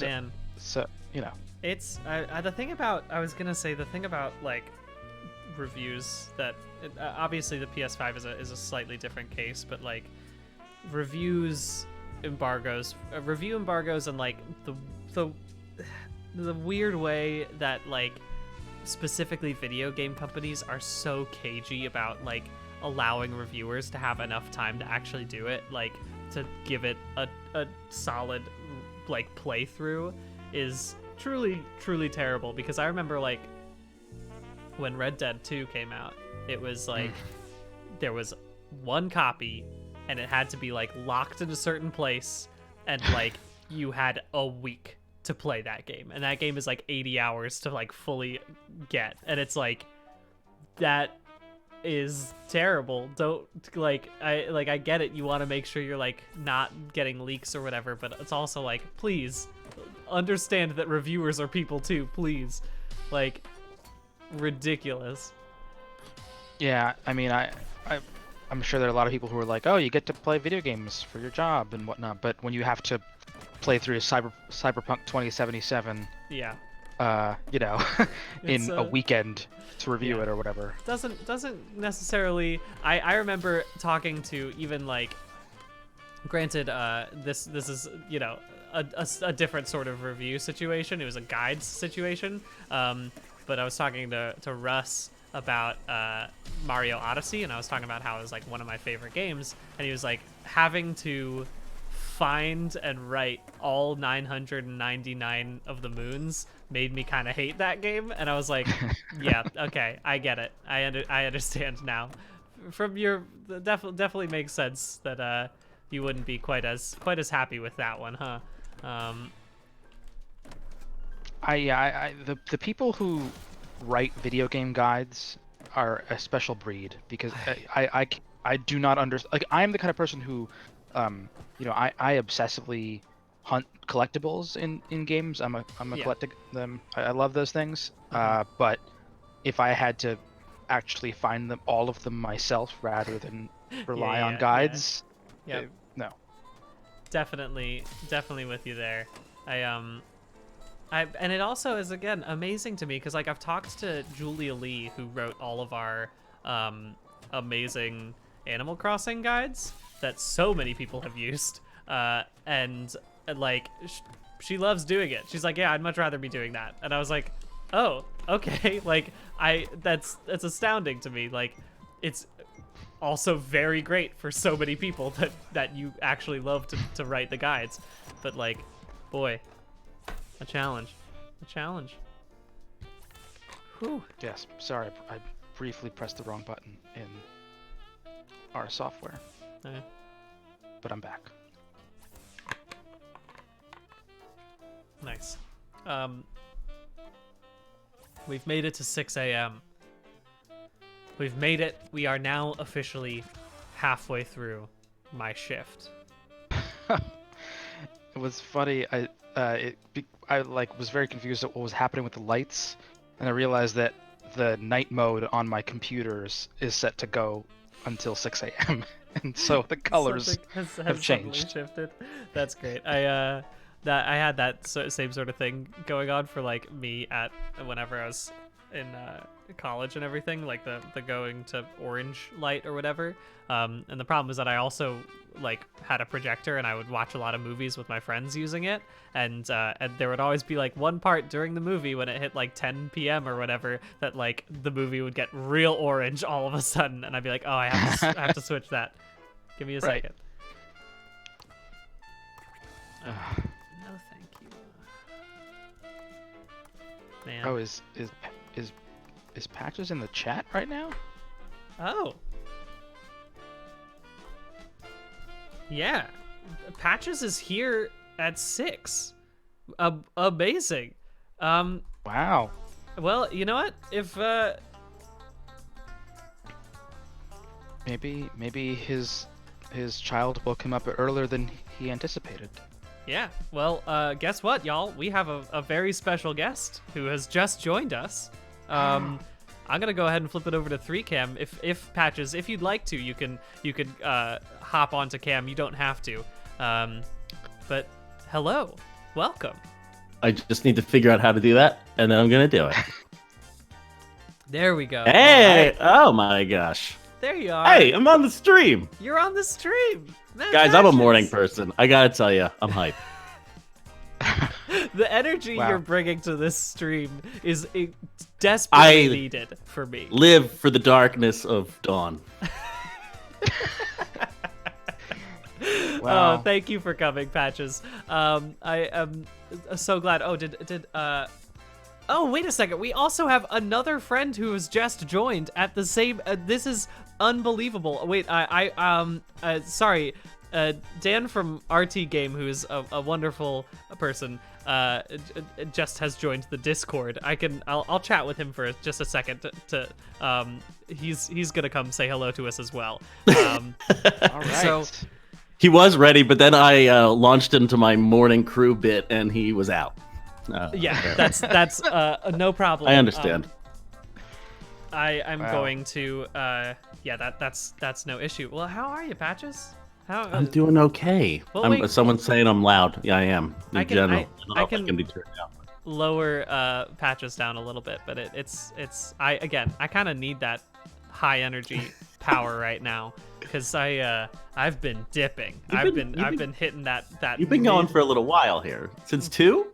man. So you know, it's the thing about like reviews that obviously the PS5 is a slightly different case, but like review embargoes and like the weird way that like specifically video game companies are so cagey about like allowing reviewers to have enough time to actually do it, like to give it a solid like playthrough, is truly terrible. Because I remember like when Red Dead 2 came out, it was like there was one copy and it had to be like locked in a certain place, and like you had a week to play that game, and that game is like 80 hours to like fully get, and it's like that is terrible. Don't I get it, you want to make sure you're like not getting leaks or whatever, but it's also like, please understand that reviewers are people too, please. Like, ridiculous. Yeah, I mean, I'm sure there are a lot of people who are like, oh, you get to play video games for your job and whatnot, but when you have to play through Cyberpunk 2077, yeah, you know, in a weekend to review it or whatever, doesn't necessarily. I remember talking to even like, granted, this is, you know, a different sort of review situation. It was a guides situation, but I was talking to Russ about Mario Odyssey, and I was talking about how it was like one of my favorite games, and he was like, having to find and write all 999 of the moons made me kind of hate that game, and I was like, yeah, okay, I get it. I understand now. From your definitely makes sense that you wouldn't be quite as happy with that one, huh? The people who write video game guides are a special breed, because I do not understand. Like, I am the kind of person who, I obsessively hunt collectibles in games. I'm a collecting them. I love those things. But if I had to actually find them, all of them myself, rather than rely on guides, no. Definitely with you there. And it also is, again, amazing to me because, like, I've talked to Julia Lee, who wrote all of our amazing Animal Crossing guides that so many people have used, and like she loves doing it. She's like, yeah, I'd much rather be doing that. And I was like, oh, okay. Like, that's astounding to me. Like, it's also very great for so many people that you actually love to write the guides. But, like, boy, a challenge. Whew. Yes, sorry, I briefly pressed the wrong button in our software. Okay. But I'm back. Nice. We've made it to 6 a.m. We've made it. We are now officially halfway through my shift. It was funny. I was very confused at what was happening with the lights, and I realized that the night mode on my computers is set to go until 6 a.m. and so the colors have changed. Shifted. That's great. I had that same sort of thing going on for, like, me whenever I was in college and everything, like the going to orange light or whatever. And the problem is that I also, like, had a projector, and I would watch a lot of movies with my friends using it, and there would always be, like, one part during the movie when it hit, like, 10 p.m. or whatever, that, like, the movie would get real orange all of a sudden, and I'd be like, oh, I have to switch that. Give me a second. No, thank you. Man. Oh, is Patches in the chat right now? Oh. Yeah. Patches is here at 6. Amazing. Wow. Well, you know what? If maybe his child woke him up earlier than he anticipated. Yeah. Well, guess what, y'all? We have a very special guest who has just joined us. I'm gonna go ahead and flip it over to 3Cam. If Patches, if you'd like to, you could hop onto Cam. You don't have to. But hello, welcome. I just need to figure out how to do that, and then I'm gonna do it. There we go. Hey! Right. Oh my gosh. There you are. Hey, I'm on the stream. You're on the stream. Guys, I'm a morning person. I gotta tell you, I'm hyped. The energy you're bringing to this stream is desperately needed for me. Live for the darkness of dawn. Wow. Oh, thank you for coming, Patches. I am so glad. Oh, oh, wait a second. We also have another friend who has just joined at the same. This is unbelievable. Wait, sorry. Dan from RT Game, who is a wonderful person, just has joined the Discord. I'll chat with him for just a second. He's gonna come say hello to us as well. All right. So, he was ready, but then I launched into my morning crew bit, and he was out. Yeah, that's no problem. I understand. I'm going to that's no issue. Well, how are you, Patches? I'm doing okay. Well, someone's saying I'm loud. Yeah, I am. In general. I can be turned down. Lower Patches down a little bit, but I kind of need that high energy power right now because I've been dipping. I've been hitting that. You've been going for a little while here. Since 2?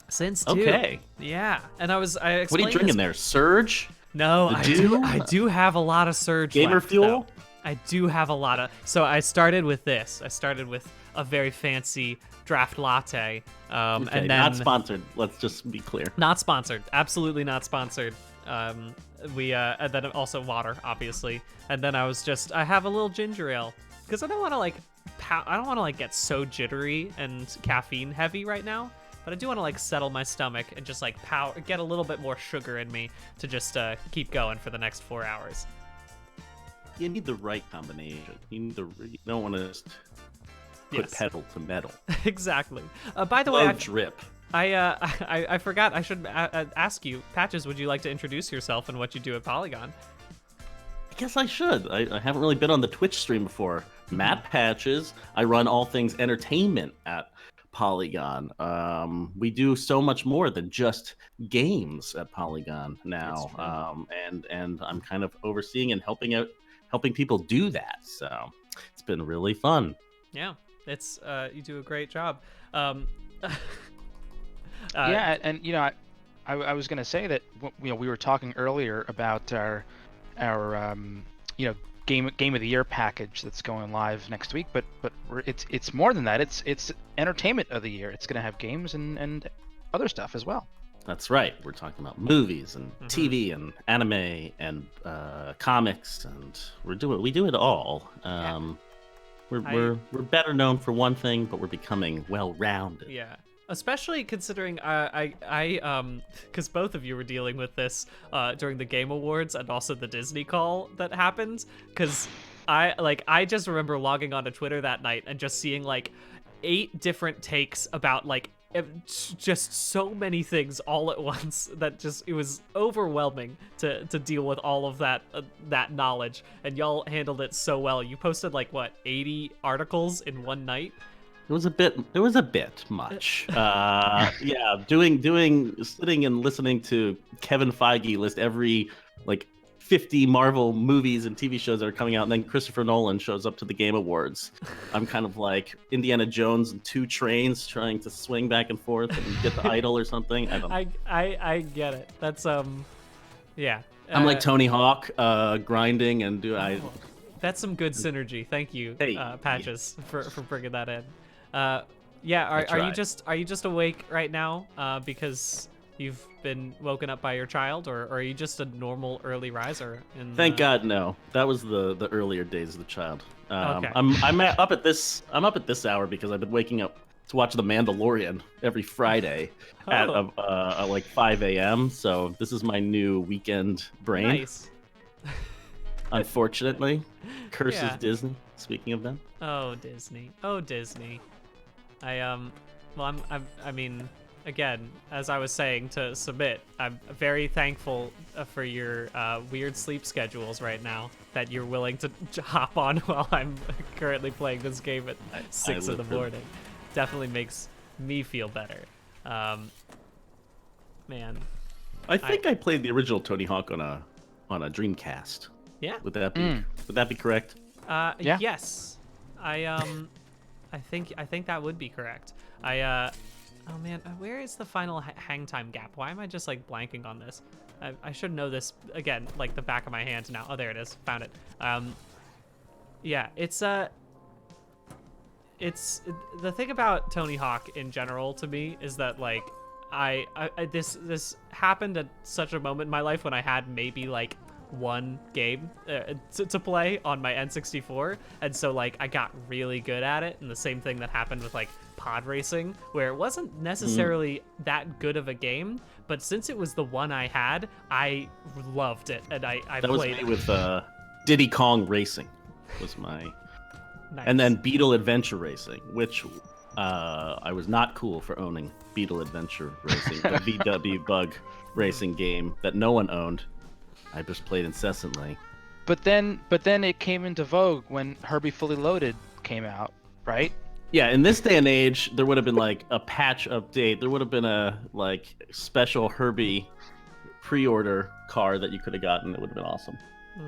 Since 2. Okay. Yeah, and I what are you drinking there? Surge? No, I do have a lot of Surge. Gamer left, Fuel? Though. I do have a lot of. So I started with this. I started with a very fancy draft latte. Okay, And then not sponsored. Let's just be clear. not sponsored, absolutely not sponsored. And then also water, obviously. And then I have a little ginger ale because I don't want to get so jittery and caffeine heavy right now. But I do want to settle my stomach and just get a little bit more sugar in me to just keep going for the next 4 hours. You need the right combination. You don't want to just put pedal to metal. Exactly. By the way, drip. I forgot. I should ask you, Patches. Would you like to introduce yourself and what you do at Polygon? I guess I should. I haven't really been on the Twitch stream before. Matt Patches. I run all things entertainment at Polygon. We do so much more than just games at Polygon now, and I'm kind of overseeing and helping people do that. So it's been really fun. Yeah, it's you do a great job. Yeah, and I was gonna say that we were talking earlier about our game of the year package that's going live next week, but it's more than that. It's entertainment of the year. It's gonna have games and other stuff as well. That's right. We're talking about movies and TV and anime and comics, and we do it all. We're better known for one thing, but we're becoming well-rounded. Yeah. Especially considering because both of you were dealing with this during the Game Awards and also the Disney call that happened. Because I just remember logging onto Twitter that night and just seeing 8 different takes about just so many things all at once that it was overwhelming to deal with all of that knowledge. And y'all handled it so well. You posted 80 articles in one night. It was a bit much. Yeah, sitting and listening to Kevin Feige list every 50 Marvel movies and TV shows that are coming out, and then Christopher Nolan shows up to the Game Awards. I'm kind of like Indiana Jones and 2 trains trying to swing back and forth and get the idol or something. I don't know. I get it. That's yeah. I'm like Tony Hawk, grinding and That's some good synergy. Thank you, Patches, for bringing that in. Yeah, are you just awake right now because you've been woken up by your child, or are you just a normal early riser? Thank God, no. That was the earlier days of the child. Okay. I'm up at this hour because I've been waking up to watch The Mandalorian every Friday at 5 a.m. So this is my new weekend brain. Nice. Unfortunately, curses Disney. Speaking of them. Oh Disney. I mean, again, as I was saying to Submit, I'm very thankful for your weird sleep schedules right now, that you're willing to hop on while I'm currently playing this game at 6 in the morning. Definitely makes me feel better. Man. I think I played the original Tony Hawk on a Dreamcast. Yeah. Would that be correct? Yeah. Yes. I think that would be correct. Oh man, where is the final hang time gap? Why am I just blanking on this? I should know this again, the back of my hand now. Oh, there it is. Found it. Yeah, it's the thing about Tony Hawk in general to me is that this happened at such a moment in my life when I had maybe one game to play on my N64, and so I got really good at it. And the same thing that happened with pod racing, where it wasn't necessarily that good of a game, but since it was the one I had, I loved it, and I that played was me with Diddy Kong Racing was my Nice. And then Beetle Adventure Racing, which I was not cool for owning Beetle Adventure Racing, the VW bug racing game that no one owned. I just played incessantly. But then it came into vogue when Herbie Fully Loaded came out, right? Yeah, in this day and age, there would have been a patch update. There would have been a special Herbie pre-order car that you could have gotten. It would have been awesome.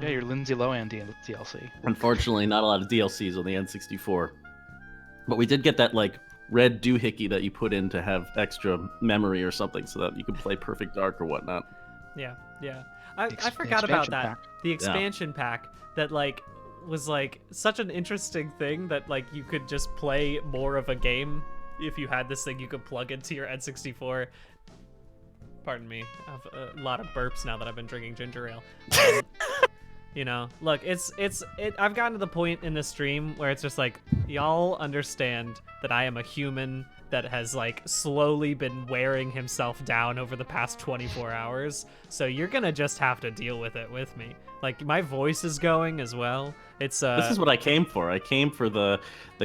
Yeah, your Lindsay Lohan DLC. Unfortunately, not a lot of DLCs on the N64. But we did get that red doohickey that you put in to have extra memory or something so that you could play Perfect Dark or whatnot. Yeah. I forgot about that. Pack. The expansion pack that was like such an interesting thing that like you could just play more of a game if you had this thing you could plug into your N64. Pardon me, I have a lot of burps now that I've been drinking ginger ale. You know, look, I've gotten to the point in this stream where it's just like, y'all understand that I am a human that has like slowly been wearing himself down over the past 24 hours. So you're gonna just have to deal with it with me. Like my voice is going as well. It's This is what I came for. I came for the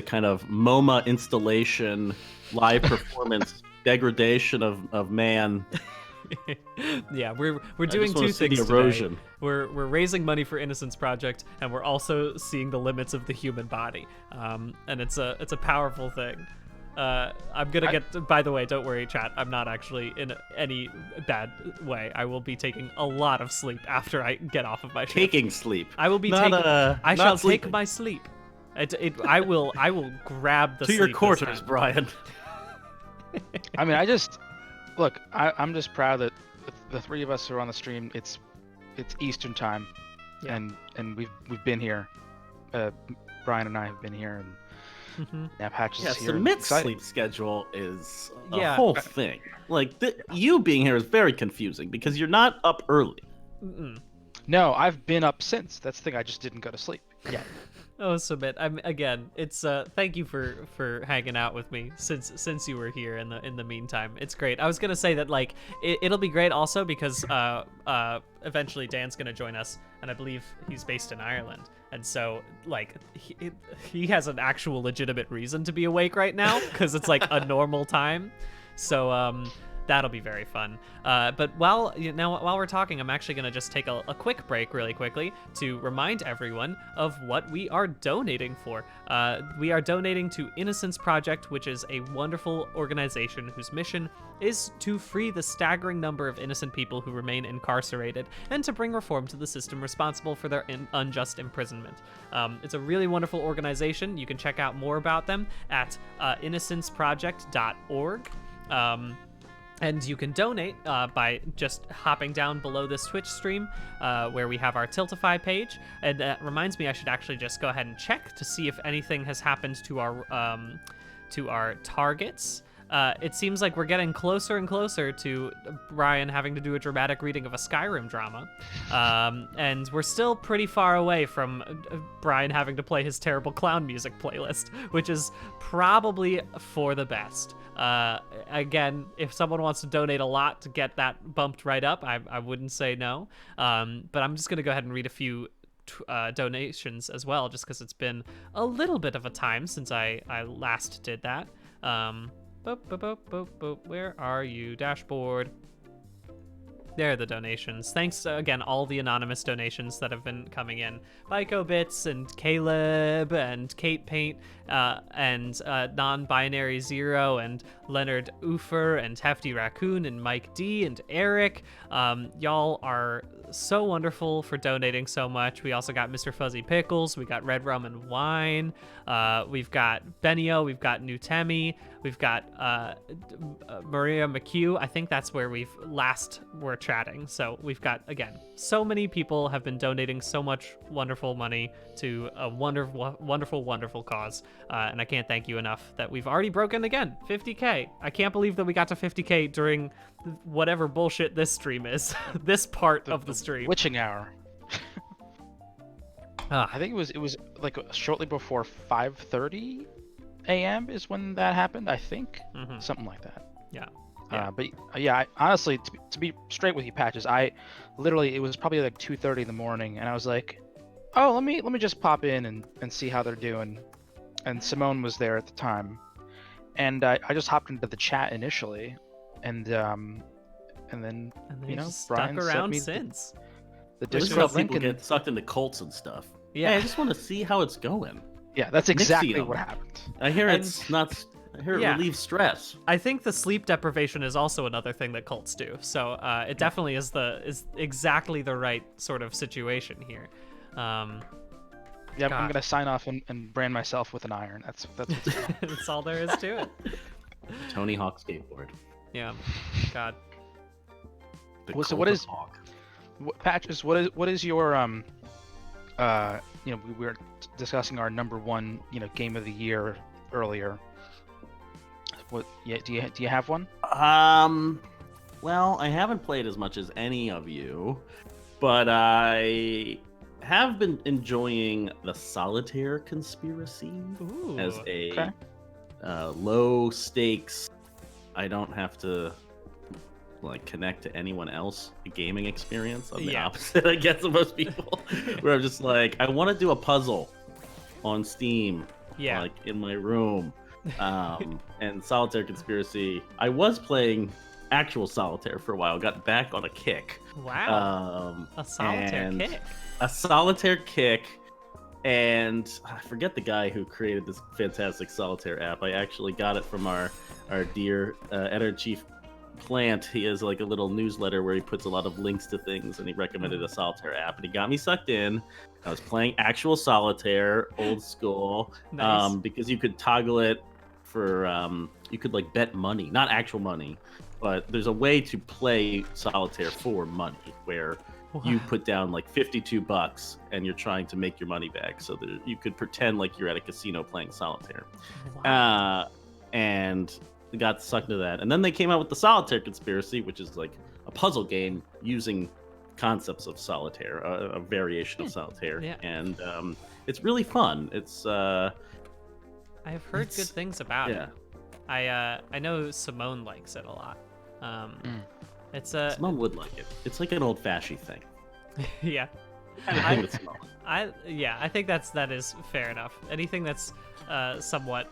kind of MoMA installation, live performance, degradation of man. Yeah, we're doing two things the erosion. today. We're raising money for Innocence Project, and we're also seeing the limits of the human body. And it's a powerful thing. I'm gonna get. By the way, don't worry, chat. I'm not actually in any bad way. I will be taking a lot of sleep after I get off of my shift. Taking sleep. I will be taking. I shall take my sleep. I will grab the to sleep your this quarters, time. Brian. I mean, look. I'm just proud that the three of us who are on the stream. It's Eastern time, Yeah. and we've been here. Brian and I have been here, and now Patch is Yeah, here. Submit's Excited. sleep schedule is a Yeah. whole thing. Like, you being here is very confusing because you're not up early. No, I've been up since. That's the thing. I just didn't go to sleep. Yeah. Oh, Submit. Again. It's thank you for hanging out with me since you were here in the meantime. It's great. I was gonna say that like it'll be great also because eventually Dan's gonna join us, and I believe he's based in Ireland, and so like he has an actual legitimate reason to be awake right now because it's like a normal time. So that'll be very fun. But while we're talking, I'm actually going to just take a quick break really quickly to remind everyone of what we are donating for. We are donating to Innocence Project, which is a wonderful organization whose mission is to free the staggering number of innocent people who remain incarcerated and to bring reform to the system responsible for their unjust imprisonment. It's a really wonderful organization. You can check out more about them at innocenceproject.org. And you can donate by just hopping down below this Twitch stream where we have our Tiltify page. And that reminds me, I should actually just go ahead and check to see if anything has happened to our targets. It seems like we're getting closer and closer to Brian having to do a dramatic reading of a Skyrim drama. And we're still pretty far away from Brian having to play his terrible clown music playlist, which is probably for the best. Again, if someone wants to donate a lot to get that bumped right up, I wouldn't say no. But I'm just going to go ahead and read a few donations as well, just because it's been a little bit of a time since I last did that. Where are you, dashboard? There are the donations. Thanks again, all the anonymous donations that have been coming in. BycoBits and Caleb and Kate Paint and Non-Binary Zero and Leonard Ufer and Hefty Raccoon and Mike D and Eric. Y'all are so wonderful for donating so much. We also got Mr. Fuzzy Pickles. We got Red Rum and Wine. We've got Benio. We've got Nutemi. We've got Maria McHugh. I think that's where we've last were chatting. So we've got, again, so many people have been donating so much wonderful money to a wonderful, wonderful, wonderful cause. And I can't thank you enough that we've already broken, again, 50K. I can't believe that we got to 50K during whatever bullshit this stream is. This part of the stream. Witching hour. I think it was like shortly before 5:30 a.m. is when that happened. I think something like that. Yeah. But yeah, honestly, to be straight with you, Patches, it was probably like 2:30 in the morning, and I was like, oh, let me just pop in and see how they're doing. And Simone was there at the time, and I just hopped into the chat initially, and then you know, just Brian stuck around sent me since. the This is how Discord link, people and get sucked into cults and stuff. Yeah. Hey, I just want to see how it's going. yeah, that's exactly Nixium. what happened. I hear And- it's not. I hear it Yeah. relieves stress. I think the sleep deprivation is also another thing that cults do. So it definitely is exactly the right sort of situation here. Yeah, God. I'm gonna sign off and brand myself with an iron. That's what's going on. That's all there is to it. Tony Hawk skateboard. Yeah. God. The Well, so cult what of is- Hawk. Patches, what is your we were discussing our number one, game of the year earlier. What? Yeah, do you have one? Well, I haven't played as much as any of you, but I have been enjoying the Solitaire Conspiracy as a low stakes. I don't have to connect to anyone else gaming experience. I'm the opposite, I guess, of most people. Where I'm just like, I want to do a puzzle on Steam, in my room. And Solitaire Conspiracy, I was playing actual Solitaire for a while, got back on a kick. Wow. A solitaire kick. A solitaire kick, and I forget the guy who created this fantastic Solitaire app. I actually got it from our dear editor-in-chief Plant. He has a little newsletter where he puts a lot of links to things, and he recommended a Solitaire app, and he got me sucked in. I was playing actual Solitaire, old school, nice. Because you could toggle it for you could bet money, not actual money, but there's a way to play Solitaire for money where you put down $52 and you're trying to make your money back, so that you could pretend like you're at a casino playing Solitaire. And got sucked into that, and then they came out with the Solitaire Conspiracy, which is a puzzle game using concepts of Solitaire, a variation of Solitaire, and it's really fun. It's I've heard good things about it. I know Simone likes it a lot. Simone would like it. It's like an old-fashioned thing. Yeah. I think that is fair enough. Anything that's somewhat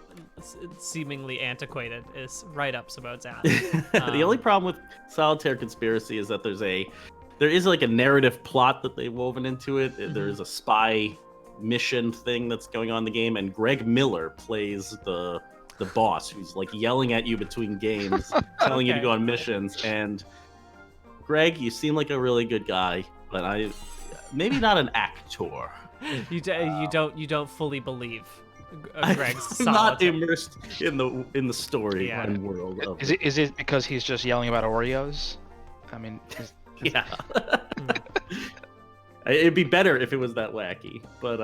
seemingly antiquated is right up Simone's alley. The only problem with Solitaire Conspiracy is that there is a narrative plot that they've woven into it. Mm-hmm. There is a spy mission thing that's going on in the game, and Greg Miller plays the boss, who's yelling at you between games, telling you to go on missions. And Greg, you seem like a really good guy, but maybe not an actor. You don't fully believe Greg's I'm not immersed in the story and world of Is it because he's just yelling about Oreos? I mean, yeah. It'd be better if it was that wacky, but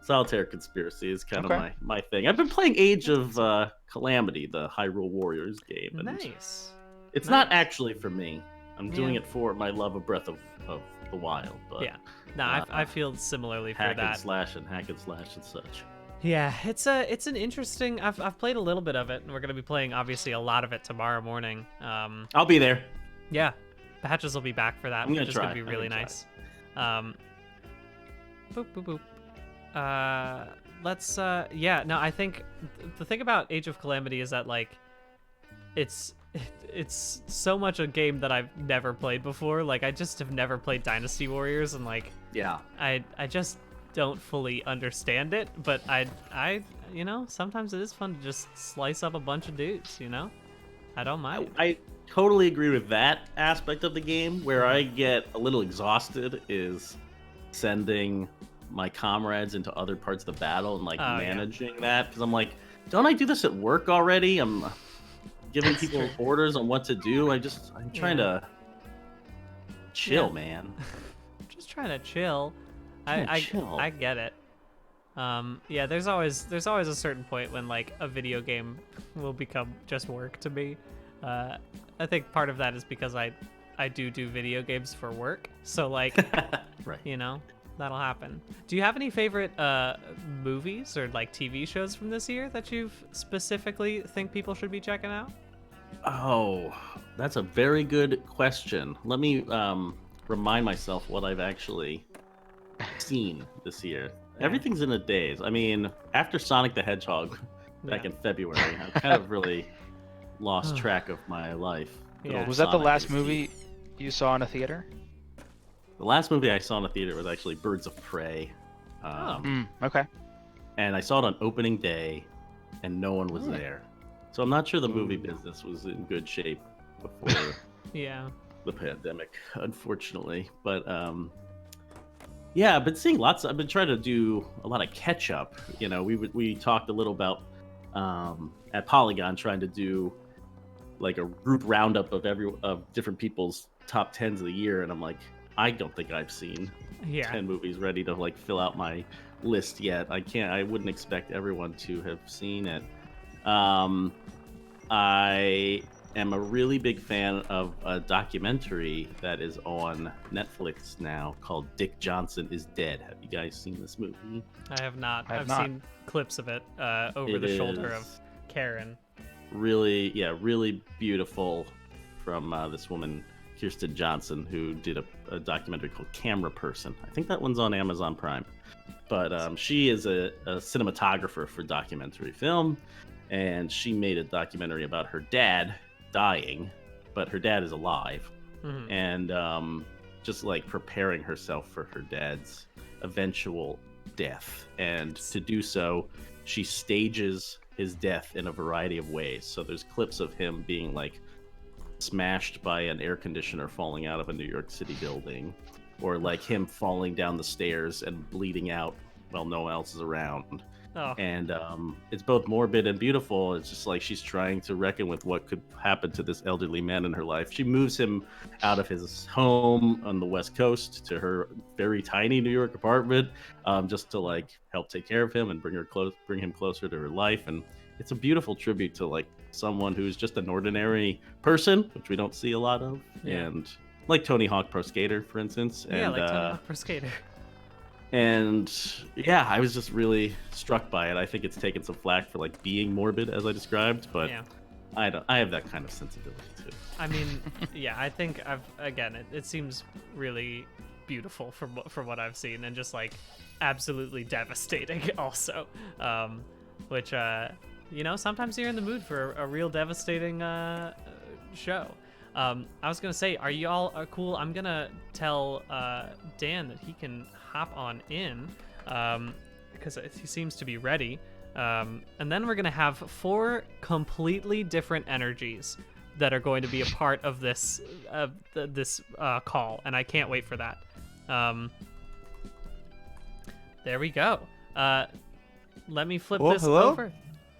Solitaire Conspiracy is kind of my thing. I've been playing Age of Calamity, the Hyrule Warriors game. And nice. It's not actually for me. I'm doing it for my love of Breath of the Wild. But, I feel similarly for that. Hack and slash and such. Yeah, it's an interesting. I've played a little bit of it, and we're gonna be playing obviously a lot of it tomorrow morning. I'll be there. Yeah, Patches will be back for that, which is gonna be really nice. Boop boop boop. I think the thing about Age of Calamity is that it's so much a game that I've never played before. I just have never played Dynasty Warriors, and I just don't fully understand it. But I sometimes it is fun to just slice up a bunch of dudes. I don't mind. I totally agree with that aspect of the game. Where I get a little exhausted is sending my comrades into other parts of the battle and managing that, because I'm don't I do this at work already? I'm giving people orders on what to do. I'm trying to chill, man. Just trying to chill. I get it. There's always a certain point when a video game will become just work to me. I think part of that is because I do video games for work, so right. That'll happen. Do you have any favorite movies or TV shows from this year that you've specifically think people should be checking out? Oh, that's a very good question. Let me remind myself what I've actually seen this year. Everything's in a daze. I mean, after Sonic the Hedgehog back in February, I kind of really lost track of my life. Was that the last movie you saw in a theater? The last movie I saw in a theater was actually Birds of Prey. Okay. And I saw it on opening day, and no one was there. So I'm not sure the movie business was in good shape before the pandemic, unfortunately. But I've been seeing lots. I've been trying to do a lot of catch up. We talked a little about at Polygon trying to do a group roundup of different people's top 10s of the year, and I'm I don't think I've seen Yeah. 10 movies ready to like fill out my list yet. I wouldn't expect everyone to have seen it. I am a really big fan of a documentary that is on Netflix now called Dick Johnson is Dead. Have you guys seen this movie? I have not. I've I've not. seen clips of it over It the shoulder of is Karen. really beautiful from this woman, Kirsten Johnson, who did a documentary called Camera Person. I think that one's on Amazon Prime. But she is a cinematographer for documentary film, and she made a documentary about her dad dying, but her dad is alive, Mhm. and just like preparing herself for her dad's eventual death. And to do so, she stages his death in a variety of ways. So there's clips of him being like smashed by an air conditioner falling out of a New York City building, or like him falling down the stairs and bleeding out while no one else is around. Oh, And it's both morbid and beautiful. It's just like she's trying to reckon with what could happen to this elderly man in her life. She moves him out of his home on the West Coast to her very tiny New York apartment, just to like help take care of him and bring him closer to her life. And it's a beautiful tribute to like someone who's just an ordinary person, which we don't see a lot of. Yeah. And like Tony Hawk Pro Skater, for instance. yeah, And like Tony Hawk Pro Skater. and yeah, I was just really struck by it. I think it's taken some flack for like being morbid, as I described, but Yeah. I have that kind of sensibility too. I mean, yeah, I think it seems really beautiful from what I've seen, and just like absolutely devastating also. Which sometimes you're in the mood for a real devastating show. I was gonna say, are y'all cool? I'm gonna tell Dan that he can hop on in because he seems to be ready. And then we're gonna have 4 completely different energies that are going to be a part of this call, and I can't wait for that. There we go. Let me flip this hello? over.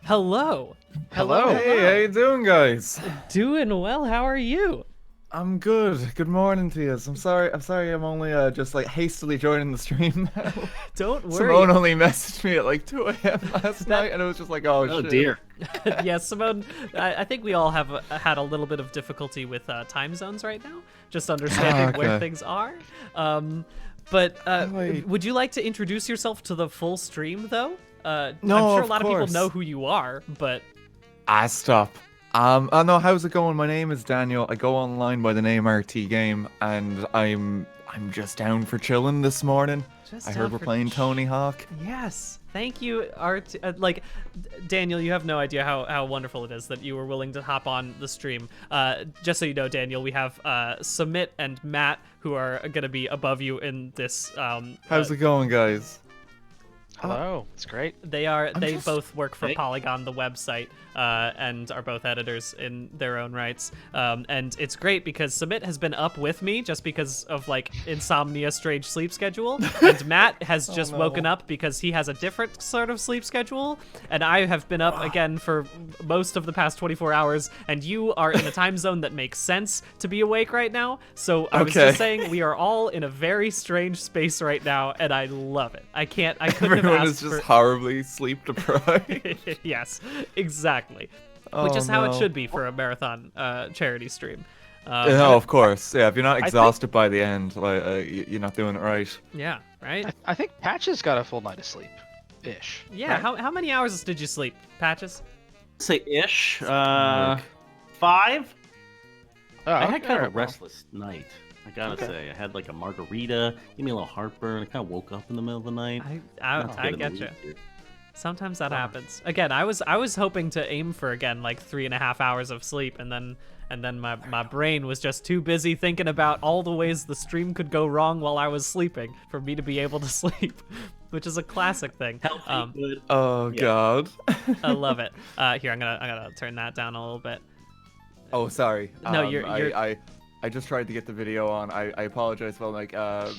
Hello. Hello. Hey, how you doing, guys? Doing well. How are you? I'm good. Good morning to you. I'm sorry. I'm only just like hastily joining the stream now. Don't worry. Simone only messaged me at like 2 a.m. last night, and it was just like, oh Oh shit. dear. Yeah, Simone, I think we all have had a little bit of difficulty with time zones right now, just understanding where okay. things are. But Wait. would you like to introduce yourself to the full stream, though? No, I'm sure a of lot of people course. know who you are, but Stop. Oh no, how's it going? My name is Daniel. I go online by the name RT Game, and I'm just down for chilling this morning. I heard we're playing Tony Hawk. Yes, thank you, Art. Daniel, you have no idea how wonderful it is that you were willing to hop on the stream. Just so you know, Daniel, we have Sumit and Matt who are going to be above you in this. How's it going, guys? Hello. It's great. They both work for Polygon, the website, and are both editors in their own rights. And it's great because Sumit has been up with me just because of like insomnia, strange sleep schedule, and Matt has just woken up because he has a different sort of sleep schedule, and I have been up again for most of the past 24 hours, and you are in a time zone that makes sense to be awake right now. So I was just saying, we are all in a very strange space right now, and I love it. I couldn't have Everyone asked is just for... horribly sleep deprived. Yes, exactly. Which is Oh, how it no. should be for a marathon charity stream. No, of course. Yeah, if you're not exhausted by the end, like you're not doing it right. Yeah, right? I think Patches got a full night of sleep, ish. Yeah, right? how many hours did you sleep, Patches? Say ish. Like- 5. Oh, I had kind of a alright, well. restless night. I gotta say, I had like a margarita, gave me a little heartburn. I kind of woke up in the middle of the night. Not to I get in the get you. weeds here. Sometimes that happens. Again, I was hoping to aim for like 3.5 hours of sleep, and then my brain was just too busy thinking about all the ways the stream could go wrong while I was sleeping for me to be able to sleep, which is a classic thing. Healthy, good. Oh Yeah. God. I love it. Here, I'm gonna turn that down a little bit. Oh, sorry. No, you're- I just tried to get the video on. I apologize for like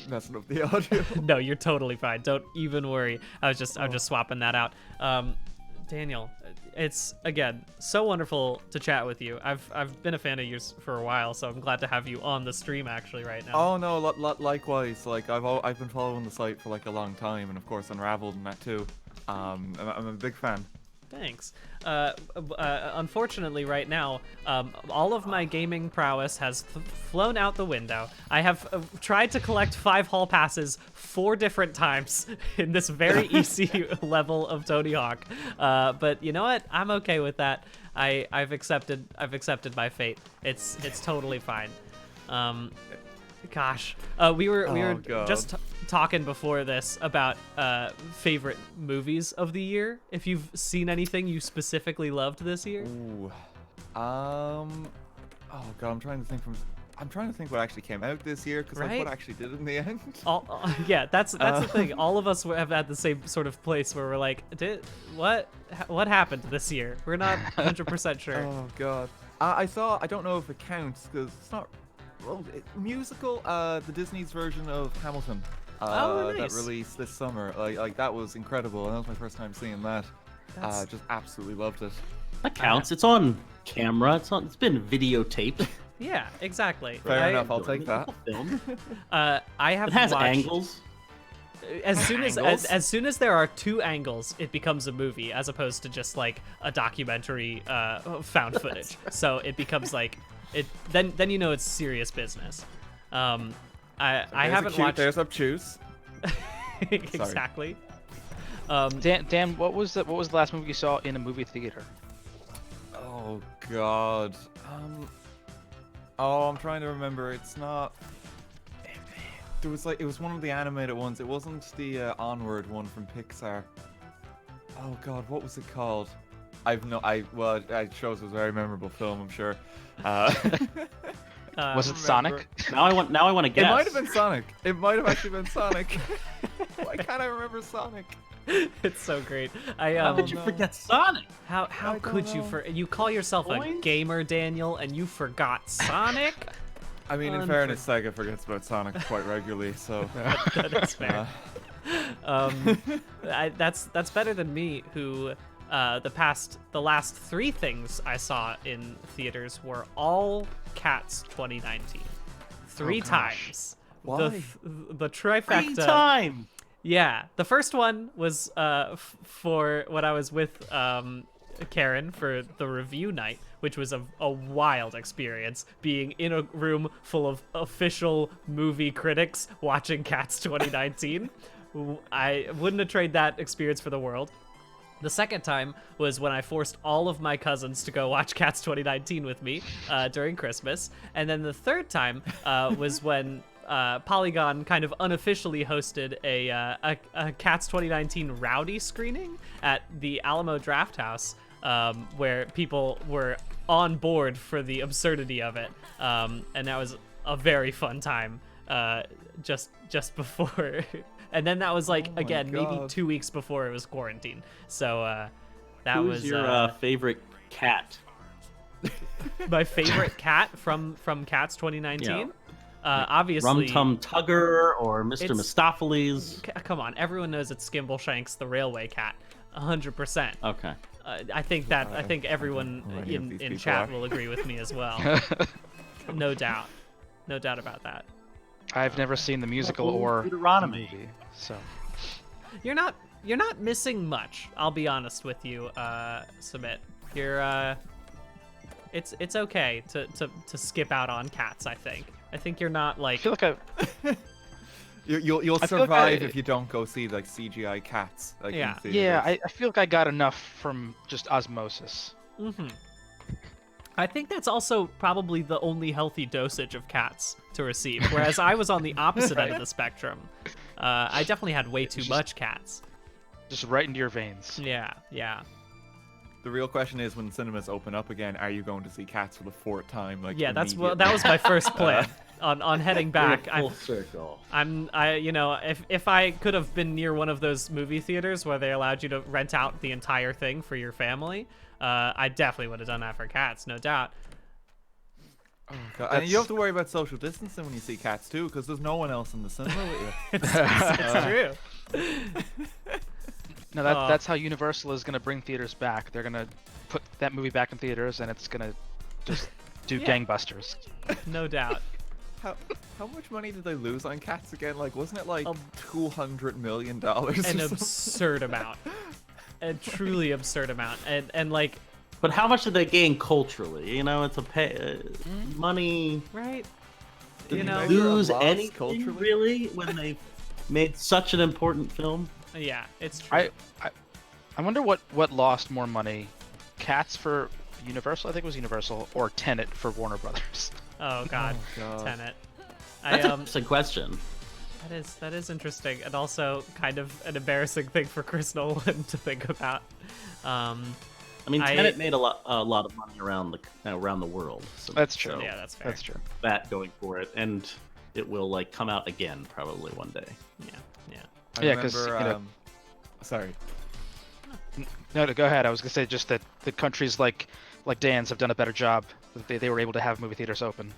messing up the audio. No, you're totally fine. Don't even worry. I was just swapping that out. Daniel, it's again so wonderful to chat with you. I've been a fan of yours for a while, so I'm glad to have you on the stream actually right now. Oh no, likewise. Like I've been following the site for like a long time, and of course Unraveled and that too. I'm a big fan. Thanks. Unfortunately, right now, all of my gaming prowess has flown out the window. I have tried to collect 5 hall passes 4 different times in this very easy level of Tony Hawk. But you know what? I'm okay with that. I've accepted my fate. It's totally fine. Gosh, we were just talking before this about favorite movies of the year. If you've seen anything you specifically loved this year. Ooh. Oh god, I'm trying to think what actually came out this year, because like Right? what actually did in the end. Yeah, that's the thing. All of us have had the same sort of place where we're like, what happened this year? We're not 100% sure. Oh god. I don't know if it counts because it's not. Well, musical. The Disney's version of Hamilton. Oh, nice. That released this summer. Like that was incredible, and that was my first time seeing that. That's- Just absolutely loved it. That counts. It's on camera. It's been videotaped. Yeah, exactly. Fair enough. I'll take that. Film. I have It has watched, angles. As soon as Angles? as soon as there are 2 angles, it becomes a movie as opposed to just like a documentary found footage. So it becomes like it then you know it's serious business. I haven't watched There's obtuse. exactly. Dan, what was the last movie you saw in a movie theater? Oh god. I'm trying to remember. It's not. It was one of the animated ones. It wasn't the Onward one from Pixar. Oh god, what was it called? It shows it was a very memorable film, I'm sure. Was it Sonic? Now I want to guess. It might have been Sonic. It might have actually been Sonic. Why can't I remember Sonic? It's so great. How could you forget Sonic? How I could don't you know. you call yourself a Coins? gamer, Daniel, and you forgot Sonic? I mean, in fairness, Sega forgets about Sonic quite regularly, so. That's fair. That's better than me, who the last 3 things I saw in theaters were all Cats 2019. 3 gosh. times. Why? The trifecta. Time. Yeah, the first one was for when I was with Karen for the review night, which was a wild experience, being in a room full of official movie critics watching Cats 2019. I wouldn't have traded that experience for the world. The second time was when I forced all of my cousins to go watch Cats 2019 with me during Christmas. And then the third time was when Polygon kind of unofficially hosted a Cats 2019 rowdy screening at the Alamo Draft House, where people were on board for the absurdity of it. And that was a very fun time just before. And then that was like, Oh my again, maybe God. 2 weeks before it was quarantine. So that Who's was your favorite cat? my favorite cat from Cats 2019. Yeah. Obviously, Rum Tum Tugger or Mr. It's- Mistopheles? Come on, everyone knows it's Skimbleshanks the railway cat, 100%. Okay. I think everyone know any of in these people chat are. will agree with me as well. No doubt about that. I've never seen the musical Old or Deuteronomy. movie, so You're not missing much. I'll be honest with you, Submit. You're it's okay to skip out on cats. I think you're not I like feel like I You'll I feel like survive I- if you don't go see like CGI cats. Like, in Yeah. theaters. I feel like I got enough from just osmosis. I think that's also probably the only healthy dosage of cats to receive. Whereas I was on the opposite end of the spectrum. I definitely had way too much cats. Just right into your veins. Yeah. The real question is, when cinemas open up again, are you going to see Cats for the 4th time? Like, Yeah, that immediately? was my first plan on heading back. Full circle. If I could have been near one of those movie theaters where they allowed you to rent out the entire thing for your family, I definitely would have done that for Cats, no doubt. Oh, God. And you have to worry about social distancing when you see Cats too, because there's no one else in the cinema with you. It's true. No, that's how Universal is going to bring theaters back. They're going to put that movie back in theaters, and it's going to just do gangbusters. No doubt. How much money did they lose on Cats again? Like, wasn't it like $200 million? Or An something? absurd amount. A truly absurd amount. And like, But how much did they gain culturally? You know, it's money. right? Did You they know, lose loss anything culturally? really when they made such an important film? yeah, it's true. I wonder what lost more money, Cats for Universal, I think it was Universal, or Tenet for Warner Brothers. Oh God, God. Tenet. That's an interesting question. That is interesting, and also kind of an embarrassing thing for Chris Nolan to think about. I mean, Tenet made a lot of money around the world. So That's true. so Yeah, that's fair. That's true. that going for it, and it will like come out again probably one day. Yeah. I Yeah, 'cause, remember, sorry. No, go ahead. I was gonna say just that the countries like Dan's have done a better job. That they were able to have movie theaters open.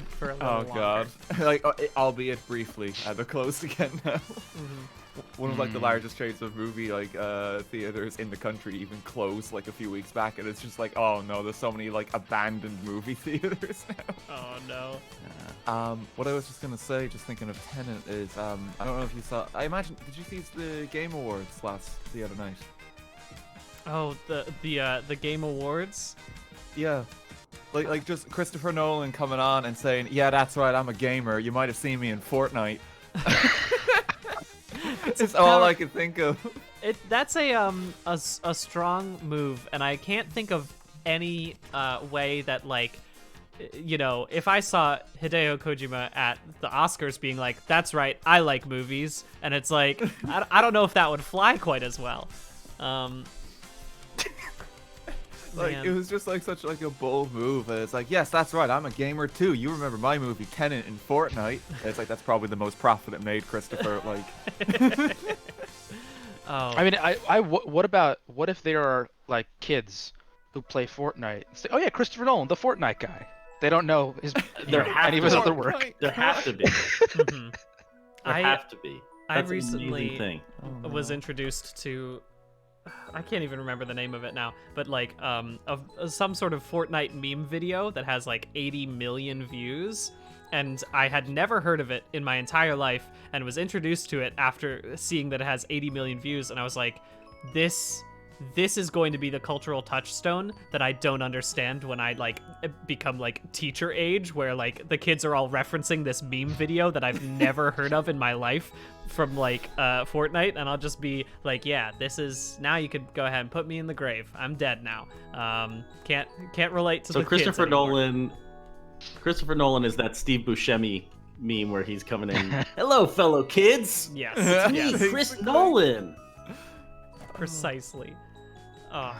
For a little Oh longer. god. Like, albeit briefly, they're closed again now. One of like the largest chains of movie theaters in the country even closed like a few weeks back, and it's just like, oh no, there's so many like abandoned movie theaters now. Oh no. What I was just gonna say, just thinking of Tenet, is I don't know if you saw. I imagine, did you see the Game Awards the other night? Oh, the Game Awards. Yeah. Like just Christopher Nolan coming on and saying, "Yeah, that's right, I'm a gamer. You might have seen me in Fortnite." It's all I can think of. That's a strong move, and I can't think of any way that like, you know, if I saw Hideo Kojima at the Oscars being like, "That's right, I like movies," and it's like, I don't know if that would fly quite as well. Like, Man. it was just like such like a bold move. And it's like, yes, that's right, I'm a gamer too. You remember my movie Tenet in Fortnite? And it's like, that's probably the most profit it made, Christopher. Like, Oh. I mean, what if there are like kids who play Fortnite and say, "Oh yeah, Christopher Nolan, the Fortnite guy." They don't know any of his other work. There have to be. Mhm. There have to be. I That's an recently amazing thing. was introduced to, I can't even remember the name of it now, but like of some sort of Fortnite meme video that has like 80 million views, and I had never heard of it in my entire life, and was introduced to it after seeing that it has 80 million views, and I was like, this is going to be the cultural touchstone that I don't understand when I like become like teacher age, where like the kids are all referencing this meme video that I've never heard of in my life from like Fortnite, and I'll just be like, yeah, this is, now you could go ahead and put me in the grave. I'm dead now. Can't relate to the kids anymore. Christopher Nolan is that Steve Buscemi meme where he's coming in. Hello, fellow kids. Yes, It's me, yes, Chris Nolan. precisely. Oh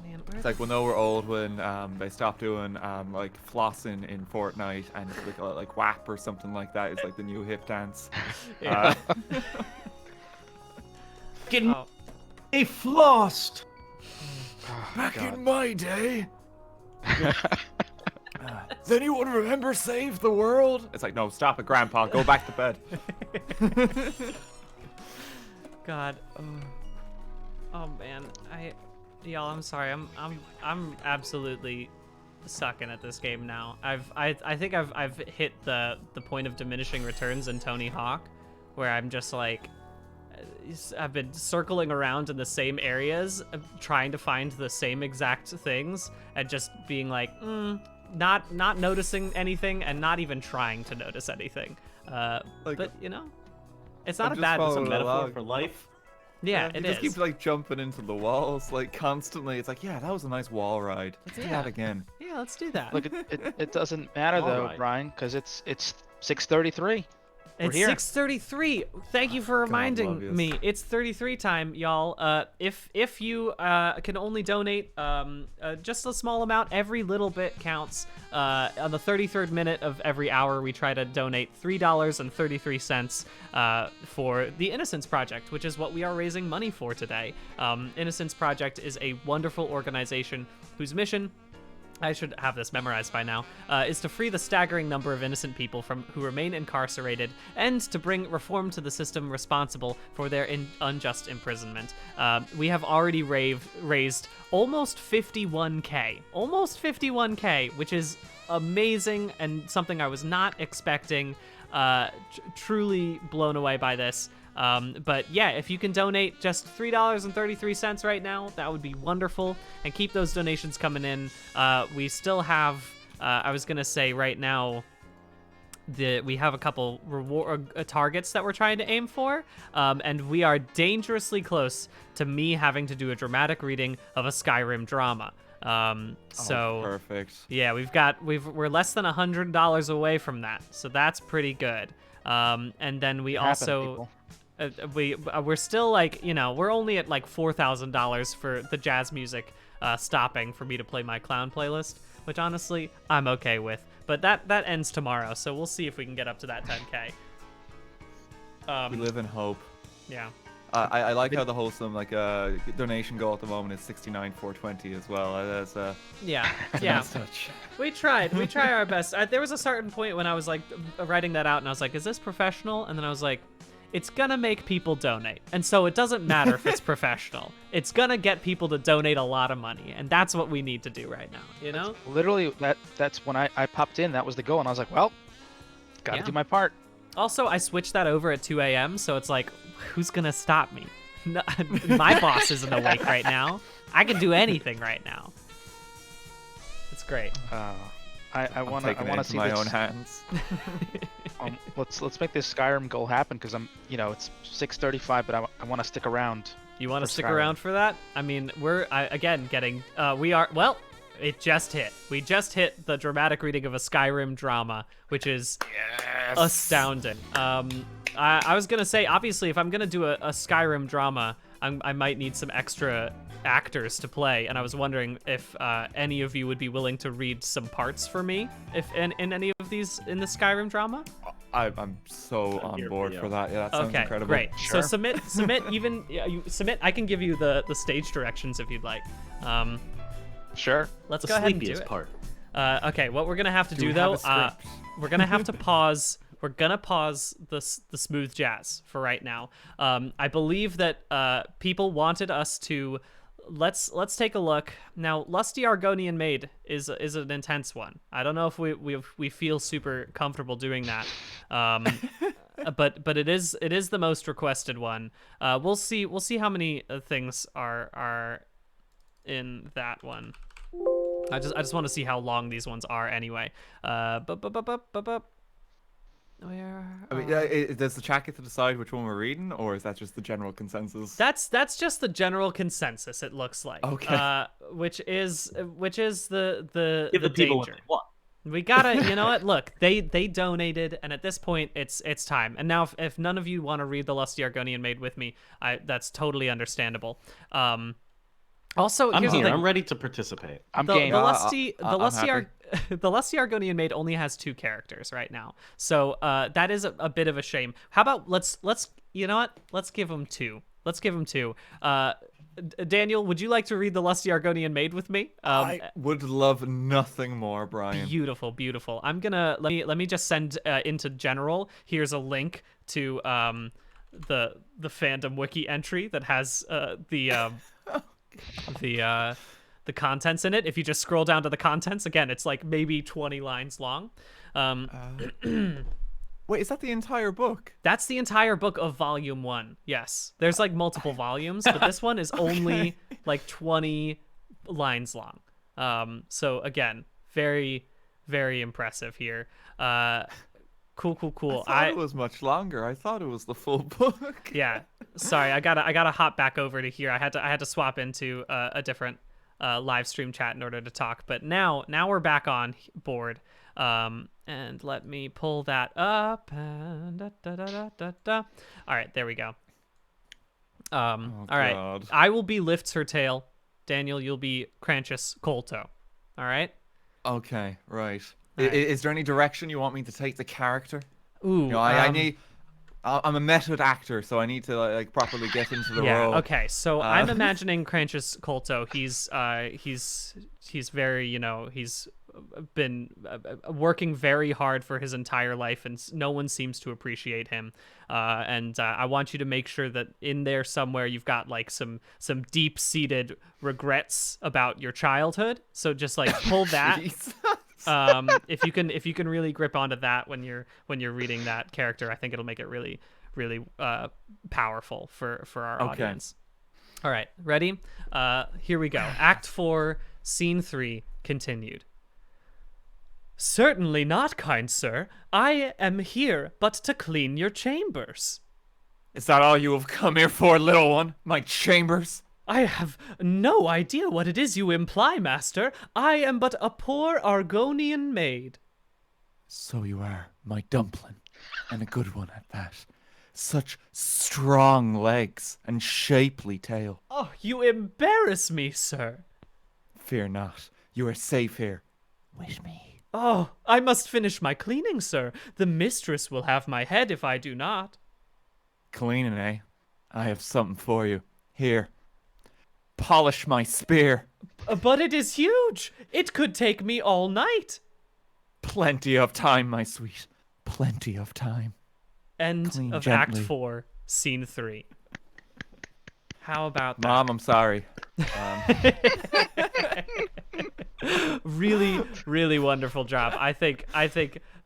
man, where it's like when they were old, when they stopped doing like flossing in Fortnite, and like WAP or something like that is like the new hip dance. Yeah. Getting Oh. flossed. Back in my day. Does anyone remember Save the World? It's like, no, stop it, Grandpa. Go back to bed. God. Oh man, y'all, I'm sorry. I'm absolutely sucking at this game now. I think I've hit the point of diminishing returns in Tony Hawk, where I'm just like, I've been circling around in the same areas, trying to find the same exact things, and just being like, not noticing anything, and not even trying to notice anything. But you know, it's not a bad. It's a metaphor for life. Yeah, You it just is. keep like jumping into the walls like constantly. It's like, yeah, that was a nice wall ride. Let's do that again. Yeah, let's do that. Look, it doesn't matter All though, right. Brian, because it's 6:33. It's here. 6:33. Thank you for love reminding yous. me. It's 33 time, y'all. If you can only donate just a small amount, every little bit counts. On the 33rd minute of every hour, we try to donate $3.33 for the Innocence Project, which is what we are raising money for today. Innocence Project is a wonderful organization whose mission I should have this memorized by now, is to free the staggering number of innocent people who remain incarcerated and to bring reform to the system responsible for their unjust imprisonment. We have already raised almost 51K, which is amazing and something I was not expecting. Truly blown away by this. But yeah, if you can donate just $3.33 right now, that would be wonderful. And keep those donations coming in. We still have, I was going to say right now, we have a couple targets that we're trying to aim for. And we are dangerously close to me having to do a dramatic reading of a Skyrim drama. So perfect. Yeah, we're less than $100 away from that. So that's pretty good. And then we also... we're still like, we're only at like $4,000 for the jazz music stopping for me to play my clown playlist, which honestly I'm okay with. But that ends tomorrow, so we'll see if we can get up to that 10K. We live in hope. Yeah. I like how the wholesome donation goal at the moment is 69,420 as well. That's yeah. Such. We try our best. There was a certain point when I was like writing that out, and I was like, "Is this professional?" And then I was like, it's gonna make people donate, and so it doesn't matter if it's professional. It's gonna get people to donate a lot of money, and that's what we need to do right now. Literally, that's when I popped in. That was the goal, and I was like, well, gotta do my part. Also, I switched that over at 2 a.m., so it's like, who's gonna stop me? No, my boss isn't awake right now. I can do anything right now. It's great. I want to see my this. own hands. Let's make this Skyrim goal happen, because it's 6:35, but I want to stick around. You want to stick around for that? I mean, we're it just hit. We just hit the dramatic reading of a Skyrim drama, which is astounding. I was gonna say, obviously, if I'm gonna do a Skyrim drama, I might need some extra actors to play, and I was wondering if any of you would be willing to read some parts for me, if in any of these in the Skyrim drama. I'm so on board for that. Yeah, that sounds incredible. Great. Sure. So submit. Submit. I can give you the stage directions if you'd like. Sure. Let's go ahead and do it. Part. Okay. What we're gonna have to do though, we're gonna have to pause. We're gonna pause the smooth jazz for right now. I believe that people wanted us to. Let's take a look now. Lusty Argonian Maid is an intense one. I don't know if we feel super comfortable doing that, but it is the most requested one. We'll see how many things are in that one. I just want to see how long these ones are anyway. Does the chat get to decide which one we're reading, or is that just the general consensus? That's just the general consensus. It looks like. Okay. Which is the Give the people what danger. they want. We gotta, what? Look, they donated, and at this point, it's time. And now, if none of you want to read the Lusty Argonian Maid with me, that's totally understandable. Also, I'm here's here. the thing. I'm ready to participate. I'm the game. Lusty Argonian Maid only has 2 characters right now, so that is a bit of a shame. How about let's you know what? Let's give him 2. Let's give him 2. Daniel, would you like to read the Lusty Argonian Maid with me? I would love nothing more, Brian. Beautiful. I'm gonna let me just send into general. Here's a link to the fandom wiki entry that has the contents in it. If you just scroll down to the contents, again, it's like maybe 20 lines long. Wait, is that the entire book? That's the entire book of volume 1. Yes. There's like multiple volumes, but this one is only like 20 lines long. So again, very, very impressive here. Cool. I thought it was much longer. I thought it was the full book. Yeah. Sorry, I gotta hop back over to here. I had to swap into a different live stream chat in order to talk. But now we're back on board. And let me pull that up. And All right, there we go. All right. God. I will be Lifts Her Tail. Daniel, you'll be Cranchus Colto. All right. Okay, right. All right. Is there any direction you want me to take the character? Ooh. I need. I'm a method actor, so I need to like properly get into the Yeah. role. Okay. So I'm imagining Cranchus Colto. He's very, he's been working very hard for his entire life, and no one seems to appreciate him. And I want you to make sure that in there somewhere you've got like some deep-seated regrets about your childhood. So just like pull that. If you can really grip onto that when you're reading that character, I think it'll make it really powerful for our audience. All right, ready? Here we go. Act 4, Scene 3, continued. Certainly not, kind sir. I am here but to clean your chambers. Is that all you have come here for, little one? My chambers? I have no idea what it is you imply, master. I am but a poor Argonian maid. So you are, my dumpling, and a good one at that. Such strong legs and shapely tail. Oh, you embarrass me, sir. Fear not, you are safe here with me. Oh, I must finish my cleaning, sir. The mistress will have my head if I do not. Cleaning, eh? I have something for you. Here. Polish my spear. But it is huge. It could take me all night. Plenty of time, my sweet. Plenty of time. End Clean of gently. Act 4, Scene 3. How about that? Mom, I'm sorry. Really, really wonderful job. I think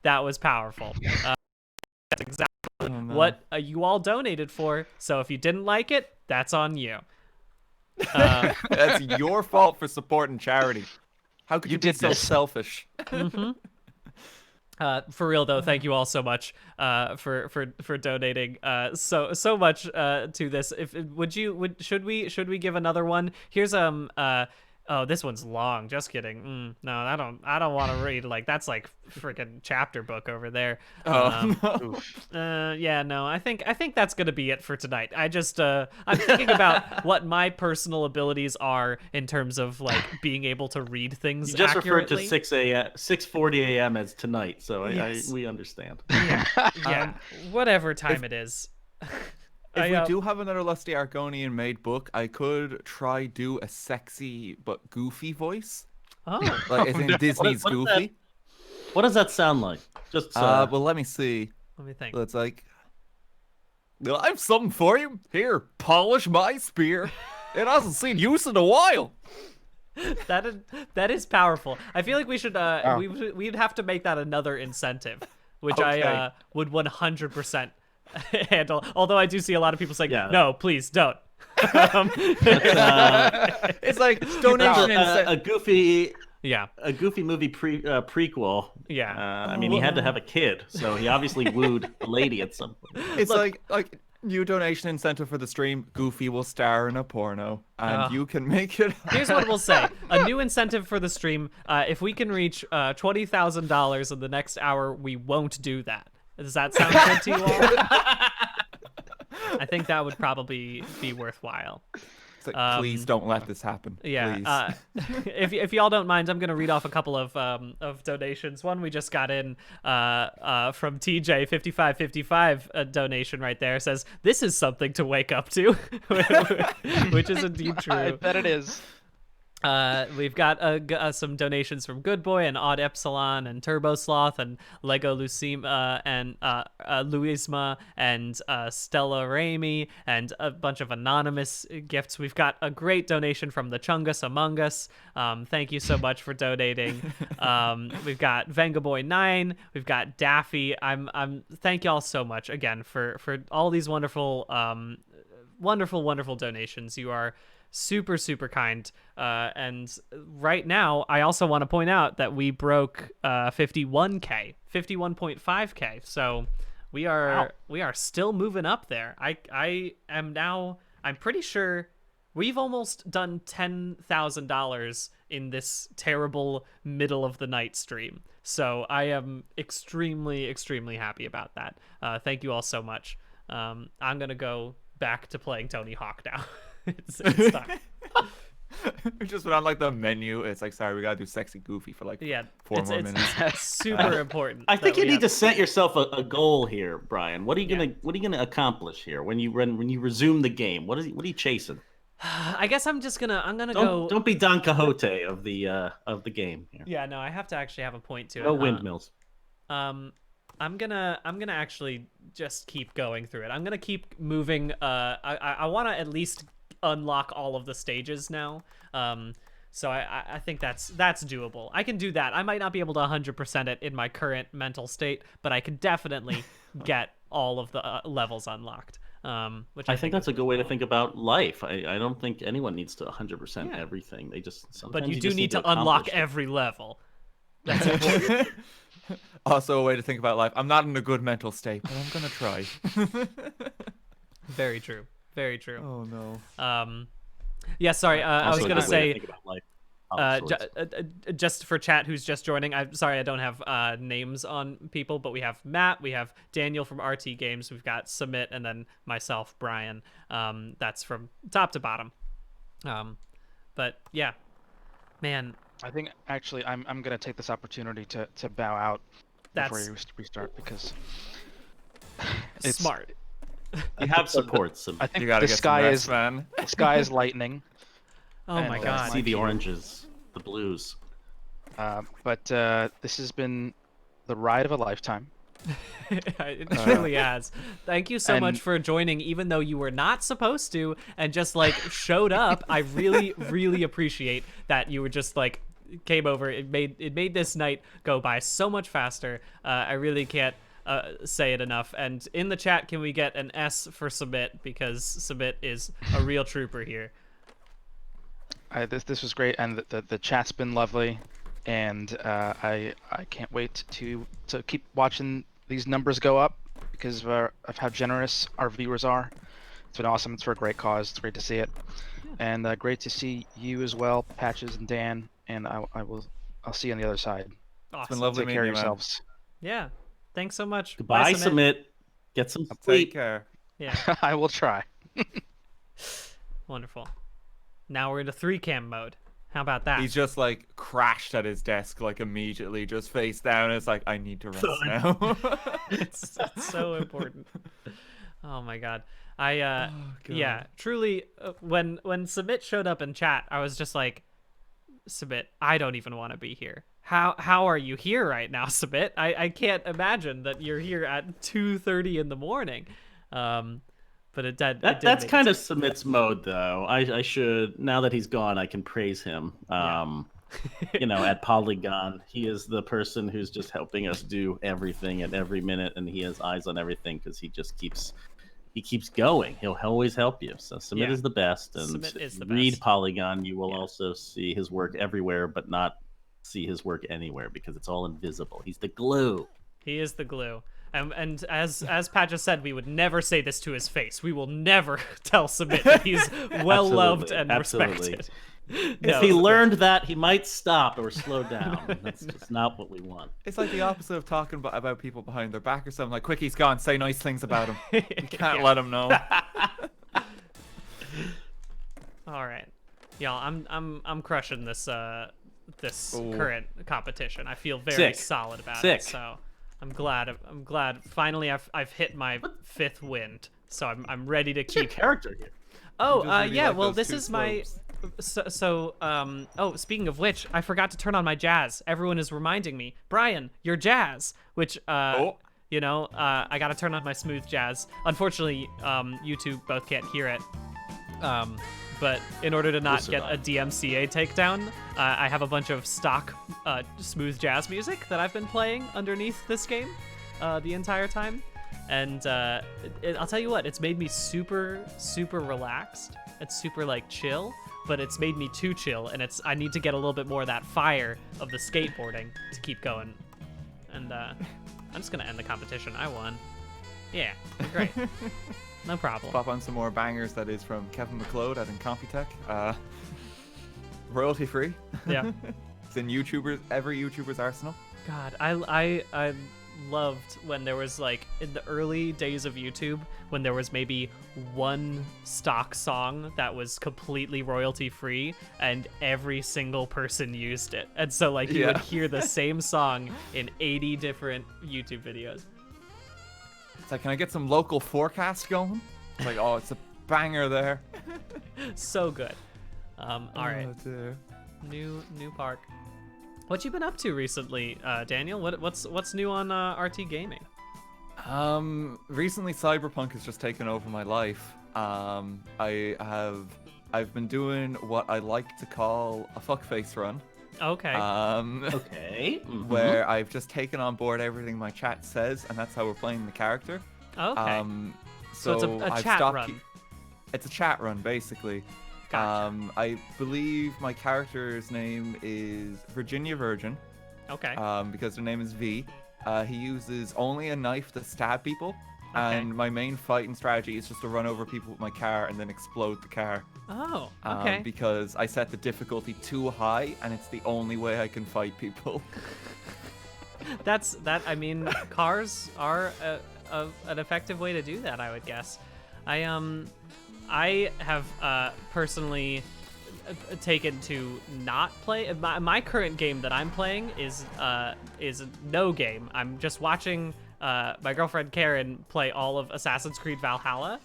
that was powerful. That's exactly what you all donated for. So if you didn't like it, that's on you. That's your fault for supporting charity. How could you be so selfish? For real though, thank you all so much for donating so much to this. Should we give another one? Here's oh, this one's long. Just kidding. No, I don't want to read that's like freaking chapter book over there. Yeah, no. I think that's gonna be it for tonight. I'm thinking about what my personal abilities are in terms of like being able to read things. You just accurately. referred to 6:40 a.m. as tonight, so Yes. we understand. Yeah, whatever time it is. If we do have another Lusty Argonian made book, I could try do a sexy but goofy voice. Oh, Like as in Disney's what is Goofy. What does that sound like? Just Well, let me see. let me think. It's like, well, I have something for you. Here, polish my spear. It hasn't seen use in a while. That is powerful. I feel like we should we'd have to make that another incentive, which I Okay. would 100% handle. Although I do see a lot of people saying, Yeah. "No, please don't." It's like donation a goofy Yeah, a goofy movie prequel. Yeah. I mean, he had to have a kid, so he obviously wooed a lady at some point. It's like new donation incentive for the stream. Goofy will star in a porno, and you can make it. here's what we'll say: a new incentive for the stream. If we can reach $20,000 in the next hour, we won't do that. Does that sound good to you all? I think that would probably be worthwhile. It's like, please don't let this happen. Yeah. Please. If y'all don't mind, I'm gonna read off a couple of donations. One we just got in from TJ 5555. A donation right there says, "This is something to wake up to," which is indeed true. I bet it is. We've got some donations from Good Boy and Odd Epsilon and Turbo Sloth and Lego Lucima and Luisma and Stella Raimi and a bunch of anonymous gifts. We've got a great donation from the Chungus Among Us. Thank you so much for donating. We've got Vengaboy 9. We've got Daffy. Thank y'all so much again for all these wonderful donations. You are super, super kind. And right now, I also want to point out that we broke 51K, 51.5K. So we are still moving up there. I'm pretty sure we've almost done $10,000 in this terrible middle of the night stream. So I am extremely, extremely happy about that. Thank you all so much. I'm going to go back to playing Tony Hawk now. It's time. We just went on like the menu. It's like, sorry, we gotta do sexy goofy for like Yeah, 4 more minutes. it's super important. I think that you we need have- to set yourself a goal here, Brian. What are you Yeah. gonna accomplish here when you resume the game? What are you chasing? I guess I'm gonna go. Don't be Don Quixote of the game here. Yeah, no, I have to actually have a point to it. No windmills. I'm gonna actually just keep going through it. I'm gonna keep moving. I want to at least unlock all of the stages now. So I think that's doable. I can do that. I might not be able to 100% it in my current mental state, but I can definitely get all of the levels unlocked. Which I think that's is a good way to think about life. I don't think anyone needs to 100% Yeah. everything. They just sometimes But you do just need to accomplish unlock it. every level. That's important. Also, a way to think about life. I'm not in a good mental state, but I'm gonna try. Very true. Very true. Oh no. Yeah, sorry. I was Also a gonna good way to say, think about life. of sorts. just for chat who's just joining, I'm sorry I don't have names on people, but we have Matt, we have Daniel from RT Games, we've got Submit, and then myself, Brian. That's from top to bottom. But yeah, man, I think actually I'm gonna take this opportunity to bow out before That's- you restart because it's smart. You have supports. I think You gotta the get some sky rest, is man. the sky is lightning. Oh And, my uh, god. See the you. oranges, the blues. But this has been the ride of a lifetime. It truly has. Thank you so much And- for joining, even though you were not supposed to, and just like showed up. I really, really appreciate that you were just like came over. It made this night go by so much faster. I really can't say it enough. And in the chat, can we get an S for Submit, because Submit is a real trooper here. This was great, and the chat's been lovely, and I can't wait to keep watching these numbers go up because of how generous our viewers are. It's been awesome. It's for a great cause. It's great to see it, and great to see you as well, Patches and Dan. And I'll see you on the other side. Awesome. It's been lovely Take care meeting of you, man. yourselves. Yeah. Thanks so much. Goodbye, Submit. Submit. Get some Take sleep. care. Yeah. I will try. Wonderful. Now we're into 3-cam mode. How about that? He's just like crashed at his desk like immediately, just face down. It's like, I need to rest now. it's so important. Oh my god. God. Yeah, truly when Submit showed up in chat, I was just like, Submit, I don't even want to be here. How are you here right now, Submit? I can't imagine that you're here at 2:30 in the morning. But it did. That's kind of Submit's mode, though. I should, now that he's gone, I can praise him. You know, at Polygon, he is the person who's just helping us do everything at every minute, and he has eyes on everything because he just keeps going. He'll always help you. So Submit Yeah. is the best, and Submit is the read best. Polygon. You will also see his work everywhere, but not see his work anywhere because it's all invisible. He's the glue. He is the glue. And as Pat just said, we would never say this to his face. We will never tell Submit that he's well loved and Absolutely. respected. If he learned that, he might stop or slow down. That's just not what we want. It's like the opposite of talking about people behind their back or something. Like, quick, he's gone. Say nice things about him. You can't let him know. All right, y'all. I'm crushing this Ooh. current competition. I feel very Sick. solid about Sick. it. So I'm glad. Finally, I've hit my 5th wind. So I'm ready to What's your keep. character here? Oh, just really yeah. like Well, those this two is my. slopes. Oh, speaking of which, I forgot to turn on my jazz. Everyone is reminding me, Brian, your jazz. Which, you know, I gotta turn on my smooth jazz. Unfortunately, you two both can't hear it. But in order to not get a DMCA takedown, I have a bunch of stock smooth jazz music that I've been playing underneath this game the entire time. And I'll tell you what, it's made me super, super relaxed. It's super like chill, but it's made me too chill, and I need to get a little bit more of that fire of the skateboarding to keep going. And I'm just gonna end the competition. I won. Yeah, great. No problem. Pop on some more bangers. That is from Kevin McLeod at Incompetech. Royalty free. Yeah. It's in every YouTuber's arsenal. God, I loved when there was like in the early days of YouTube when there was maybe one stock song that was completely royalty free and every single person used it. And so like you would hear the same song in 80 different YouTube videos. It's like, can I get some local forecast going? It's like, oh, it's a banger there. So good. All right. Dear. New park. What you been up to recently, Daniel? What's new on RT Gaming? Recently Cyberpunk has just taken over my life. I've been doing what I like to call a fuckface run. Okay. Okay. Where I've just taken on board everything my chat says, and that's how we're playing the character. Okay. So it's a I've chat stopped run. It's a chat run, basically. Gotcha. I believe my character's name is Virginia Virgin. Okay. Because her name is V. He uses only a knife to stab people, Okay. and my main fighting strategy is just to run over people with my car and then explode the car. Oh, okay. Because I set the difficulty too high, and it's the only way I can fight people. I mean, cars are an effective way to do that, I would guess. I have personally taken to not play. My current game that I'm playing is no game. I'm just watching my girlfriend Karen play all of Assassin's Creed Valhalla,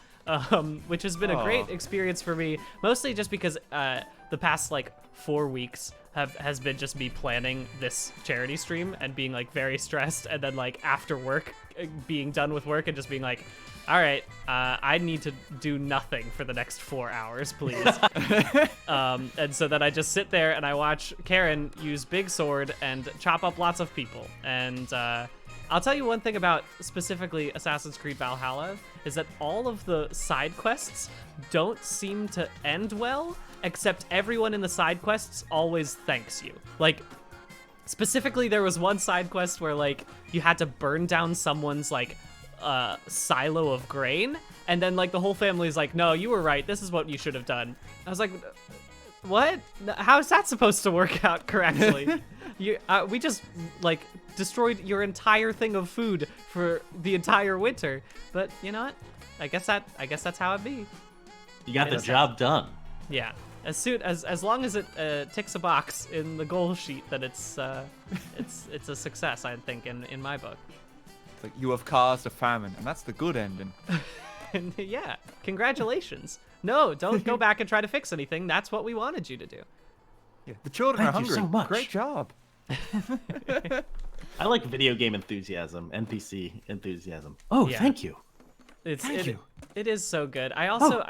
which has been a great experience for me. Mostly just because the past like 4 weeks has been just me planning this charity stream and being like very stressed, and then like after work, being done with work and just being like, all right, I need to do nothing for the next 4 hours, please. And so then I just sit there and I watch Karen use Big Sword and chop up lots of people. And I'll tell you one thing about specifically Assassin's Creed Valhalla is that all of the side quests don't seem to end well, except everyone in the side quests always thanks you. Like, specifically, there was one side quest where like you had to burn down someone's like silo of grain, and then like the whole family's like, no, you were right, this is what you should have done. I was like, what? How is that supposed to work out correctly? We just like destroyed your entire thing of food for the entire winter. But you know what, I guess that's how it be. You got the job done. Yeah, as long as it ticks a box in the goal sheet, that it's a success, I think, in my book. It's like, you have caused a famine, and that's the good ending. And yeah, congratulations. No, don't go back and try to fix anything. That's what we wanted you to do. Yeah, the children are Thank you hungry. so much. Great job. I like video game enthusiasm, NPC enthusiasm. Oh, Yeah. thank you. Thank you. It is so good. I also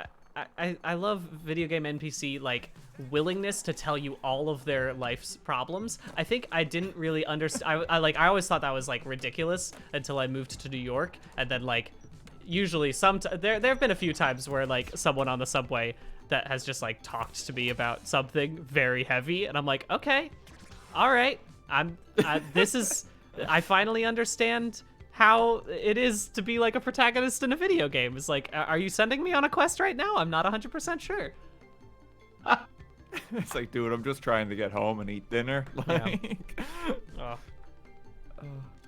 I love video game NPC like willingness to tell you all of their life's problems. I think I didn't really understand. I always thought that was like ridiculous until I moved to New York, and then like usually there have been a few times where like someone on the subway that has just like talked to me about something very heavy, and I'm like, okay, all right, I finally understand how it is to be like a protagonist in a video game. It's like, are you sending me on a quest right now? I'm not 100% sure. It's like, dude, I'm just trying to get home and eat dinner. Like,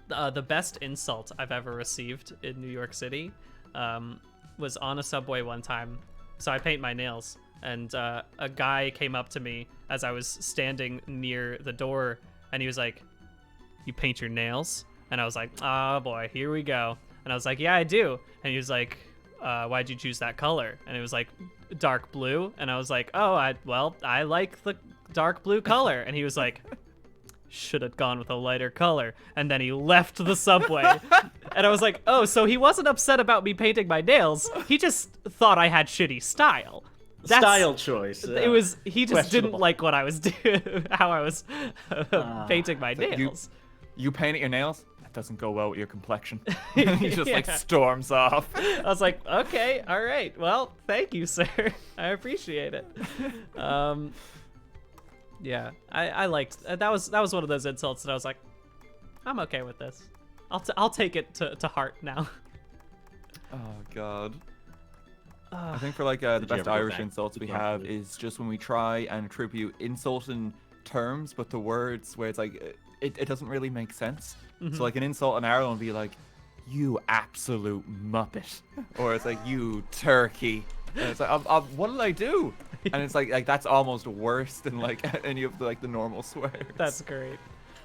The best insult I've ever received in New York City was on a subway one time. So I paint my nails, and a guy came up to me as I was standing near the door, and he was like, "You paint your nails?" And I was like, oh boy, here we go. And I was like, yeah, I do. And he was like, why'd you choose that color? And it was like dark blue. And I was like, oh, I like the dark blue color. And he was like, should have gone with a lighter color. And then he left the subway. And I was like, oh, so he wasn't upset about me painting my nails. He just thought I had shitty style. Style choice. It was, he just didn't like what I was doing, how I was painting my nails. You painted your nails? That doesn't go well with your complexion. He just like storms off. I was like, okay, all right. Well, thank you, sir. I appreciate it. Yeah, I liked that was one of those insults that I was like, I'm okay with this. I'll take it to heart now. Oh God. I think for like the Did you best ever go Irish back insults to we Dark have Blue? is just when we try and attribute insult in terms, but the words where it's like it doesn't really make sense. So like an insult in Ireland would be like, "You absolute muppet," or it's like, "You turkey." And it's like, what did I do? And it's like that's almost worse than like any of the normal swears. That's great.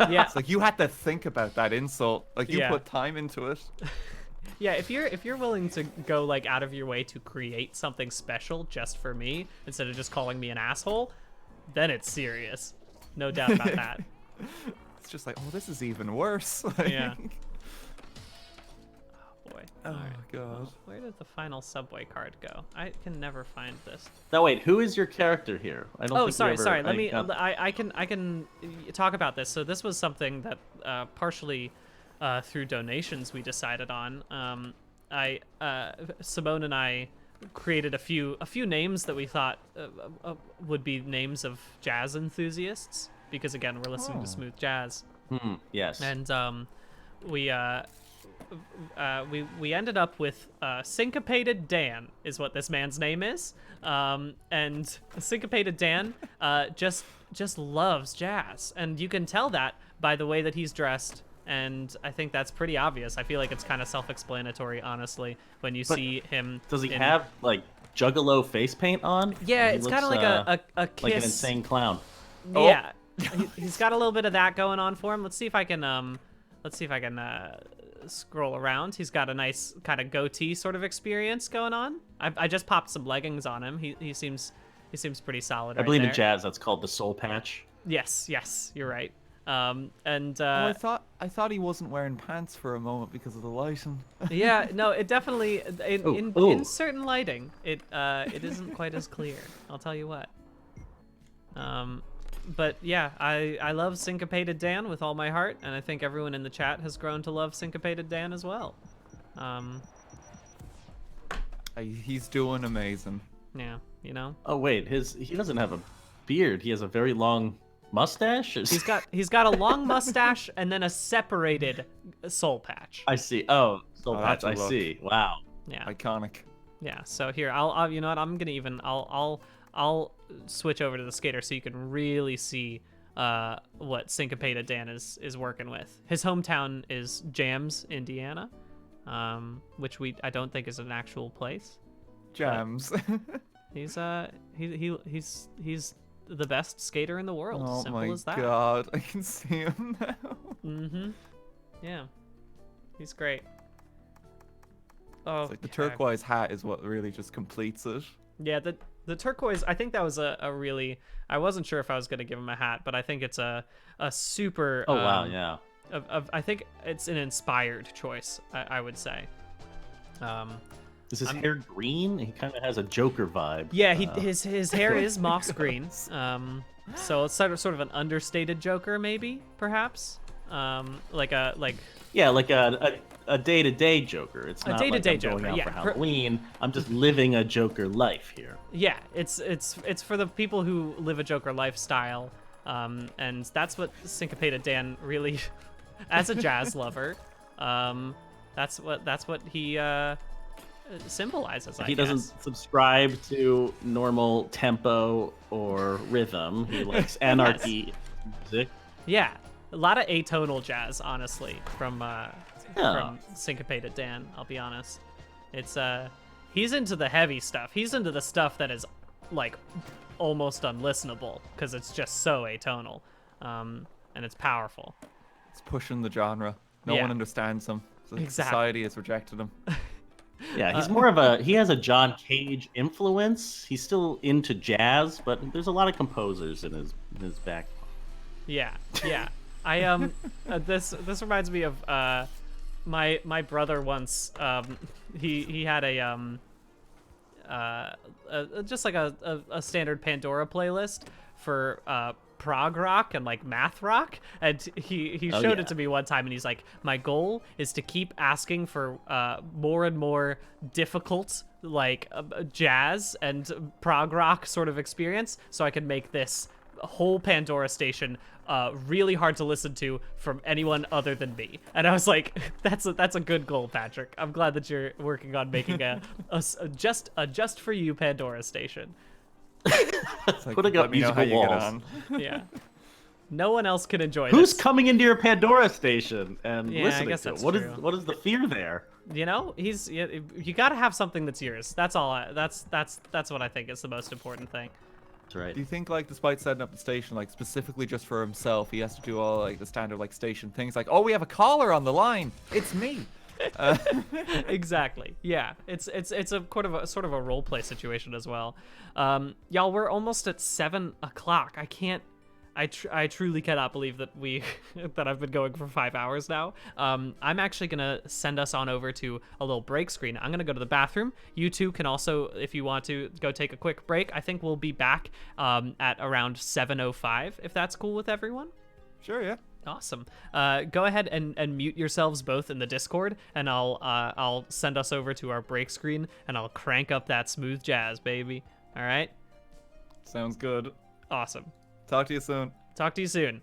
Yeah. It's like you had to think about that insult. Like you Yeah. put time into it. Yeah, if you're willing to go like out of your way to create something special just for me instead of just calling me an asshole, then it's serious. No doubt about that. It's just like, oh, this is even worse. Like, Yeah. Oh boy. Oh Alright. god. Where did the final subway card go? I can never find this. Now wait, who is your character here? I don't Oh, think sorry, we ever, sorry. Let I me. got- I can talk about this. So this was something that partially through donations we decided on. Simone and I created a few names that we thought would be names of jazz enthusiasts because again we're listening to smooth jazz. Yes. And we ended up with Syncopated Dan is what this man's name is, and Syncopated Dan just loves jazz, and you can tell that by the way that he's dressed, and I think that's pretty obvious. I feel like it's kind of self-explanatory, honestly, when you see him. Does he have like Juggalo face paint on? Yeah, He it's looks, kind of like a kiss. like an insane clown. Yeah, he's got a little bit of that going on for him. Let's see if I can scroll around. He's got a nice kind of goatee sort of experience going on. I just popped some leggings on him. He seems pretty solid. I believe there. in jazz that's called the soul patch. Yes, you're right. Oh, I thought he wasn't wearing pants for a moment because of the lighting. Yeah, no, it definitely in Ooh. certain lighting it isn't quite as clear. I'll tell you what. But yeah, I love Syncopated Dan with all my heart, and I think everyone in the chat has grown to love Syncopated Dan as well. He's doing amazing. Yeah, you know. Oh wait, he doesn't have a beard. He has a very long mustache. He's got a long mustache and then a separated soul patch. I see. Oh, soul Oh, patch. that's a I look. see. Wow. Yeah. Iconic. Yeah. So here, I'll you know what? I'm gonna even I'll switch over to the skater so you can really see what Syncopated Dan is working with. His hometown is Jams, Indiana, which I don't think is an actual place. Jams. He's the best skater in the world. Oh Simple my as that. god, I can see him now. Mm-hmm. Yeah. He's great. Oh, It's like the turquoise hat is what really just completes it. Yeah, the turquoise. I think that was a really. I wasn't sure if I was gonna give him a hat, but I think it's a super. Oh wow, yeah. I think it's an inspired choice. I would say. Is his hair green? He kind of has a Joker vibe. Yeah, his hair is moss green. So it's sort of an understated Joker, maybe, perhaps. Like a day-to-day Joker. It's not day-to-day like I'm going Joker, out yeah. for Halloween. I'm just living a Joker life here. Yeah, it's for the people who live a Joker lifestyle, and that's what Syncopated Dan really, as a jazz lover, that's what he symbolizes. He doesn't subscribe to normal tempo or rhythm. He likes anarchy music. Yeah, a lot of atonal jazz, honestly, from Syncopated Dan. I'll be honest. It's he's into the heavy stuff. He's into the stuff that is like almost unlistenable because it's just so atonal, and it's powerful. It's pushing the genre. No Yeah. one understands him. Exactly. Society has rejected him. Yeah, he's more of he has a John Cage influence. He's still into jazz, but there's a lot of composers in his back. Yeah. I this reminds me of my brother once. He had just like a standard Pandora playlist for prog rock and like math rock, and he showed it to me one time, and he's like, my goal is to keep asking for more and more difficult like jazz and prog rock sort of experience so I can make this whole Pandora station really hard to listen to from anyone other than me. And I was like, that's a good goal, Patrick. I'm glad that you're working on making a just for you Pandora station. It's like, Putting up let me know how musical you get walls. on. Yeah. No one else can enjoy Who's this. coming into your Pandora station and Yeah, I listening guess to it? that's What is true. what is the fear there? You know, you got to have something that's yours. That's all. That's what I think is the most important thing. That's right. Do you think, like, despite setting up the station, like, specifically just for himself, he has to do all, like, the standard, like, station things? Like, oh, we have a caller on the line. It's me. Exactly. Yeah. It's a sort of a role play situation as well. Y'all, we're almost at 7 o'clock. I truly cannot believe that that I've been going for 5 hours now. I'm actually gonna send us on over to a little break screen. I'm gonna go to the bathroom. You two can also, if you want to, go take a quick break. I think we'll be back at around 7:05, if that's cool with everyone. Sure, yeah. Awesome. Go ahead and mute yourselves both in the Discord, and I'll send us over to our break screen, and I'll crank up that smooth jazz, baby. All right. Sounds good. Awesome. Talk to you soon. Talk to you soon.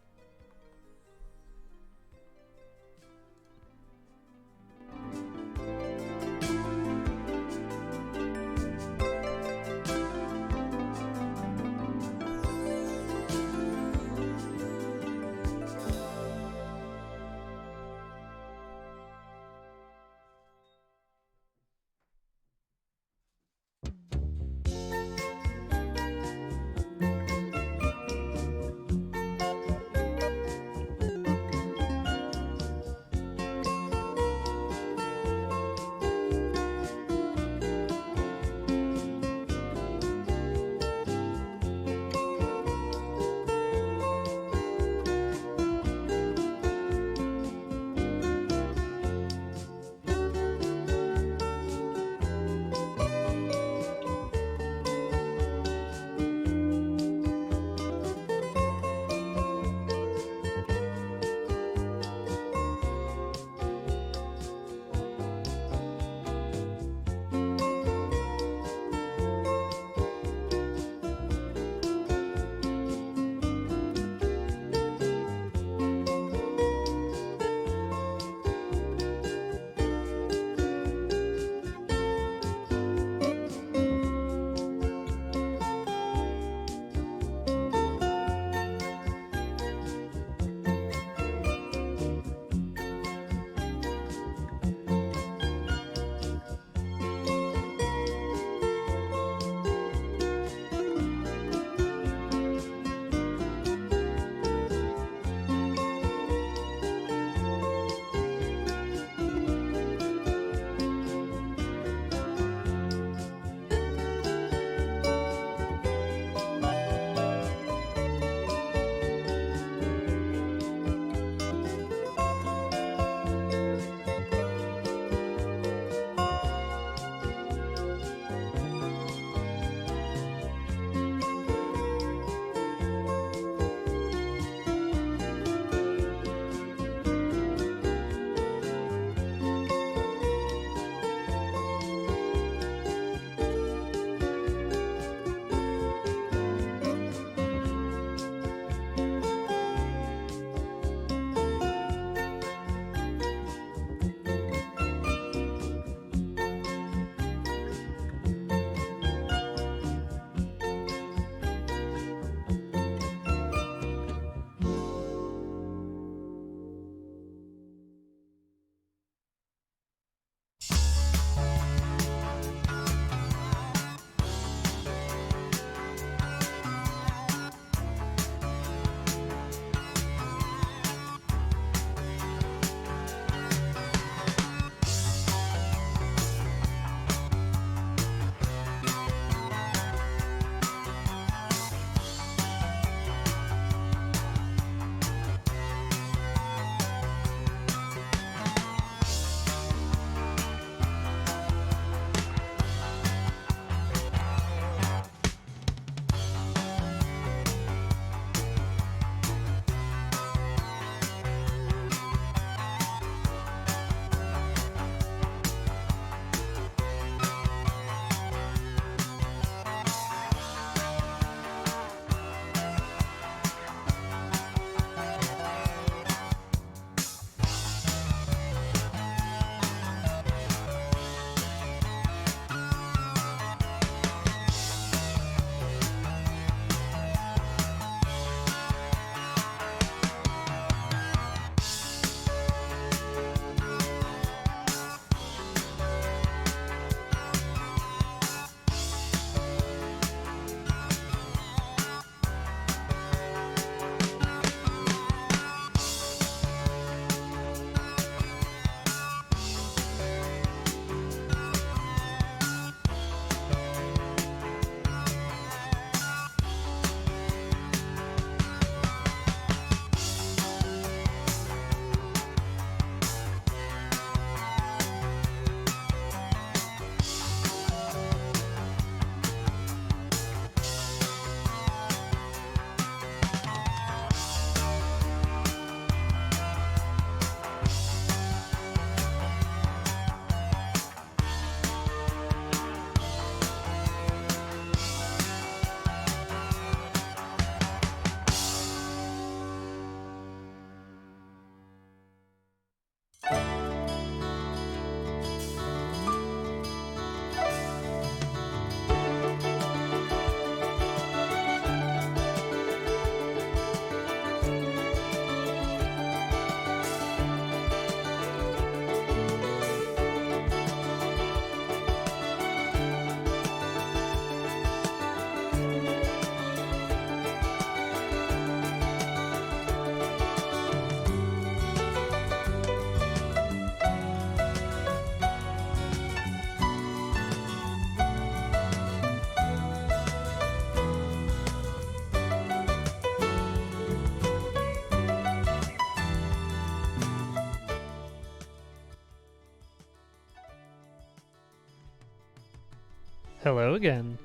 Hello again.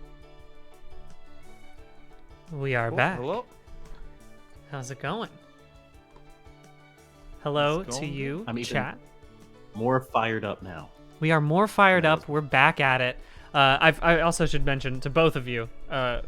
We are Oh, back. hello. How's it going? Hello It's to going you, I'm even chat. more fired up now. We are more fired Yeah, up. We're back at it. I also should mention to both of you,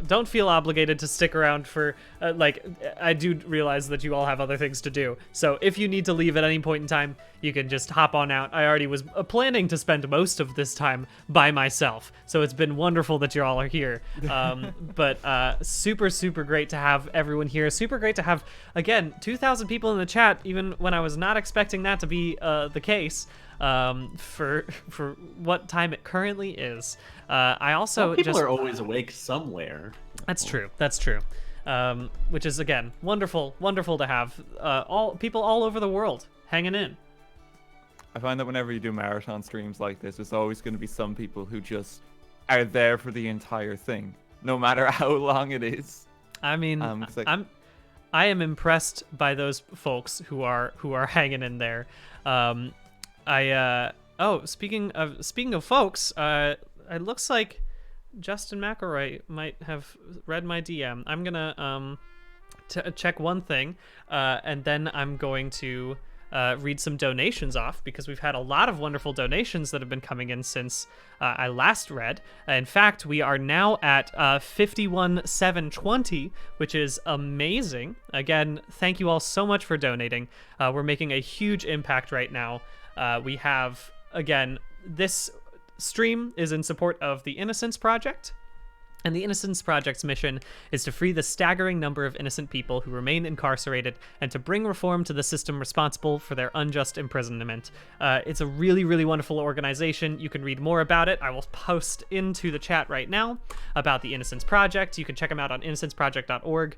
don't feel obligated to stick around for, I do realize that you all have other things to do. So if you need to leave at any point in time, you can just hop on out. I already was planning to spend most of this time by myself. So it's been wonderful that you all are here. But super, super great to have everyone here. Super great to have, again, 2,000 people in the chat, even when I was not expecting that to be the case. For what time it currently is. I also Well, people just are always awake somewhere. That's true. That's true. Which is again wonderful to have all people all over the world hanging in. I find that whenever you do marathon streams like this, there's always going to be some people who just are there for the entire thing, no matter how long it is. I mean, 'cause, like, I am impressed by those folks who are hanging in there. Speaking of folks, it looks like Justin McElroy might have read my DM. I'm gonna check one thing, and then I'm going to read some donations off, because we've had a lot of wonderful donations that have been coming in since I last read. In fact, we are now at 51,720, which is amazing. Again, thank you all so much for donating. We're making a huge impact right now. We have, again, this stream is in support of the Innocence Project, and the Innocence Project's mission is to free the staggering number of innocent people who remain incarcerated and to bring reform to the system responsible for their unjust imprisonment. It's a really, really wonderful organization. You can read more about it. I will post into the chat right now about the Innocence Project. You can check them out on innocenceproject.org.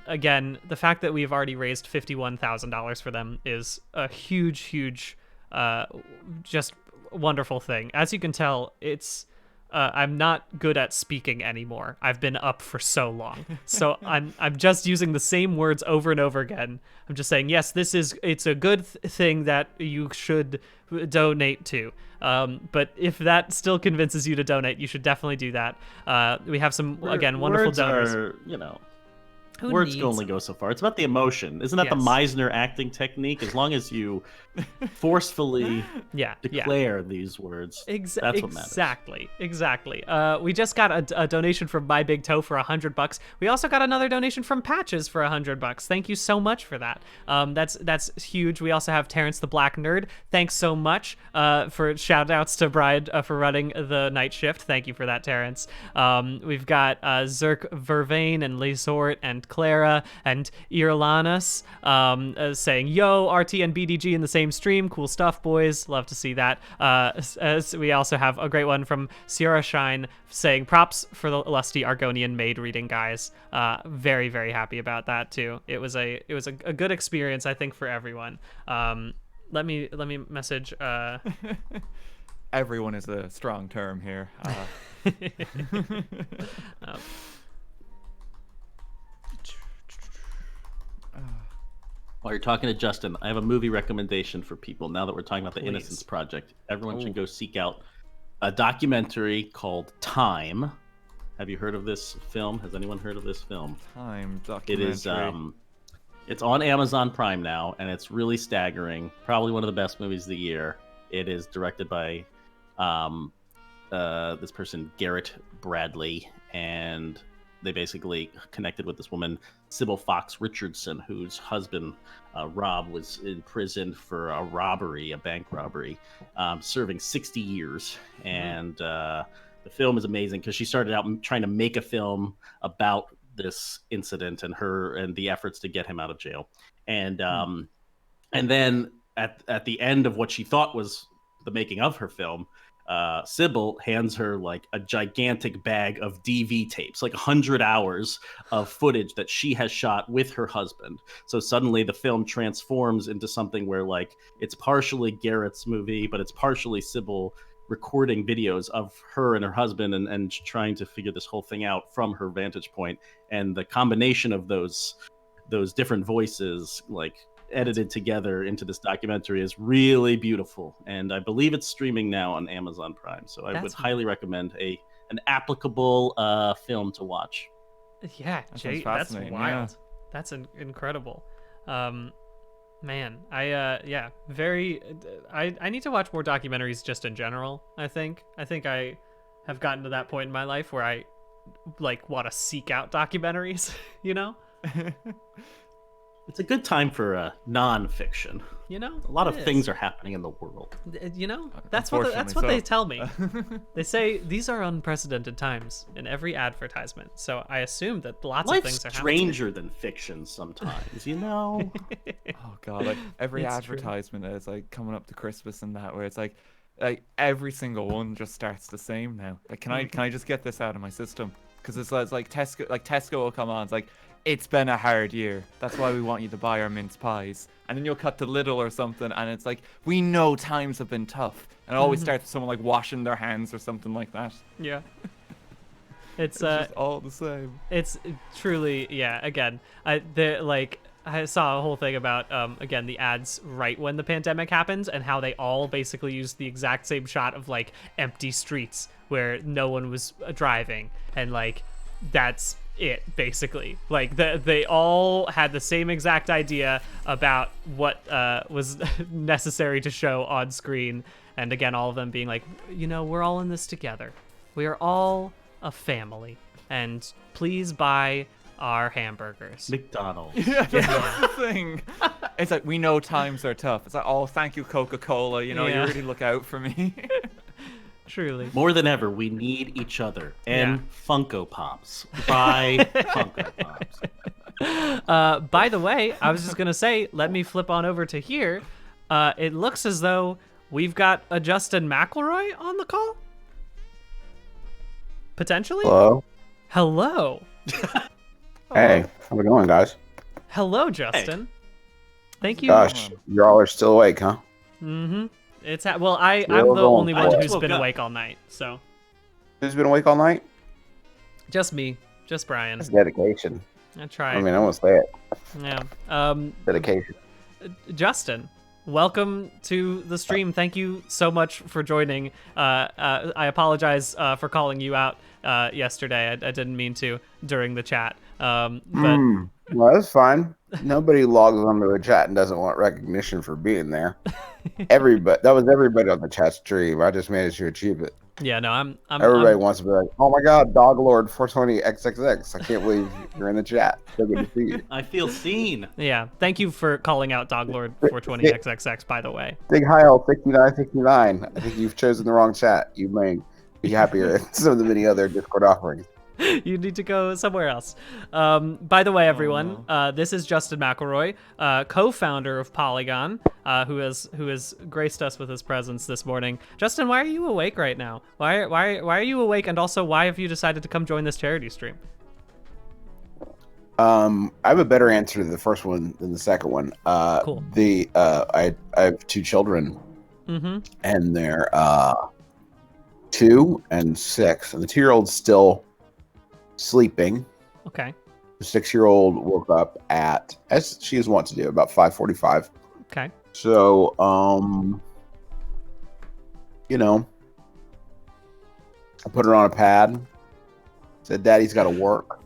Again, the fact that we have already raised $51,000 for them is a huge just wonderful thing. As you can tell, it's I'm not good at speaking anymore. I've been up for so long, so I'm just using the same words over and over again. I'm just saying, yes, it's a good thing that you should donate to. But if that still convinces you to donate, you should definitely do that. We have some wonderful Words donors. are, Who words needs- can only go so far. It's about the emotion. Isn't that the Yes. Meisner acting technique? As long as you forcefully declare these words, that's what matters. Exactly. We just got a donation from My Big Toe for $100. We also got another donation from Patches for $100. Thank you so much for that. That's huge. We also have Terrence the Black Nerd. Thanks so much for shout outs to Bride for running the night shift. Thank you for that, Terrence. We've got Zerk Vervain and Lesort and Clara and Irlanus saying, yo, RT and BDG in the same stream. Cool stuff, boys. Love to see that. As we also have a great one from Sierra Shine saying, props for the lusty Argonian maid reading, guys. Very, very happy about that too. It was a good experience, I think, for everyone. Let me message Everyone is a strong term here. While you're talking to Justin, I have a movie recommendation for people now that we're talking about the Please. Innocence Project. Everyone should go seek out a documentary called Time. Have you heard of this film? Has anyone heard of this film? Time It documentary. is it's on Amazon Prime now, and it's really staggering. Probably one of the best movies of the year. It is directed by this person, Garrett Bradley, and they basically connected with this woman, Sybil Fox Richardson, whose husband, Rob, was imprisoned for a robbery, a bank robbery, serving 60 years. And the film is amazing because she started out trying to make a film about this incident and the efforts to get him out of jail. And then at the end of what she thought was the making of her film, Sybil hands her like a gigantic bag of DV tapes, like 100 hours of footage that she has shot with her husband. So suddenly the film transforms into something where like it's partially Garrett's movie, but it's partially Sybil recording videos of her and her husband and trying to figure this whole thing out from her vantage point. And the combination of those different voices, like edited together into this documentary, is really beautiful, and I believe it's streaming now on Amazon Prime, so I would highly recommend a an applicable film to watch. Yeah, That Jay, sounds that's fascinating, wild. yeah. That's incredible. Man, I very I need to watch more documentaries just in general, I think. I have gotten to that point in my life where I like want to seek out documentaries, you know? It's a good time for non-fiction. You know? A lot It of is. things are happening in the world. You know, that's what Unfortunately they so. tell me. They say these are unprecedented times in every advertisement. So I assume that lots of Life's things are stranger than fiction sometimes, you know? Oh god, like every It's true. advertisement is like coming up to Christmas and that, where it's like every single one just starts the same now. Like, can I just get this out of my system? Because it's like Tesco will come on. It's like, it's been a hard year. That's why we want you to buy our mince pies. And then you'll cut to Lidl or something, and it's like, we know times have been tough. And it always starts with someone like washing their hands or something like that. Yeah. It's It's just all the same. It's truly, yeah. Again, I saw a whole thing about again the ads right when the pandemic happened and how they all basically used the exact same shot of like empty streets where no one was driving, and like that's it basically. Like they all had the same exact idea about what was necessary to show on screen, and again all of them being like, you know, we're all in this together. We are all a family, and please buy our hamburgers. McDonald's. Yeah, that's the thing. It's like, we know times are tough. It's like, oh, thank you, Coca-Cola. You know, Yeah. you really look out for me. Truly. More than ever, we need each other. And Yeah. Funko Pops. Buy Funko Pops. By the way, I was just gonna say, let me flip on over to here. It looks as though we've got a Justin McElroy on the call. Potentially. Hello. Hello. Hey, how's it going, guys? Hello, Justin. Thank you. Gosh, you all are still awake, huh? Mm-hmm. Well, I'm Still the going only for one it. who's Woke been up. awake all night, so Who's been awake all night? just me, just Brian. That's dedication. I tried. I mean, I won't say it. Yeah. Dedication. Justin, welcome to the stream. Thank you so much for joining. I apologize for calling you out yesterday. I didn't mean to during the chat. But Well, that's fine. Nobody logs onto a chat and doesn't want recognition for being there. Everybody, that was everybody on the chat stream. I just managed to achieve it. yeah, no, I'm Everybody wants to be like, "Oh my God, Dog Lord 420 XXX! I can't believe you're in the chat. So good to see you." I feel seen. Yeah, thank you for calling out Doglord 420 XXX, by the way. Big Heil 6969. I think you've chosen the wrong chat. You may be happier at some of the many other Discord offerings. You need to go somewhere else. By the way, everyone, this is Justin McElroy, co-founder of Polygon, who has graced us with his presence this morning. Justin, why are you awake right now? Why are you awake? And also, why have you decided to come join this charity stream? I have a better answer to the first one than the second one. Cool. I have two children, Mm-hmm. and they're 2 and 6, and the 2-year-old's still sleeping. Okay. The 6-year-old woke up at, as she is wont to do, about 5:45. Okay. So, you know, I put her on a pad. Said, "Daddy's got to work.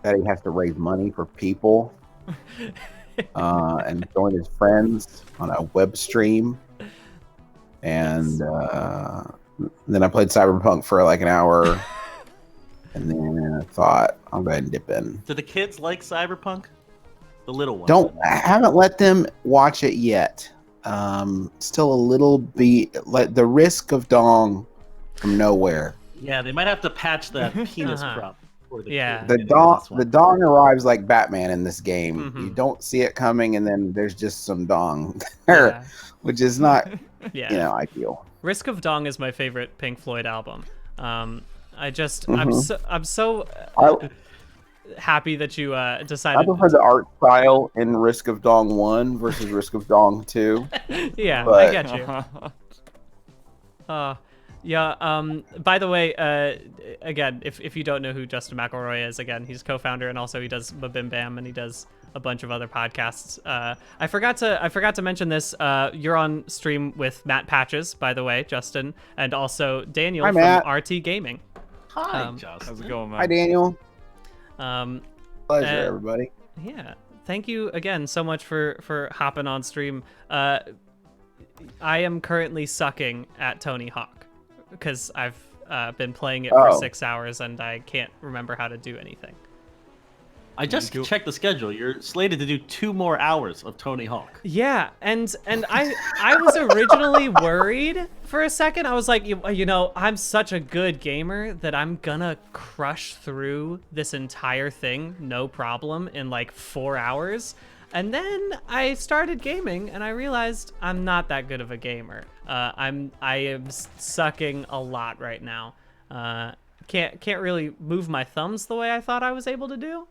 Daddy has to raise money for people." And join his friends on a web stream. And then I played Cyberpunk for like an hour. And then I thought, I'll go ahead and dip in. Do the kids like Cyberpunk? The little ones. I haven't let them watch it yet. Still a little bit, like the risk of dong from nowhere. Yeah, they might have to patch that penis Uh-huh. prop. For the Yeah. kids The getting dong, this one. the dong arrives like Batman in this game. Mhm. You don't see it coming, and then there's just some dong, Yeah. which is not, Yeah. ideal. Risk of Dong is my favorite Pink Floyd album. I'm Mhm. so I, happy that you I decided. prefer the art style in Risk of Dong 1 versus Risk of Dong 2. Yeah, I but- get you. Yeah. By the way, again, if you don't know who Justin McElroy is, again, he's co-founder and also he does Babim Bam and he does a bunch of other podcasts. I forgot to mention this. You're on stream with Matt Patches, by the way, Justin, and also Daniel Hi, from Matt. RT Gaming. Hi, Um, Justin. How's it going, man? Hi, Daniel. Um, Pleasure, Uh, everybody. yeah, thank you again so much for hopping on stream. I am currently sucking at Tony Hawk because I've been playing it for Oh. 6 hours and I can't remember how to do anything. I just checked the schedule. You're slated to do 2 more hours of Tony Hawk. Yeah, and I was originally worried for a second. I was like, you know, I'm such a good gamer that I'm gonna crush through this entire thing, no problem, in like 4 hours. And then I started gaming and I realized I'm not that good of a gamer. I am sucking a lot right now. Can't really move my thumbs the way I thought I was able to do.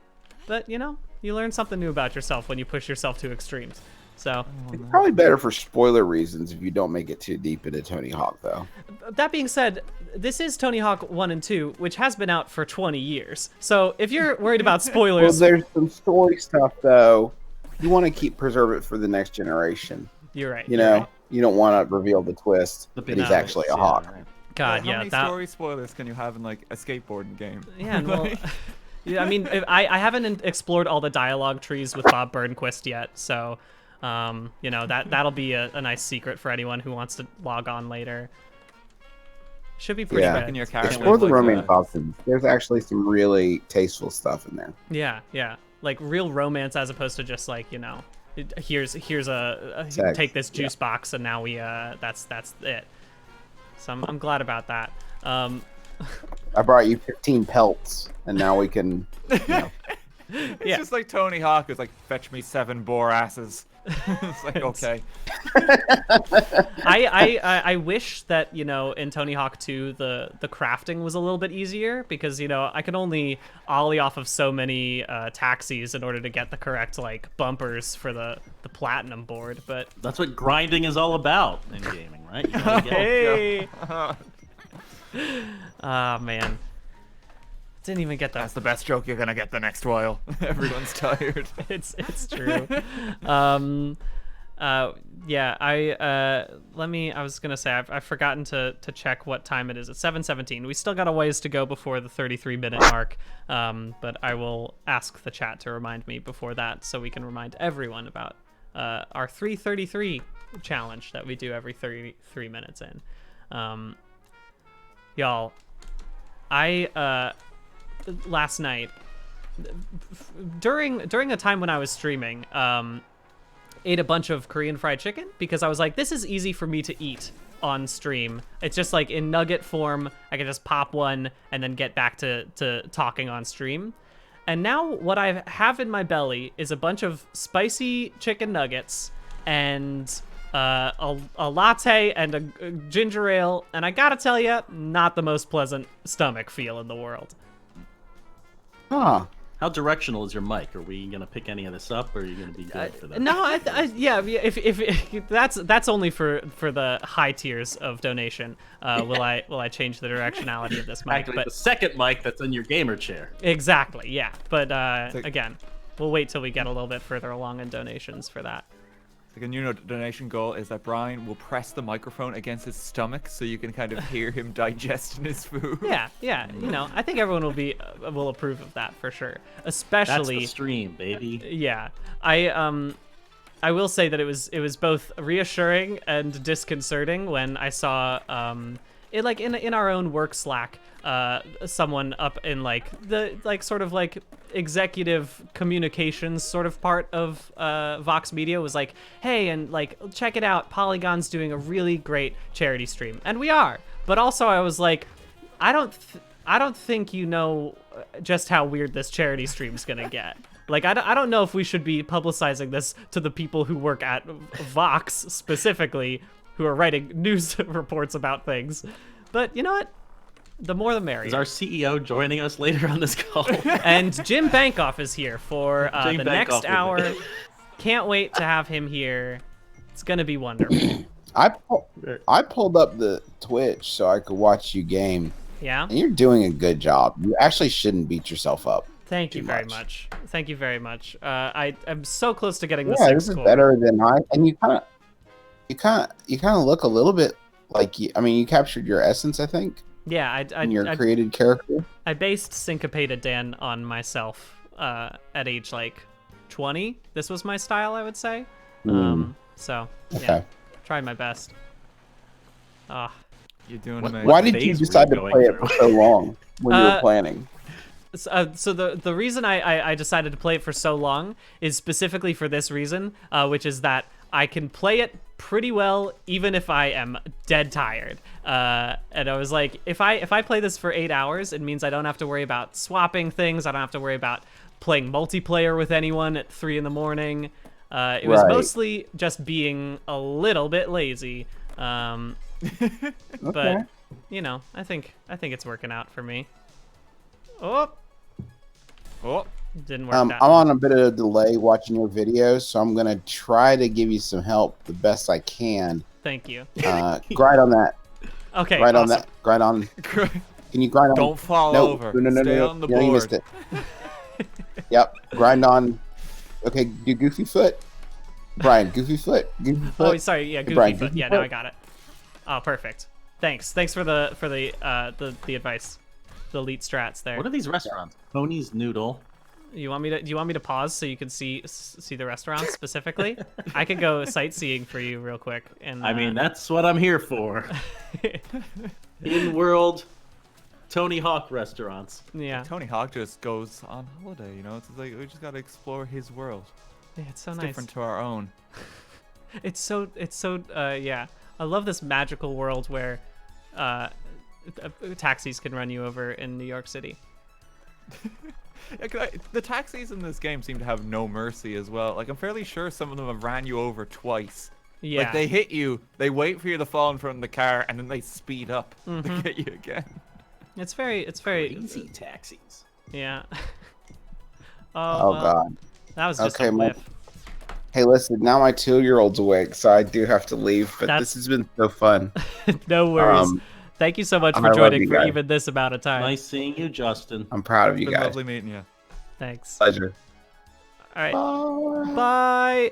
But you know, you learn something new about yourself when you push yourself to extremes. So It's probably better for spoiler reasons if you don't make it too deep into Tony Hawk, though. that being said, this is Tony Hawk 1 and 2, which has been out for 20 years. So if you're worried about Well, spoilers, there's some story stuff, though. You want to preserve it for the next generation. you're right. You you're know, right. you don't want to reveal the twist The that he's big actually a twist, hawk. right. God, How yeah, many that. story spoilers can you have in like a skateboarding game? Yeah, and well, yeah, I mean, I haven't explored all the dialogue trees with Bob Burnquist yet, so you know, that'll be a nice secret for anyone who wants to log on later. Should be pretty Yeah. good. In your character, Explore the like, romance options. There's actually some really tasteful stuff in there. Yeah, like real romance as opposed to just like, you know, here's a Sex, take this juice box and now we that's it. So I'm glad about that. I brought you 15 pelts, and now we can. It's Yeah. just like Tony Hawk is like, fetch me 7 boar asses. It's like, okay. I wish that, you know, in Tony Hawk 2 the crafting was a little bit easier because, you know, I could only ollie off of so many taxis in order to get the correct like bumpers for the platinum board, but That's what grinding is all about in gaming, right? You gotta get- hey. Ah, man. Didn't even get That's that. the best joke you're gonna get the next while. Everyone's tired. It's true. Yeah, I was gonna say I've forgotten to check what time it is. It's 7:17. We still got a ways to go before the 33-minute mark. But I will ask the chat to remind me before that so we can remind everyone about our 3:33 challenge that we do every 33 minutes in. Y'all, I last night during a time when I was streaming, ate a bunch of Korean fried chicken because I was like, this is easy for me to eat on stream. It's just like in nugget form. I can just pop one and then get back to talking on stream. And now what I have in my belly is a bunch of spicy chicken nuggets and a latte and a ginger ale. And I gotta tell you, not the most pleasant stomach feel in the world. Huh. How directional is your mic? Are we gonna pick any of this up, or are you gonna be good for that? No, yeah. If that's only for the high tiers of donation. Will I change the directionality of this mic? Actually, But the second mic that's in your gamer chair. exactly, yeah. But like- again, we'll wait till we get a little bit further along in donations for that. Like a new donation goal is that Brian will press the microphone against his stomach so you can kind of hear him digesting his food. Yeah. You know, I think everyone will approve of that for sure. That's Especially the stream, baby. yeah. I will say that it was both reassuring and disconcerting when I saw it like in our own work Slack, someone up in like the sort of like executive communications sort of part of Vox Media was like, hey, and like check it out, Polygon's doing a really great charity stream, and we are. But also I was like, I don't think you know just how weird this charity stream's gonna get. Like, I don't know if we should be publicizing this to the people who work at Vox specifically, who are writing news reports about things. But you know what? The more the merrier. Is our CEO joining us later on this call? And Jim Bankoff is here for Jim the Bankoff next will be- hour. Can't wait to have him here. It's gonna be wonderful. I pulled up the Twitch so I could watch you game, Yeah? and you're doing a good job. You actually shouldn't beat yourself up. Thank you very much. Thank you very much. I am so close to getting the Yeah, 6 this is score. better than and you kind of look a little bit like you captured your essence, I think. Yeah, in your created character. I based Syncopated Dan on myself at age like 20. This was my style, I would say. So yeah, tried my best. You're doing amazing. Why did you decide to play it for so long when you were planning? So the reason I decided to play it for so long is specifically for this reason, which is that I can play it pretty well even if I am dead tired. And I was like, if I play this for 8 hours, it means I don't have to worry about swapping things. I don't have to worry about playing multiplayer with anyone at 3 in the morning. It was mostly just being a little bit lazy. But you know, I think it's working out for me. Oh, didn't work. I'm on a bit of a delay watching your videos, so I'm gonna try to give you some help the best I can. Thank you. Grind on that. Okay. Grind awesome. on that. Grind on. Can you grind on? Don't fall over. Stay on the board. You missed it. Yep. Grind on. Okay, do Goofy Foot. Brian, Goofy Foot. Goofy Foot. Oh, sorry. Yeah, Goofy Brian, Foot. Goofy Yeah, Foot. now I got it. Oh, perfect. Thanks for the advice. The elite strats there. What are these restaurants? Tony's Noodle. Do you want me to pause so you can see the restaurants specifically? I could go sightseeing for you real quick. And I mean, that's what I'm here for. In-world Tony Hawk restaurants. Yeah. Tony Hawk just goes on holiday, you know? It's like we just gotta explore his world. Yeah, it's so It's nice. different to our own. It's so yeah. I love this magical world where taxis can run you over in New York City. The taxis in this game seem to have no mercy as well. Like, I'm fairly sure some of them have ran you over twice. Yeah. Like, they hit you, they wait for you to fall in front of the car, and then they speed up to get you again. It's very Easy taxis. Yeah. Oh, well, God. That was just Okay, a whiff. Hey, listen. Now my 2-year-old's awake, so I do have to leave. But this has been so fun. No worries. Thank you so much I for love joining you for guys. even this amount of time. Nice seeing you, Justin. I'm proud of It's you been guys. lovely meeting you. Thanks. Pleasure. All right. Bye. Bye.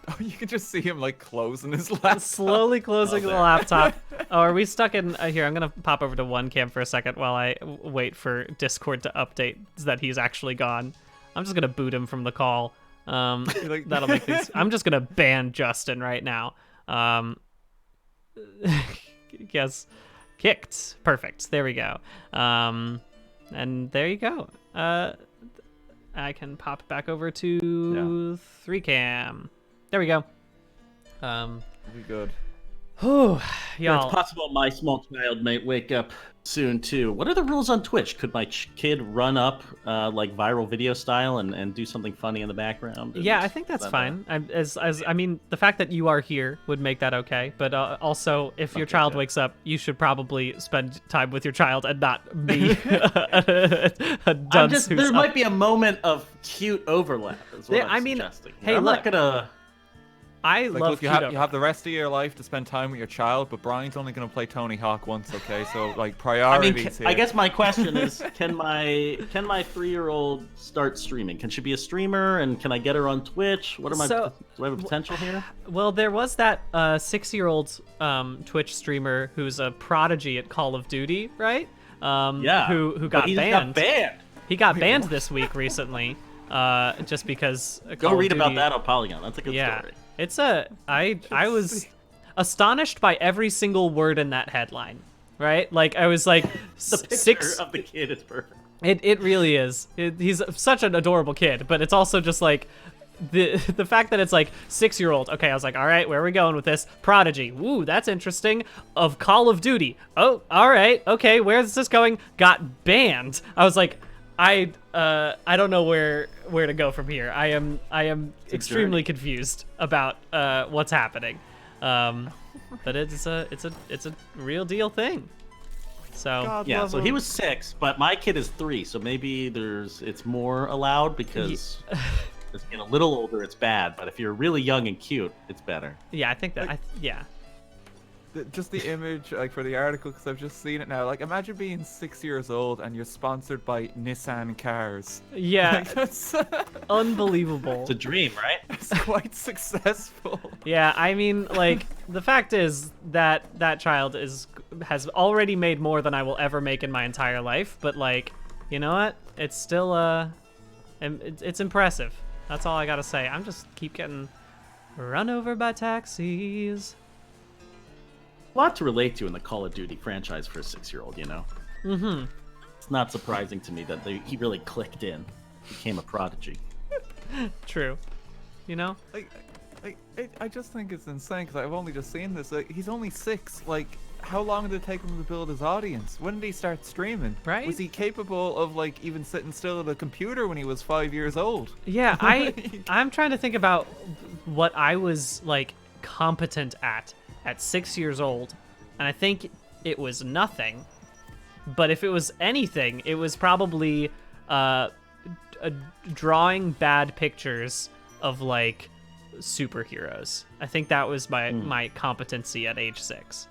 Oh, you can just see him, like, closing his laptop. Slowly closing the laptop. Oh, are we stuck in here? I'm gonna pop over to OneCam for a second while I wait for Discord to update that he's actually gone. I'm just gonna boot him from the call. That'll make things. I'm just gonna ban Justin right now. Yes, kicked. Perfect. There we go. And there you go. I can pop back over to 3cam. There we go. We good. Whew, Yeah, y'all. it's possible my small child might wake up soon too. What are the rules on Twitch? Could my kid run up like viral video style and do something funny in the background? Yeah, I think that's fine. I mean, the fact that you are here would make that okay. But also, if your child wakes up, you should probably spend time with your child and not be a dunce. There might be a moment of cute overlap. Is what I'm suggesting. Hey, I'm look, not gonna. I Like, love look, you have the rest of your life to spend time with your child, but Brian's only going to play Tony Hawk once, okay? So, like, priorities here. I guess my question is, can my 3-year-old start streaming? Can she be a streamer? And can I get her on Twitch? Do I have a potential here? Well, there was that 6-year-old Twitch streamer who's a prodigy at Call of Duty, right? Yeah. Who got banned. Got banned. He got banned this week recently, just because. Go read about that on Polygon. That's a good story. It's I was astonished by every single word in that headline, right? Like, I was like, the picture of the kid is perfect. It really is. He's such an adorable kid, but it's also just like the fact that it's like 6-year-old. Okay, I was like, all right, where are we going with this? Prodigy. Woo, that's interesting. Of Call of Duty. Oh, all right. Okay, where's this going? Got banned. I was like, I don't know where to go from here. I am extremely confused about what's happening. But it's a real deal thing. So God yeah, love so him. he was 6, but my kid is 3, so maybe it's more allowed because it's getting a little older. It's bad, but if you're really young and cute, it's better. yeah, I think that yeah. just the image, like for the article, because I've just seen it now. Like, imagine being 6 years old and you're sponsored by Nissan cars. Yeah, Like, that's unbelievable. It's a dream, right? it's quite successful. Yeah, I mean, like, the fact is that that child has already made more than I will ever make in my entire life. But like, you know what? It's still it's impressive. That's all I gotta say. I'm just keep getting run over by taxis. A lot to relate to in the Call of Duty franchise for a 6-year-old, you know? Mm-hmm. It's not surprising to me that he really clicked in, became a prodigy. True. You know? I just think it's insane because I've only just seen this. Like, he's only 6. Like, how long did it take him to build his audience? When did he start streaming? Right? Was he capable of like even sitting still at a computer when he was 5 years old? Yeah, I'm trying to think about what I was like competent at 6 years old, and I think it was nothing. But if it was anything, it was probably drawing bad pictures of like superheroes. I think that was my competency at age 6.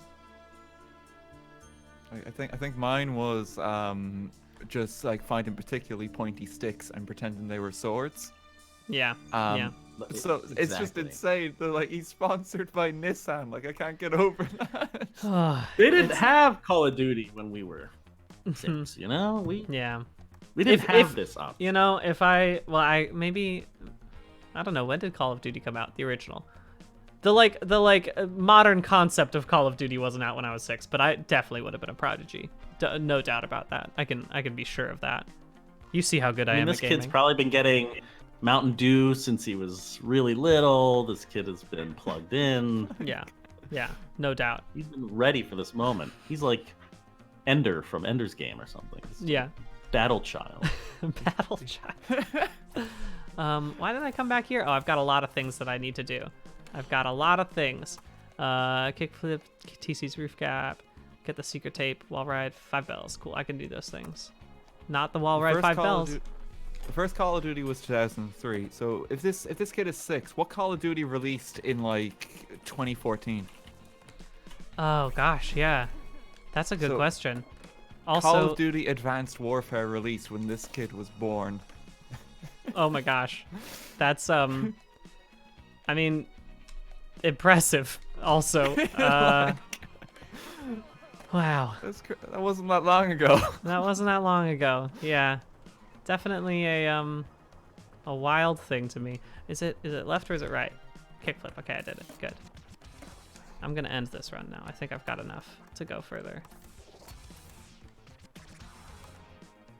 I think mine was just like finding particularly pointy sticks and pretending they were swords. Yeah. Yeah. So it's just insane that like he's sponsored by Nissan. Like I can't get over that. They didn't have Call of Duty when we were 6, you know? We didn't have this option. You know, I don't know, when did Call of Duty come out? The original. The modern concept of Call of Duty wasn't out when I was 6, but I definitely would have been a prodigy. No doubt about that. I can be sure of that. You see how good I am at gaming. This kid's probably been getting Mountain Dew since he was really little. This kid has been plugged in. Yeah, no doubt. He's been ready for this moment. He's like Ender from Ender's Game or something. Yeah. Battle Child. Battle Child. Why did I come back here? Oh, I've got a lot of things that I need to do. I've got a lot of things. Kickflip, TC's roof gap, get the secret tape, wall ride, 5 bells. Cool, I can do those things. Not the wall ride 5 bells. The first Call of Duty was 2003. So if this kid is 6, what Call of Duty released in like 2014? Oh gosh, yeah, that's a good question. Also, Call of Duty Advanced Warfare released when this kid was born. Oh my gosh, that's I mean, impressive. Also, wow. That wasn't that long ago. That wasn't that long ago. Yeah, definitely a wild thing to me. Is it left or is it right? Kickflip. Okay, I did it. Good. I'm gonna end this run now. I think I've got enough to go further.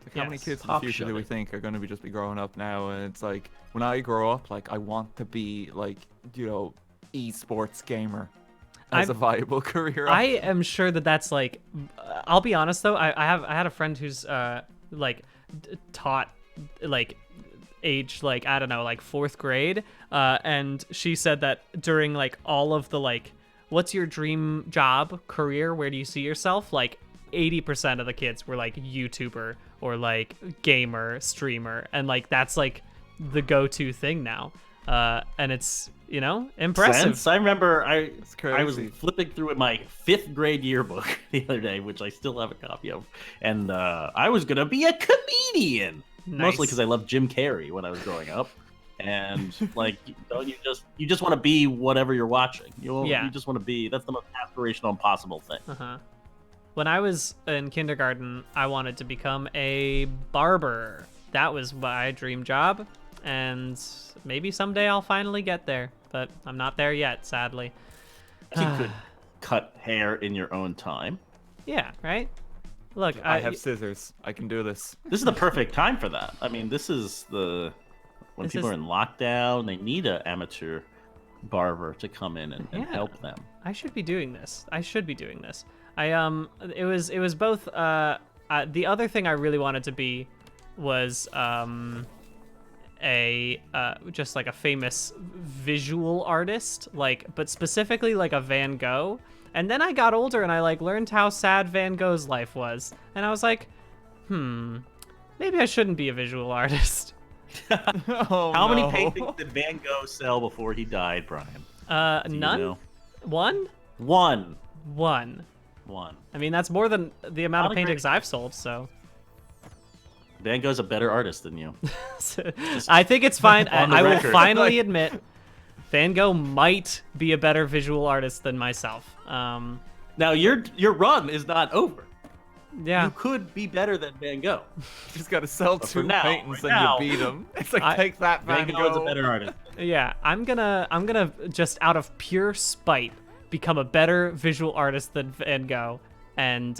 Like how many kids in the future do we think are going to be growing up now? And it's like, when I grow up, like I want to be like, you know, esports gamer as a viable career. I am sure that's like, I'll be honest though, I had a friend who's like taught like age like I don't know like 4th grade, and she said that during like all of the like, what's your dream job, career, where do you see yourself, like 80% of the kids were like YouTuber or like gamer, streamer, and like that's like the go-to thing now, and it's, you know, impressive. I remember I was flipping through in my 5th grade yearbook the other day, which I still have a copy of, and I was gonna be a comedian. Nice. Mostly because I loved Jim Carrey when I was growing up, and like you just want to be whatever you're watching. You just want to be. That's the most aspirational and possible thing. When I was in kindergarten, I wanted to become a barber. That was my dream job, and maybe someday I'll finally get there, but I'm not there yet, sadly. You could cut hair in your own time. Yeah, right? Look, I have scissors. I can do this. This is the perfect time for that. I mean, this is when people are in lockdown, they need an amateur barber to come in and help them. I should be doing this. It was both the other thing I really wanted to be was just like a famous visual artist, like, but specifically like a Van Gogh. And then I got older and I like learned how sad Van Gogh's life was, and I was like, maybe I shouldn't be a visual artist. How many paintings did Van Gogh sell before he died, Brian? None. You know? One. 1. I mean, that's more than the amount of paintings I've sold, so. Van Gogh's a better artist than you. I think it's fine. I will record. finally admit Van Gogh might be a better visual artist than myself. Now, your run is not over. Yeah. You could be better than Van Gogh. You just got to sell But 2 for now, paintings right and now- you beat him. It's like, take that, Van Van Gogh's a Gogh. better artist. Yeah, I'm gonna just out of pure spite become a better visual artist than Van Gogh, and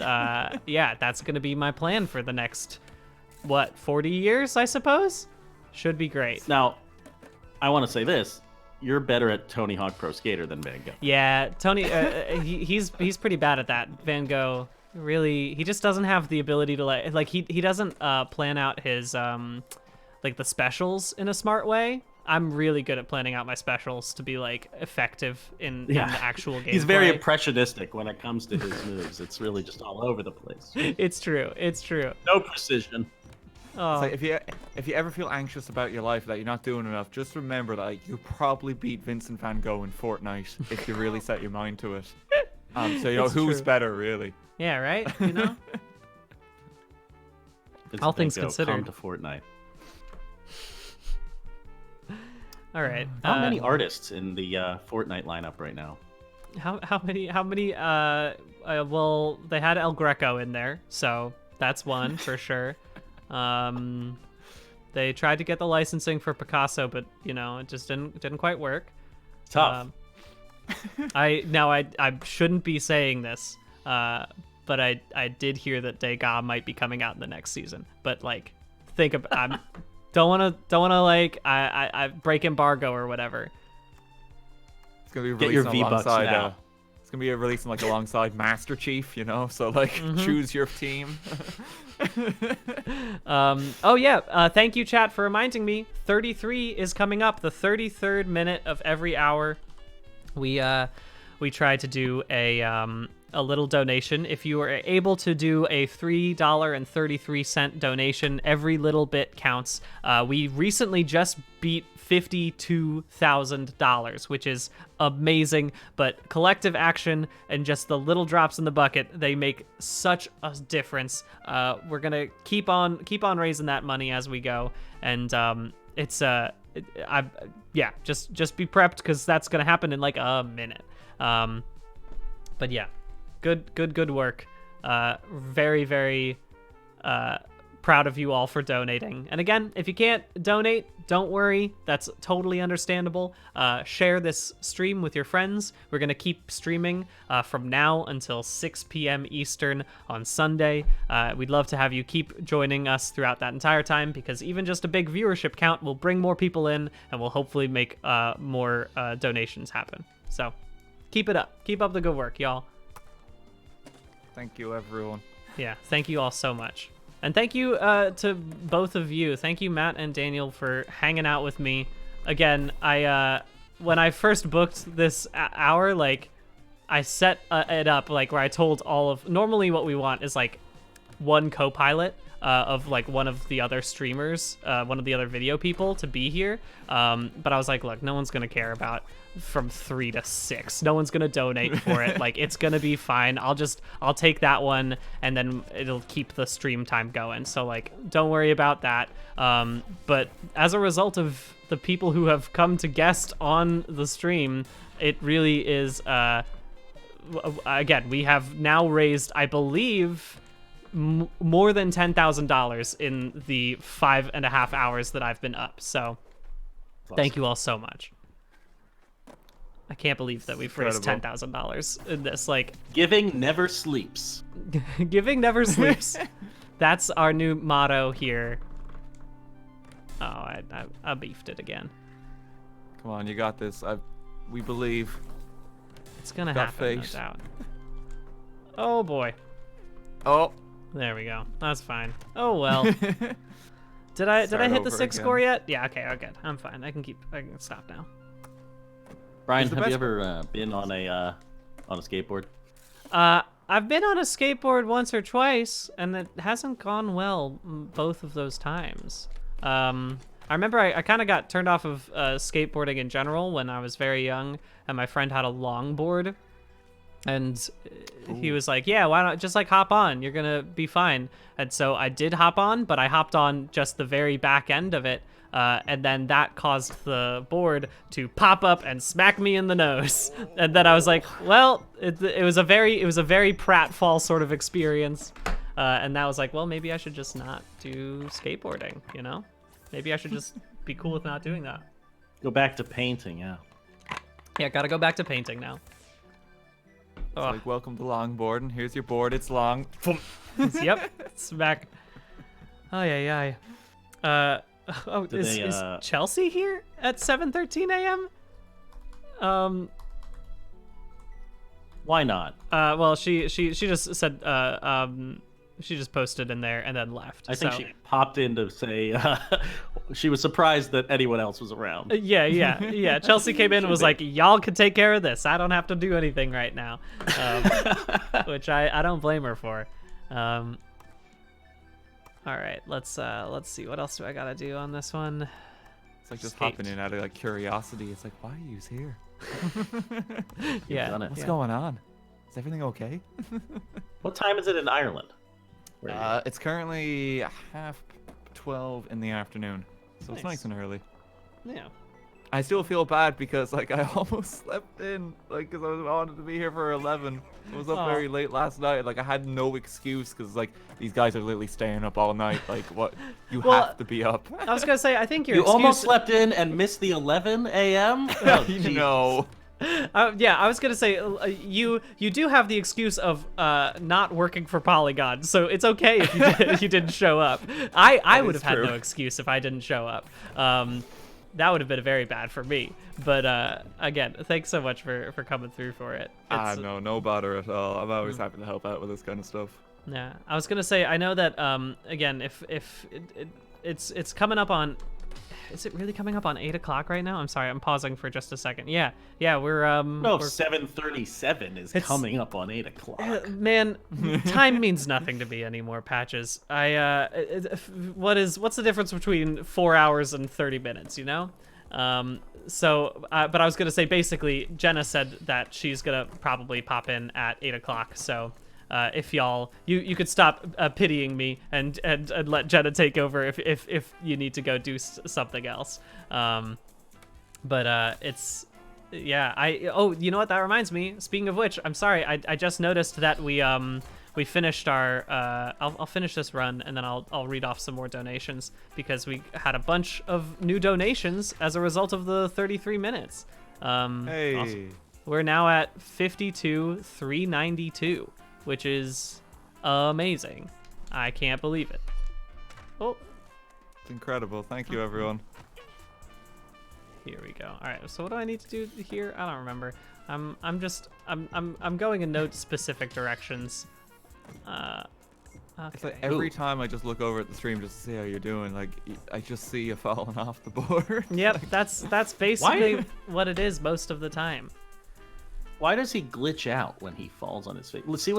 yeah, that's gonna be my plan for the next 40 years, I suppose. Should be great. Now, I want to say this: you're better at Tony Hawk Pro Skater than Van Gogh. Yeah, Tony, he's pretty bad at that. Van Gogh really, he just doesn't have the ability to like he doesn't plan out his like the specials in a smart way. I'm really good at planning out my specials to be like effective in the actual game. He's very impressionistic when it comes to his moves. It's really just all over the place. It's true. No precision. Oh, It's like if you ever feel anxious about your life that you're not doing enough, just remember that like, you probably beat Vincent Van Gogh in Fortnite if you really set your mind to it. So you know It's who's true. better, really. yeah, right. You know. It's All Van things Gogh, considered. Come to Fortnite. All right. How many artists in the Fortnite lineup right now? How many? Well, they had El Greco in there, so that's one for sure. They tried to get the licensing for Picasso, but you know, it just didn't quite work. Tough. I shouldn't be saying this, but I did hear that Degas might be coming out in the next season. But like, think about don't wanna like I break embargo or whatever. It's gonna be Get your releasing V-Bucks alongside. now. It's gonna be releasing like alongside Master Chief, you know. So like, choose your team. Oh yeah, thank you chat for reminding me. 33 is coming up, the 33rd minute of every hour. We try to do a little donation. If you are able to do a $3.33 donation, every little bit counts. We recently just beat $52,000, which is amazing, but collective action and just the little drops in the bucket, they make such a difference. We're gonna keep on raising that money as we go, and just be prepped because that's gonna happen in like a minute. But yeah, good work. Very, very proud of you all for donating. And again, if you can't donate, don't worry. That's totally understandable. Share this stream with your friends. We're going to keep streaming from now until 6 p.m. Eastern on Sunday. We'd love to have you keep joining us throughout that entire time, because even just a big viewership count will bring more people in and will hopefully make more donations happen. So keep it up. Keep up the good work, y'all. Thank you, everyone. Yeah, thank you all so much. And thank you to both of you. Thank you, Matt and Daniel, for hanging out with me. Again, when I first booked this hour, like, I set it up, like, where I told normally what we want is, like, one co-pilot of, like, one of the other streamers, one of the other video people to be here. But I was like, look, no one's going to care about from 3 to 6. No one's gonna donate for it. Like, it's gonna be fine. I'll take that one, and then it'll keep the stream time going. So like, don't worry about that. But as a result of the people who have come to guest on the stream, it really is again, we have now raised, I believe, more than $10,000 in the 5.5 hours that I've been up. So thank you all so much. I can't believe that we've raised $10,000 in this. Like, giving never sleeps. Giving never sleeps. That's our new motto here. Oh, I beefed it again. Come on, you got this. We believe. It's gonna Got happen, face. no doubt. Oh boy. Oh. There we go. That's fine. Oh well. Did I hit the 6 score yet? Yeah. Okay. Oh, good. I'm fine. I can stop now. Brian, have you ever been on a skateboard? I've been on a skateboard once or twice, and it hasn't gone well both of those times. I remember I kind of got turned off of skateboarding in general when I was very young, and my friend had a longboard, And he was like, yeah, why not just like hop on? You're going to be fine. And so I did hop on, but I hopped on just the very back end of it. And then that caused the board to pop up and smack me in the nose. And then I was like, well, it was a very pratfall sort of experience. And that was like, well, maybe I should just not do skateboarding, you know? Maybe I should just be cool with not doing that. Go back to painting, yeah. Yeah, gotta go back to painting now. It's like, welcome to longboarding. Here's your board. It's long. Yep, smack. Oh yeah. Is Chelsea here at 7:13 a.m.? Why not? Well, she just said she just posted in there and then left. I think she popped in to say she was surprised that anyone else was around. Yeah. Chelsea came in and was like, y'all can take care of this. I don't have to do anything right now, which I don't blame her for. All right, let's see. What else do I gotta do on this one? It's like just hopping in out of like curiosity. It's like, why are you here? Yeah. What's going on? Is everything okay? What time is it in Ireland? It's currently 12:30 in the afternoon, so it's nice and early. Yeah. I still feel bad because like I almost slept in, like because I wanted to be here for 11. I was up very late last night. Like I had no excuse because like these guys are literally staying up all night. Like what? You have to be up. I was gonna say I think your you excuse... almost slept in and missed the 11 a.m. Oh, no. Yeah, I was gonna say you do have the excuse of not working for Polygon, so it's okay if you didn't show up. I would have had no excuse if I didn't show up. That would have been very bad for me. But again, thanks so much for coming through for it. No bother at all. I'm always happy to help out with this kind of stuff. Yeah, I was gonna say I know that again if it's coming up on. Is it really coming up on 8 o'clock right now? I'm sorry, I'm pausing for just a second. Yeah, we're 7:37 is coming up on 8 o'clock. Man, time means nothing to me anymore, Patches. What's the difference between 4 hours and 30 minutes, you know? But I was gonna say basically, Jenna said that she's gonna probably pop in at 8 o'clock, so. If y'all, you could stop pitying me and let Jenna take over if you need to go do something else. It's, yeah. You know what? That reminds me. Speaking of which, I'm sorry. I just noticed that we finished our. I'll finish this run and then I'll read off some more donations because we had a bunch of new donations as a result of the 33 minutes. Hey. Awesome. We're now at 52,392. Which is amazing. I can't believe it. Oh, it's incredible. Thank you, everyone. Here we go. All right. So what do I need to do here? I don't remember. I'm going in no specific directions. Okay. It's like every time I just look over at the stream just to see how you're doing, like I just see you falling off the board. Yep, that's basically what it is most of the time. Why does he glitch out when he falls on his face? Let's see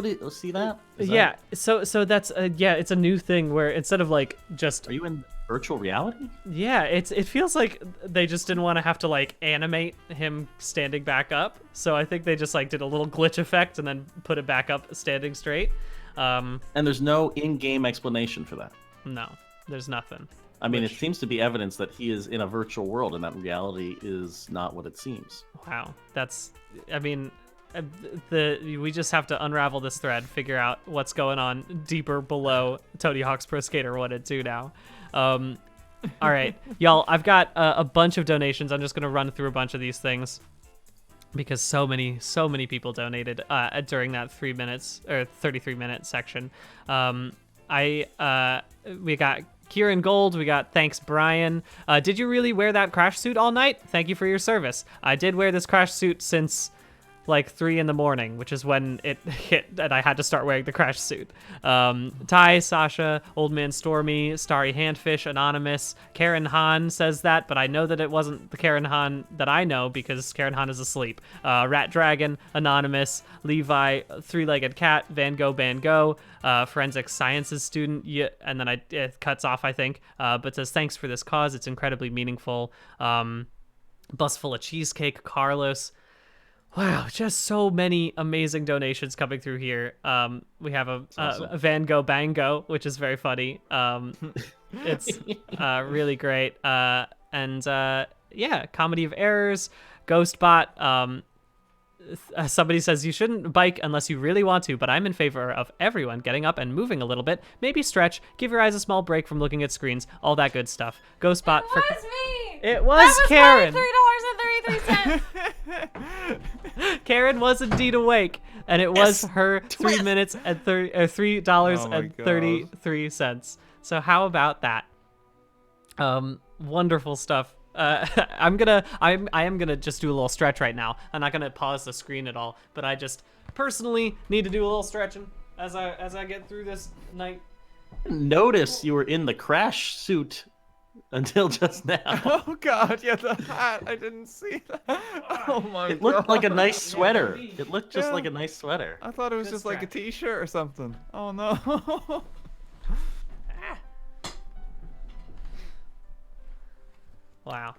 that. Yeah. So that's it's a new thing where instead of like just. Are you in virtual reality? Yeah, it feels like they just didn't want to have to like animate him standing back up. So I think they just like did a little glitch effect and then put it back up standing straight. And there's no in-game explanation for that. No, there's nothing. I mean, it seems to be evidence that he is in a virtual world and that reality is not what it seems. Wow, we just have to unravel this thread, figure out what's going on deeper below Tony Hawk's Pro Skater 1 and 2 now. All right, y'all, I've got a bunch of donations. I'm just going to run through a bunch of these things because so many people donated during that 3 minutes or 33-minute section. We got Kieran Gold, we got thanks Brian. Did you really wear that crash suit all night? Thank you for your service. I did wear this crash suit since like 3 a.m, which is when it hit and I had to start wearing the crash suit. Ty, Sasha, Old Man Stormy, Starry Handfish, Anonymous, Karen Han says that, but I know that it wasn't the Karen Han that I know because Karen Han is asleep. Rat Dragon, Anonymous, Levi, Three-Legged Cat, Van Gogh, Forensic Sciences student, and then it cuts off, I think, but says thanks for this cause. It's incredibly meaningful. Bus Full of Cheesecake, Carlos. Wow, just so many amazing donations coming through here. We have a Van Gogh Bango, which is very funny. It's really great. And yeah, Comedy of Errors, Ghostbot. Somebody says you shouldn't bike unless you really want to, but I'm in favor of everyone getting up and moving a little bit. Maybe stretch, give your eyes a small break from looking at screens, all that good stuff. Ghostbot It was me. It was Karen. $3.33. Karen was indeed awake, and it was her 3 minutes and $3.33. So how about that? Wonderful stuff. I am gonna just do a little stretch right now. I'm not gonna pause the screen at all, but I just personally need to do a little stretching as I get through this night. Notice you were in the crash suit until just now. Oh god, yeah, the hat. I didn't see that. Oh my god. It looked like a nice sweater. It looked just like a nice sweater. I thought it was Good just like a stretch. t-shirt or something. Oh no. Wow.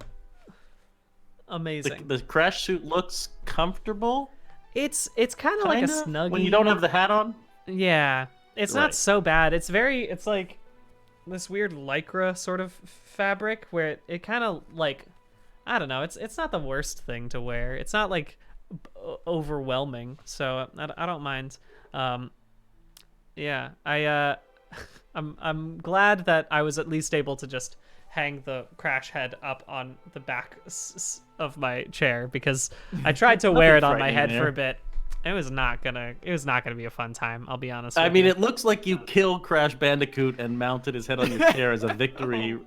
Amazing. The crash suit looks comfortable. It's kind of like a snuggie. When you don't have the hat on. Yeah. It's not Right. so bad. It's like this weird lycra sort of fabric where it kind of like, I don't know. It's not the worst thing to wear. It's not like overwhelming. So I don't mind. Yeah. I'm glad that I was at least able to just hang the crash head up on the back of my chair because I tried to wear it on my head for a bit. It was not gonna be a fun time, I'll be honest. I with mean, you. it looks like you killed Crash Bandicoot and mounted his head on your chair as a victory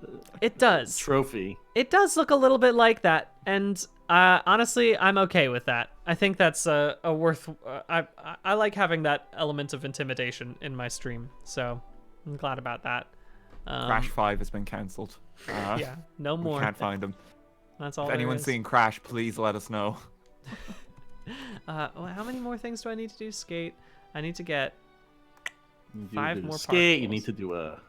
It does. trophy. It does look a little bit like that, and honestly, I'm okay with that. I think that's a worth. I like having that element of intimidation in my stream, so I'm glad about that. Crash 5 has been cancelled. Yeah, no We more. can't find them. That's all. If there anyone's is. seen Crash, please let us know. Well, how many more things do I need to do? Skate. I need to get You 5 do more skate. You particles. need to do a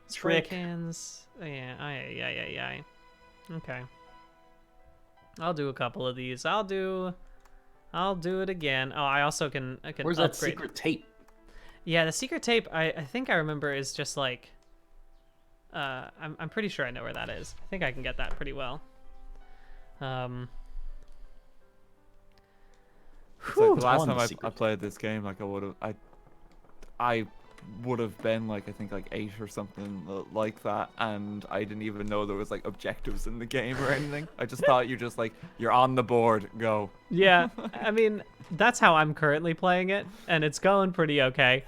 spray trick. cans. Yeah. Okay. I'll do a couple of these. I'll do it again. Oh, I also can Where's that upgrade. secret tape? Yeah, the secret tape I think I remember is just like I'm pretty sure I know where that is. I think I can get that pretty well. It's like the last on time the I secret played this game, like I would have been like, I think like 8 or something like that, and I didn't even know there was like objectives in the game or anything. I just thought you're on the board, go. Yeah, I mean that's how I'm currently playing it, and it's going pretty okay.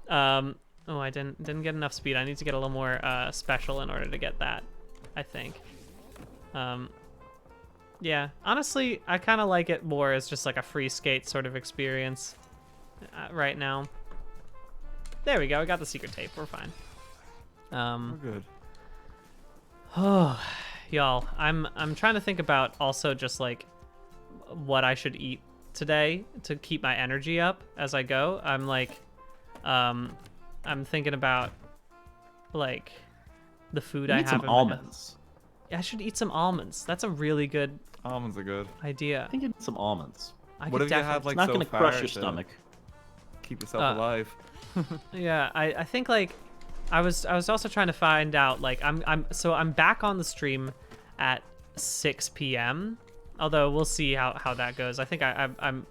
Oh, I didn't get enough speed. I need to get a little more special in order to get that, I think. Yeah, honestly, I kind of like it more as just like a free skate sort of experience right now. There we go. I got the secret tape. We're fine. We're good. Oh, y'all, I'm trying to think about also just like what I should eat today to keep my energy up as I go. I'm like, I'm thinking about like the food You I need have some in my house. almonds. Yeah, I should eat some almonds. That's a really good Almonds are good. idea. I think you need some almonds. I What could have you had definitely- like It's not so going to far crush your to stomach. keep yourself alive? Yeah, I think like I was also trying to find out like I'm back on the stream at 6 p.m. Although we'll see how that goes. I think I'm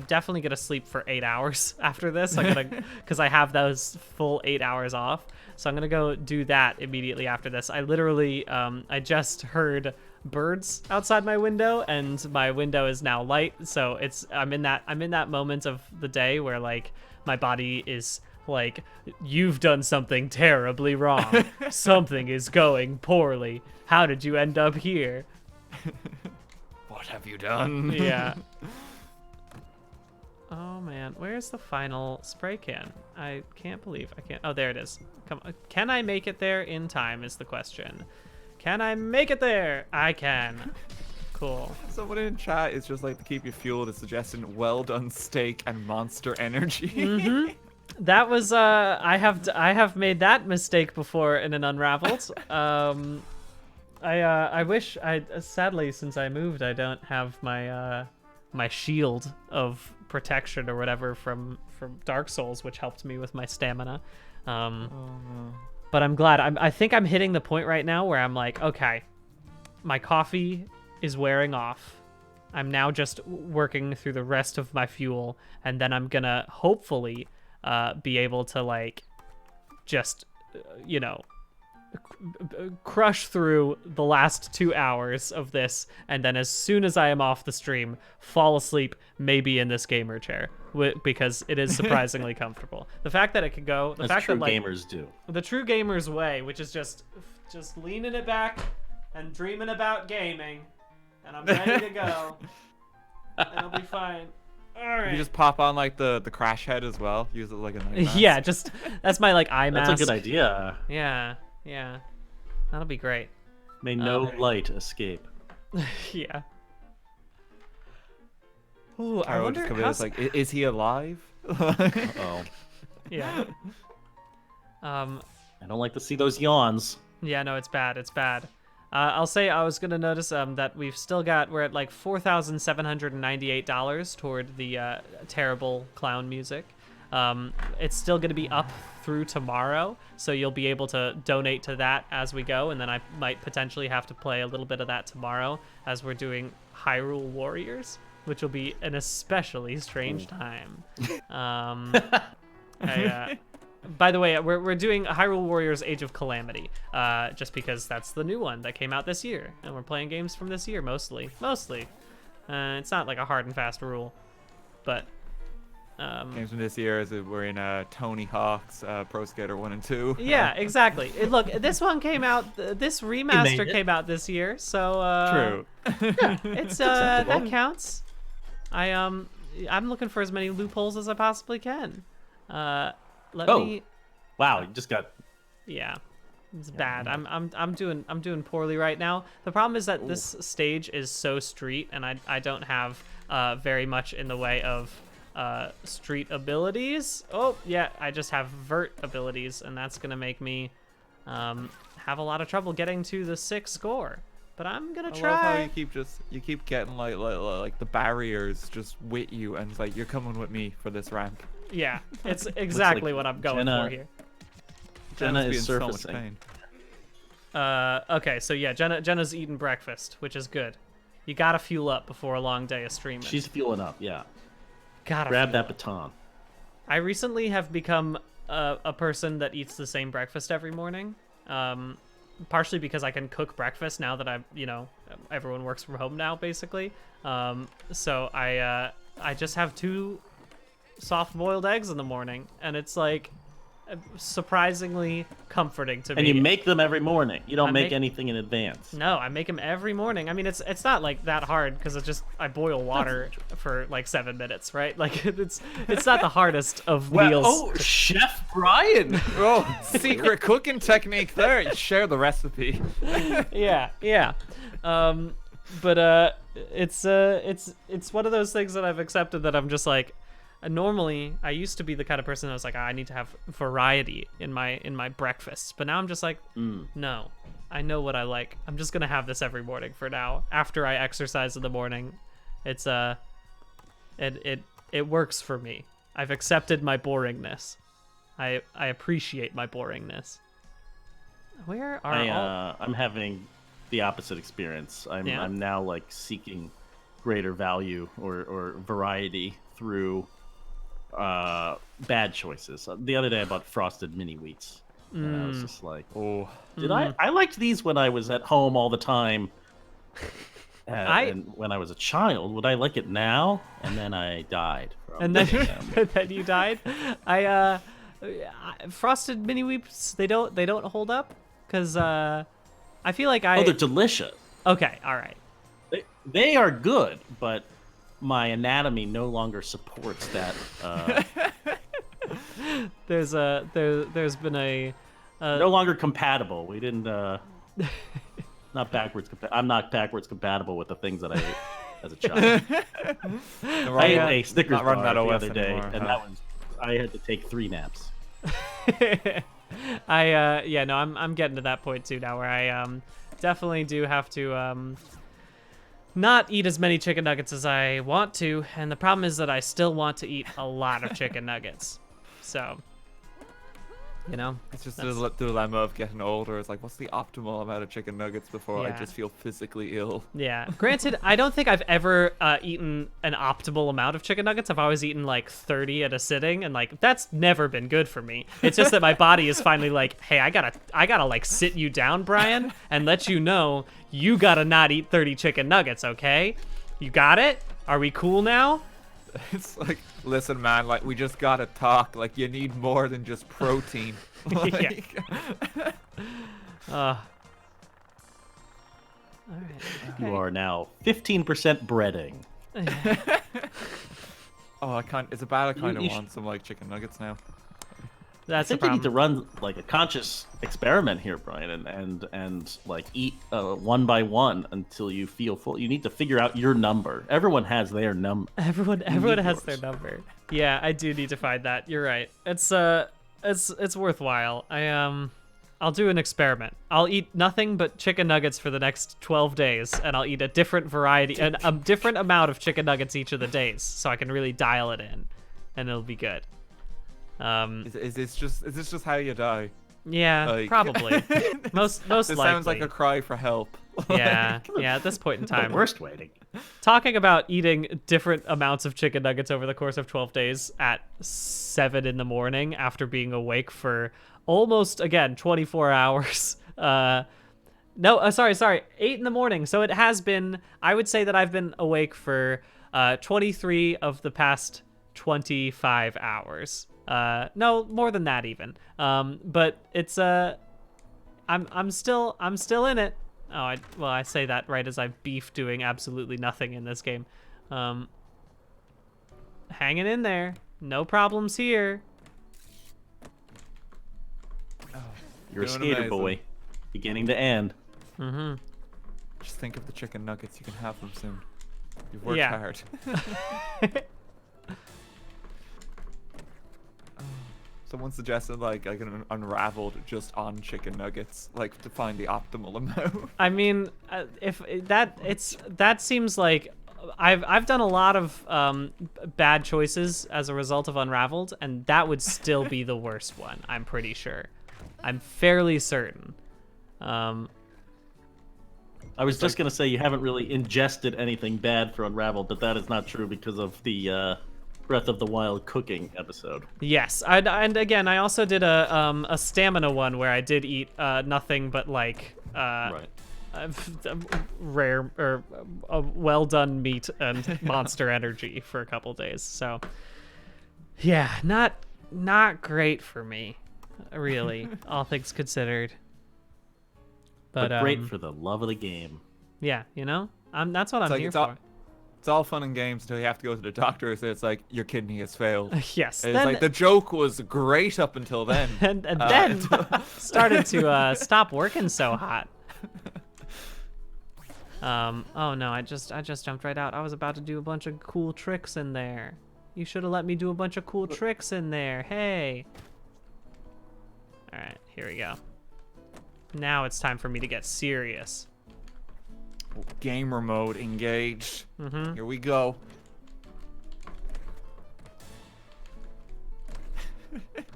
definitely gonna sleep for 8 hours after this. I'm gonna because I have those full 8 hours off. So I'm gonna go do that immediately after this. I literally I just heard birds outside my window, and my window is now light. So I'm in that moment of the day where like my body is like, you've done something terribly wrong. Something is going poorly. How did you end up here? What have you done? Yeah. Oh man, where's the final spray can? I can't believe I can't. Oh, there it is. Come on. Can I make it there in time is the question. Can I make it there? I can. Cool. Someone in chat is just like, to keep you fueled, is suggesting well done steak and monster energy. That was I have made that mistake before in an Unraveled. I wish sadly since I moved I don't have my my shield of protection or whatever from Dark Souls, which helped me with my stamina. But I'm glad. I think I'm hitting the point right now where I'm like, okay, my coffee is wearing off. I'm now just working through the rest of my fuel, and then I'm gonna hopefully be able to like just crush through the last 2 hours of this, and then as soon as I am off the stream, fall asleep, maybe in this gamer chair, because it is surprisingly comfortable. The fact that it could go, the fact true that like gamers do. the true gamer's way, which is just leaning it back and dreaming about gaming, and I'm ready to go, and I'll be fine. All right. You just pop on like the crash head as well. Use it like a night mask. Yeah, just that's my like eye mask. That's a good idea. Yeah, that'll be great. May no light escape. Yeah. Ooh, I Taro wonder just come in, how. it's like, is he alive? Oh, Yeah. I don't like to see those yawns. Yeah, no, it's bad. It's bad. I'll say I was gonna notice that we're at like $4,798 toward the terrible clown music. It's still gonna be up through tomorrow, so you'll be able to donate to that as we go, and then I might potentially have to play a little bit of that tomorrow as we're doing Hyrule Warriors, which will be an especially strange time. By the way, we're doing Hyrule Warriors Age of Calamity, just because that's the new one that came out this year, and we're playing games from this year mostly. It's not like a hard and fast rule, but Games from this year we're in Tony Hawk's Pro Skater 1 and 2. yeah, exactly. Look, this one came out. This remaster came out this year, so True. Yeah, it's that counts. I'm looking for as many loopholes as I possibly can. Let me. Wow, you just got. Yeah, it's bad. I'm doing poorly right now. The problem is that this stage is so street, and I don't have very much in the way of street abilities. Oh yeah, I just have vert abilities, and that's gonna make me have a lot of trouble getting to the 6 score. But I'm gonna try. I love how you keep getting like the barriers just with you, and it's like you're coming with me for this ramp. Yeah, it's exactly like what I'm going for here. Jenna Jenna's is being so much surfacing. pain. Okay, so yeah, Jenna's eating breakfast, which is good. You gotta fuel up before a long day of streaming. She's fueling up, yeah. Gotta Grab fuel that baton. I recently have become a person that eats the same breakfast every morning. Partially because I can cook breakfast now that everyone works from home now, basically. So I just have 2 soft-boiled eggs in the morning, and it's like surprisingly comforting to me. And you make them every morning. You don't I make make- anything in advance. No, I make them every morning. I mean, it's not like that hard because I boil water for like 7 minutes, right? Like it's not the hardest of meals. Oh, Chef Brian! Oh, secret cooking technique there. You share the recipe. Yeah. But it's one of those things that I've accepted that I'm just like. Normally, I used to be the kind of person that was like, I need to have variety in my breakfasts, but now I'm just like, no, I know what I like. I'm just gonna have this every morning for now. After I exercise in the morning, it's it works for me. I've accepted my boringness. I appreciate my boringness. Where are I'm having the opposite experience. I'm now like seeking greater value or variety through bad choices. The other day I bought frosted mini wheats, and I was just like, oh, I liked these when I was at home all the time, and when I was a child. Would I like it now? And then I died. And then then you died. Frosted mini wheats, they don't hold up because I feel like they're delicious. Okay, all right. They are good, but my anatomy no longer supports that. There's been a no longer compatible. We didn't not backwards. I'm not backwards compatible with the things that I ate as a child. I ate a Snickers bar the other day, anymore, and that was I had to take 3 naps. I'm getting to that point too now where I definitely do have to not eat as many chicken nuggets as I want to, and the problem is that I still want to eat a lot of chicken nuggets. So, you know, It's just the dilemma of getting older. It's like, what's the optimal amount of chicken nuggets before I Yeah. just feel physically ill? yeah. Granted, I don't think I've ever eaten an optimal amount of chicken nuggets. I've always eaten like 30 at a sitting, and like that's never been good for me. It's just that my body is finally like, hey, I gotta like sit you down, Brian, and let you know you gotta not eat 30 chicken nuggets, okay? You got it? Are we cool now? It's like, listen, man, like, we just gotta talk. Like, you need more than just protein. Like, All right. You are now 15% breading. oh, I can't. It's a bad. I kind of you want some like chicken nuggets now. That's I the think you need to problem. run like a conscious experiment here, Brian, and like eat one by one until you feel full. You need to figure out your number. Everyone has their number. Everyone need has yours. their number. Yeah, I do need to find that. You're right. It's worthwhile. I'll do an experiment. I'll eat nothing but chicken nuggets for the next 12 days, and I'll eat a different variety and a different amount of chicken nuggets each of the days, so I can really dial it in, and it'll be good. Is this just how you die? Yeah, Like- probably. most This likely. sounds like a cry for help. Yeah, yeah. At this point in time, Worst waiting. talking about eating different amounts of chicken nuggets over the course of 12 days at 7 in the morning after being awake for almost, again, 24 hours. Sorry, 8 in the morning. So it has been, I would say that I've been awake for 23 of the past 25 hours. No, more than that even. But it's, I'm still in it. Oh, I say that right as I beef doing absolutely nothing in this game. Hanging in there. No problems here. You're a Doing skater amazing. boy, beginning to end. Mm-hmm. Just think of the chicken nuggets. You can have them soon. You've worked Yeah. hard. Someone suggested like I can unraveled just on chicken nuggets, like to find the optimal amount. I mean, if that seems like I've done a lot of bad choices as a result of Unraveled, and that would still be the worst one. I'm pretty sure. I'm fairly certain. I was just gonna say you haven't really ingested anything bad for Unraveled, but that is not true because of the Breath of the Wild cooking episode. Yes, and again, I also did a stamina one where I did eat nothing but like Right. rare or well done meat and monster energy for a couple days. So yeah, not great for me, really, all things considered. But great for the love of the game. Yeah, you know, that's what I'm like here it's for. all, it's all fun and games until you have to go to the doctor. So it's like your kidney has failed. Yes, It's then, like the joke was great up until then. and then started to stop working so hot. Oh no, I just jumped right out. I was about to do a bunch of cool tricks in there. You should have let me do a bunch of cool tricks in there. Hey. All right, here we go. Now it's time for me to get serious. Gamer mode engaged. Mm-hmm. Here we go.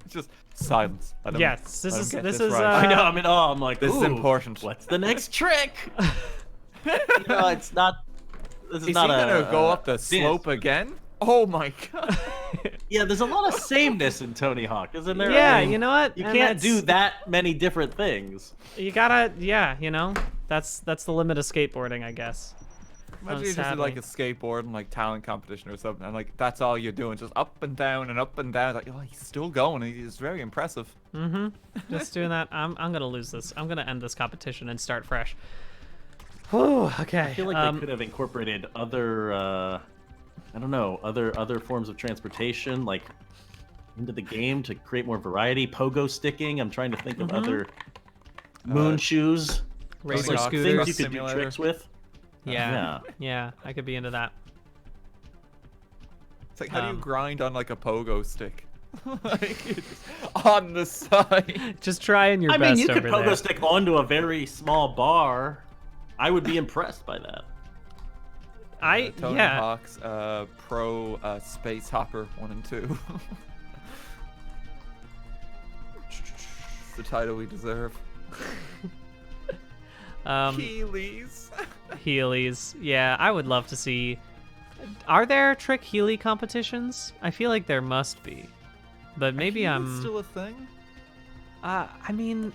Just silence. I don't, Yes, I this don't is get this this is. right. I know. I'm in awe. I'm like, This is "Ooh, important." What's the next trick? No, it's not. This is Is not he gonna a, go up the this. slope again? Oh my god. Yeah, there's a lot of sameness in Tony Hawk, isn't there? Yeah, I mean, you know what? You And can't that's- do that many different things. You gotta, yeah, you know, that's the limit of skateboarding, I guess. Imagine you just did like a sadly. skateboard and like talent competition or something, and like that's all you're doing, just up and down and up and down. Like, oh, he's still going. He's very impressive. Mm-hmm. Just doing that. I'm gonna lose this. I'm gonna end this competition and start fresh. Whew, okay. I feel like they could have incorporated other, I don't know, other forms of transportation, like into the game to create more variety. Pogo sticking. I'm trying to think of other moon shoes, racer Tony Hawk's scooters. Truck things you could do Simulator. tricks with. Yeah. Yeah, I could be into that. It's like, how do you Um, grind on like a pogo stick? Like, you're just on the side. Just trying your I best mean, you could over pogo there. stick onto a very small bar. I would be impressed by that. Tony yeah. Hawk's Pro Space Hopper 1 and 2. It's the title we deserve. Heelys. Heelys. Yeah, I would love to see. Are there trick Heely competitions? I feel like there must be, but maybe Heely's still a thing. I mean,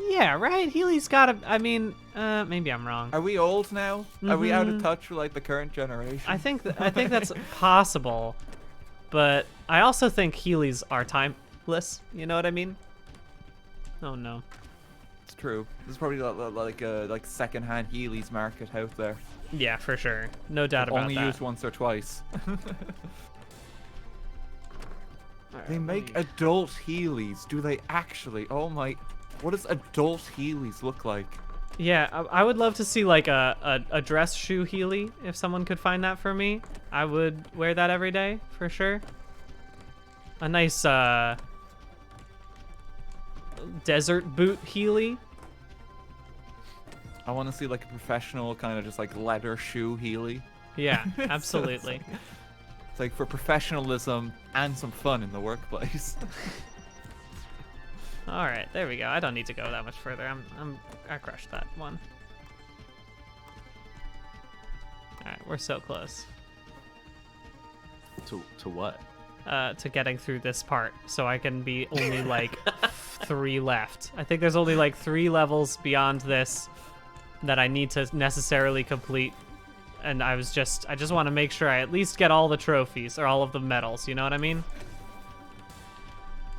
yeah, right. Heely's gotta. I mean, maybe I'm wrong. Are we old now? Are we out of touch with like the current generation? I think that's possible, but I also think Heelys are timeless. You know what I mean? Oh no. It's true. There's probably like a secondhand Heelys market out there. Yeah, for sure. No doubt about Only that. used once or twice. Alright, They make adult Heelys. Do they actually? Oh my! What does adult Heelys look like? Yeah, I would love to see like a dress shoe Heely. If someone could find that for me, I would wear that every day for sure. A nice desert boot Heely. I want to see like a professional kind of just like leather shoe Heely. Yeah, So absolutely. It's like for professionalism and some fun in the workplace. All right, there we go. I don't need to go that much further. I crushed that one. All right, we're so close To what? to getting through this part, so I can be only like 3 left. I think there's only like 3 levels beyond this that I need to necessarily complete, and I just want to make sure I at least get all the trophies or all of the medals. You know what I mean?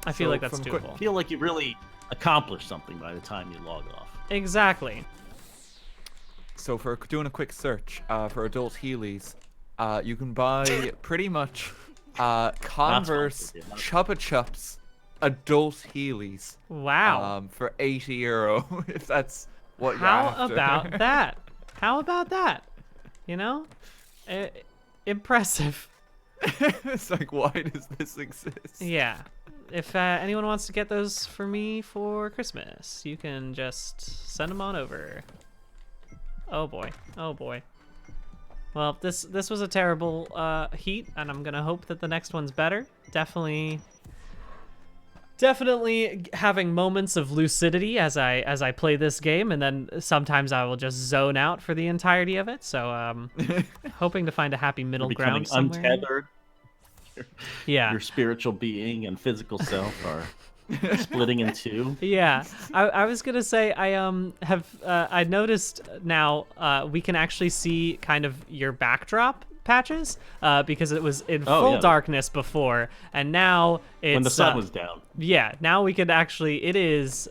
I feel So like that's from quick- doable. I feel like you really accomplished something by the time you log off. Exactly. So for doing a quick search for adult Heelys, you can buy pretty much Converse sponsored, yeah. Chupa Chups adult Heelys Wow. for €80 if that's what you're How after. about that? How about that? You know? Impressive. It's like, why does this exist? Yeah. If anyone wants to get those for me for Christmas, you can just send them on over. Oh boy. Oh boy. Well, this was a terrible heat, and I'm gonna hope that the next one's better. Definitely having moments of lucidity as I play this game, and then sometimes I will just zone out for the entirety of it. So hoping to find a happy middle You're becoming ground somewhere. untethered. Yeah. Your spiritual being and physical self are splitting in two. Yeah, I was gonna say I noticed now we can actually see kind of your backdrop patches because it was in full yeah. darkness before, and now it's When the sun was down. Yeah, now we could actually. It is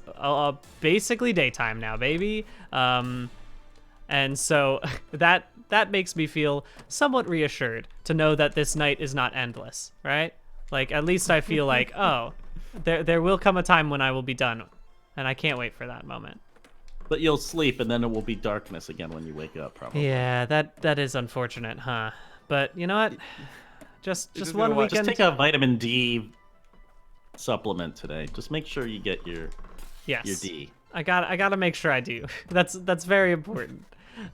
basically daytime now, baby. And so that makes me feel somewhat reassured to know that this night is not endless, right? Like at least I feel like there will come a time when I will be done, and I can't wait for that moment. But you'll sleep, and then it will be darkness again when you wake up, probably. Yeah, that is unfortunate, huh? But you know what? Just one gonna watch- weekend. Just take a vitamin D supplement today. Just make sure you get your Yes. D. I gotta make sure I do. That's very important.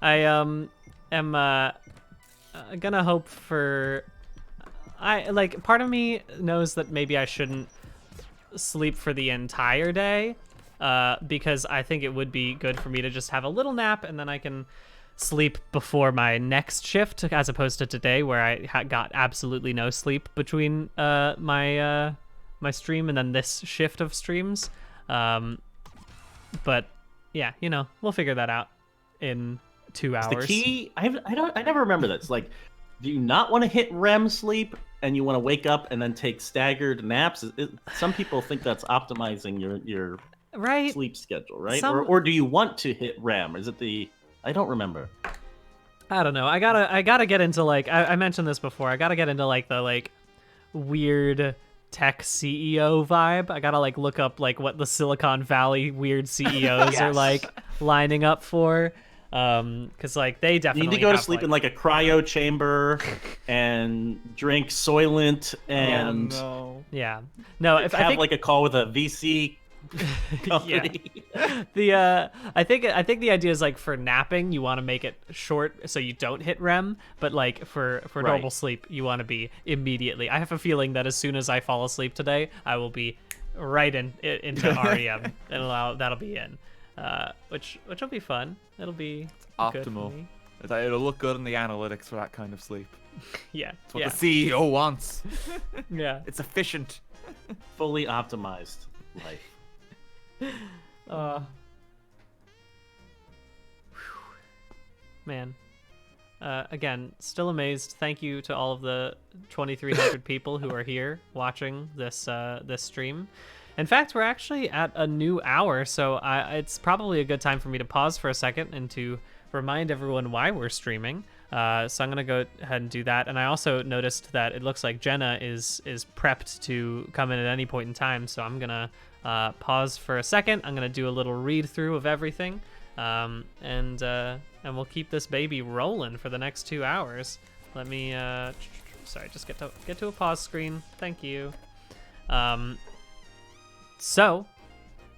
I am gonna hope for. Part of me knows that maybe I shouldn't sleep for the entire day, because I think it would be good for me to just have a little nap, and then I can sleep before my next shift, as opposed to today where I got absolutely no sleep between my stream and then this shift of streams. But yeah, we'll figure that out in 2 hours. The key, I never remember this. Like, do you not want to hit REM sleep and you want to wake up and then take staggered naps? Some people think that's optimizing your right sleep schedule, right? Some- Or do you want to hit REM? Is it I don't remember. I don't know. I gotta get into I mentioned this before. I gotta get into the weird tech CEO vibe. I gotta look up what the Silicon Valley weird CEOs are lining up for. Because they definitely You need to go to have, sleep in a cryo chamber and drink Soylent and Oh, no. Yeah. No, if I have think a call with a VC Yeah. I think the idea is like for napping you want to make it short so you don't hit REM, but like for normal sleep you want to be immediately. I have a feeling that as soon as I fall asleep today, I will be right into REM, and that'll be in, which will be fun. It'll be good for Optimal. me. It'll look good in the analytics for that kind of sleep. Yeah, It's what the CEO wants. yeah. It's efficient. Fully optimized life. Man. Again, still amazed. Thank you to all of the 2,300 people who are here watching this stream. In fact, we're actually at a new hour, so it's probably a good time for me to pause for a second and to remind everyone why we're streaming. So I'm gonna go ahead and do that. And I also noticed that it looks like Jenna is prepped to come in at any point in time. So I'm gonna pause for a second. I'm gonna do a little read through of everything, and we'll keep this baby rolling for the next 2 hours. Let me sorry, just get to a pause screen. Thank you. So,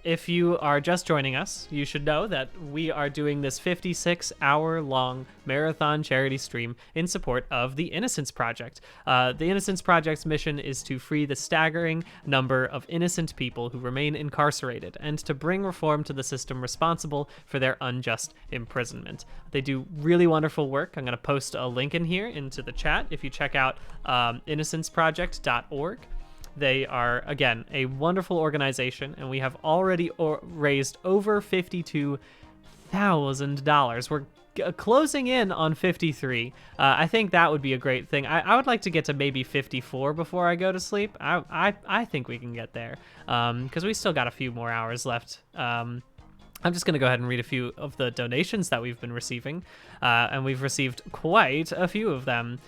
if you are just joining us, you should know that we are doing this 56-hour-long marathon charity stream in support of the Innocence Project. The Innocence Project's mission is to free the staggering number of innocent people who remain incarcerated and to bring reform to the system responsible for their unjust imprisonment. They do really wonderful work. I'm going to post a link in here into the chat if you check out innocenceproject.org. They are, again, a wonderful organization, and we have already raised over $52,000. We're closing in on 53. I think that would be a great thing. I would like to get to maybe 54 before I go to sleep. I think we can get there, because we still got a few more hours left. I'm just going to go ahead and read a few of the donations that we've been receiving, and we've received quite a few of them.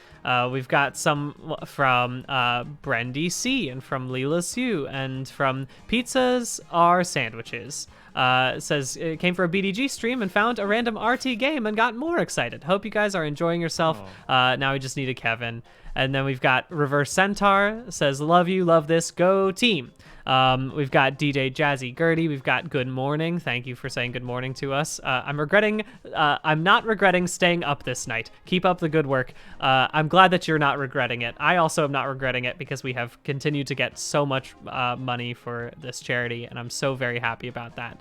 We've got some from Brendy C, and from Leela Sue, and from Pizzas Are Sandwiches. It says it came for a BDG stream and found a random RT game and got more excited. Hope you guys are enjoying yourself. Now we just need a Kevin. And then we've got Reverse Centaur, says, love you, love this, go team. We've got DJ Jazzy Gertie. We've got good morning. Thank you for saying good morning to us. I'm not regretting staying up this night. Keep up the good work. I'm glad that you're not regretting it. I also am not regretting it because we have continued to get so much money for this charity, and I'm so very happy about that.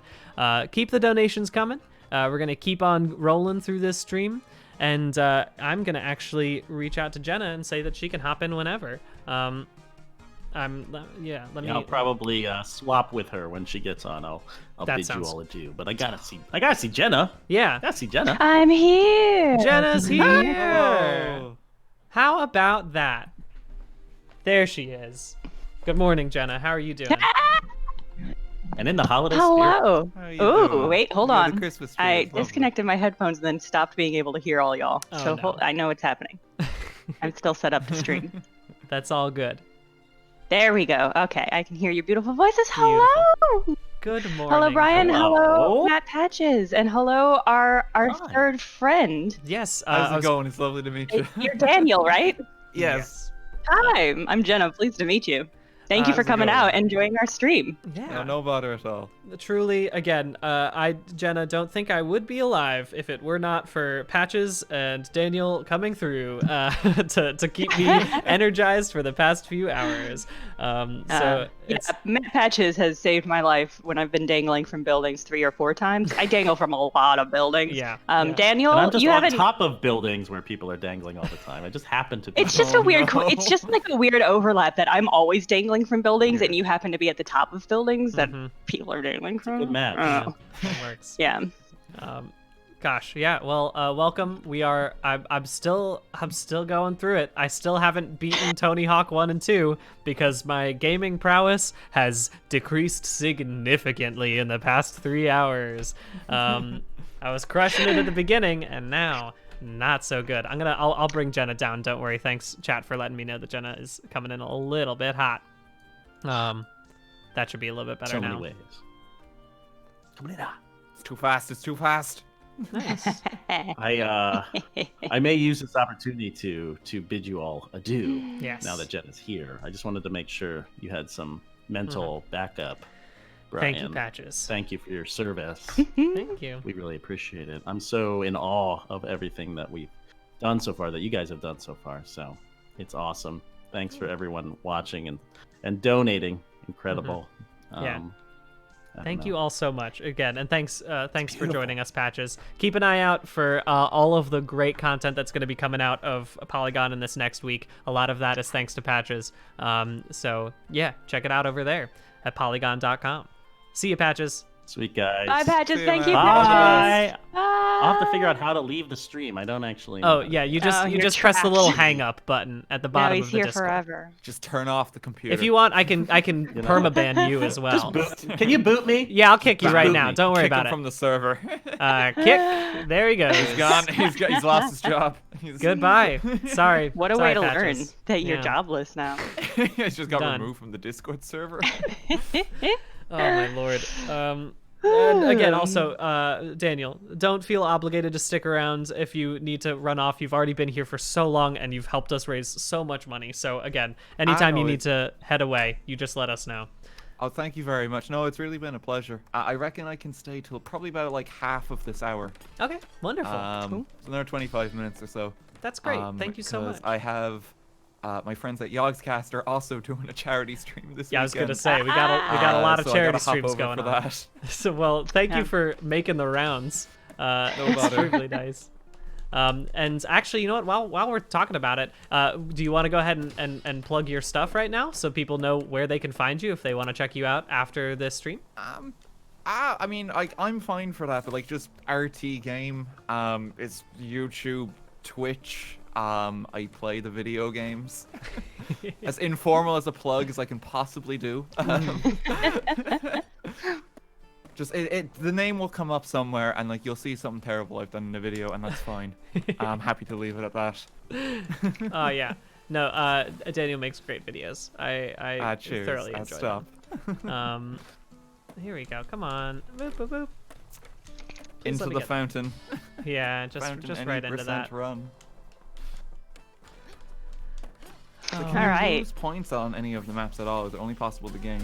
Keep the donations coming. We're going to keep on rolling through this stream. And I'm going to actually reach out to Jenna and say that she can hop in whenever. Let me... I'll probably swap with her when she gets on. I'll bid you all adieu. But I gotta see Jenna. Yeah. I gotta see Jenna. I'm here. Jenna's here. How about that? There she is. Good morning, Jenna. How are you doing? And in the holiday Hello. spirit. Oh, wait, hold Yeah, on. the Christmas I spirit, lovely. disconnected my headphones and then stopped being able to hear all y'all. Oh, So no. I know what's happening. I'm still set up to stream. That's all good. There we go. Okay, I can hear your beautiful voices. Hello. Good morning. Hello, Brian. Hello. Hello, Matt Patches. And hello, our Hi. third friend. Yes. How's it going? It's lovely to meet you. You're Daniel, right? Yes. Hi, I'm Jenna. Pleased to meet you. Thank you for How's it coming going? out and joining our stream. Yeah. No bother at all. Truly, again, Jenna, don't think I would be alive if it were not for Patches and Daniel coming through to keep me energized for the past few hours. It's Matt Patches has saved my life when I've been dangling from buildings 3 or 4 times. I dangle from a lot of buildings. Yeah. Daniel, And I'm just you on haven't. top of buildings where people are dangling all the time. I just happen to be. It's just a weird. no. It's just like a weird overlap that I'm always dangling from buildings, and you happen to be at the top of buildings that people are dangling from. Good match. Oh. it works. Yeah. Gosh, yeah. Well, welcome. I'm still going through it. I still haven't beaten Tony Hawk 1 and 2 because my gaming prowess has decreased significantly in the past 3 hours. I was crushing it at the beginning, and now not so good. I'll bring Jenna down. Don't worry. Thanks, chat, for letting me know that Jenna is coming in a little bit hot. That should be a little bit better so now. many ways. Coming in hot. It's too fast. It's too fast. Nice. I may use this opportunity to bid you all adieu. Yes. Now that Jenna's here, I just wanted to make sure you had some mental backup. Brian. Thank you, Patches. Thank you for your service. Thank you. We really appreciate it. I'm so in awe of everything that we've done so far, that you guys have done so far. So it's awesome. Thanks for everyone watching and donating. Incredible. Yeah. Thank you all so much again, and thanks for joining us, Patches. Keep an eye out for all of the great content that's going to be coming out of Polygon in this next week. A lot of that is thanks to Patches. So yeah, check it out over there at polygon.com. See you, Patches. Sweet guys. Bye, Patches. Thank you, Bye. Patches. Bye. I'll have to figure out how to leave the stream. I don't actually know. Oh yeah, you just you're press the little trapped. hang up button at the No, bottom he's of the here Discord. forever. Just turn off the computer. If you want, I can permaban you as well. Can you boot me? Yeah, I'll kick you right Boot now. me. Don't worry Kick about him it. from the server. Kick. There he goes. He's gone. He's lost his job. Goodbye. Sorry. What a Sorry, way to Patches. learn that you're Yeah. jobless now. He's just got Done. removed from the Discord server. Oh my lord. And again, also, Daniel, don't feel obligated to stick around if you need to run off. You've already been here for so long, and you've helped us raise so much money. So again, anytime you need to head away, you just let us know. Oh, thank you very much. No, it's really been a pleasure. I reckon I can stay till probably about like half of this hour. Okay, wonderful. So another 25 minutes or so. That's great. Thank you so 'cause much. I have my friends at Yogscast are also doing a charity stream this Yeah, I was weekend. gonna say we got a lot of so I charity gotta hop streams over going for on. that. So well, thank you for making the rounds. It's bother. really nice. And actually, you know what? While we're talking about it, do you want to go ahead and plug your stuff right now so people know where they can find you if they want to check you out after this stream? I mean, I'm fine for that, but like just RT game. It's YouTube, Twitch. I play the video games. As informal as a plug as I can possibly do. Just the name will come up somewhere, and like you'll see something terrible I've done in a video, and that's fine. I'm happy to leave it at that. Oh yeah, no. Daniel makes great videos. I Cheers. thoroughly enjoy Stop. them. Here we go. Come on. Boop, boop, boop. Please Into let me the get- fountain. Yeah, just Fountain, right any into that. percent run. So Oh. can you Alright. lose points on any of the maps at all? Is it only possible to gain?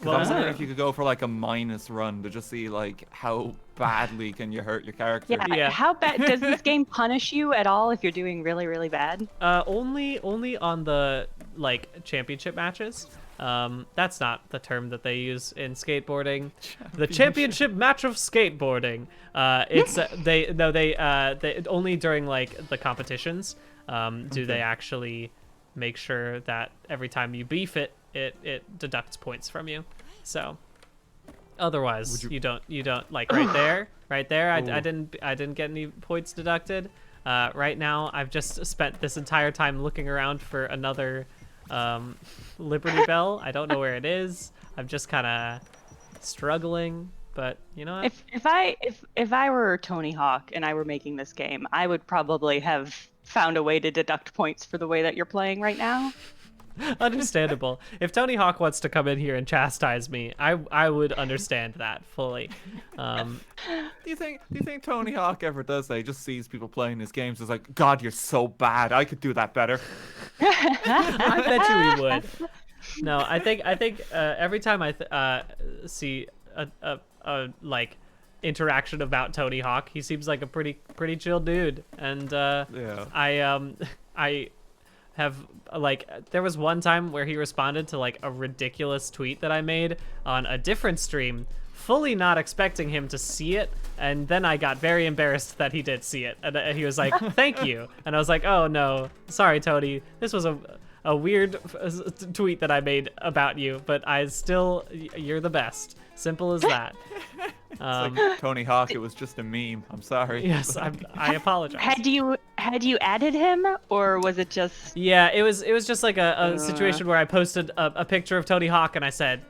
Well, I was wondering if you could go for like a minus run to just see like how badly can you hurt your character. Yeah. How bad does this game punish you at all if you're doing really, really bad? Only on the like championship matches. That's not the term that they use in skateboarding. The championship match of skateboarding. It's they only during like the competitions do they actually make sure that every time you beef it deducts points from you. So otherwise you don't like right there I didn't get any points deducted. Right now I've just spent this entire time looking around for another Liberty Bell. I don't know where it is. I'm just kind of struggling, but you know what? If I were Tony Hawk and I were making this game, I would probably have found a way to deduct points for the way that you're playing right now. Understandable. If Tony Hawk wants to come in here and chastise me, I would understand that fully. Do you think Tony Hawk ever does that? He just sees people playing his games. It's like, God, you're so bad. I could do that better. I bet you he would. No, I think every time I see a like interaction about Tony Hawk, he seems like a pretty chill dude. And Yeah. I have like there was one time where he responded to like a ridiculous tweet that I made on a different stream, fully not expecting him to see it, and then I got very embarrassed that he did see it, and he was like, "Thank you," and I was like, "Oh no, sorry, Tony. This was a weird tweet that I made about you, but you're the best. Simple as that." It's like Tony Hawk, it was just a meme. I'm sorry. Yes, I apologize. Had you added him, or was it just? Yeah, it was just like a situation where I posted a picture of Tony Hawk and I said,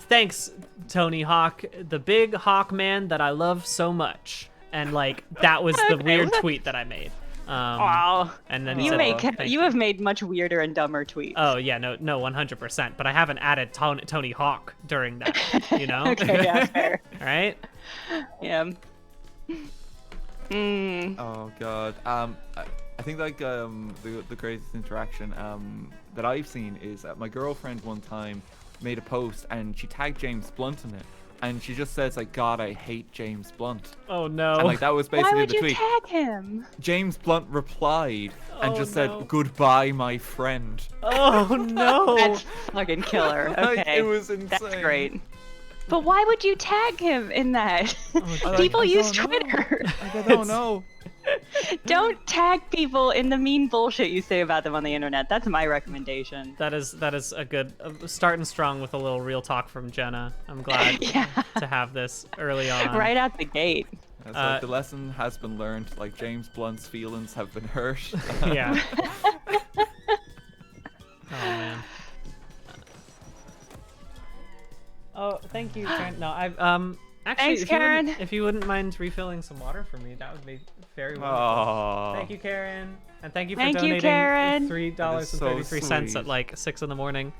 "Thanks, Tony Hawk, the big hawk man that I love so much," and like that was the weird tweet that I made. Wow. And then he You said, you have made much weirder and dumber tweets. "Oh yeah, no, 100%." But I haven't added Tony Hawk during that, you know. Okay, yeah, fair. All right. Yeah. Oh God. I think like the greatest interaction that I've seen is my girlfriend one time made a post and she tagged James Blunt in it. And she just says like, God, I hate James Blunt. Oh no. And like that was Why basically would the you tweet. tag him? James Blunt replied and Oh, just no. said, goodbye, my friend. Oh no. That's fucking killer. Like, Okay, it was insane. that's great. But why would you tag him in that? Like, People I use don't know. Twitter. Like, I don't know. Don't tag people in the mean bullshit you say about them on the internet. That's my recommendation. That is a good starting strong with a little real talk from Jenna. I'm glad Yeah. to have this early on. Right out the gate. It's like the lesson has been learned. Like James Blunt's feelings have been hurt. Yeah. Oh man. Oh, thank you, Karen. No, I've actually, Thanks, Karen. If you wouldn't mind refilling some water for me, that would be very wonderful. Aww. Thank you, Karen, and thank you for Thank you, donating Karen. $3.33 sweet. at like 6 in the morning,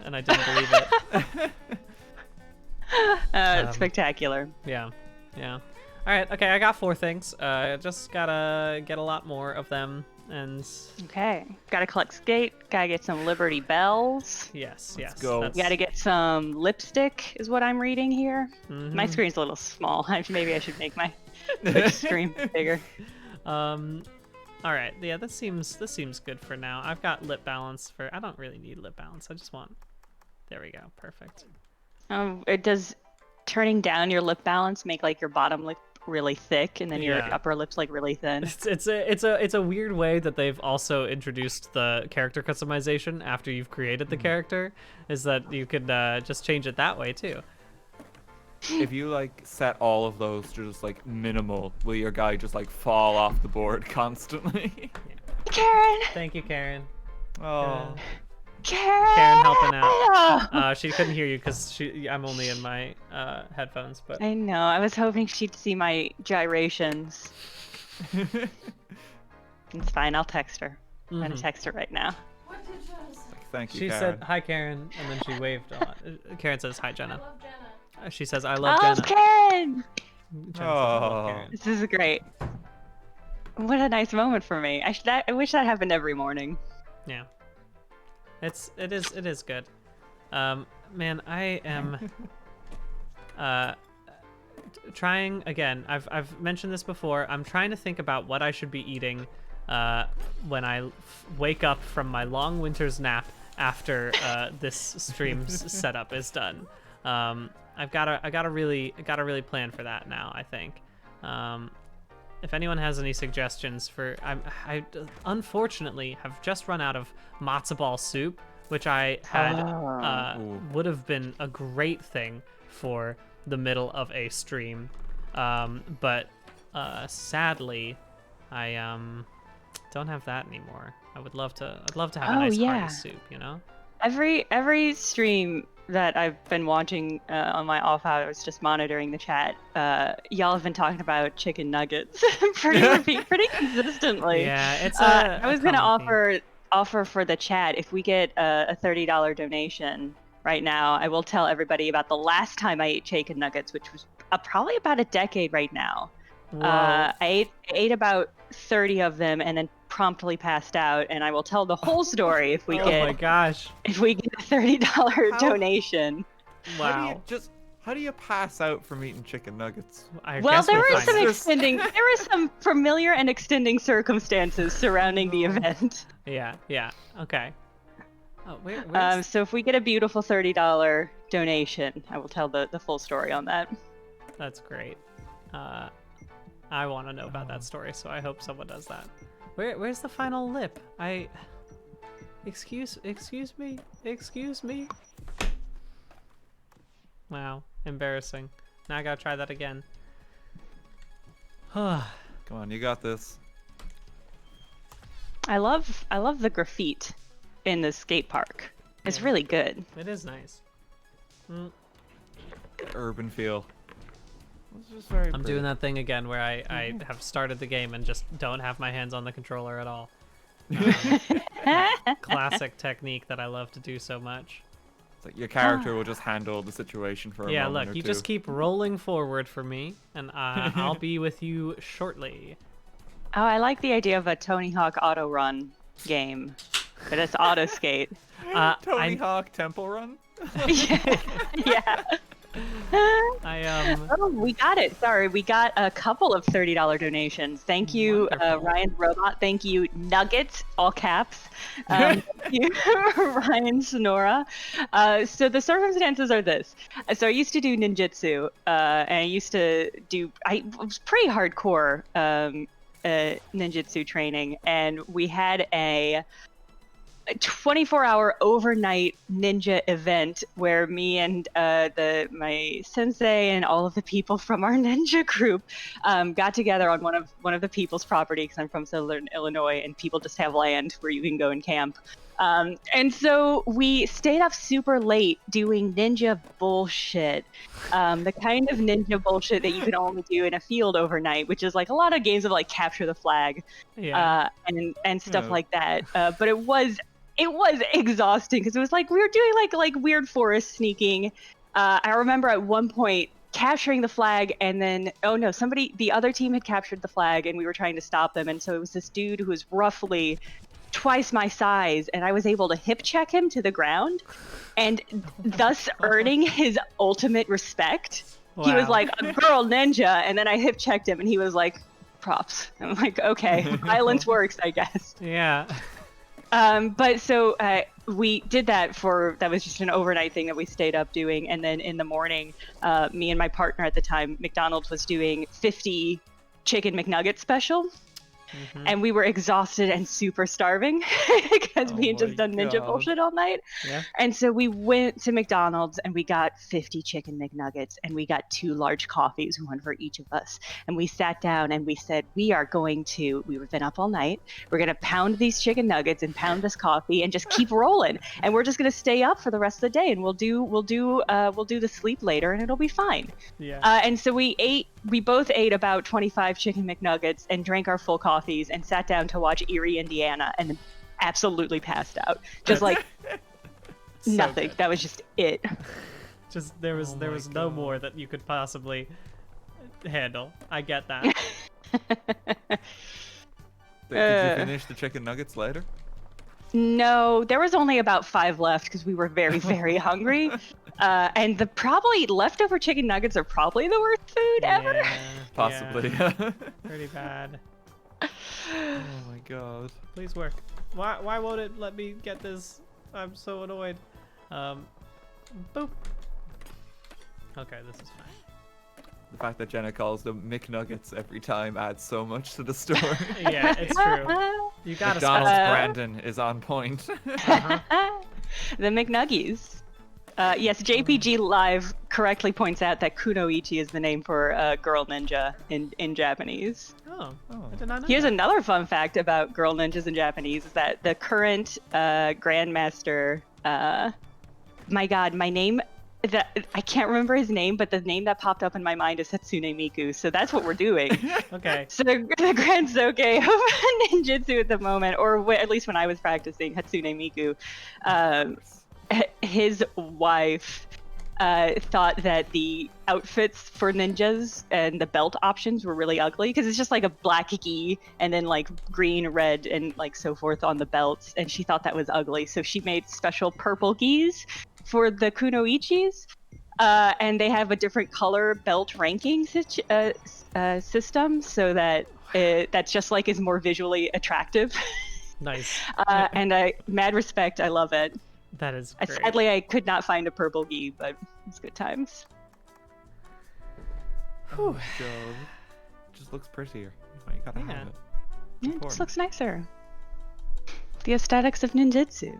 and I didn't believe it. It's spectacular. Yeah, yeah. All right, okay, I got 4 things. Just gotta get a lot more of them, and Okay. Gotta collect skate. Gotta get some Liberty Bells. yes. go. that's- You gotta get some lipstick, is what I'm reading here. Mhm. My screen's a little small. Maybe I should make my screen bigger. All right, yeah, this seems good for now. I've got lip balance for. I don't really need lip balance. I just want. There we go. Perfect. It does turning down your lip balance make like your bottom lip really thick and then your Yeah. upper lip's like really thin. It's a weird way that they've also introduced the character customization after you've created the character. Is that you could just change it that way too. If you like set all of those to just like minimal, will your guy just like fall off the board constantly? Karen! Thank you, Karen. Oh. Karen helping out. She couldn't hear you because I'm only in my headphones, but I know. I was hoping she'd see my gyrations. It's fine. I'll text her. I'm gonna text her right now. Thank you, she Karen. said hi, Karen, and then she waved a lot. Karen says hi, Jenna. She says I I love love Jenna. Karen! Jenna says, I love Oh. Karen. This is great. What a nice moment for me. I wish that happened every morning. Yeah. It is good. Man, I am trying again. I've mentioned this before. I'm trying to think about what I should be eating when I wake up from my long winter's nap after this stream's setup is done. I gotta really plan for that now, I think. If anyone has any suggestions for, I unfortunately have just run out of matzo ball soup, which I had would have been a great thing for the middle of a stream, but sadly, I don't have that anymore. I'd love to have a nice hearty soup, you know. Every stream that I've been watching on my off hours, just monitoring the chat, y'all have been talking about chicken nuggets pretty consistently. Yeah, it's I was gonna common theme. offer for the chat, if we get a $30 donation right now, I will tell everybody about the last time I ate chicken nuggets, which was probably about a decade right now. I ate about 30 of them and then promptly passed out, and I will tell the whole story if we Oh get my gosh! if we get a $30 donation. Wow. How do you pass out from eating chicken nuggets? I Well, guess there we'll were find out. there were some familiar and extending circumstances surrounding the event. Yeah. Okay. Oh, where's... So if we get a beautiful $30 donation, I will tell the full story on that. That's great. I want to know about that story, so I hope someone does that. Where's the final lip? Excuse me. Wow, embarrassing. Now I gotta try that again. Come on, you got this. I love the graffiti in the skate park. It's really good. It is nice. Urban feel. It's just very I'm pretty. doing that thing again where I have started the game and just don't have my hands on the controller at all. Classic technique that I love to do so much. It's like your character will just handle the situation for a Yeah, moment look, or you two. just keep rolling forward for me, and I'll be with you shortly. Oh, I like the idea of a Tony Hawk auto run game, but it's auto skate. Tony Hawk Temple Run? Yeah. Oh, we got it. Sorry, we got a couple of $30 donations. Thank you, Ryan the Robot. Thank you, Nuggets, all caps. Thank you, Ryan Sonora. So the circumstances are this. So I used to do ninjutsu, and I used to do. I was pretty hardcore ninjutsu training, and we had a 24-hour overnight ninja event where me and my sensei and all of the people from our ninja group got together on one of the people's property, because I'm from Southern Illinois and people just have land where you can go and camp. And so we stayed up super late doing ninja bullshit, the kind of ninja bullshit that you can only do in a field overnight, which is like a lot of games of like capture the flag, and stuff like that. But it was exhausting because it was like we were doing like weird forest sneaking. I remember at one point capturing the flag, and then the other team had captured the flag and we were trying to stop them, and so it was this dude who was roughly twice my size, and I was able to hip check him to the ground, and thus earning his ultimate respect. Wow. He was like, a girl ninja, and then I hip checked him and he was like, props. I'm like, okay, violence works, I guess. Yeah. But so we did that that was just an overnight thing that we stayed up doing. And then in the morning, me and my partner at the time, McDonald's, was doing 50 chicken McNugget special. Mm-hmm. And we were exhausted and super starving because we had just done ninja bullshit all night. Yeah. And so we went to McDonald's and we got 50 chicken McNuggets and we got 2 large coffees, one for each of us. And we sat down and we said, we've been up all night. We're going to pound these chicken nuggets and pound this coffee and just keep rolling. And we're just going to stay up for the rest of the day, and we'll do the sleep later and it'll be fine. Yeah. And so we both ate about 25 chicken McNuggets and drank our full coffees and sat down to watch Erie, Indiana, and then absolutely passed out. Just like nothing. Good. That was just it. Just there was no more that you could possibly handle. I get that. Did you finish the chicken nuggets later? No, there was only about 5 left because we were very, very hungry. And the probably leftover chicken nuggets are probably the worst food ever. Possibly. Yeah. Pretty bad. Oh my god. Please work. Why won't it let me get this? I'm so annoyed. Boop. Okay, this is fine. The fact that Jenna calls them McNuggets every time adds so much to the story. Yeah, it's true. You gotta McDonald's Brandon is on point. The McNuggies. Yes, JPG Live correctly points out that kunoichi is the name for girl ninja in Japanese. Oh, I did not know. Here's that. another fun fact about girl ninjas in Japanese: is that the current grandmaster, I can't remember his name, but the name that popped up in my mind is Hatsune Miku. So that's what we're doing. Okay. So the Grand Soke of ninjutsu at the moment, or at least when I was practicing Hatsune Miku, his wife thought that the outfits for ninjas and the belt options were really ugly because it's just like a black gi and then like green, red, and like so forth on the belts, and she thought that was ugly. So she made special purple gis for the kunoichis, and they have a different color belt ranking system so that that's just like is more visually attractive. Nice. And mad respect. I love it. That is great. Sadly, I could not find a purple gi, but it's good times. Oh my god. It just looks prettier. You gotta have it. Yeah, it just looks nicer. The aesthetics of ninjutsu.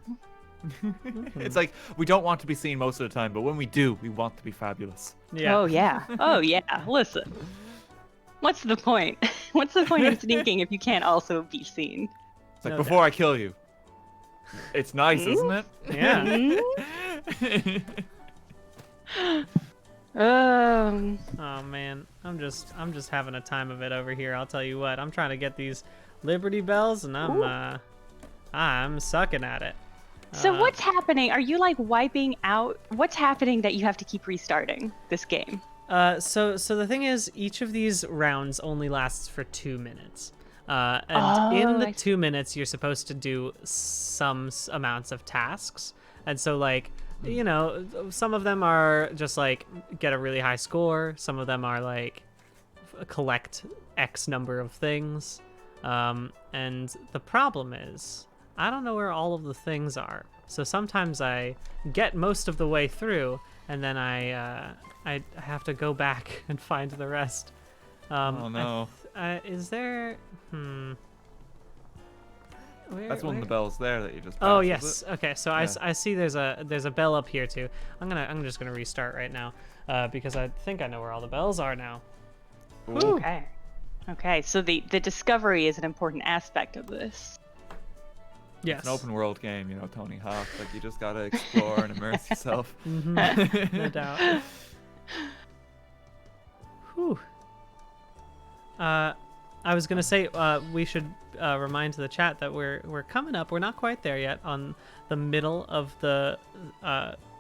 It's like we don't want to be seen most of the time, but when we do, we want to be fabulous. Yeah. Oh yeah. Oh yeah. Listen. What's the point? What's the point of sneaking if you can't also be seen? It's like before I kill you. It's nice, isn't it? Yeah. Oh man, I'm just having a time of it over here. I'll tell you what. I'm trying to get these Liberty Bells, and I'm sucking at it. So what's happening? Are you like wiping out? What's happening that you have to keep restarting this game? So the thing is, each of these rounds only lasts for 2 minutes. And in the 2 minutes, you're supposed to do some amounts of tasks. And so, like, you know, some of them are just like get a really high score. Some of them are like collect X number of things. And the problem is, I don't know where all of the things are. So sometimes I get most of the way through, and then I have to go back and find the rest. Oh no. Is there? That's one of the bells there that you just passed, Oh is yes. it? Okay, so Yeah. I see there's a bell up here too. I'm just gonna restart right now, because I think I know where all the bells are now. Ooh. Okay. Okay, so the discovery is an important aspect of this. Yes. It's an open world game, you know, Tony Hawk. Like, you just gotta explore and immerse yourself. No doubt. Whew. I was gonna say we should remind the chat that we're coming up. We're not quite there yet on the middle of the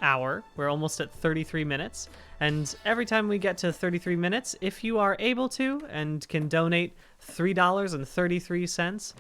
hour. We're almost at 33 minutes, and every time we get to 33 minutes, if you are able to and can donate $3.33,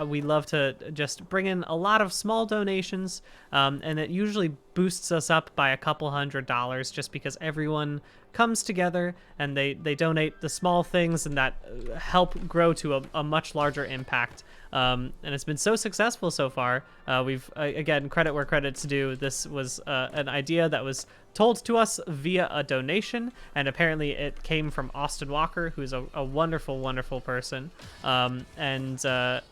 we love to just bring in a lot of small donations, and it usually boosts us up by a couple $100 just because everyone comes together and they donate the small things, and that help grow to a much larger impact. And it's been so successful so far. We've again, credit where credit's due. This was an idea that was told to us via a donation, and apparently it came from Austin Walker, who's a wonderful, wonderful person, and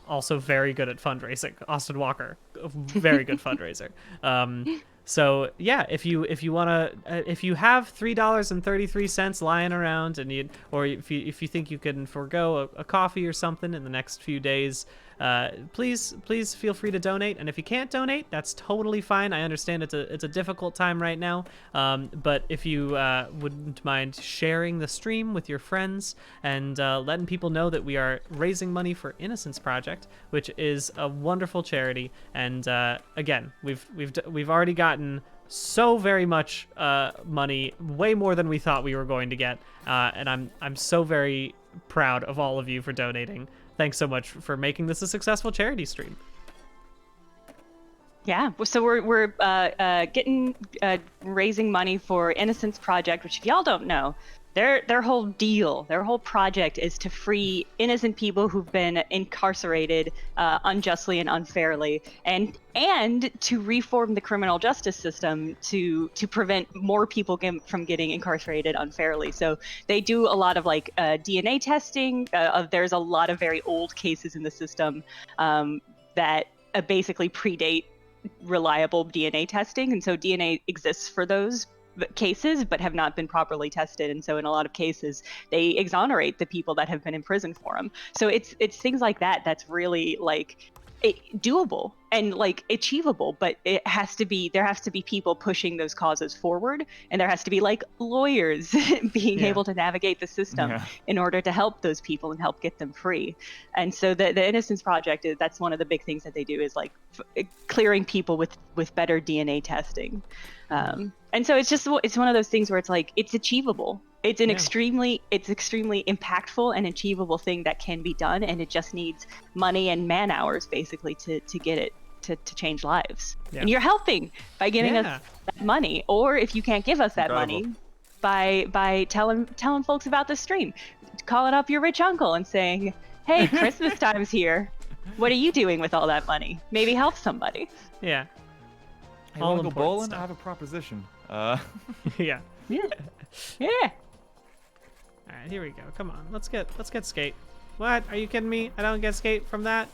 also very good at fundraising. Austin Walker, a very good fundraiser. So yeah, if you wanna, if you have $3.33 lying around, and or if you think you can forego a coffee or something in the next few days, please feel free to donate. And if you can't donate, that's totally fine. I understand it's a difficult time right now, but if you wouldn't mind sharing the stream with your friends and letting people know that we are raising money for Innocence Project, which is a wonderful charity. And again, we've already gotten so very much money, way more than we thought we were going to get, and I'm so very proud of all of you for donating. Thanks so much for making this a successful charity stream. Yeah, so we're raising money for Innocence Project, which if y'all don't know, their whole deal, their whole project is to free innocent people who've been incarcerated unjustly and unfairly, and to reform the criminal justice system to prevent more people from getting incarcerated unfairly. So they do a lot of like DNA testing. There's a lot of very old cases in the system that basically predate reliable DNA testing, and so DNA exists for those cases but have not been properly tested, and so in a lot of cases they exonerate the people that have been in prison for them. So it's things like that that's really like doable and like achievable, but there has to be people pushing those causes forward, and there has to be like lawyers being able to navigate the system in order to help those people and help get them free. And so the Innocence Project that's one of the big things that they do is like clearing people with better DNA testing. And so it's one of those things where it's like it's achievable. It's an extremely impactful and achievable thing that can be done, and it just needs money and man hours basically to get it to change lives. And you're helping by giving us that money, or if you can't give us that money, by telling folks about the stream, calling up your rich uncle and saying, "Hey, Christmas time's here. What are you doing with all that money? Maybe help somebody." Yeah. Hey, wanna go bowling? I have a proposition. Yeah. Yeah. All right, here we go. Come on, let's get skate. What? Are you kidding me? I don't get skate from that.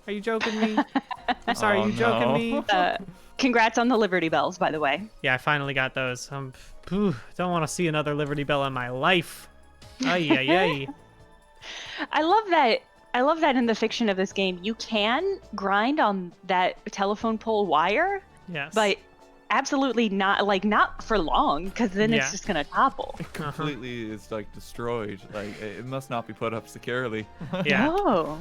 Are you joking me? I'm sorry. Are you joking me? Congrats on the Liberty Bells, by the way. Yeah, I finally got those. Don't want to see another Liberty Bell in my life. Ay. I love that in the fiction of this game, you can grind on that telephone pole wire. Yes. But absolutely not for long, because then it's just gonna topple. It completely is like destroyed. Like it must not be put up securely. Yeah. Oh.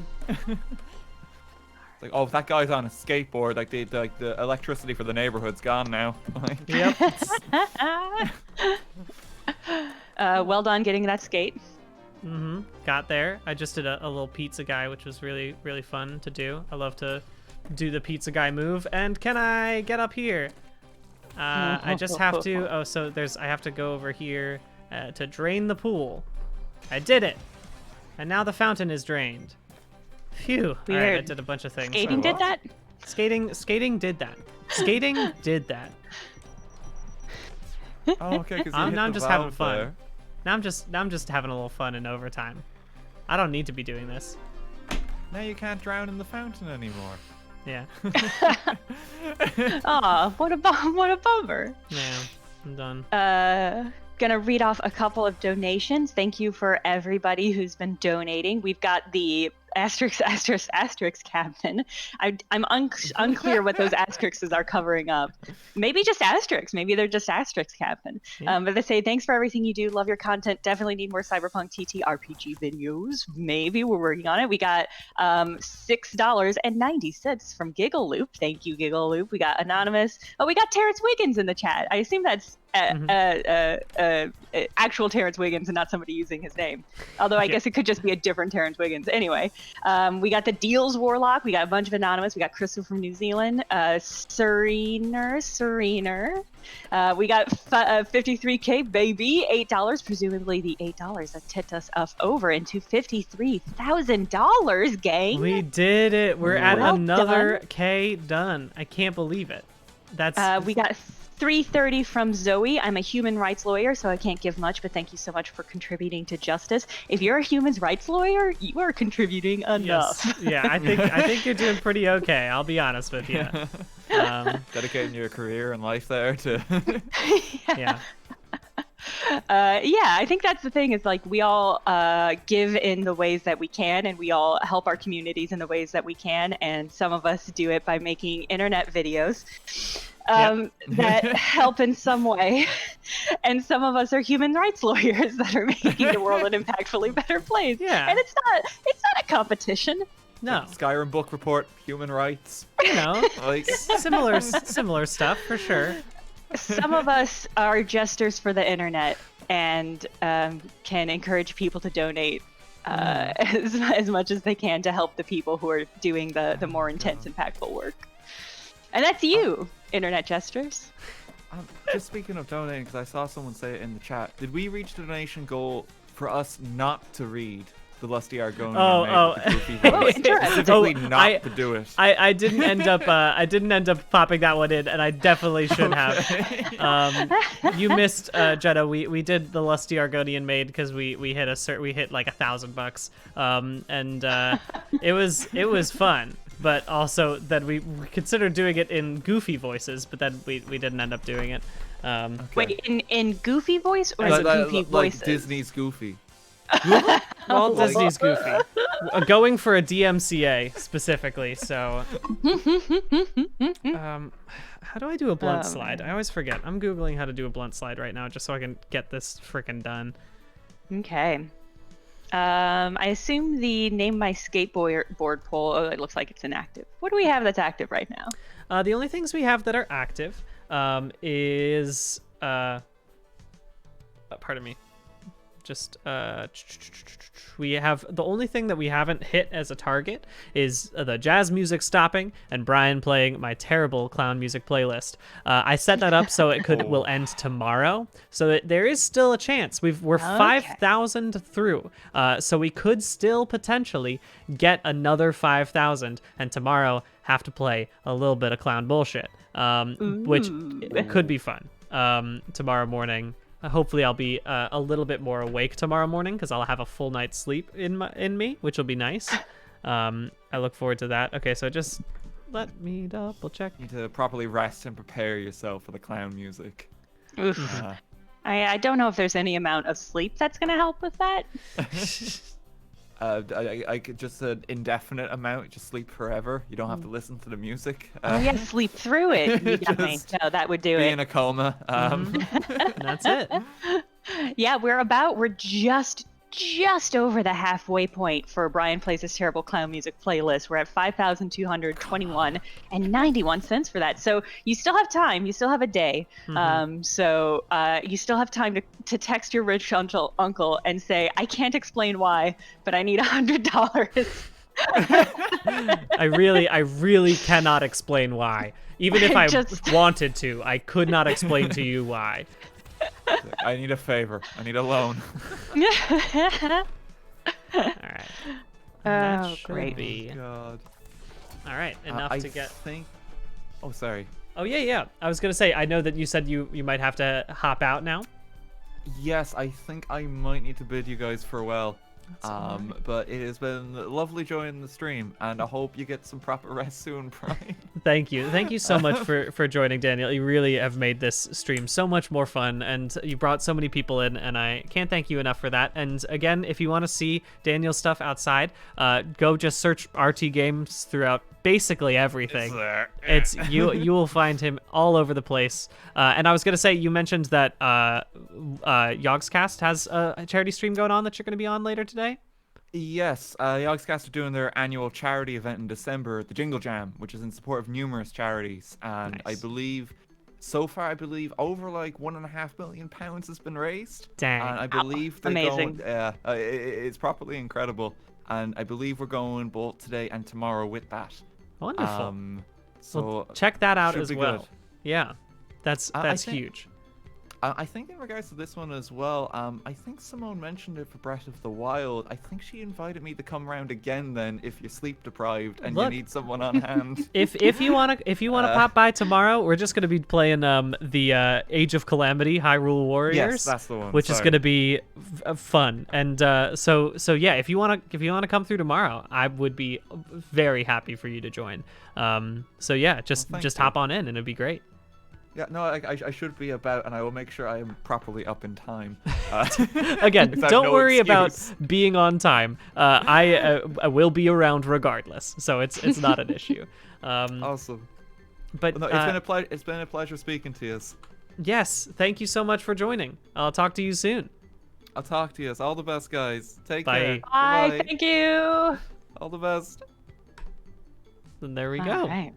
Like, oh, that guy's on a skateboard. Like the electricity for the neighborhood's gone now. Yep. Well done getting that skate. Got there. I just did a little pizza guy, which was really, really fun to do. I love to do the pizza guy move. And can I get up here? I just have to. Oh, so I have to go over here to drain the pool. I did it, and now the fountain is drained. Phew! All right, I did a bunch of things. Skating did that. Skating did that. Skating did that. Oh, okay. Because now I'm just having fun. Now I'm just having a little fun in overtime. I don't need to be doing this. Now you can't drown in the fountain anymore. Yeah. Aw, what a bummer. Yeah, I'm done. Gonna read off a couple of donations. Thank you for everybody who's been donating. We've got the asterisk captain. I'm unclear what those asterisks are covering up. Maybe just asterisks. Maybe they're just asterisk captain. Yeah. But they say, thanks for everything you do. Love your content. Definitely need more Cyberpunk TTRPG videos. Maybe we're working on it. We got $6.90 from Giggle Loop. Thank you, Giggle Loop. We got Anonymous. Oh, we got Terrence Wiggins in the chat. I assume that's actual Terrence Wiggins and not somebody using his name. Although I guess it could just be a different Terrence Wiggins. Anyway, we got the Deals Warlock. We got a bunch of Anonymous. We got Crystal from New Zealand. Serener. We got 53K baby, $8. Presumably the $8 that tipped us up over into $53,000, gang. We did it. We're at Well another done. K done. I can't believe it. That's We got 330 from Zoe. I'm a human rights lawyer, so I can't give much, but thank you so much for contributing to justice. If you're a human rights lawyer, you are contributing enough. Yes. Yeah, I think you're doing pretty okay. I'll be honest with you. Dedicating your career and life there to. Yeah. Yeah, I think that's the thing is like we all give in the ways that we can, and we all help our communities in the ways that we can, and some of us do it by making internet videos that help in some way, and some of us are human rights lawyers that are making the world an impactfully better place. Yeah. And it's not a competition. No. Skyrim book report, human rights. You know, Like, similar stuff for sure. Some of us are jesters for the internet and can encourage people to donate as much as they can to help the people who are doing the more intense, impactful work. And that's you, internet jesters. just speaking of donating, because I saw someone say it in the chat, did we reach the donation goal for us not to read the Lusty Argonian specifically not to do it? I didn't end up popping that one in, and I definitely should have. You missed, Jenna. We did the Lusty Argonian maid because we hit like $1,000, and it was fun. But also that we considered doing it in goofy voices, but then we didn't end up doing it. Okay. Wait, in goofy voice or goofy voices? Like Disney's Goofy. Walt Disney's Goofy. Going for a DMCA specifically, so. How do I do a blunt slide? I always forget. I'm Googling how to do a blunt slide right now just so I can get this freaking done. Okay. I assume the name my skateboard poll, it looks like it's inactive. What do we have that's active right now? The only things we have that are active is pardon me. Just we have the only thing that we haven't hit as a target is the jazz music stopping and Brian playing my terrible clown music playlist. I set that up so it will end tomorrow, so there is still a chance. We're 5,000 through, so we could still potentially get another 5,000, and tomorrow have to play a little bit of clown bullshit, which it could be fun. Tomorrow morning. Hopefully I'll be a little bit more awake tomorrow morning because I'll have a full night's sleep in me, which will be nice. I look forward to that. Okay, so just let me double check. You need to properly rest and prepare yourself for the clown music. Oof. I don't know if there's any amount of sleep that's going to help with that. I could just an indefinite amount, just sleep forever. You don't have to listen to the music. Yeah, sleep through it. You got me. No, that would do be it. in a coma. That's it. Yeah, we're just over the halfway point for Brian Plays His Terrible Clown Music playlist. We're at 5,221 and 91 cents for that. So you still have time. You still have a day. So you still have time to text your rich uncle and say, I can't explain why, but I need $100. I really cannot explain why. Even if I Just- wanted to, I could not explain to you why. I need a favor. I need a loan. All right. That Oh, should great. be. God. All right, enough I to get. think. Oh, sorry. Oh yeah. I was gonna say, I know that you said you might have to hop out now. Yes, I think I might need to bid you guys farewell. That's all right. But it has been lovely joining the stream, and I hope you get some proper rest soon, Brian. Thank you so much for joining, Daniel. You really have made this stream so much more fun, and you brought so many people in, and I can't thank you enough for that. And again, if you want to see Daniel's stuff outside, go just search RT Games throughout basically everything. It's you will find him all over the place. And I was gonna say, you mentioned that Yogscast has a charity stream going on that you're gonna be on later today. Yes, Yogscast are doing their annual charity event in December, the Jingle Jam, which is in support of numerous charities. And Nice. I believe, so far, over like £1.5 million has been raised. Dang. And I believe they're Amazing. going. It's properly incredible. And I believe we're going both today and tomorrow with that. Wonderful. So Well, check that out should as be well. good. Yeah, that's I think- huge. I think in regards to this one as well, I think Simone mentioned it for Breath of the Wild. I think she invited me to come round again then if you're sleep deprived and Look. you need someone on hand. If you wanna pop by tomorrow, we're just gonna be playing the Age of Calamity Hyrule Warriors. Yes, that's the one. Which is sorry. gonna be fun. And so yeah, if you wanna come through tomorrow, I would be very happy for you to join. So yeah, just thank you. hop on in and it'd be great. Yeah, no, I should be about, and I will make sure I am properly up in time. Again, Because I have don't no worry about excuse. being on time. I will be around regardless, so it's not an issue. Awesome. But Well, no, it's been a pleasure speaking to you. yes, thank you so much for joining. I'll talk to you soon. I'll talk to you. All the best, guys. Take Bye. care. Bye. Bye-bye. Thank you. All the best. And there we All go. right.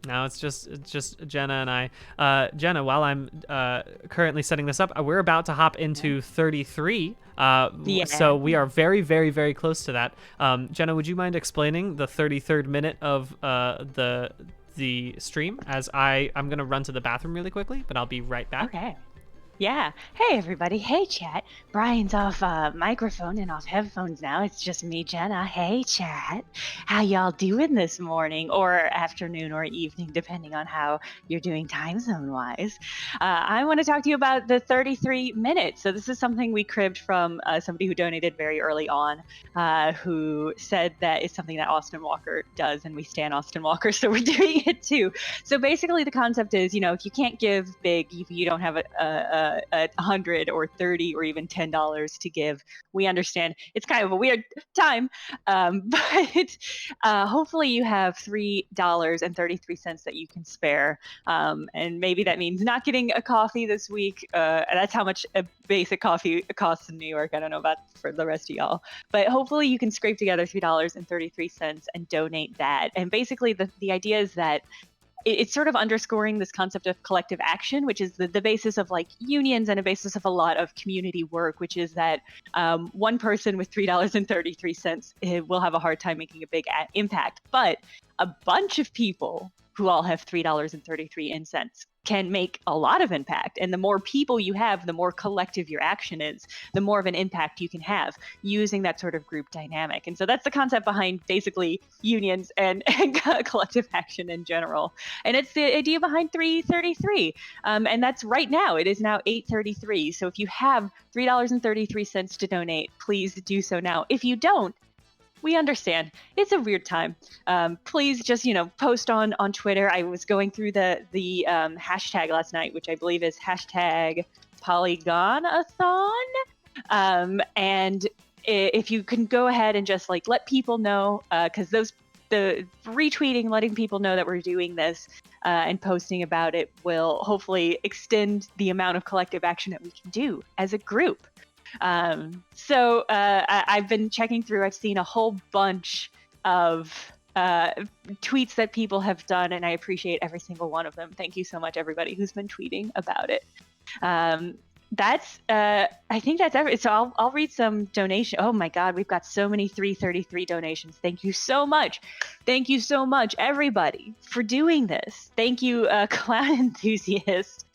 Now it's just Jenna and I. Jenna, while I'm currently setting this up, we're about to hop into 33. So we are very, very, very close to that. Jenna, would you mind explaining the 33rd minute of the stream? As I'm gonna run to the bathroom really quickly, but I'll be right back. Okay. Yeah. Hey, everybody. Hey, chat. Brian's off microphone and off headphones now. It's just me, Jenna. Hey, chat. How y'all doing this morning or afternoon or evening, depending on how you're doing time zone-wise? I want to talk to you about the 33 minutes. So this is something we cribbed from somebody who donated very early on, who said that it's something that Austin Walker does, and we stan Austin Walker, so we're doing it too. So basically the concept is, if you can't give big, if you don't have a 100 or 30 or even $10 to give, we understand it's kind of a weird time, but hopefully you have $3.33 that you can spare, and maybe that means not getting a coffee this week. That's how much a basic coffee costs in New York. I don't know about for the rest of y'all, but hopefully you can scrape together $3.33 and donate that. And basically the idea is that it's sort of underscoring this concept of collective action, which is the basis of like unions and a basis of a lot of community work, which is that one person with $3.33 will have a hard time making a big impact. But a bunch of people who all have $3.33 can make a lot of impact. And the more people you have, the more collective your action is, the more of an impact you can have using that sort of group dynamic. And so that's the concept behind basically unions and collective action in general. And it's the idea behind 333. And that's right now. It is now 8:33. So if you have $3.33 to donate, please do so now. If you don't, we understand. It's a weird time. Please just, post on Twitter. I was going through the hashtag last night, which I believe is hashtag Polygontent. And if you can go ahead and just let people know, because the retweeting, letting people know that we're doing this and posting about it will hopefully extend the amount of collective action that we can do as a group. So I've been checking through. I've seen a whole bunch of tweets that people have done, and I appreciate every single one of them. Thank you so much, everybody who's been tweeting about it. that's I think that's everything. So I'll read some donation. Oh my God, we've got so many 333 donations. Thank you so much. Thank you so much, everybody, for doing this. Thank you, Clown Enthusiast.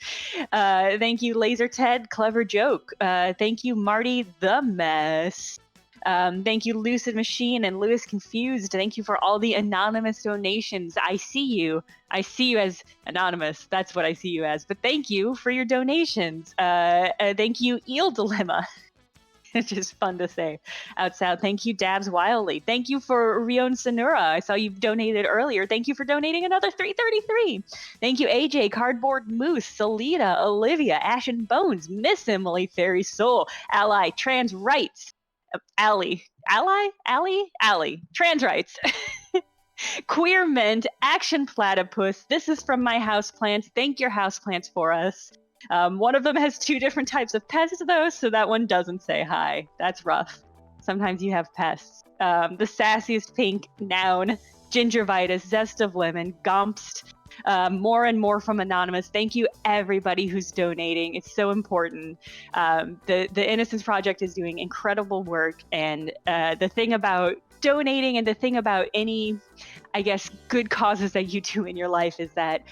Thank you, Laser Ted, Clever Joke. Thank you, Marty the Mess. Thank you, Lucid Machine and Lewis Confused. Thank you for all the anonymous donations. I see you. I see you as anonymous. That's what I see you as. But thank you for your donations. Thank you, Eel Dilemma. It's just fun to say out south. Thank you, Dabs Wildly. Thank you for Rion Sonura. I saw you donated earlier. Thank you for donating another 333. Thank you, AJ, Cardboard Moose, Salita, Olivia, Ashen Bones, Miss Emily, Fairy Soul, Ally, Trans Rights, Ally, Trans Rights, Queer Mint, Action Platypus. This is from my houseplants. Thank your houseplants for us. One of them has 2 different types of pests, though, so that one doesn't say hi. That's rough. Sometimes you have pests. The Sassiest Pink, Noun, Gingivitis, Zest of Lemon, Gompst, more and more from Anonymous. Thank you, everybody who's donating. It's so important. The Innocence Project is doing incredible work, and the thing about donating and the thing about any, I guess, good causes that you do in your life is that,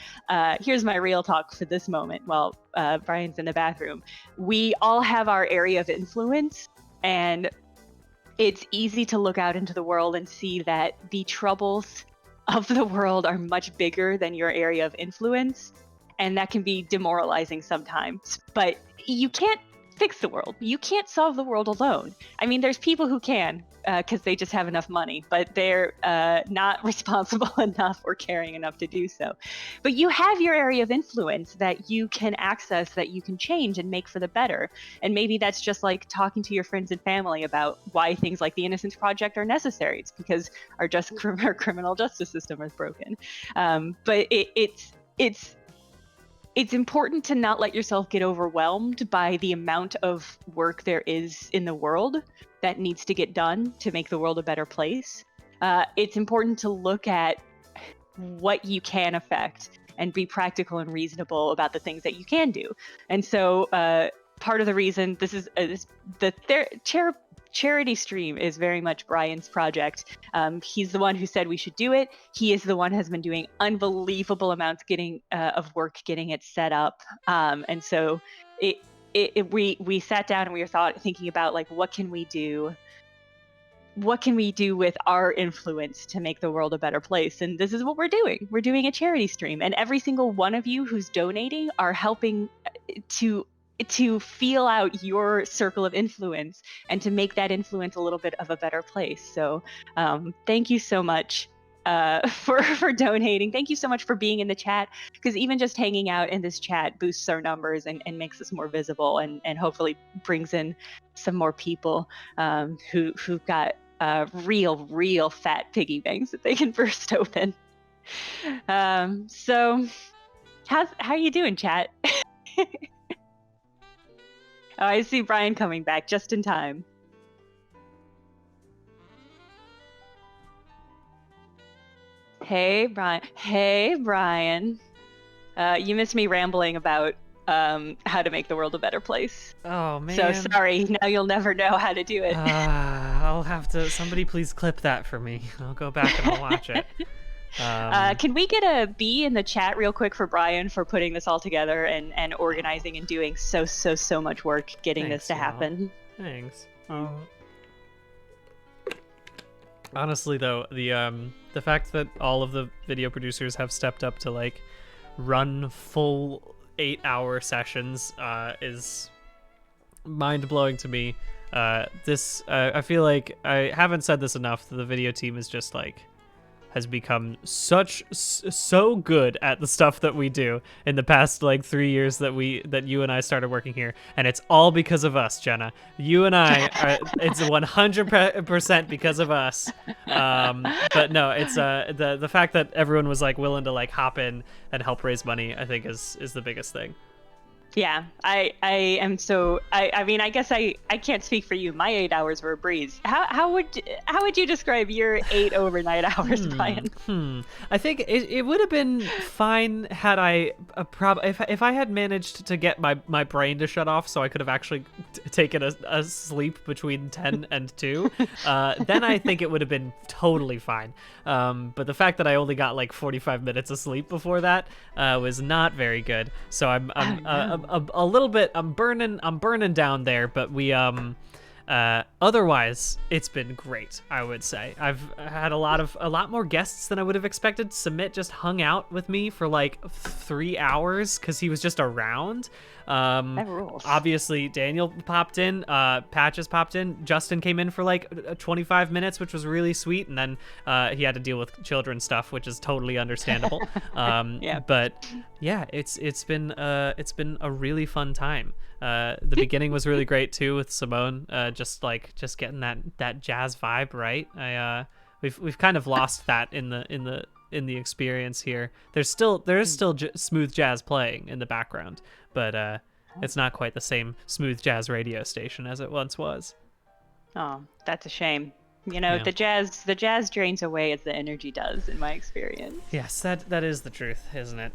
here's my real talk for this moment while Brian's in the bathroom. We all have our area of influence, and it's easy to look out into the world and see that the troubles of the world are much bigger than your area of influence, and that can be demoralizing sometimes. But you can't fix the world. You can't solve the world alone. I mean, there's people who can, because they just have enough money, but they're not responsible enough or caring enough to do so. But you have your area of influence that you can access, that you can change and make for the better. And maybe that's just like talking to your friends and family about why things like the Innocence Project are necessary. It's because our criminal justice system is broken. But it's important to not let yourself get overwhelmed by the amount of work there is in the world that needs to get done to make the world a better place. It's important to look at what you can affect and be practical and reasonable about the things that you can do. And so part of the reason this is charity stream is very much Brian's project. He's the one who said we should do it. He is the one who has been doing unbelievable amounts of work getting it set up. And so we sat down and we were thinking about like, what can we do with our influence to make the world a better place? And this is what we're doing. We're doing a charity stream, and every single one of you who's donating are helping to feel out your circle of influence and to make that influence a little bit of a better place. So thank you so much for donating. Thank you so much for being in the chat, because even just hanging out in this chat boosts our numbers and makes us more visible, and hopefully brings in some more people who've got real fat piggy banks that they can burst open. So how you doing, chat? Oh, I see Brian coming back just in time. Hey, Brian. Hey, Brian. You missed me rambling about how to make the world a better place. Oh, man. So sorry, now you'll never know how to do it. I'll have to... Somebody please clip that for me. I'll go back and I'll watch it. Can we get a B in the chat real quick for Brian for putting this all together and organizing and doing so much work getting this to happen? Thanks. Honestly, though, the fact that all of the video producers have stepped up to like run full 8-hour sessions is mind-blowing to me. I feel like I haven't said this enough. The video team is just like has become so good at the stuff that we do in the past like 3 years that you and I started working here, and it's all because of us, Jenna. You and I it's 100% because of us. But no, it's the fact that everyone was like willing to like hop in and help raise money, I think is the biggest thing. Yeah, I am so I mean I guess I can't speak for you. My 8 hours were a breeze. How would you describe your 8 overnight hours, Brian? I think it would have been fine had I if I had managed to get my brain to shut off so I could have actually taken a sleep between 10 and 2. Then I think it would have been totally fine. But the fact that I only got like 45 minutes of sleep before that was not very good. So I'm a little bit I'm burning down there, but we otherwise it's been great. I would say I've had a lot more guests than I would have expected. Submit just hung out with me for like 3 hours because he was just around. That rules. Obviously Daniel popped in, Patches popped in, Justin came in for like 25 minutes, which was really sweet, and then he had to deal with children stuff, which is totally understandable. Yeah. But yeah, it's been a really fun time. The beginning was really great too with Simone, just getting that jazz vibe right. We've kind of lost that in the experience here. There is still smooth jazz playing in the background, but it's not quite the same smooth jazz radio station as it once was. Oh, that's a shame. You know, Yeah. the jazz drains away as the energy does, in my experience. Yes, that is the truth, isn't it?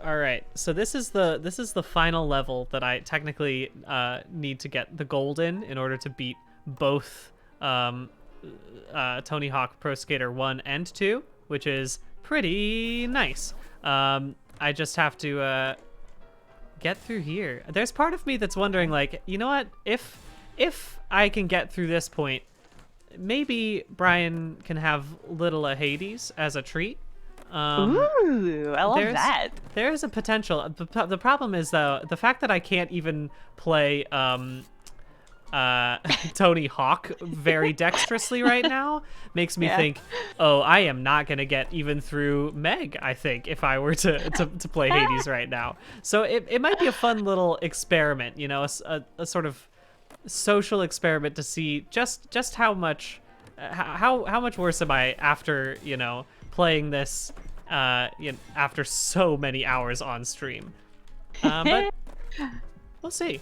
All right, so this is the final level that I technically need to get the gold in order to beat both Tony Hawk Pro Skater 1 and 2, which is pretty nice. I just have to get through here. There's part of me that's wondering, like, you know what? If I can get through this point, maybe Brian can have Little Hades as a treat. Ooh, I love that. There's a potential. The problem is, though, the fact that I can't even play Tony Hawk very dexterously right now makes me think, oh, I am not gonna get even through Meg, I think, if I were to play Hades right now. So it might be a fun little experiment, you know, a sort of social experiment to see just how much worse am I after, you know, playing this after so many hours on stream. But we'll see.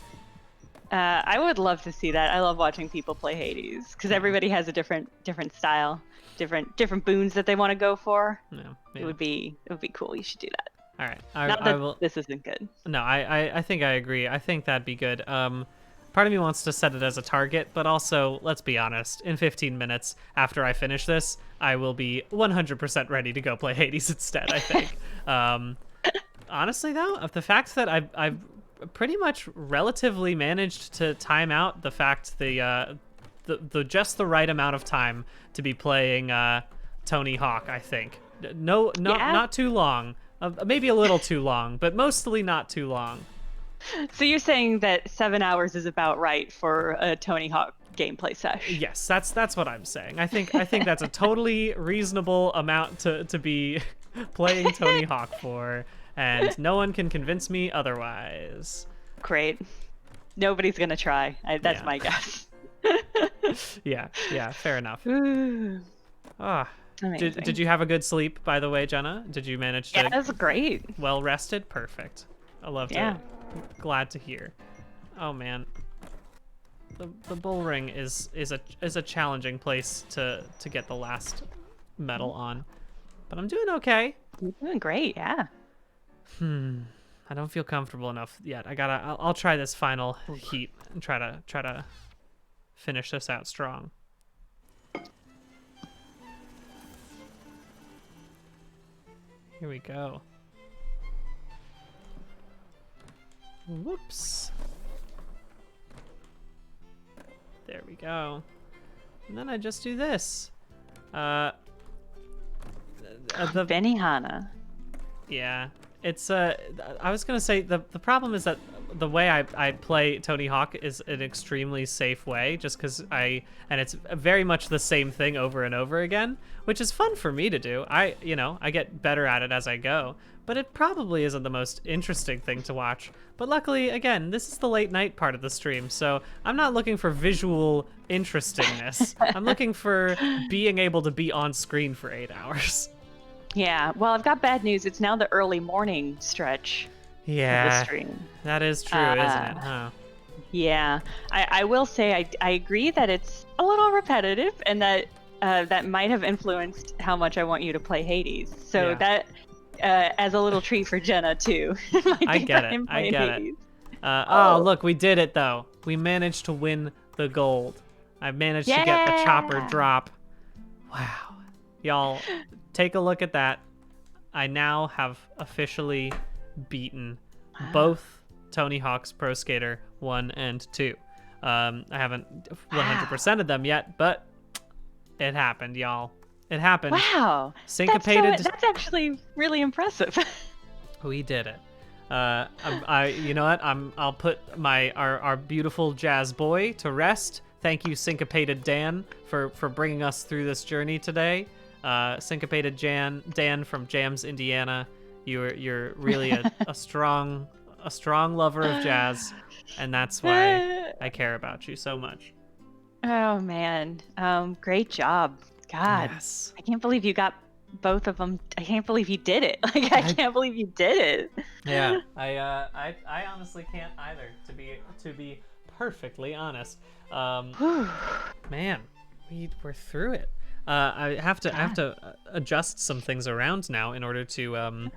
I would love to see that. I love watching people play Hades because everybody has a different style, different boons that they want to go for. Yeah. It would be cool. You should do that. All right. Not that this isn't good. No, I think I agree. I think that'd be good. Part of me wants to set it as a target, but also, let's be honest, in 15 minutes after I finish this, I will be 100% ready to go play Hades instead, I think. Honestly, though, of the fact that I've pretty much relatively managed to time out the fact the just the right amount of time to be playing Tony Hawk, I think. Not too long. Maybe a little too long, but mostly not too long. So you're saying that 7 hours is about right for a Tony Hawk gameplay session? Yes, that's what I'm saying. I think that's a totally reasonable amount to be playing Tony Hawk for, and no one can convince me otherwise. Great. Nobody's gonna try. That's my guess. Yeah, fair enough. Ah. Amazing. Did you have a good sleep, by the way, Jenna? Did you manage to? Yeah, that was great. Well rested? Perfect. I loved it. Glad to hear. Oh man, the bull ring is a challenging place to get the last medal on, but I'm doing okay. You're doing great, yeah. I don't feel comfortable enough yet. I'll try this final heat and try to finish this out strong. Here we go. Whoops. There we go. And then I just do this. The Benihana. Yeah. It's I was gonna say the problem is that the way I play Tony Hawk is an extremely safe way, just because and it's very much the same thing over and over again, which is fun for me to do. I get better at it as I go, but it probably isn't the most interesting thing to watch. But luckily, again, this is the late night part of the stream, so I'm not looking for visual interestingness. I'm looking for being able to be on screen for 8 hours. Yeah, well, I've got bad news. It's now the early morning stretch. Yeah, stream. that is true, isn't it? Huh? Yeah, I will say I agree that it's a little repetitive, and that that might have influenced how much I want you to play Hades. So that, as a little treat for Jenna too. I get it. I get it. Oh, look, we did it though. We managed to win the gold. I managed to get the chopper drop. Wow. Y'all, take a look at that. I now have officially beaten both Tony Hawk's Pro Skater 1 and 2. I haven't 100%ed them yet, but it happened, y'all. It happened. Wow. Syncopated. That's actually really impressive. We did it. You know what? I'll put our beautiful jazz boy to rest. Thank you, Syncopated Dan, for bringing us through this journey today. Syncopated Dan from Jams, Indiana. You're really a strong lover of jazz, and that's why I care about you so much. Oh man, great job. God, yes. I can't believe you got both of them. I can't believe you did it. Like I can't believe you did it. Yeah, I honestly can't either. To be perfectly honest, man, we're through it. I have to adjust some things around now in order to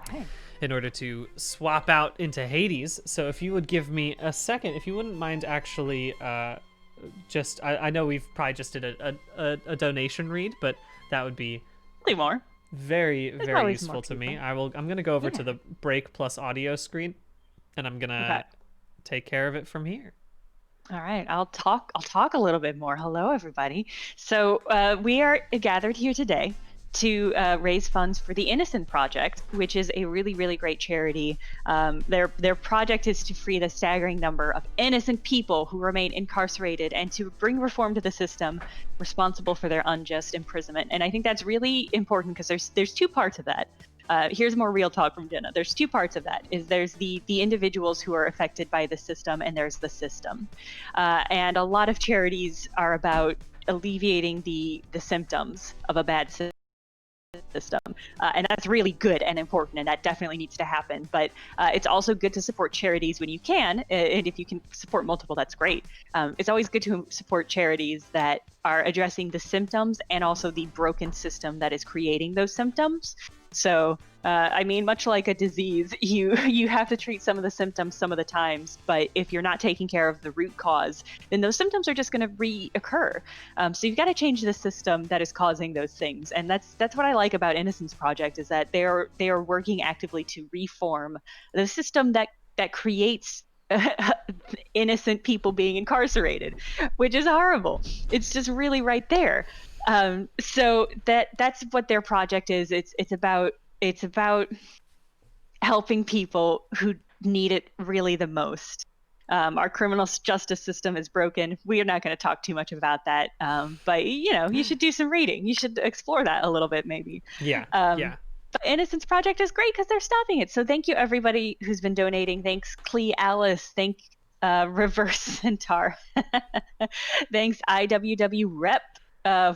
swap out into Hades. So if you would give me a second, if you wouldn't mind actually I know we've probably just did a donation read, but that would be more very useful to me. I'm gonna go over to the break plus audio screen, and I'm gonna take care of it from here. All right, I'll talk a little bit more. Hello, everybody. So we are gathered here today to raise funds for the Innocent Project, which is a really, really great charity. Their project is to free the staggering number of innocent people who remain incarcerated and to bring reform to the system responsible for their unjust imprisonment. And I think that's really important because there's two parts of that. Here's more real talk from Jenna. There's two parts of that. There's the individuals who are affected by the system, and there's the system. And a lot of charities are about alleviating the symptoms of a bad system. And that's really good and important, and that definitely needs to happen. But it's also good to support charities when you can, and if you can support multiple, that's great. It's always good to support charities that are addressing the symptoms and also the broken system that is creating those symptoms. So, I mean, much like a disease, you have to treat some of the symptoms some of the times, but if you're not taking care of the root cause, then those symptoms are just going to reoccur. So you've got to change the system that is causing those things, and that's what I like about Innocence Project, is that they are working actively to reform the system that creates innocent people being incarcerated, which is horrible. It's just really right there. So that's what their project is. It's about helping people who need it really the most. Our criminal justice system is broken. We are not going to talk too much about that, but you should do some reading. You should explore that a little bit, maybe. Yeah. But Innocence Project is great because they're stopping it. So thank you everybody who's been donating. Thanks Clee Alice. Thank Reverse Centaur. Thanks IWW Rep.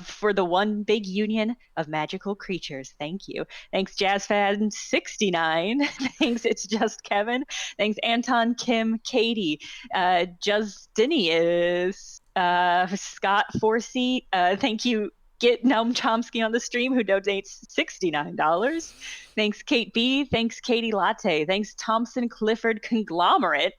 For the one big union of magical creatures. Thank you. Thanks JazzFan69. Thanks It's Just Kevin. Thanks Anton, Kim, Katie, Justinius, Scott Forsey. Thank you Get Noam Chomsky on the stream, who donates $69. Thanks Kate B. Thanks Katie Latte. Thanks Thompson Clifford Conglomerate.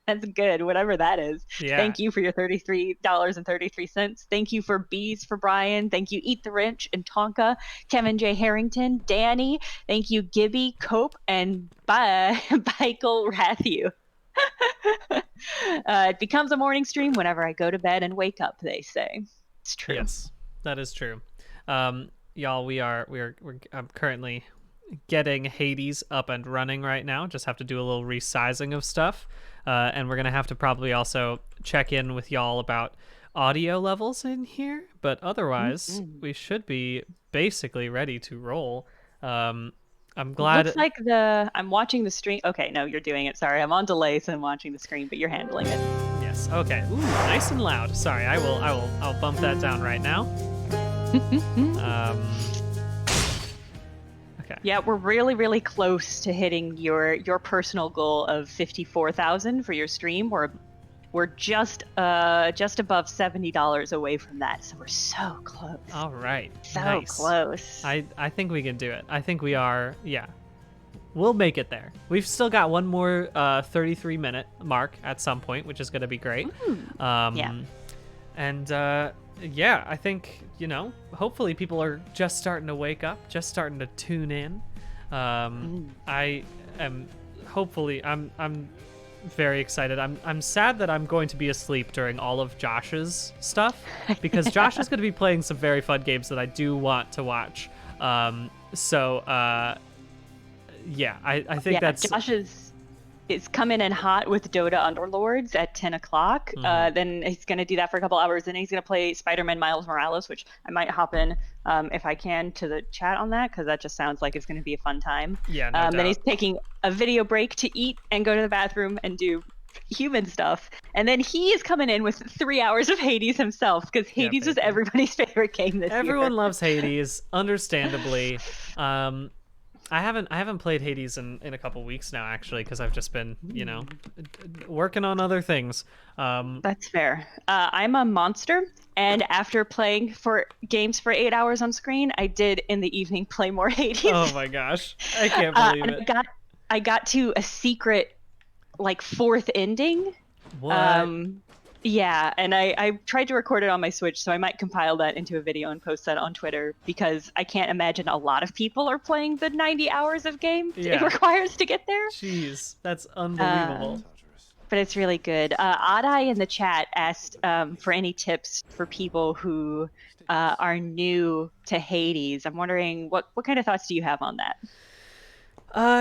That's good, whatever that is. Yeah. Thank you for your $33.33. Thank you for Bees for Brian. Thank you Eat the Rich and Tonka, Kevin J. Harrington, Danny. Thank you Gibby, Cope, and Michael Rathew. It becomes a morning stream whenever I go to bed and wake up, they say. It's true. Yes, that is true. Y'all, we're currently getting Hades up and running right now. Just have to do a little resizing of stuff. And we're going to have to probably also check in with y'all about audio levels in here. But otherwise, we should be basically ready to roll. I'm glad... Looks like I'm watching the stream. Okay, no, you're doing it. Sorry, I'm on delay, so I'm watching the screen, but you're handling it. Yes, okay. Ooh, nice and loud. Sorry, I'll bump that down right now. Okay. Yeah, we're really, really close to hitting your personal goal of 54,000 for your stream. We're just above $70 away from that, so we're so close. All right. So Nice. close. I think we can do it. I think we are. Yeah. We'll make it there. We've still got one more 33-minute mark at some point, which is going to be great. Yeah. And yeah, I think, hopefully people are just starting to wake up, just starting to tune in. I am hopefully I'm very excited. I'm sad that I'm going to be asleep during all of Josh's stuff because Josh is going to be playing some very fun games that I do want to watch. Yeah, I think that's... Josh is coming in hot with Dota Underlords at 10 o'clock. Then he's going to do that for a couple hours. Then he's going to play Spider-Man Miles Morales, which I might hop in if I can to the chat on that, because that just sounds like it's going to be a fun time. Yeah, no doubt. Then he's taking a video break to eat and go to the bathroom and do human stuff. And then he is coming in with 3 hours of Hades himself, because Hades was everybody's favorite game this year. Everyone loves Hades, understandably. I haven't played Hades in a couple weeks now, actually, because I've just been, working on other things. That's fair. I'm a monster, and after playing for games for 8 hours on screen, I did in the evening play more Hades. Oh my gosh, I can't believe it. I got to a secret, fourth ending. What? Yeah, and I tried to record it on my Switch, so I might compile that into a video and post that on Twitter, because I can't imagine a lot of people are playing the 90 hours of game it requires to get there. Jeez, that's unbelievable. But it's really good. Adai in the chat asked for any tips for people who are new to Hades. I'm wondering, what kind of thoughts do you have on that?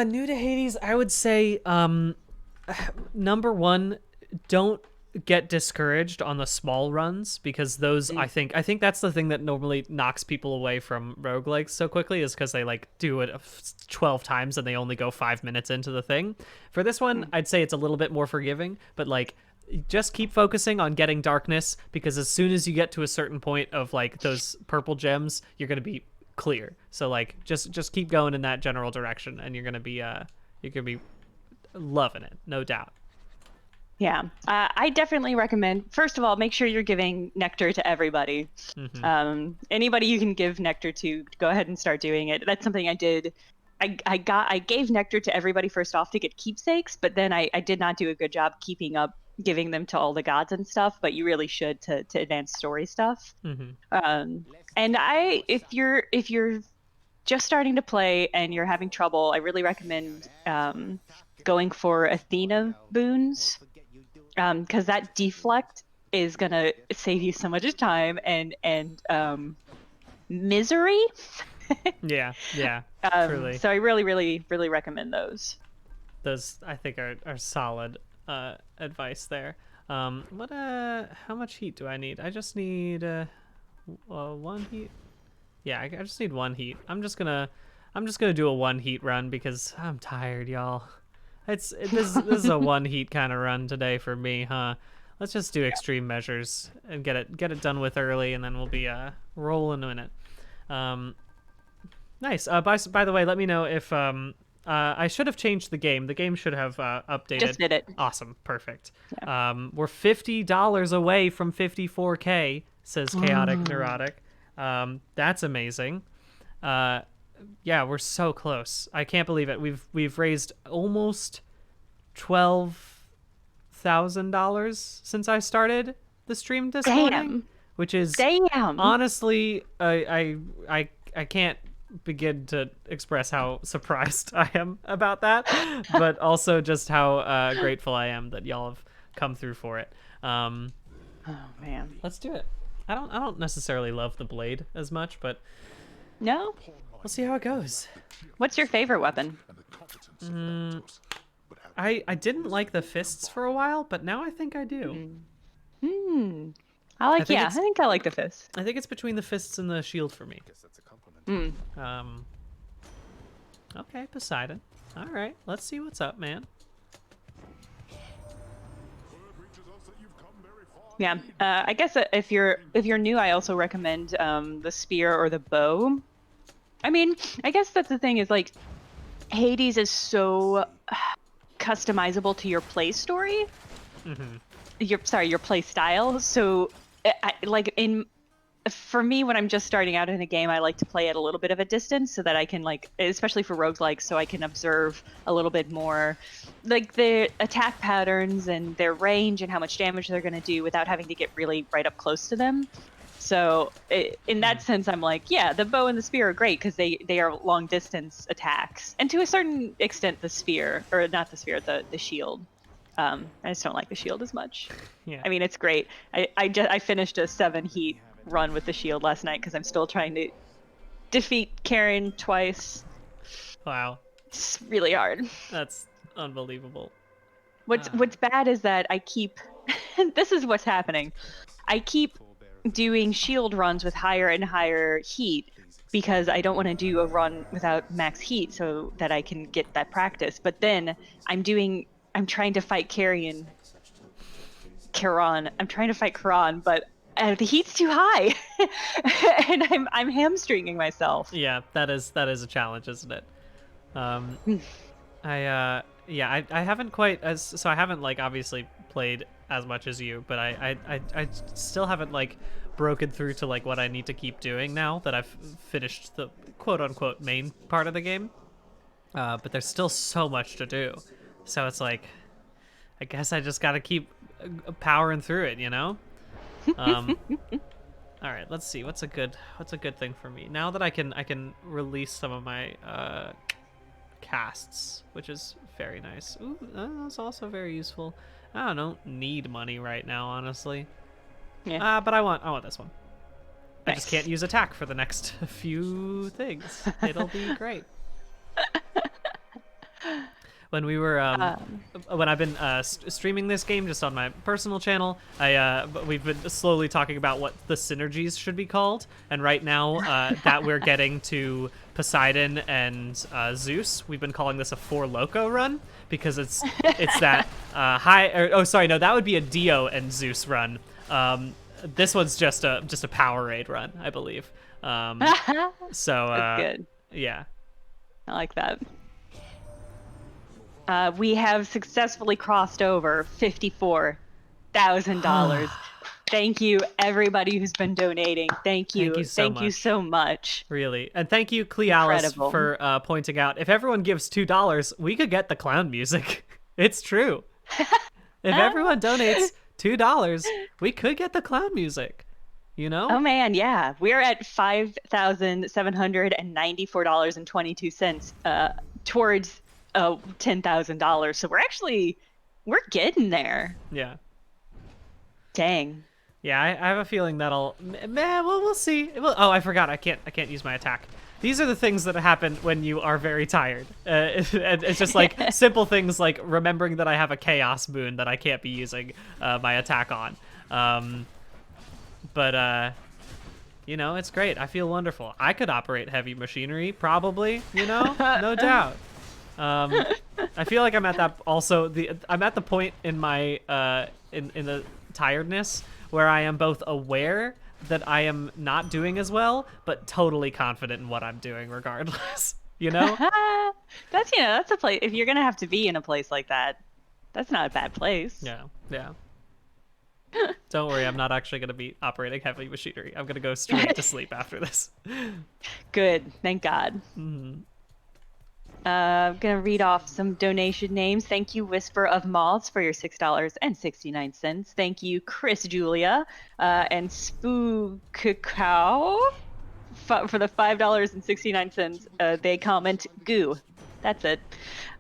New to Hades, I would say, number one, don't get discouraged on the small runs, because those I think that's the thing that normally knocks people away from roguelikes so quickly, is because they do it 12 times and they only go 5 minutes into the thing. For this one, I'd say it's a little bit more forgiving, but just keep focusing on getting darkness, because as soon as you get to a certain point of those purple gems, you're going to be clear. So just keep going in that general direction, and you're going to be loving it, no doubt. Yeah, I definitely recommend, first of all, make sure you're giving nectar to everybody. Anybody you can give nectar to, go ahead and start doing it. That's something I did. I gave nectar to everybody first off to get keepsakes, but then I did not do a good job keeping up giving them to all the gods and stuff, but you really should to advance story stuff. And if you're just starting to play and you're having trouble, I really recommend going for Athena boons, because that deflect is gonna save you so much time and misery. yeah, truly. So I really, really, really recommend those. Those I think are solid advice there. How much heat do I need? I just need 1 heat. Yeah, I just need 1 heat. I'm just gonna do a 1 heat run because I'm tired, y'all. This is a 1 heat kind of run today for me, huh? Let's just do extreme measures and get it done with early, and then we'll be rolling in it. Nice. By the way, let me know if I should have changed the game. The game should have updated. Just did it. Awesome. Perfect. Yeah. We're $50 away from 54K, says Chaotic Neurotic. That's amazing. Yeah, we're so close. I can't believe it. We've raised almost $12,000 since I started the stream this morning, which is honestly, I can't begin to express how surprised I am about that, but also just how grateful I am that y'all have come through for it. Oh man, let's do it. I don't necessarily love the blade as much, but no. We'll see how it goes. What's your favorite weapon? I didn't like the fists for a while, but now I think I do. I think I like the fists. I think it's between the fists and the shield for me. Okay, Poseidon. All right, let's see what's up, man. Yeah, I guess if you're new, I also recommend the spear or the bow. I mean, I guess that's the thing is like Hades is so customizable to your play story. Your play style. So for me, when I'm just starting out in a game, I like to play at a little bit of a distance so that I can especially for roguelikes, so I can observe a little bit more like the attack patterns and their range and how much damage they're going to do without having to get really right up close to them. So in that sense, I'm like, yeah, the bow and the spear are great because they are long distance attacks, and to a certain extent, the spear, or not the spear, the shield. I just don't like the shield as much. Yeah. I mean, it's great. I finished a 7 heat run with the shield last night because I'm still trying to defeat Karen twice. Wow. It's really hard. That's unbelievable. What's bad is that I keep this is what's happening. I keep doing shield runs with higher and higher heat because I don't want to do a run without max heat so that I can get that practice. But then I'm trying to fight Charon. I'm trying to fight Charon, but the heat's too high, and I'm hamstringing myself. Yeah, that is a challenge, isn't it? I haven't quite I haven't obviously played as much as you, but I still haven't broken through to what I need to keep doing now that I've finished the quote unquote main part of the game. But there's still so much to do, so it's I guess I just gotta keep powering through it, you know. All right, let's see what's a good thing for me now that I can release some of my casts, which is very nice. Ooh, that's also very useful. I don't need money right now, honestly. Yeah. But I want this one. Nice. I just can't use attack for the next few things. It'll be great. When we were when I've been streaming this game just on my personal channel, we've been slowly talking about what the synergies should be called, and right now that we're getting to Poseidon and Zeus, we've been calling this a Four Loco run because it's that that would be a Dio and Zeus run. This one's just a Powerade run, I believe. So That's good. Yeah, I like that. We have successfully crossed over $54,000. Thank you, everybody who's been donating. Thank you so much. Really, and thank you, Clealis, Incredible. for pointing out. If everyone gives $2, we could get the clown music. It's true. If everyone donates $2, we could get the clown music. You know? Oh man, yeah, we're at $5,794.22 towards $10,000. So we're getting there. Yeah. Dang. Yeah, I have a feeling that'll. We'll see. Oh, I forgot. I can't use my attack. These are the things that happen when you are very tired. It's just simple things like remembering that I have a chaos boon that I can't be using my attack on. But it's great. I feel wonderful. I could operate heavy machinery, probably. No doubt. I feel like I'm at that. Also, I'm at the point in my in the tiredness where I am both aware that I am not doing as well, but totally confident in what I'm doing regardless. That's a place. If you're gonna have to be in a place like that, that's not a bad place. Yeah. Don't worry, I'm not actually gonna be operating heavy machinery. I'm gonna go straight to sleep after this. Good, thank God. Mm-hmm. I'm gonna read off some donation names. Thank you, Whisper of Moths, for your $6.69. Thank you, Chris Julia and Spookcow for the $5.69. They comment goo. That's it.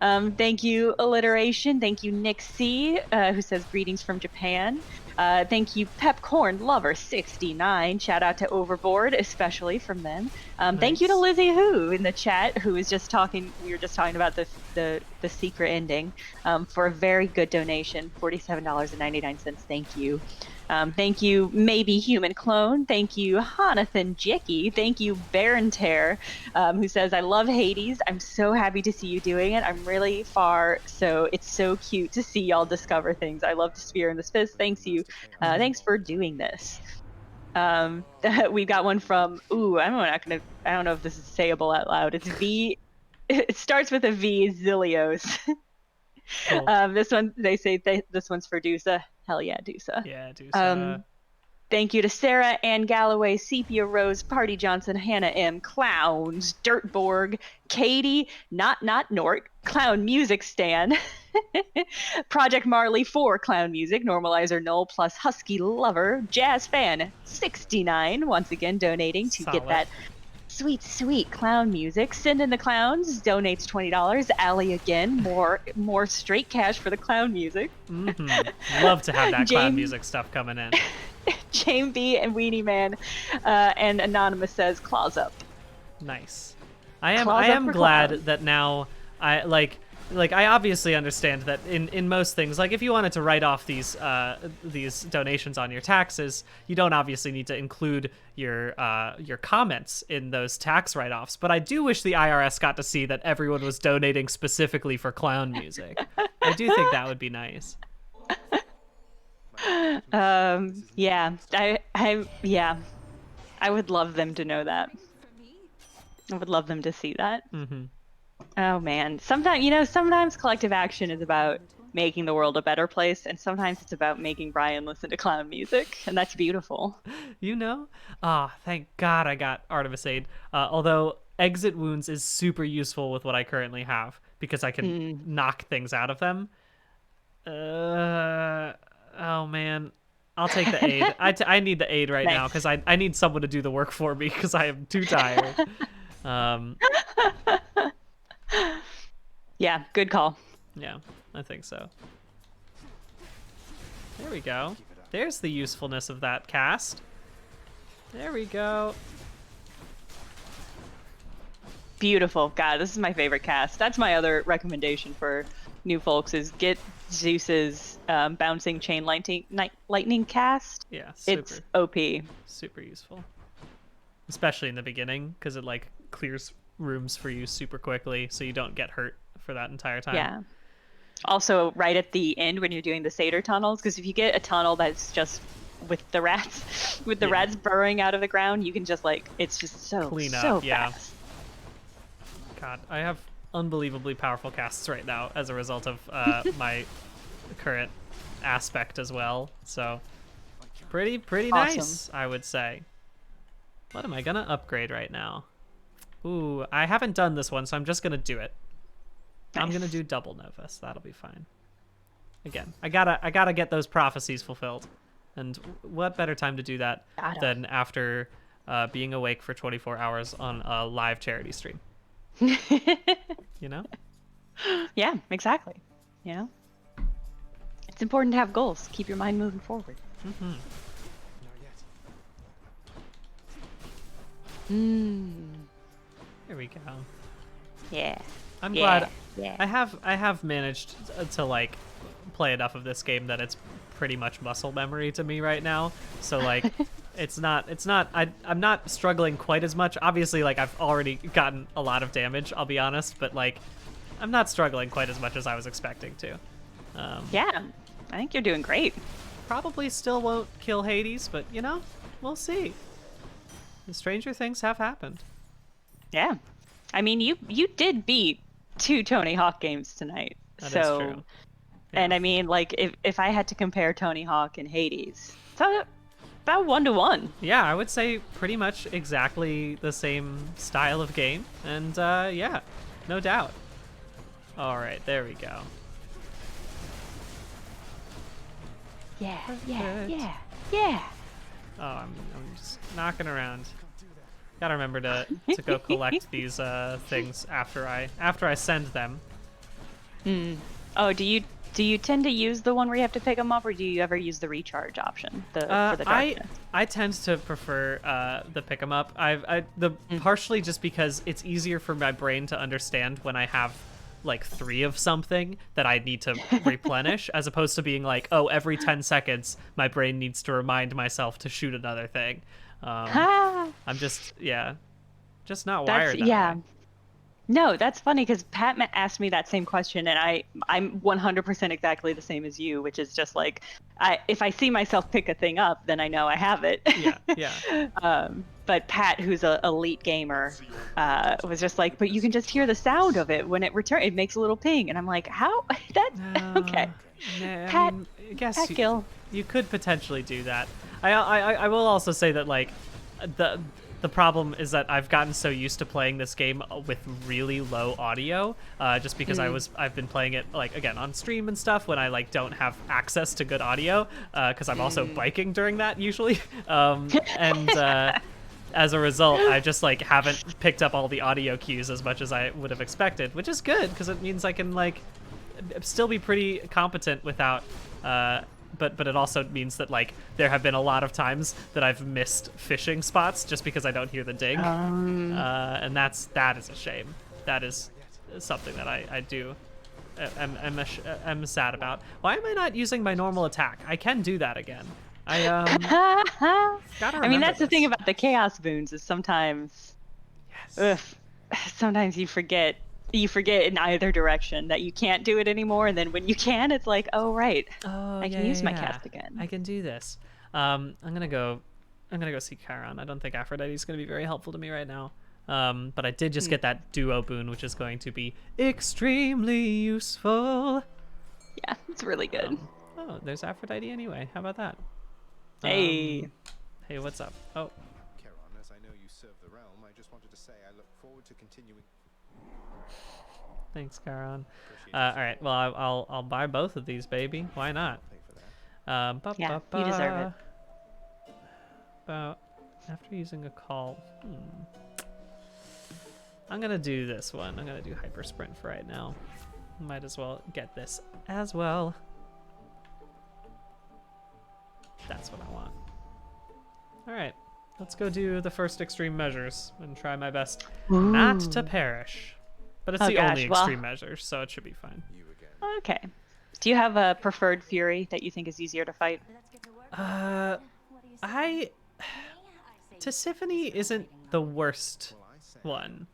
Thank you, Alliteration. Thank you, Nick C, who says greetings from Japan. Thank you, Pepcorn Lover 69. Shout out to Overboard, especially from them. Nice. Thank you to Lizzie Who in the chat, who was just talking. We were just talking about the secret ending for a very good donation, $47.99. Thank you. Thank you, Maybe Human Clone. Thank you, Hanathan Jicky. Thank you, Baron Tear, who says, I love Hades. I'm so happy to see you doing it. I'm really far, so it's so cute to see y'all discover things. I love the Sphere and the Fist. Thanks for doing this. We got one from I don't know if this is sayable out loud. It's V. It starts with a V. Zilios. Cool. This one they say this one's for Dusa. Hell yeah, Dusa. Yeah, Dusa. Thank you to Sarah, Ann Galloway, Sepia Rose, Party Johnson, Hannah M, Clowns, Dirtborg, Katie, Not Nort, Clown Music Stan, Project Marley 4 Clown Music, Normalizer Null plus Husky Lover, Jazz Fan 69, once again donating to get that sweet clown music. Send in the Clowns donates $20. Allie again, more straight cash for the clown music. Love to have that clown music stuff coming in. Jane B and Weenie Man, and Anonymous says claws up. Nice. I am glad that now I I obviously understand that in most things, like if you wanted to write off these donations on your taxes, you don't obviously need to include your comments in those tax write-offs. But I do wish the IRS got to see that everyone was donating specifically for clown music. I do think that would be nice. Yeah, I would love them to know that. I would love them to see that. Oh man, sometimes collective action is about making the world a better place, and sometimes it's about making Brian listen to clown music, and that's beautiful. Thank God I got Artemis Aid. Although exit wounds is super useful with what I currently have because I can knock things out of them. Oh man, I'll take the aid. I need the aid right now because I need someone to do the work for me because I am too tired. Yeah, good call. Yeah, I think so. There we go. There's the usefulness of that cast. There we go. Beautiful. God, this is my favorite cast. That's my other recommendation for new folks is get Zeus's bouncing chain lightning cast. Yeah, it's OP. Super useful. Especially in the beginning, because it like clears rooms for you super quickly so you don't get hurt for that entire time. Yeah. Also, right at the end when you're doing the satyr tunnels, because if you get a tunnel that's just with the rats, rats burrowing out of the ground, you can just it's just so clean up. So yeah. fast. God, I have unbelievably powerful casts right now as a result of my current aspect as well. So pretty awesome. Nice, I would say. What am I gonna upgrade right now? Ooh, I haven't done this one, so I'm just gonna do it. Nice. I'm gonna do double Novus. That'll be fine. Again, I gotta get those prophecies fulfilled, and what better time to do that than after being awake for 24 hours on a live charity stream? You know? Yeah, exactly. You know, it's important to have goals. Keep your mind moving forward. There we go. Yeah. I'm glad. Yeah. I have managed to like play enough of this game that it's pretty much muscle memory to me right now. So like I'm not struggling quite as much. Obviously, like I've already gotten a lot of damage, I'll be honest, but like I'm not struggling quite as much as I was expecting to. Yeah, I think you're doing great. Probably still won't kill Hades, but you know, we'll see. The stranger things have happened. Yeah. I mean, you did beat 2 Tony Hawk games tonight. That is true. Yeah. And I mean, like, if I had to compare Tony Hawk and Hades, it's about 1-to-1. Yeah, I would say pretty much exactly the same style of game. And yeah, no doubt. All right, there we go. Yeah. Oh, I'm just knocking around. Gotta remember to go collect these things after I send them. Oh, do you tend to use the one where you have to pick them up, or do you ever use the recharge option for the darkness? I tend to prefer the pick 'em up. Partially just because it's easier for my brain to understand when I have like 3 of something that I need to replenish, as opposed to being like, oh, every 10 seconds my brain needs to remind myself to shoot another thing. I'm just not wired that way. No, that's funny because Pat asked me that same question, and I'm 100% exactly the same as you, which is just like, if I see myself pick a thing up, then I know I have it. Yeah. But Pat, who's a elite gamer, was just like, but you can just hear the sound of it when it returns. It makes a little ping, and I'm like, how? That's okay. Nah, Pat, I guess Pat Gill. you could potentially do that. I will also say that like the problem is that I've gotten so used to playing this game with really low audio, just because I've been playing it like again on stream and stuff when I like don't have access to good audio, because I'm also biking during that usually, and as a result, I just like haven't picked up all the audio cues as much as I would have expected, which is good because it means I can like still be pretty competent without. But it also means that like there have been a lot of times that I've missed fishing spots just because I don't hear the ding, and that is a shame. That is something that I do. I'm sad about. Why am I not using my normal attack? I can do that again. I mean, that's the thing about the chaos boons is sometimes, sometimes you forget in either direction that you can't do it anymore, and then when you can, it's like, oh right, I can use my cast again. I can do this. I'm gonna go see Chiron. I don't think Aphrodite's gonna be very helpful to me right now. But I did just get that duo boon, which is going to be extremely useful. Yeah, it's really good. Oh, there's Aphrodite anyway. How about that? Hey. Hey, what's up? Oh. Chiron, as I know you serve the realm, I just wanted to say I look forward to continuing. Thanks, Chiron. All right. Well, I'll buy both of these, baby. Why not? Yeah, you deserve it. About after using a call. I'm gonna do this one. I'm gonna do hyper sprint for right now. Might as well get this as well. That's what I want. All right. Let's go do the first extreme measures and try my best not to perish. But it's the only extreme measure, so it should be fine. Okay. Do you have a preferred fury that you think is easier to fight? Tisiphone isn't the worst one.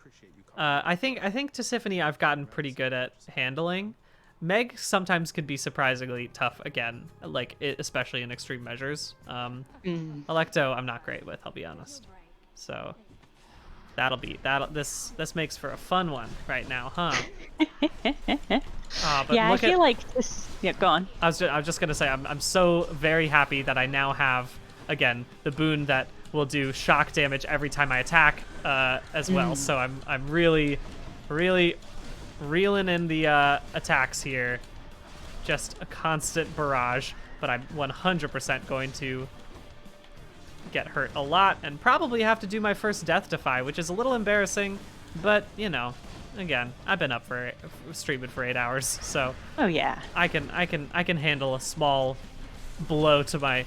I think Tisiphone I've gotten pretty good at handling. Meg sometimes could be surprisingly tough again, like especially in extreme measures. Electo I'm not great with, I'll be honest. So this makes for a fun one right now, huh? Yeah, I feel like this. Yeah, go on. I was just gonna say I'm so very happy that I now have again the boon that will do shock damage every time I attack as well. So I'm really reeling in the attacks here. Just a constant barrage, but I'm 100% going to get hurt a lot and probably have to do my first death defy, which is a little embarrassing, but you know, again, I've been up for streaming for 8 hours, so yeah, I can handle a small blow to my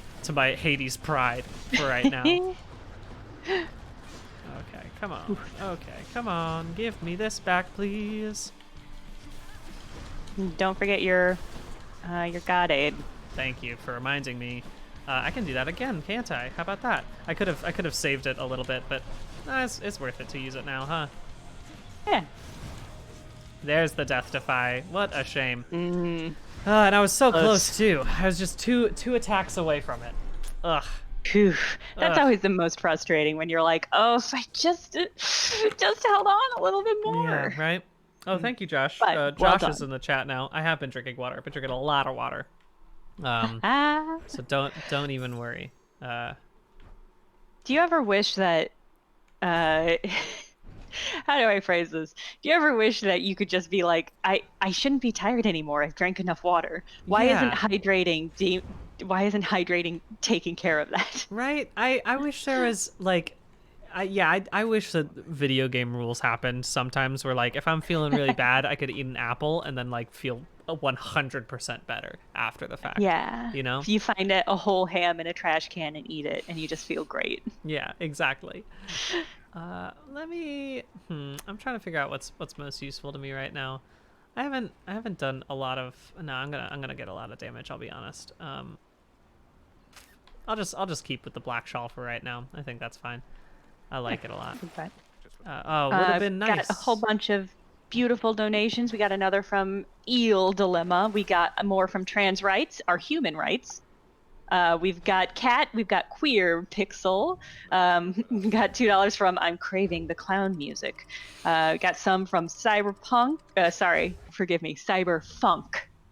Hades pride for right now. Okay, come on. Okay, come on. Give me this back, please. Don't forget your god aid. Thank you for reminding me. I can do that again, can't I? How about that? I could have saved it a little bit, but it's worth it to use it now, huh? Yeah. There's the death defy. What a shame. And I was so close too. I was just two attacks away from it. Ugh. Phew. That's always the most frustrating when you're like, oh, if I just held on a little bit more. Yeah, right? Oh, thank you, Josh. Josh is in the chat now. I have been drinking water. I've been drinking a lot of water. So don't even worry. Do you ever wish that how do I phrase this? Do you ever wish that you could just be like, I shouldn't be tired anymore. I've drank enough water. Why isn't hydrating taking care of that? Right? I wish there was like I wish that video game rules happened sometimes where like if I'm feeling really bad, I could eat an apple and then like feel 100% better after the fact. Yeah. You know? If you find a whole ham in a trash can and eat it and you just feel great. Yeah, exactly. Let me I'm trying to figure out what's most useful to me right now. I haven't done a lot of I'm gonna get a lot of damage, I'll be honest. I'll just keep with the black shawl for right now. I think that's fine. I like it a lot. Okay. Would have been nice. Got a whole bunch of beautiful donations. We got another from Eel Dilemma. We got more from Trans Rights, our human rights. We've got Cat, we've got Queer Pixel, we got $2 from I'm Craving the Clown Music. Got some from Cyberfunk.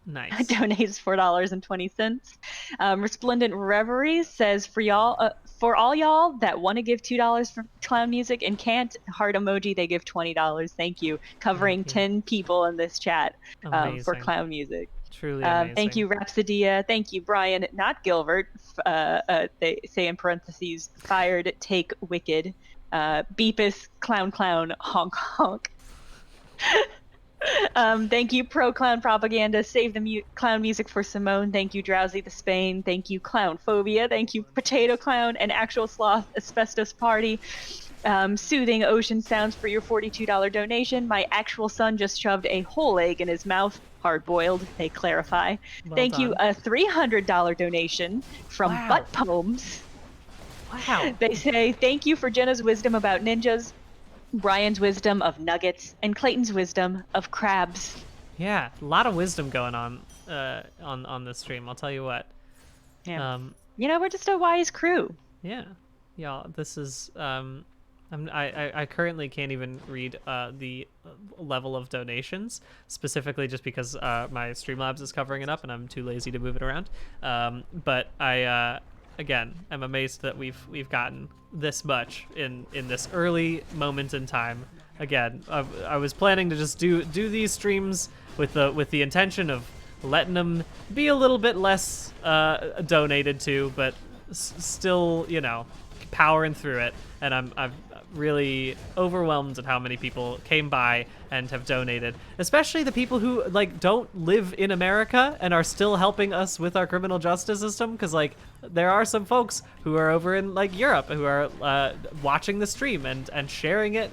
Nice. Donates $4.20. Resplendent Reveries says for all y'all that want to give $2 for clown music and can't, heart emoji, they give $20. Thank you. Covering 10 people in this chat for Amazing. clown music. Truly amazing. Thank you, Rhapsodia. Thank you, Brian, not Gilbert. They say in parentheses, fired, take wicked. Beepus, clown, honk, honk. Thank you, Pro Clown Propaganda. Save the clown music for Simone. Thank you, Drowsy the Spain. Thank you, Clown Phobia. Thank you, Potato Clown and Actual Sloth Asbestos Party. Soothing Ocean Sounds for your $42 donation. My actual son just shoved a whole egg in his mouth. Hard-boiled, they clarify. Thank you, a $300 donation from Butt Poems. Wow. They say, thank you for Jenna's wisdom about ninjas, Brian's wisdom of nuggets, and Clayton's wisdom of crabs. Yeah, a lot of wisdom going on this stream, I'll tell you what. Yeah. We're just a wise crew. Yeah. Y'all, this is I currently can't even read the level of donations, specifically just because my Streamlabs is covering it up and I'm too lazy to move it around. But I again, I'm amazed that we've gotten this much in this early moment in time. Again, I was planning to just do these streams with the intention of letting them be a little bit less donated to, but still, powering through it. And I'm really overwhelmed at how many people came by and have donated, especially the people who don't live in America and are still helping us with our criminal justice system, because there are some folks who are over in Europe who are watching the stream and sharing it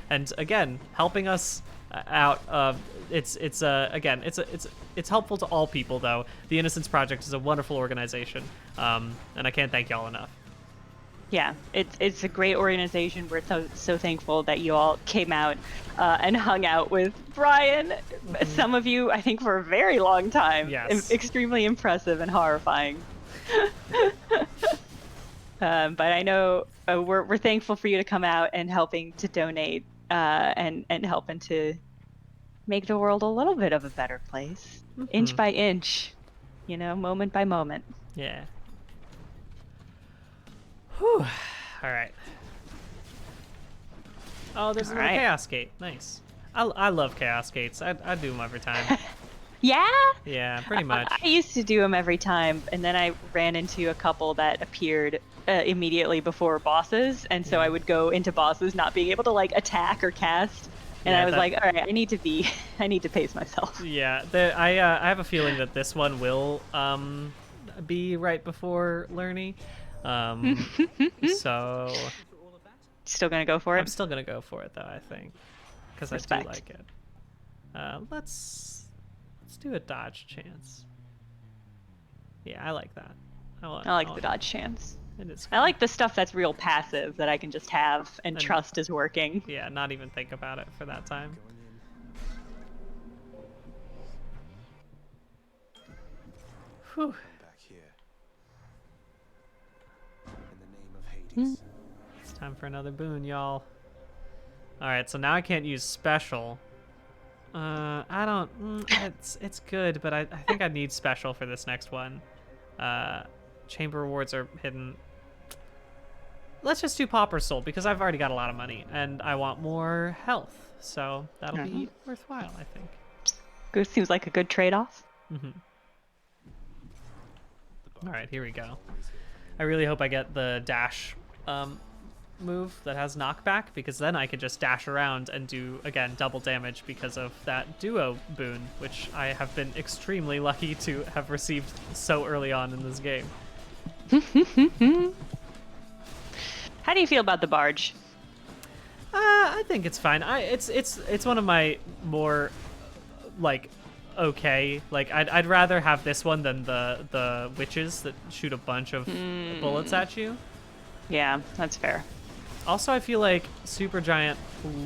and again helping us out. It's helpful to all people, though. The Innocence Project is a wonderful organization, and I can't thank y'all enough. Yeah, it's a great organization. We're so thankful that you all came out and hung out with Brian. Mm-hmm. Some of you, I think, for a very long time. Yes. Extremely impressive and horrifying. But I know we're thankful for you to come out and helping to donate and helping to make the world a little bit of a better place, inch by inch, moment by moment. Yeah. Whew. All right. Oh, there's another Chaos Gate. Nice. I love Chaos Gates. I do them every time. Yeah? Yeah, pretty much. I used to do them every time, and then I ran into a couple that appeared immediately before bosses, and so I would go into bosses not being able to attack or cast, and I was like, all right, I need to pace myself. Yeah, I have a feeling that this one will be right before Lerny. So still gonna go for it? I'm still gonna go for it though, I think, because I do like it. Let's do a dodge chance. Yeah, I like that. I like the dodge chance. It is cool. I like the stuff that's real passive that I can just have and trust is working. Yeah, not even think about it for that time. Whew. It's time for another boon, y'all. Alright, so now I can't use special. I don't... it's good, but I think I need special for this next one. Chamber rewards are hidden. Let's just do Pauper Soul, because I've already got a lot of money, and I want more health. So that'll be worthwhile, I think. Good, seems like a good trade-off. Alright, here we go. I really hope I get the dash move that has knockback, because then I could just dash around and do, again, double damage because of that duo boon, which I have been extremely lucky to have received so early on in this game. How do you feel about the barge? I think it's fine. It's one of my more okay. I'd rather have this one than the witches that shoot a bunch of bullets at you. Yeah, that's fair. Also, I feel like Supergiant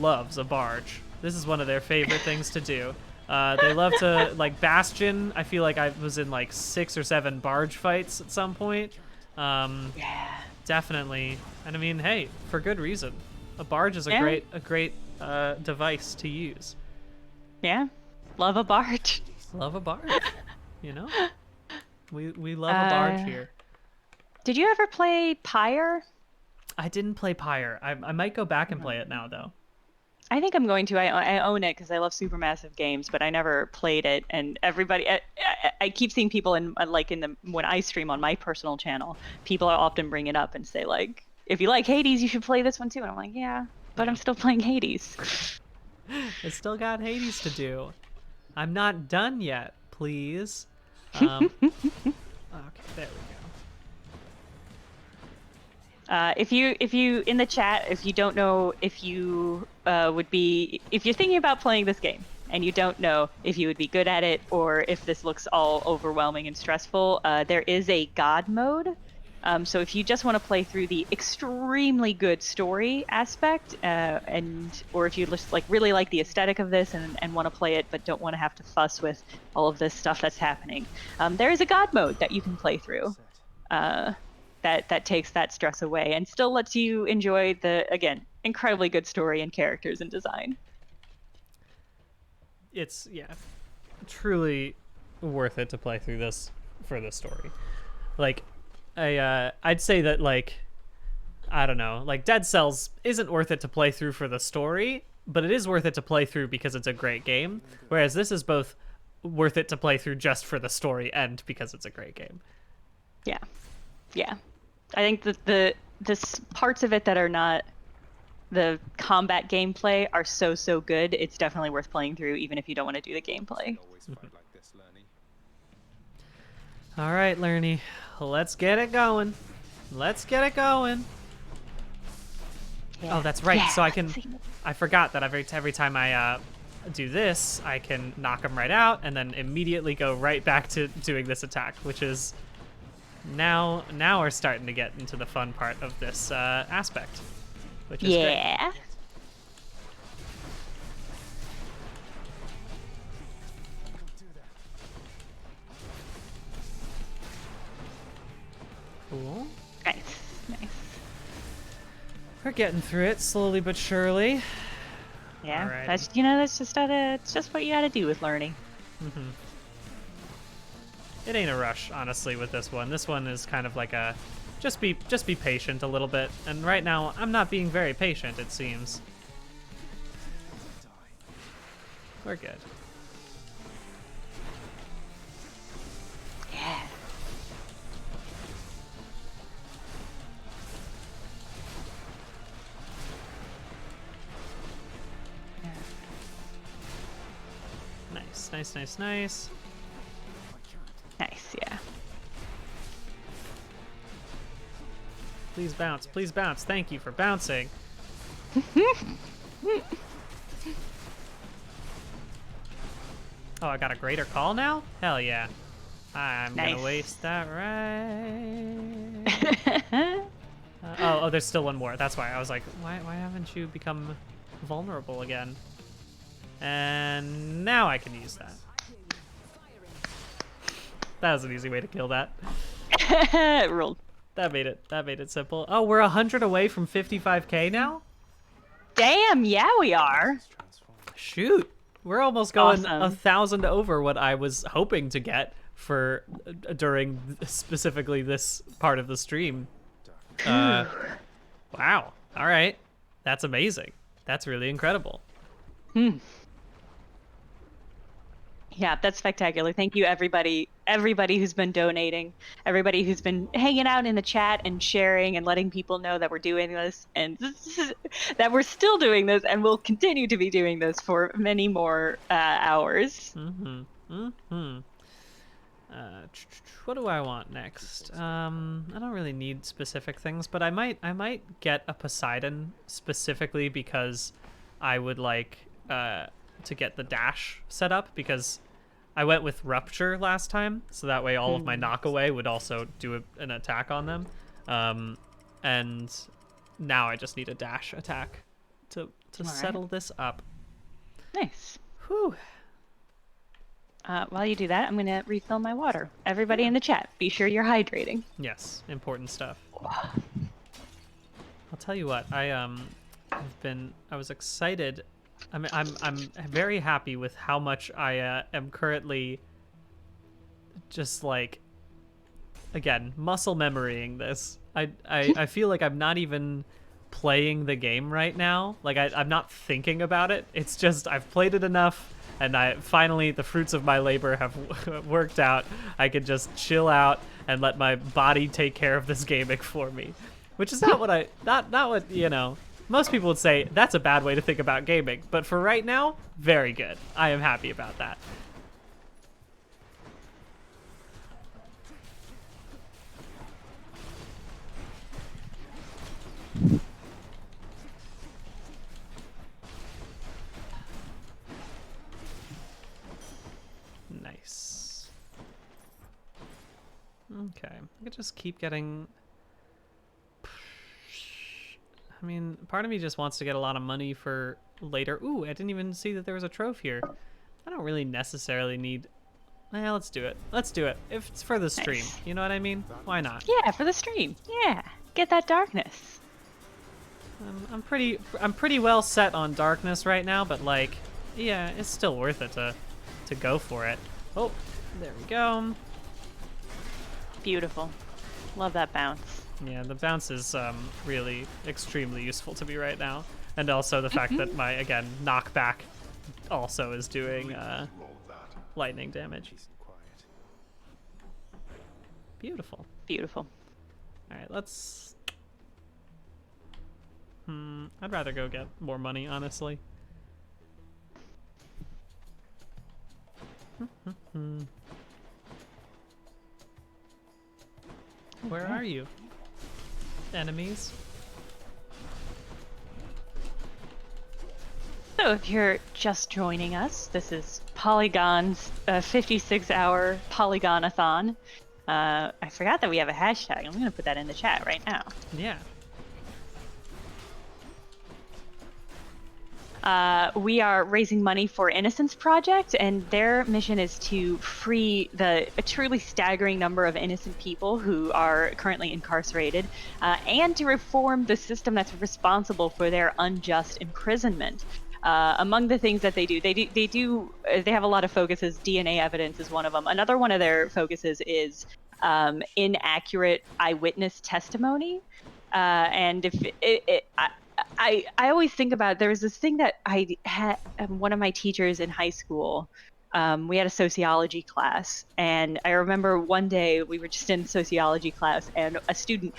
loves a barge. This is one of their favorite things to do. They love to, like, Bastion. I feel like I was in like 6 or 7 barge fights at some point. Yeah. Definitely. And I mean, hey, for good reason. A barge is a great device to use. Yeah. Love a barge. Love a barge. You know? We love a barge here. Did you ever play Pyre? I didn't play Pyre. I might go back and play it now, though. I think I'm going to. I own it because I love supermassive games, but I never played it. And everybody, I keep seeing people when I stream on my personal channel, people are often bring it up and say like, if you like Hades, you should play this one too. And I'm like, yeah, but I'm still playing Hades. I still got Hades to do. I'm not done yet, please. Okay, there we go. If you in the chat, if you don't know if you if you're thinking about playing this game and you don't know if you would be good at it or if this looks all overwhelming and stressful, there is a God mode. So if you just want to play through the extremely good story aspect, or if you just like really like the aesthetic of this and want to play it but don't want to have to fuss with all of this stuff that's happening, there is a God mode that you can play through. That takes that stress away and still lets you enjoy the, again, incredibly good story and characters and design. It's, yeah, truly worth it to play through this for the story. Like, I'd say that, like, I don't know, like Dead Cells isn't worth it to play through for the story, but it is worth it to play through because it's a great game, whereas this is both worth it to play through just for the story and because it's a great game. Yeah. Yeah. I think that the parts of it that are not the combat gameplay are so good. It's definitely worth playing through, even if you don't want to do the gameplay. All right, Lerny, let's get it going. Let's get it going. Yeah. Oh, that's right. Yeah, So I forgot that every time I do this, I can knock them right out and then immediately go right back to doing this attack, which is now we're starting to get into the fun part of this aspect, which is great. Cool. Nice. We're getting through it slowly but surely. Yeah, Alrighty. that's just it's just what you got to do with learning. Mm-hmm. It ain't a rush, honestly, with this one. This one is kind of like a just be patient a little bit. And right now, I'm not being very patient, it seems. We're good. Yeah. Nice. Nice, yeah. Please bounce. Thank you for bouncing. Oh, I got a greater call now? Hell yeah. I'm gonna waste that right. Oh, there's still one more. That's why I was like, why haven't you become vulnerable again? And now I can use that. That was an easy way to kill that. Ruled. That made it simple. Oh, we're 100 away from 55k now? Damn, yeah, we are. Shoot. We're almost going Awesome. 1,000 over what I was hoping to get for during specifically this part of the stream. Wow. All right. That's amazing. That's really incredible. Yeah, that's spectacular. Thank you, everybody who's been donating, everybody who's been hanging out in the chat and sharing and letting people know that we're doing this and that we're still doing this and we'll continue to be doing this for many more hours. What do I want next? I don't really need specific things, but I might get a Poseidon specifically because I would like to get the dash set up, because I went with Rupture last time, so that way all of my knockaway would also do an attack on them. And now I just need a dash attack to settle this up. Nice. Whew. While you do that, I'm going to refill my water. Everybody in the chat, be sure you're hydrating. Yes, important stuff. I'll tell you what, I was excited. I'm very happy with how much I am currently just like, again, muscle memorying this. I feel like I'm not even playing the game right now. Like I'm not thinking about it. It's just I've played it enough, and finally the fruits of my labor have worked out. I can just chill out and let my body take care of this gaming for me, which is not what not what, you know, most people would say. That's a bad way to think about gaming, but for right now, very good. I am happy about that. Nice. Okay, I could just keep getting... I mean, part of me just wants to get a lot of money for later. Ooh, I didn't even see that there was a trove here. I don't really necessarily need... Well, let's do it. Let's do it. If it's for the stream, Nice. you know what I mean? Why not? Yeah, for the stream. Yeah, get that darkness. I'm pretty well set on darkness right now, but like, yeah, it's still worth it to go for it. Oh, there we go. Beautiful. Love that bounce. Yeah, the bounce is really extremely useful to me right now, and also the fact that my, again, knockback also is doing lightning damage. Beautiful. Beautiful. All right, let's. I'd rather go get more money, honestly. Where are you? Enemies? So if you're just joining us, this is Polygon's 56-hour Polygonathon. I forgot that we have a hashtag. I'm going to put that in the chat right now. Yeah. We are raising money for Innocence Project, and their mission is to free a truly staggering number of innocent people who are currently incarcerated, and to reform the system that's responsible for their unjust imprisonment. Among the things that they have a lot of focuses. DNA evidence is one of them. Another one of their focuses is inaccurate eyewitness testimony. And if I always think about, there was this thing that I had, one of my teachers in high school, we had a sociology class, and I remember one day we were just in sociology class, and a student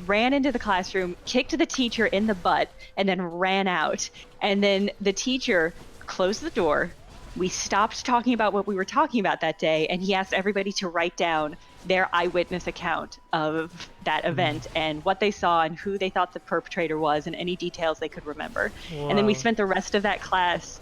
ran into the classroom, kicked the teacher in the butt, and then ran out. And then the teacher closed the door. We stopped talking about what we were talking about that day, and he asked everybody to write down their eyewitness account of that event and what they saw and who they thought the perpetrator was and any details they could remember. Wow. And then we spent the rest of that class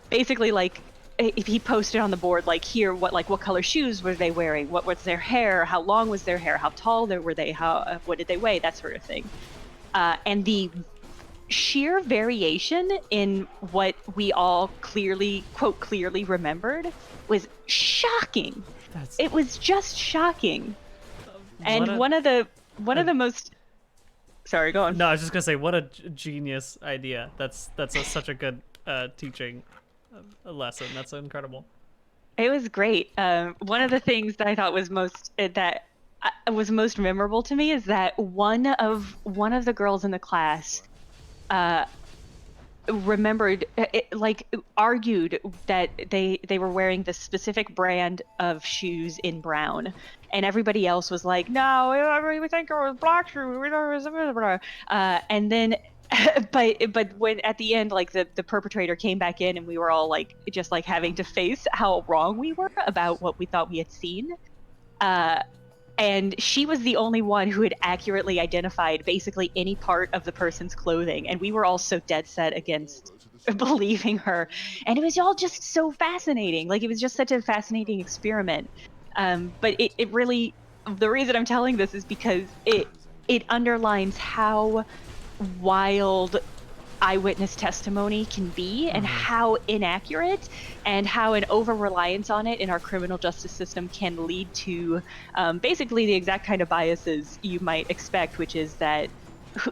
basically like, if he posted on the board, like, here, what color shoes were they wearing? What was their hair? How long was their hair? How tall were they? What did they weigh? That sort of thing. And the sheer variation in what we all clearly, quote, clearly remembered was shocking. It was just shocking. And one of the most... Sorry, go on. No, I was just gonna say, what a genius idea. That's such a good teaching lesson. That's incredible. It was great. One of the things that I thought was most memorable to me is that one of the girls in the class argued that they were wearing this specific brand of shoes in brown, and everybody else was like, no, we think it was black shoes, and then but when at the end, like, the perpetrator came back in, and we were all like just like having to face how wrong we were about what we thought we had seen, and she was the only one who had accurately identified basically any part of the person's clothing, and we were all so dead set against believing her. And it was all just so fascinating. Like, it was just such a fascinating experiment. But it really, the reason I'm telling this is because it underlines how wild eyewitness testimony can be, and how inaccurate and how an over-reliance on it in our criminal justice system can lead to basically the exact kind of biases you might expect, which is that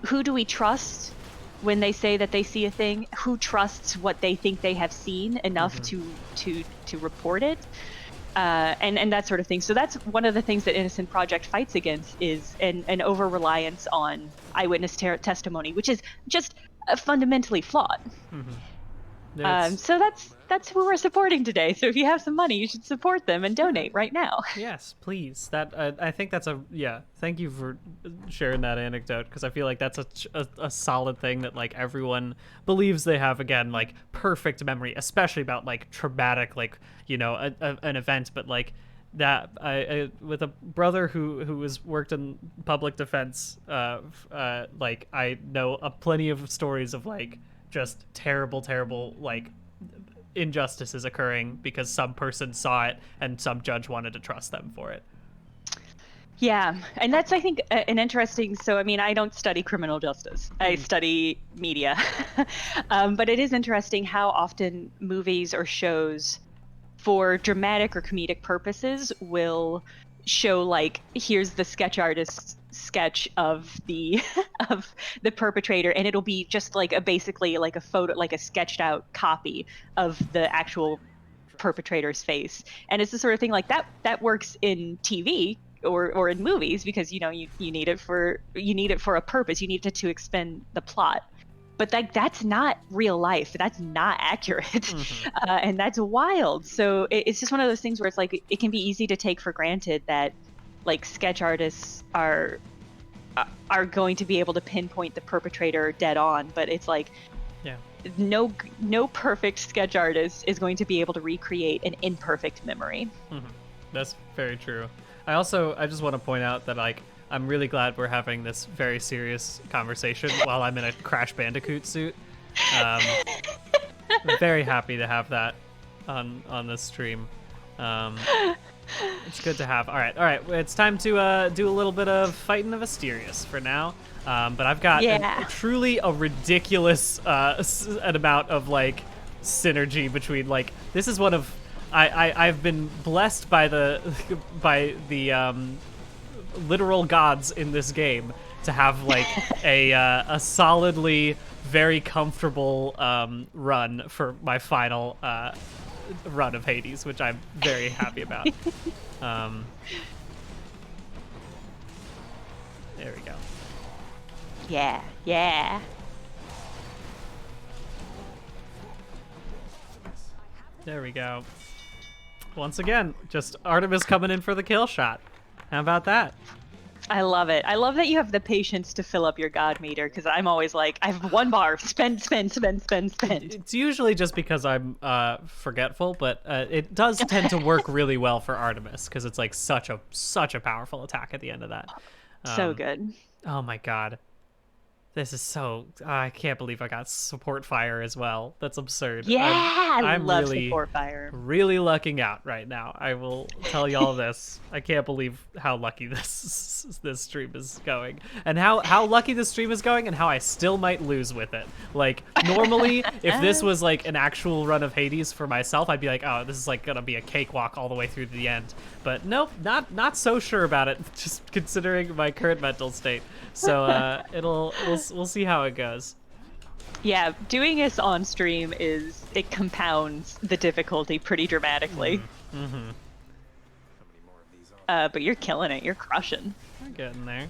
who do we trust when they say that they see a thing? Who trusts what they think they have seen enough to report it? And that sort of thing. So that's one of the things that Innocent Project fights against, is an over-reliance on eyewitness testimony, which is just fundamentally flawed. So that's who we're supporting today. So if you have some money, you should support them and donate right now. Yes, please. That I think that's thank you for sharing that anecdote, because I feel like that's a solid thing that like everyone believes they have, again, like perfect memory, especially about like traumatic, like, you know, an event. But like that, I with a brother who has worked in public defense, like I know plenty of stories of like just terrible like injustices occurring because some person saw it and some judge wanted to trust them for it. Yeah, and that's, I think, an interesting. So, I mean, I don't study criminal justice. I study media. But it is interesting how often movies or shows, for dramatic or comedic purposes, will show, like, here's the sketch artist's sketch of the perpetrator, and it'll be just like basically like a photo, like a sketched out copy of the actual perpetrator's face. And it's the sort of thing like that works in TV or in movies, because you know you need it for a purpose. You need it to expend the plot. But that's not real life. That's not accurate. And that's wild. So it's just one of those things where it's like it can be easy to take for granted that like sketch artists are going to be able to pinpoint the perpetrator dead on, but it's like no perfect sketch artist is going to be able to recreate an imperfect memory. That's very true. I just want to point out that like I'm really glad we're having this very serious conversation while I'm in a Crash Bandicoot suit. I'm very happy to have that on this stream. It's good to have. All right. It's time to do a little bit of Fighting of Asterius for now. But I've got truly a ridiculous an amount of like synergy between like this is one of I've been blessed by the literal gods in this game to have like a solidly very comfortable run for my final run of Hades, which I'm very happy about. There we go. Yeah. There we go. Once again, just Artemis coming in for the kill shot. How about that? I love it. I love that you have the patience to fill up your god meter, because I'm always like, I have 1 bar. Spend. It's usually just because I'm forgetful, but it does tend to work really well for Artemis, because it's like such a powerful attack at the end of that. So good. Oh my god. This is so... I can't believe I got support fire as well. That's absurd. Yeah, I love really, support fire. Really lucking out right now. I will tell y'all this. I can't believe how lucky this stream is going. And how lucky this stream is going, and how I still might lose with it. Like, normally, if this was like an actual run of Hades for myself, I'd be like, oh, this is like gonna be a cakewalk all the way through to the end. But nope, not so sure about it, just considering my current mental state. So we'll see how it goes. Yeah, doing this on stream it compounds the difficulty pretty dramatically. But you're killing it. You're crushing. We're getting there.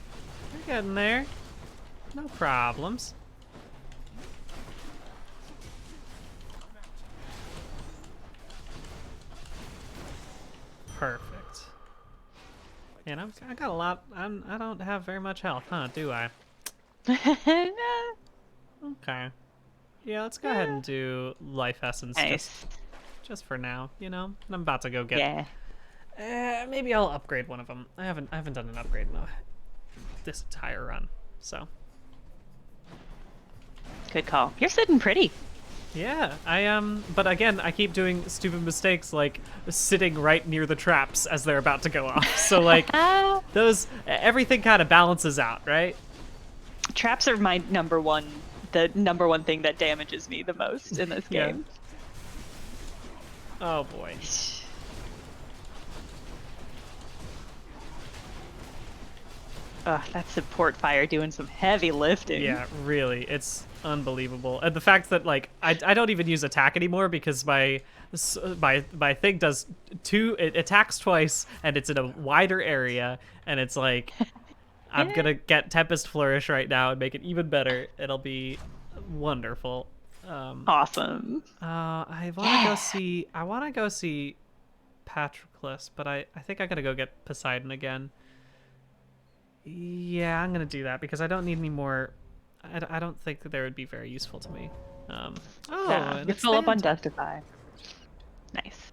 We're getting there. No problems. Perfect. And I got a lot. I don't have very much health, huh? Do I? Okay. Yeah, let's go ahead and do life essence just for now. You know, and I'm about to go get. Yeah. Maybe I'll upgrade one of them. I haven't done an upgrade in this entire run, so. Good call. You're sitting pretty. Yeah, I am. But again, I keep doing stupid mistakes like sitting right near the traps as they're about to go off. So like everything kind of balances out, right? Traps are my #1 the #1 thing that damages me the most in this Yeah. game. Oh boy. That support fire doing some heavy lifting. Yeah, really, it's unbelievable. And the fact that like I don't even use attack anymore because my thing does it attacks twice and it's in a wider area, and it's like I'm gonna get Tempest Flourish right now and make it even better. It'll be wonderful. Awesome. I want to go see Patroclus, but I think I gotta go get Poseidon again. Yeah, I'm gonna do that because I don't need any more. I don't think that they would be very useful to me. Yeah, you fill up on Justify. Nice.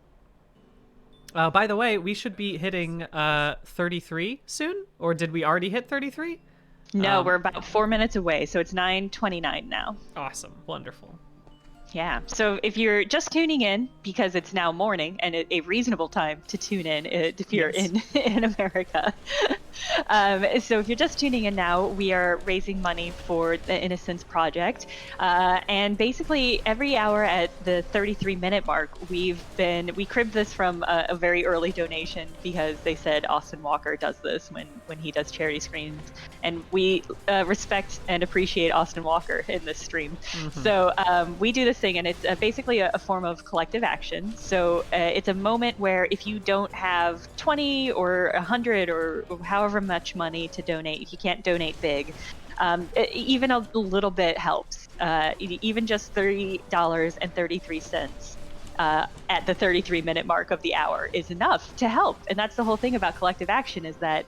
By the way, we should be hitting 33 soon, or did we already hit 33? No, we're about 4 minutes away, so it's 9:29 now. Awesome, wonderful. Yeah, so if you're just tuning in, because it's now morning and a reasonable time to tune in if you're in America. So if you're just tuning in now, we are raising money for the Innocence Project. And basically every hour at the 33-minute mark, we cribbed this from a very early donation because they said Austin Walker does this when he does charity streams. And we respect and appreciate Austin Walker in this stream. Mm-hmm. So we do this thing, and it's basically a form of collective action. So it's a moment where if you don't have 20 or 100 or however much money to donate, if you can't donate big, even a little bit helps. Even just $30.33 at the 33-minute mark of the hour is enough to help. And that's the whole thing about collective action, is that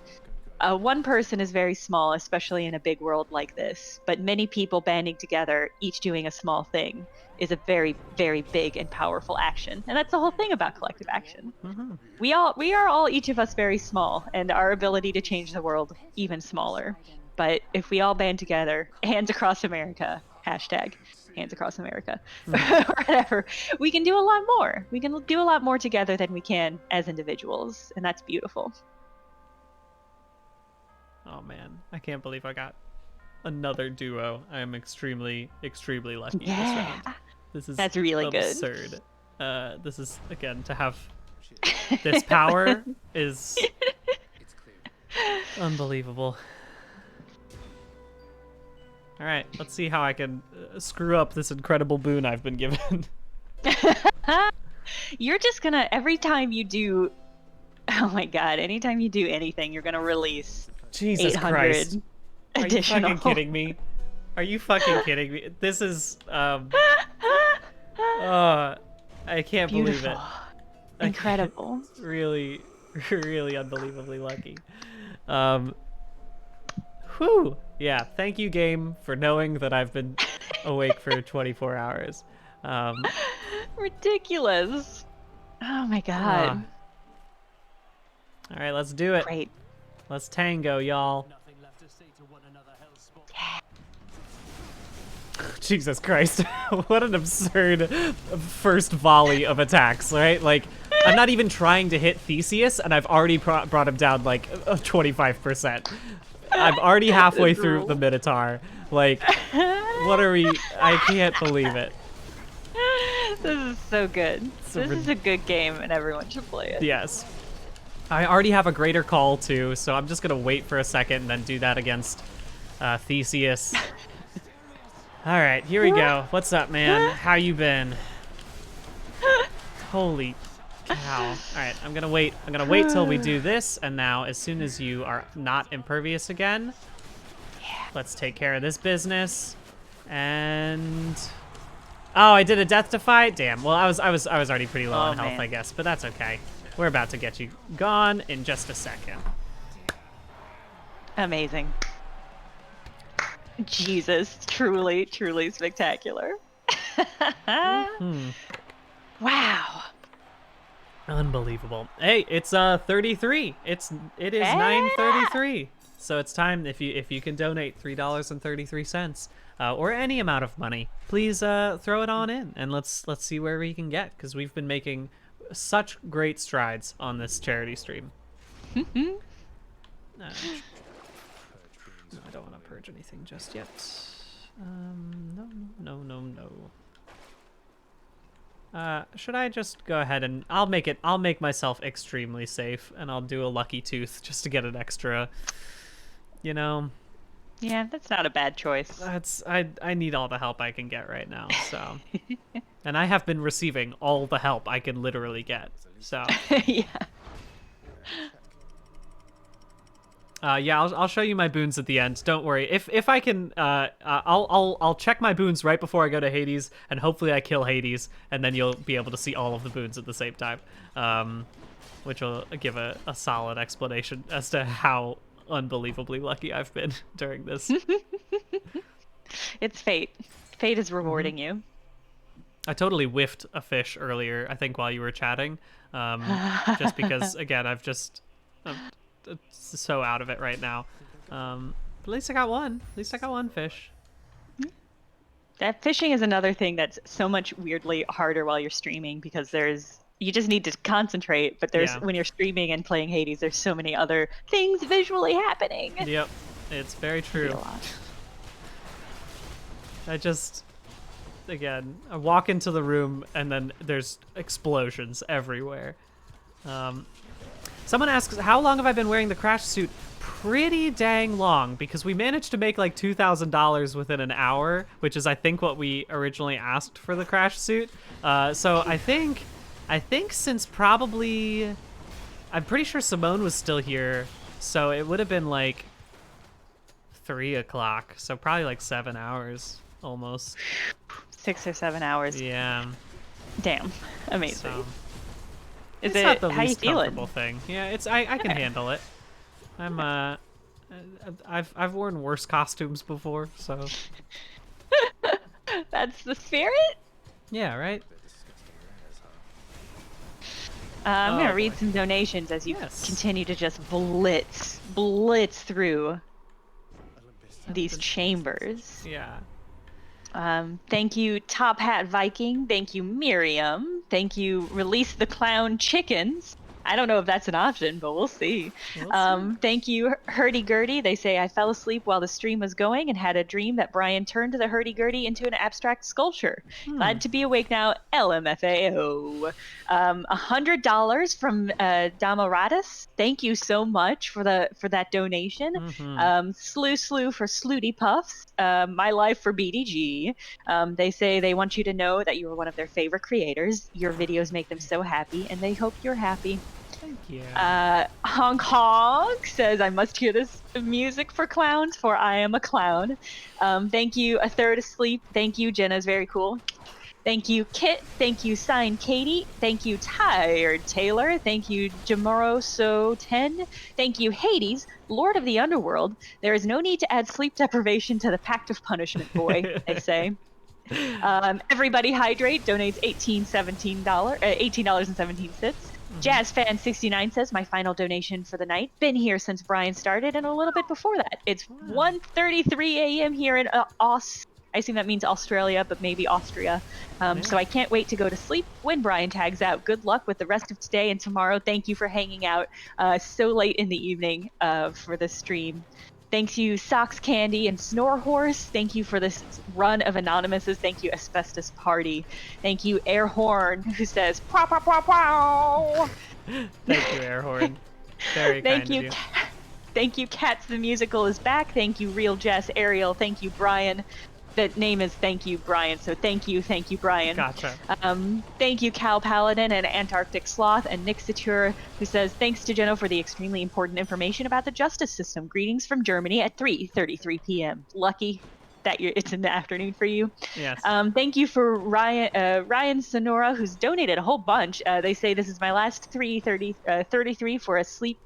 one person is very small, especially in a big world like this, but many people banding together, each doing a small thing, is a very, very big and powerful action. And that's the whole thing about collective action. Mm-hmm. We are all, each of us, very small, and our ability to change the world even smaller. But if we all band together, hands across America, hashtag hands across America, or whatever, we can do a lot more. We can do a lot more together than we can as individuals, and that's beautiful. Oh man, I can't believe I got another duo. I am extremely, extremely lucky this round. That's really absurd. Good. This is, again, to have this power is unbelievable. All right, let's see how I can screw up this incredible boon I've been given. You're just gonna, every time you do, oh my god, anytime you do anything, you're gonna release Jesus 800 Christ. additional. Are you fucking kidding me? Are you fucking kidding me? This is, I can't believe it. Incredible. Really, really unbelievably lucky. Whew. Yeah, thank you, game, for knowing that I've been awake for 24 hours. Ridiculous. Oh my god. All right, let's do it. Great. Let's tango, y'all. Jesus Christ. What an absurd first volley of attacks, right? Like, I'm not even trying to hit Theseus, and I've already brought him down, like, 25%. I'm already halfway through the Minotaur. Like, what are we... I can't believe it. This is so good. This is a good game, and everyone should play it. Yes. I already have a greater call, too, so I'm just going to wait for a second and then do that against Theseus. All right, here we go. What's up, man? How you been? Holy cow. All right, I'm going to wait. I'm going to wait till we do this, and now as soon as you are not impervious again, let's take care of this business. And oh, I did a death defy? Damn. Well, I was already pretty low on health, man. I guess, but that's okay. We're about to get you gone in just a second. Amazing. Jesus, truly, truly spectacular. Wow. Unbelievable. Hey, it's 33. It is 9:33. So it's time, if you can donate $3.33 or any amount of money, please throw it on in, and let's see where we can get, because we've been making such great strides on this charity stream. I don't want to purge anything just yet. No. Should I just go ahead and I'll make myself extremely safe, and I'll do a lucky tooth just to get an extra, you know. Yeah, that's not a bad choice. I need all the help I can get right now, so. And I have been receiving all the help I can literally get, so. Yeah. Yeah, I'll show you my boons at the end. Don't worry. If I can, I'll check my boons right before I go to Hades, and hopefully I kill Hades, and then you'll be able to see all of the boons at the same time, which will give a solid explanation as to how unbelievably lucky I've been during this. It's fate. Fate is rewarding you. I totally whiffed a fish earlier, I think, while you were chatting, just because, again, I'm so out of it right now. But at least I got one. At least I got one fish. That fishing is another thing that's so much weirdly harder while you're streaming, because you just need to concentrate, but when you're streaming and playing Hades, there's so many other things visually happening. Yep, it's very true. I walk into the room and then there's explosions everywhere. Someone asks, how long have I been wearing the crash suit? Pretty dang long, because we managed to make like $2,000 within an hour, which is I think what we originally asked for the crash suit. So I think since probably, I'm pretty sure Simone was still here, so it would have been like 3 o'clock, so probably like 7 hours almost. 6 or 7 hours. Yeah. Damn. Amazing. So, is it's it not the how least you feeling? comfortable thing. Yeah, I can handle it. I've worn worse costumes before, so. That's the spirit? Yeah, right? I'm going to read some donations as you continue to just blitz through these chambers. Yeah. Thank you, Top Hat Viking. Thank you, Miriam. Thank you, Release the Clown Chickens. I don't know if that's an option, but we'll see. Thank you, Hurdy-Gurdy. They say, I fell asleep while the stream was going and had a dream that Brian turned the Hurdy-Gurdy into an abstract sculpture. Glad to be awake now, LMFAO. $100 from Damaratus. Thank you so much for that donation. Slew for Slooty Puffs. My Life for BDG. They say they want you to know that you are one of their favorite creators. Your videos make them so happy, and they hope you're happy. Thank you. Honk Honk says, I must hear this music for clowns, for I am a clown. Thank you, A Third Asleep. Thank you, Jenna's very cool. Thank you, Kit. Thank you, Sign Katie. Thank you, Tired Taylor. Thank you, Jamoro10. Thank you, Hades, Lord of the Underworld. There is no need to add sleep deprivation to the Pact of Punishment, boy, they say. Everybody Hydrate donates $18.17. JazzFan69 says, my final donation for the night. Been here since Brian started and a little bit before that. It's 1:33 a.m. here in I assume that means Australia, but maybe Austria. So I can't wait to go to sleep when Brian tags out. Good luck with the rest of today and tomorrow. Thank you for hanging out so late in the evening for this stream. Thank you, Socks Candy and Snore Horse. Thank you for this run of Anonymouses. Thank you, Asbestos Party. Thank you, Air Horn, who says, pow, pow, pow, pow. Thank you, Air Horn. Very kind of you. Thank you, Cats the Musical is back. Thank you, Real Jess, Ariel. Thank you, Brian. The name is Thank You, Brian, so thank you, Brian. Gotcha. Thank you, Cal Paladin and Antarctic Sloth and Nick Satur, who says, thanks to Jeno for the extremely important information about the justice system. Greetings from Germany at 3:33 p.m. Lucky that it's in the afternoon for you. Yes. Thank you for Ryan Sonora, who's donated a whole bunch. They say this is my last 33 for a sleep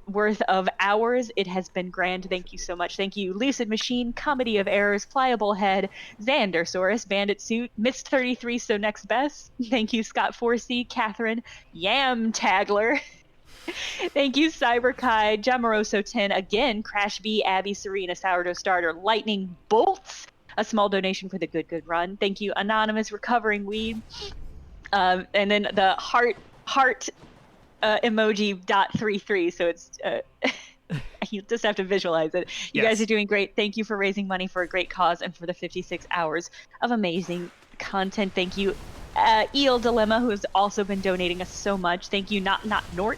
worth of hours. It has been grand. Thank you so much. Thank you, Lucid Machine, Comedy of Errors, Pliable Head, Xandersaurus, Bandit Suit, Missed 33, so next best. Thank you, Scott Forsey, Catherine, Yam Tagler. Thank you, Cyberkai, Jamoroso 10, again, Crash B, Abby, Serena, Sourdough Starter, Lightning Bolts, a small donation for the good run. Thank you, Anonymous, Recovering Weed, and then the heart emoji .33, so it's You just have to visualize it. You Yes. guys are doing great. Thank you for raising money for a great cause and for the 56 hours of amazing content. Thank you, Eel Dilemma, who has also been donating us so much. Thank you, not Nort,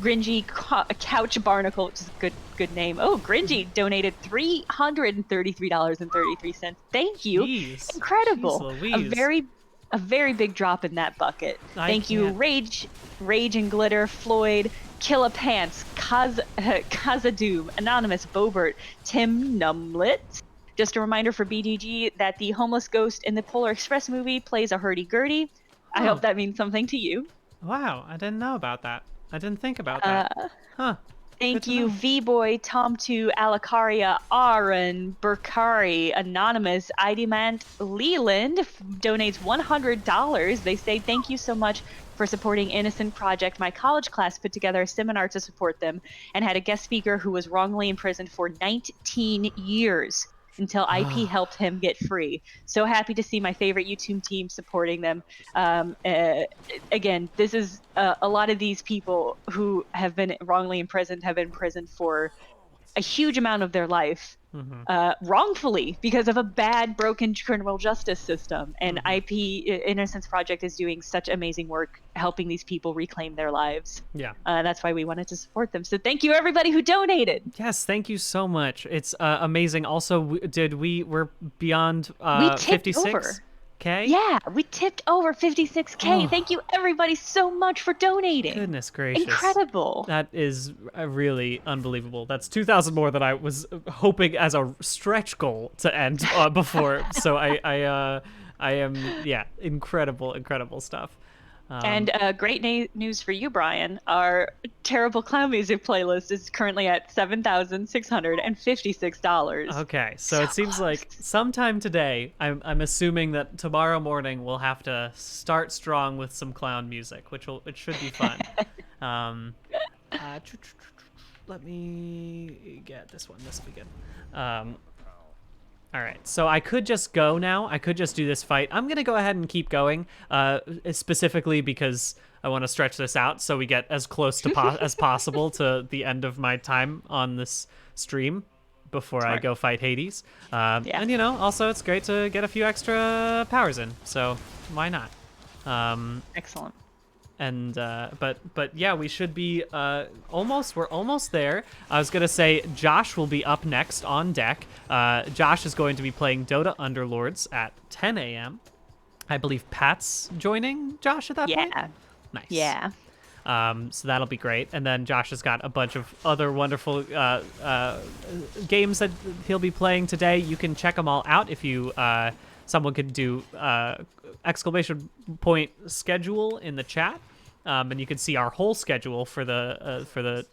Gringy Couch Barnacle, which is a good name. Oh, Gringy donated $333.33. Thank you. Jeez. Incredible. Jeez Louise. A very big drop in that bucket. Thank you, Rage and Glitter, Floyd, Killa Pants, Kazadoom, Anonymous, Bobert, Tim Numlet. Just a reminder for BDG that the homeless ghost in the Polar Express movie plays a hurdy-gurdy. I hope that means something to you. Wow, I didn't know about that. I didn't think about that. Huh. Thank you, V-Boy, Tom2, Alacaria, Aaron, Burkari, Anonymous, Idimant, Leland donates $100. They say, thank you so much for supporting Innocent Project. My college class put together a seminar to support them and had a guest speaker who was wrongly imprisoned for 19 years until IP helped him get free. So happy to see my favorite YouTube team supporting them. Again, this is a lot of these people who have been wrongly imprisoned have been imprisoned for a huge amount of their life, wrongfully, because of a bad, broken criminal justice system. And IP Innocence Project is doing such amazing work helping these people reclaim their lives. Yeah. That's why we wanted to support them. So thank you, everybody who donated. Yes, thank you so much. It's amazing. Also, we're beyond We tipped 56? over. Okay. Yeah, we tipped over 56K. Oh. Thank you, everybody, so much for donating. Goodness gracious. Incredible. That is really unbelievable. That's 2,000 more than I was hoping as a stretch goal to end before. So I am, incredible stuff. And great news for you, Brian. Our terrible clown music playlist is currently at $7,656. Okay, so it seems like sometime today, I'm assuming that tomorrow morning we'll have to start strong with some clown music, which should be fun. Let me get this one. This will be good. All right, so I could just go now. I could just do this fight. I'm going to go ahead and keep going, specifically because I want to stretch this out so we get as close to as possible to the end of my time on this stream before I go fight Hades. And, also it's great to get a few extra powers in, so why not? Excellent. And but yeah, we should be we're almost there. I was gonna say Josh will be up next on deck. Josh is going to be playing Dota Underlords at 10 a.m. I believe Pat's joining Josh at that point. Yeah. Nice. Yeah. So that'll be great. And then Josh has got a bunch of other wonderful games that he'll be playing today. You can check them all out if you someone could do exclamation point schedule in the chat, and you can see our whole schedule for the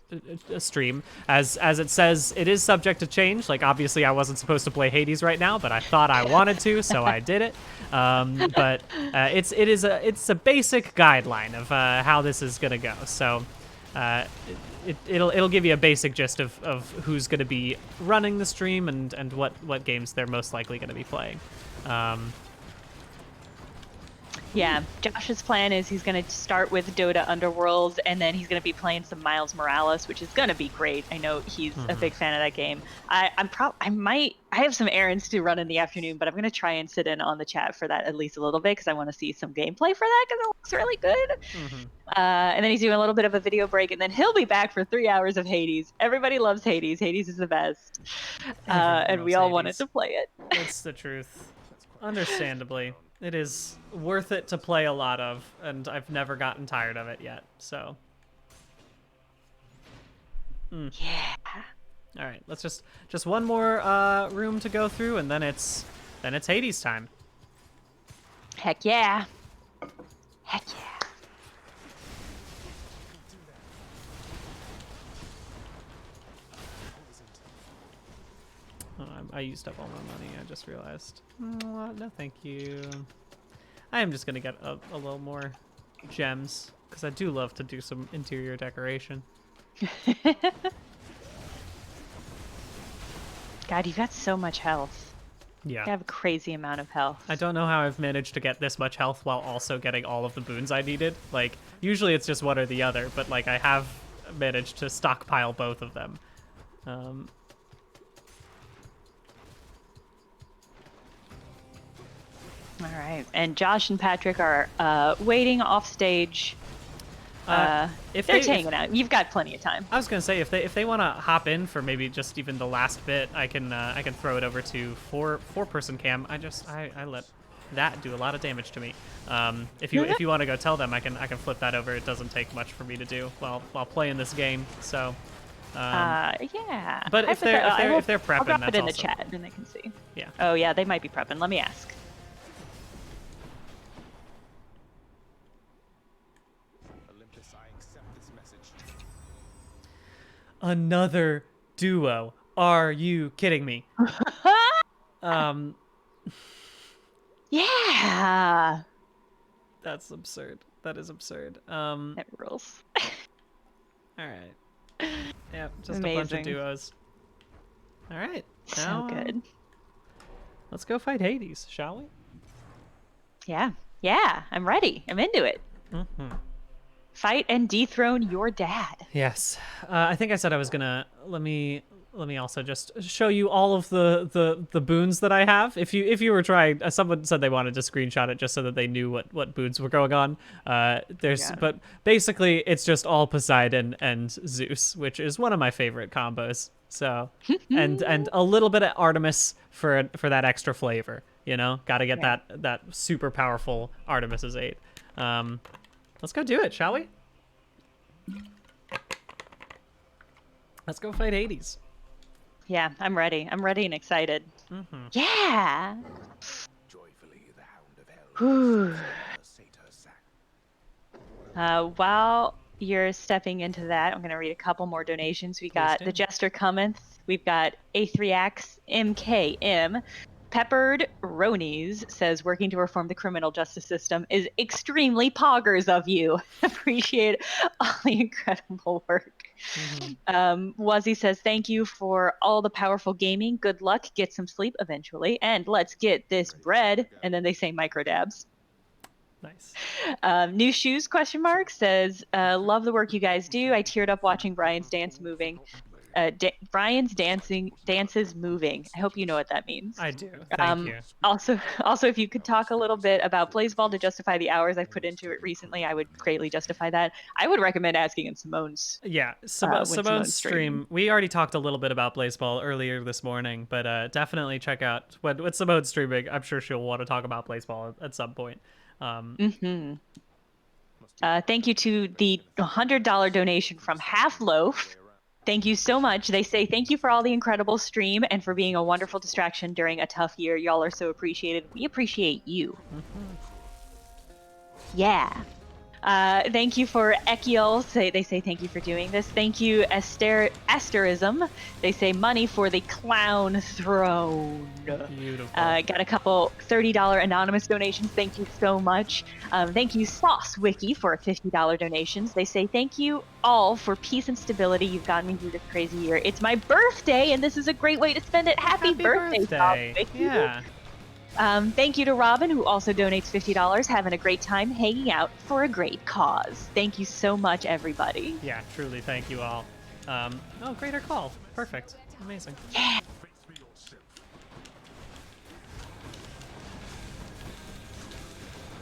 stream. As it says, it is subject to change. Like, obviously I wasn't supposed to play Hades right now, but I thought I wanted to, so I did it. But it's a basic guideline of how this is gonna go. So it'll give you a basic gist of who's gonna be running the stream and what games they're most likely gonna be playing. Yeah, Josh's plan is he's going to start with Dota Underworlds, and then he's going to be playing some Miles Morales, which is going to be great. I know he's a big fan of that game. I have some errands to run in the afternoon, but I'm going to try and sit in on the chat for that at least a little bit because I want to see some gameplay for that because it looks really good. And then he's doing a little bit of a video break, and then he'll be back for 3 hours of Hades. Everybody loves Hades. Hades is the best. And we all wanted to play it. It's the truth. Understandably. It is worth it to play a lot of, and I've never gotten tired of it yet, so. Yeah. All right, let's just one more room to go through, and then it's Hades time. Heck yeah. Heck yeah. I used up all my money, I just realized. No, thank you. I am just gonna get a little more gems, because I do love to do some interior decoration. God, you got so much health. Yeah. You have a crazy amount of health. I don't know how I've managed to get this much health while also getting all of the boons I needed. Like, usually it's just one or the other, but like I have managed to stockpile both of them. All right, and Josh and Patrick are waiting off stage. If they're hanging out. You've got plenty of time. I was gonna say if they want to hop in for maybe just even the last bit, I can throw it over to four-person cam. I let that do a lot of damage to me. If you want to go tell them, I can flip that over. It doesn't take much for me to do while playing this game. So. Yeah. But if they're prepping, I'll drop that's it in the also... chat and they can see. Yeah. Oh yeah, they might be prepping. Let me ask. Olympus, I accept this message. Another duo. Are you kidding me? Yeah. That's absurd. That is absurd. It rules. All right. Yeah, just Amazing. a bunch of duos. All right. So Now, good. Let's go fight Hades, shall we? Yeah. Yeah. I'm ready. I'm into it. Mm-hmm. Fight and dethrone your dad. Yes. I think I said I was gonna let me also just show you all of the boons that I have. If you were trying, someone said they wanted to screenshot it just so that they knew what boons were going on. But basically it's just all Poseidon and Zeus, which is one of my favorite combos. So and a little bit of Artemis for that extra flavor. You know, got to get that super powerful Artemis's aid. Let's go do it, shall we? Let's go fight Hades. Yeah, I'm ready. I'm ready and excited. Mm-hmm. Yeah. Joyfully, the hound of hell. Whew. While you're stepping into that, I'm going to read a couple more donations. We got do. The Jester Cometh. We've got Athriax MKM. Peppered Ronies says, working to reform the criminal justice system is extremely poggers of you. Appreciate all the incredible work. Mm-hmm. Wazzy says, thank you for all the powerful gaming. Good luck. Get some sleep eventually. And let's get this bread. And then they say micro dabs. Nice. New shoes ? Says, love the work you guys do. I teared up watching Brian's dance moving. Brian's dances moving. I hope you know what that means. I do. Thank you. Also, if you could talk a little bit about Blazeball to justify the hours I've put into it recently, I would greatly justify that. I would recommend asking in Simone's. Yeah, Simone's stream. We already talked a little bit about Blazeball earlier this morning, but definitely check out what Simone's streaming. I'm sure she'll want to talk about Blazeball at some point. Thank you to the $100 donation from Half Loaf. Thank you so much. They say, thank you for all the incredible stream and for being a wonderful distraction during a tough year. Y'all are so appreciated. We appreciate you. Mm-hmm. Yeah. Thank you for Ekiel. They say thank you for doing this. Thank you, Asterism. They say money for the clown throne. Beautiful. Got a couple $30 anonymous donations. Thank you so much. Thank you, Sauce Wiki, for $50 donations. They say thank you all for peace and stability. You've gotten me through this crazy year. It's my birthday, and this is a great way to spend it. Happy birthday, Sauce Wiki. Yeah. Thank you to Robin, who also donates $50, having a great time hanging out for a great cause. Thank you so much, everybody. Yeah, truly, thank you all. Oh, greater call. Perfect. Amazing. Yeah.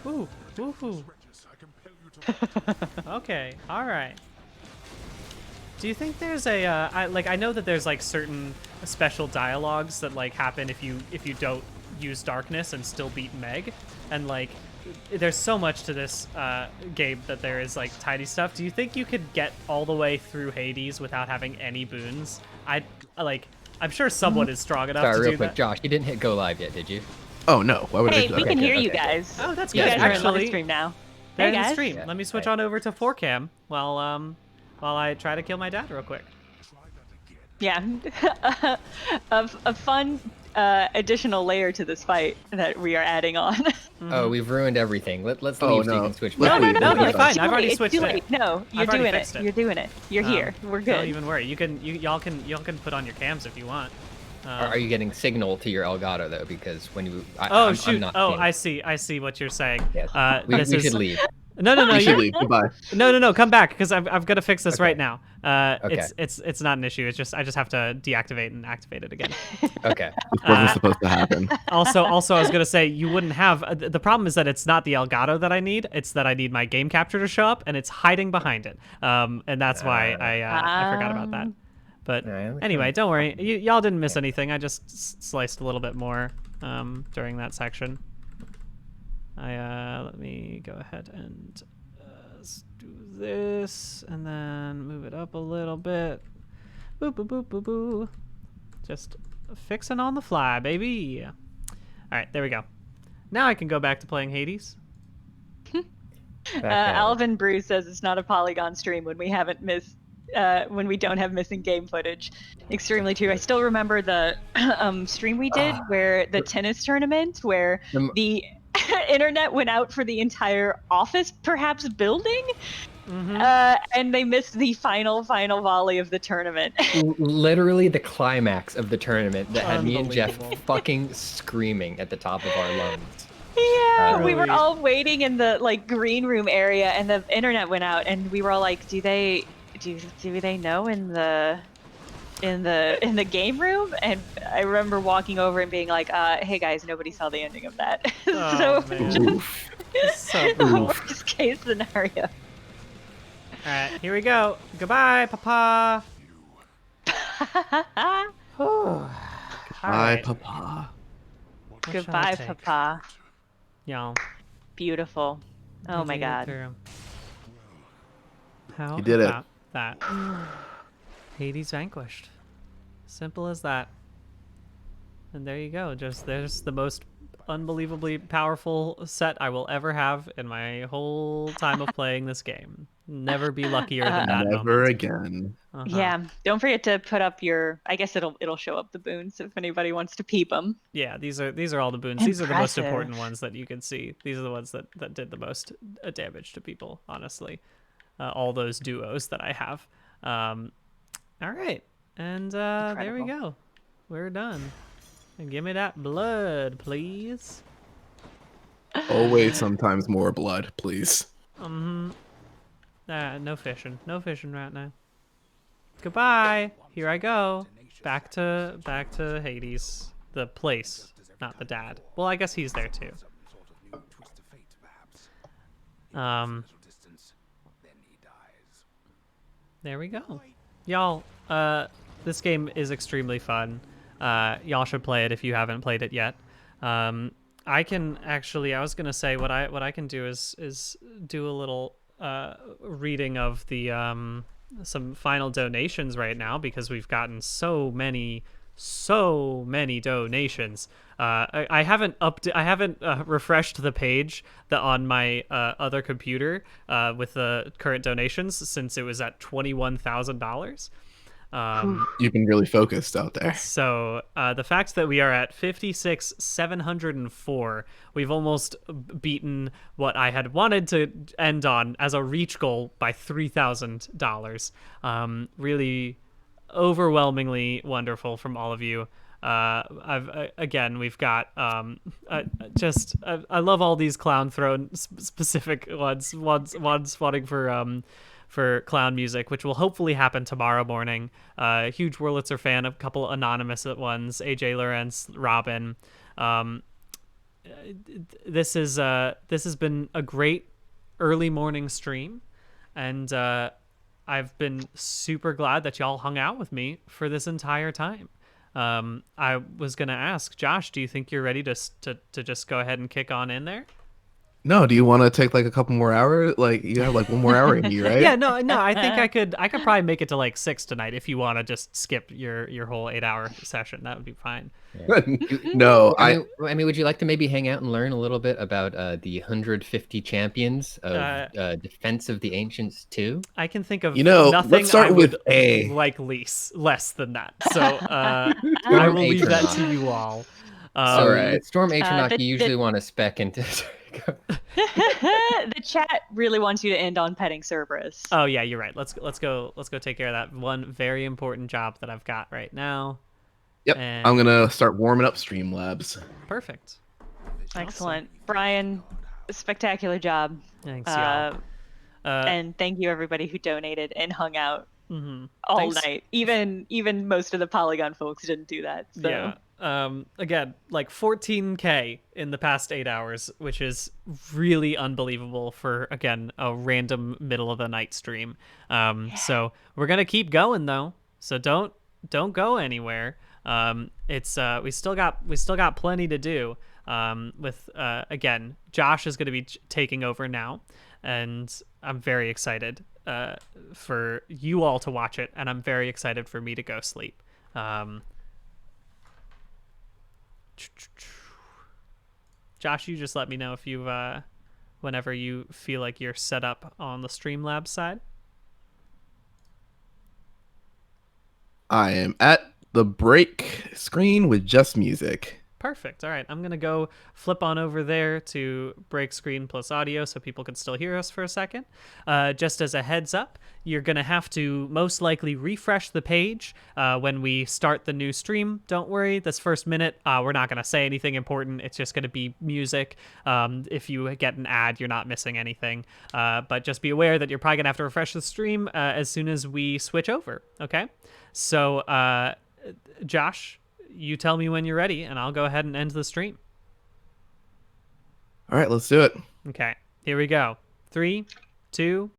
Ooh, woohoo. Okay, all right. Do you think there's a I know that there's like certain special dialogues that like happen if you don't use darkness and still beat Meg, and like there's so much to this game that there is like tiny stuff. Do you think you could get all the way through Hades without having any boons? I'm sure someone is strong enough to do real quick, that. Josh, you didn't hit go live yet, did you? Oh no, why would Hey, I? we can hear you guys. Oh, that's You good. guys are in Actually, live stream now. they're Hey in the guys. stream. Let me switch on over to 4cam while I try to kill my dad real quick. Yeah, a fun additional layer to this fight that we are adding on. Oh, we've ruined everything. Let's leave so you can switch No, back. no, you're it's fine. too I've already late. switched It's too it. late. No, you're I've already doing it. fixed it. You're doing it. You're here. We're good. Don't even worry. Y'all can put on your cams if you want. Are you getting signal to your Elgato though? Because when you shoot! I'm not I see what you're saying. Yes. We this should leave. No, You should you're, leave. Goodbye. no. Come back because I've got to fix this Okay. right now. Okay. It's not an issue. It's just I just have to deactivate and activate it again. Okay. This wasn't supposed to happen. Also, I was gonna say you wouldn't have. The problem is that it's not the Elgato that I need. It's that I need my game capture to show up, and it's hiding behind it. And that's why I forgot about that. But anyway, don't worry. Y'all didn't miss anything. I just sliced a little bit more during that section. Let me go ahead and do this, and then move it up a little bit. Boop, boop, boop, boop, boop. Just fixing on the fly, baby. All right, there we go. Now I can go back to playing Hades. Alvin Bruce says it's not a Polygon stream when we haven't missed, when we don't have missing game footage. Extremely true. I still remember the stream we did where the tennis tournament, where the internet went out for the entire office, perhaps building. And they missed the final volley of the tournament. Literally the climax of the tournament that had me and Jeff fucking screaming at the top of our lungs. Yeah, we were all waiting in the green room area, and the internet went out, and we were all like, "Do they know in the game room?" And I remember walking over and being like, "Hey guys, nobody saw the ending of that." Oh, man. So cool. Worst case scenario. All right, here we go. Goodbye, Papa. Bye, Papa. Goodbye, Papa. Y'all. Beautiful. Oh my God. How You did it. about that? Hades vanquished. Simple as that. And there you go. There's the most unbelievably powerful set I will ever have in my whole time of playing this game. Never be luckier than that. Never again. Yeah, don't forget to put up your. I guess it'll show up the boons if anybody wants to peep them. Yeah, these are all the boons. These are the most Impressive. important ones that you can see. These are the ones that did the most damage to people. Honestly, all those duos that I have. All right, and there we go. We're done. And give me that blood, please. Always, sometimes more blood, please. No fishing. No fishing right now. Goodbye. Here I go. Back to Hades. The place, not the dad. Well, I guess he's there too. There we go. Y'all, this game is extremely fun. Y'all should play it if you haven't played it yet. I can actually, I was gonna say what I can do is do a little reading of the some final donations right now, because we've gotten so many donations. I haven't refreshed the page on my other computer with the current donations since it was at $21,000. You've been really focused out there. So the fact that we are at 56,704, we've almost beaten what I had wanted to end on as a reach goal by $3,000. Really overwhelmingly wonderful from all of you. We've got I love all these clown throne specific ones wanting for clown music, which will hopefully happen tomorrow morning. Huge Wurlitzer fan, a couple anonymous ones, AJ Lawrence, Robin. This has been a great early morning stream, and I've been super glad that y'all hung out with me for this entire time. I was gonna ask Josh, do you think you're ready to just go ahead and kick on in there? No, do you want to take like a couple more hours? Like you have like one more hour in you, right? Yeah, no. I think I could probably make it to like 6 tonight if you want to just skip your whole 8-hour session. That would be fine. Yeah. No, I mean, would you like to maybe hang out and learn a little bit about the 150 champions of Defense of the Ancients 2? I can think of nothing. Let's start with A. Like less than that. So I will leave that to you all. All right, Storm Atronach, you usually want to spec into. The chat really wants you to end on petting Cerberus. Oh yeah, you're right. Let's go take care of that one very important job that I've got right now. Yep, and I'm gonna start warming up Streamlabs. Perfect. Excellent. Brian, spectacular job. Thanks, y'all. And thank you everybody who donated and hung out Mm-hmm. all night. Even most of the Polygon folks didn't do that. So. Yeah. Again, like 14K in the past 8 hours, which is really unbelievable for, again, a random middle of the night stream. So we're gonna keep going though. So don't go anywhere. We still got plenty to do. With again, Josh is gonna be taking over now, and I'm very excited for you all to watch it, and I'm very excited for me to go sleep. Josh, you just let me know if you whenever you feel like you're set up on the Streamlabs side. I am at the break screen with just music. Perfect. All right, I'm going to go flip on over there to break screen plus audio so people can still hear us for a second. Just as a heads up, you're going to have to most likely refresh the page when we start the new stream. Don't worry, this first minute, we're not going to say anything important. It's just going to be music. If you get an ad, you're not missing anything. But just be aware that you're probably going to have to refresh the stream as soon as we switch over, okay? So, Josh, you tell me when you're ready, and I'll go ahead and end the stream. All right, let's do it. Okay, here we go. 3, 2,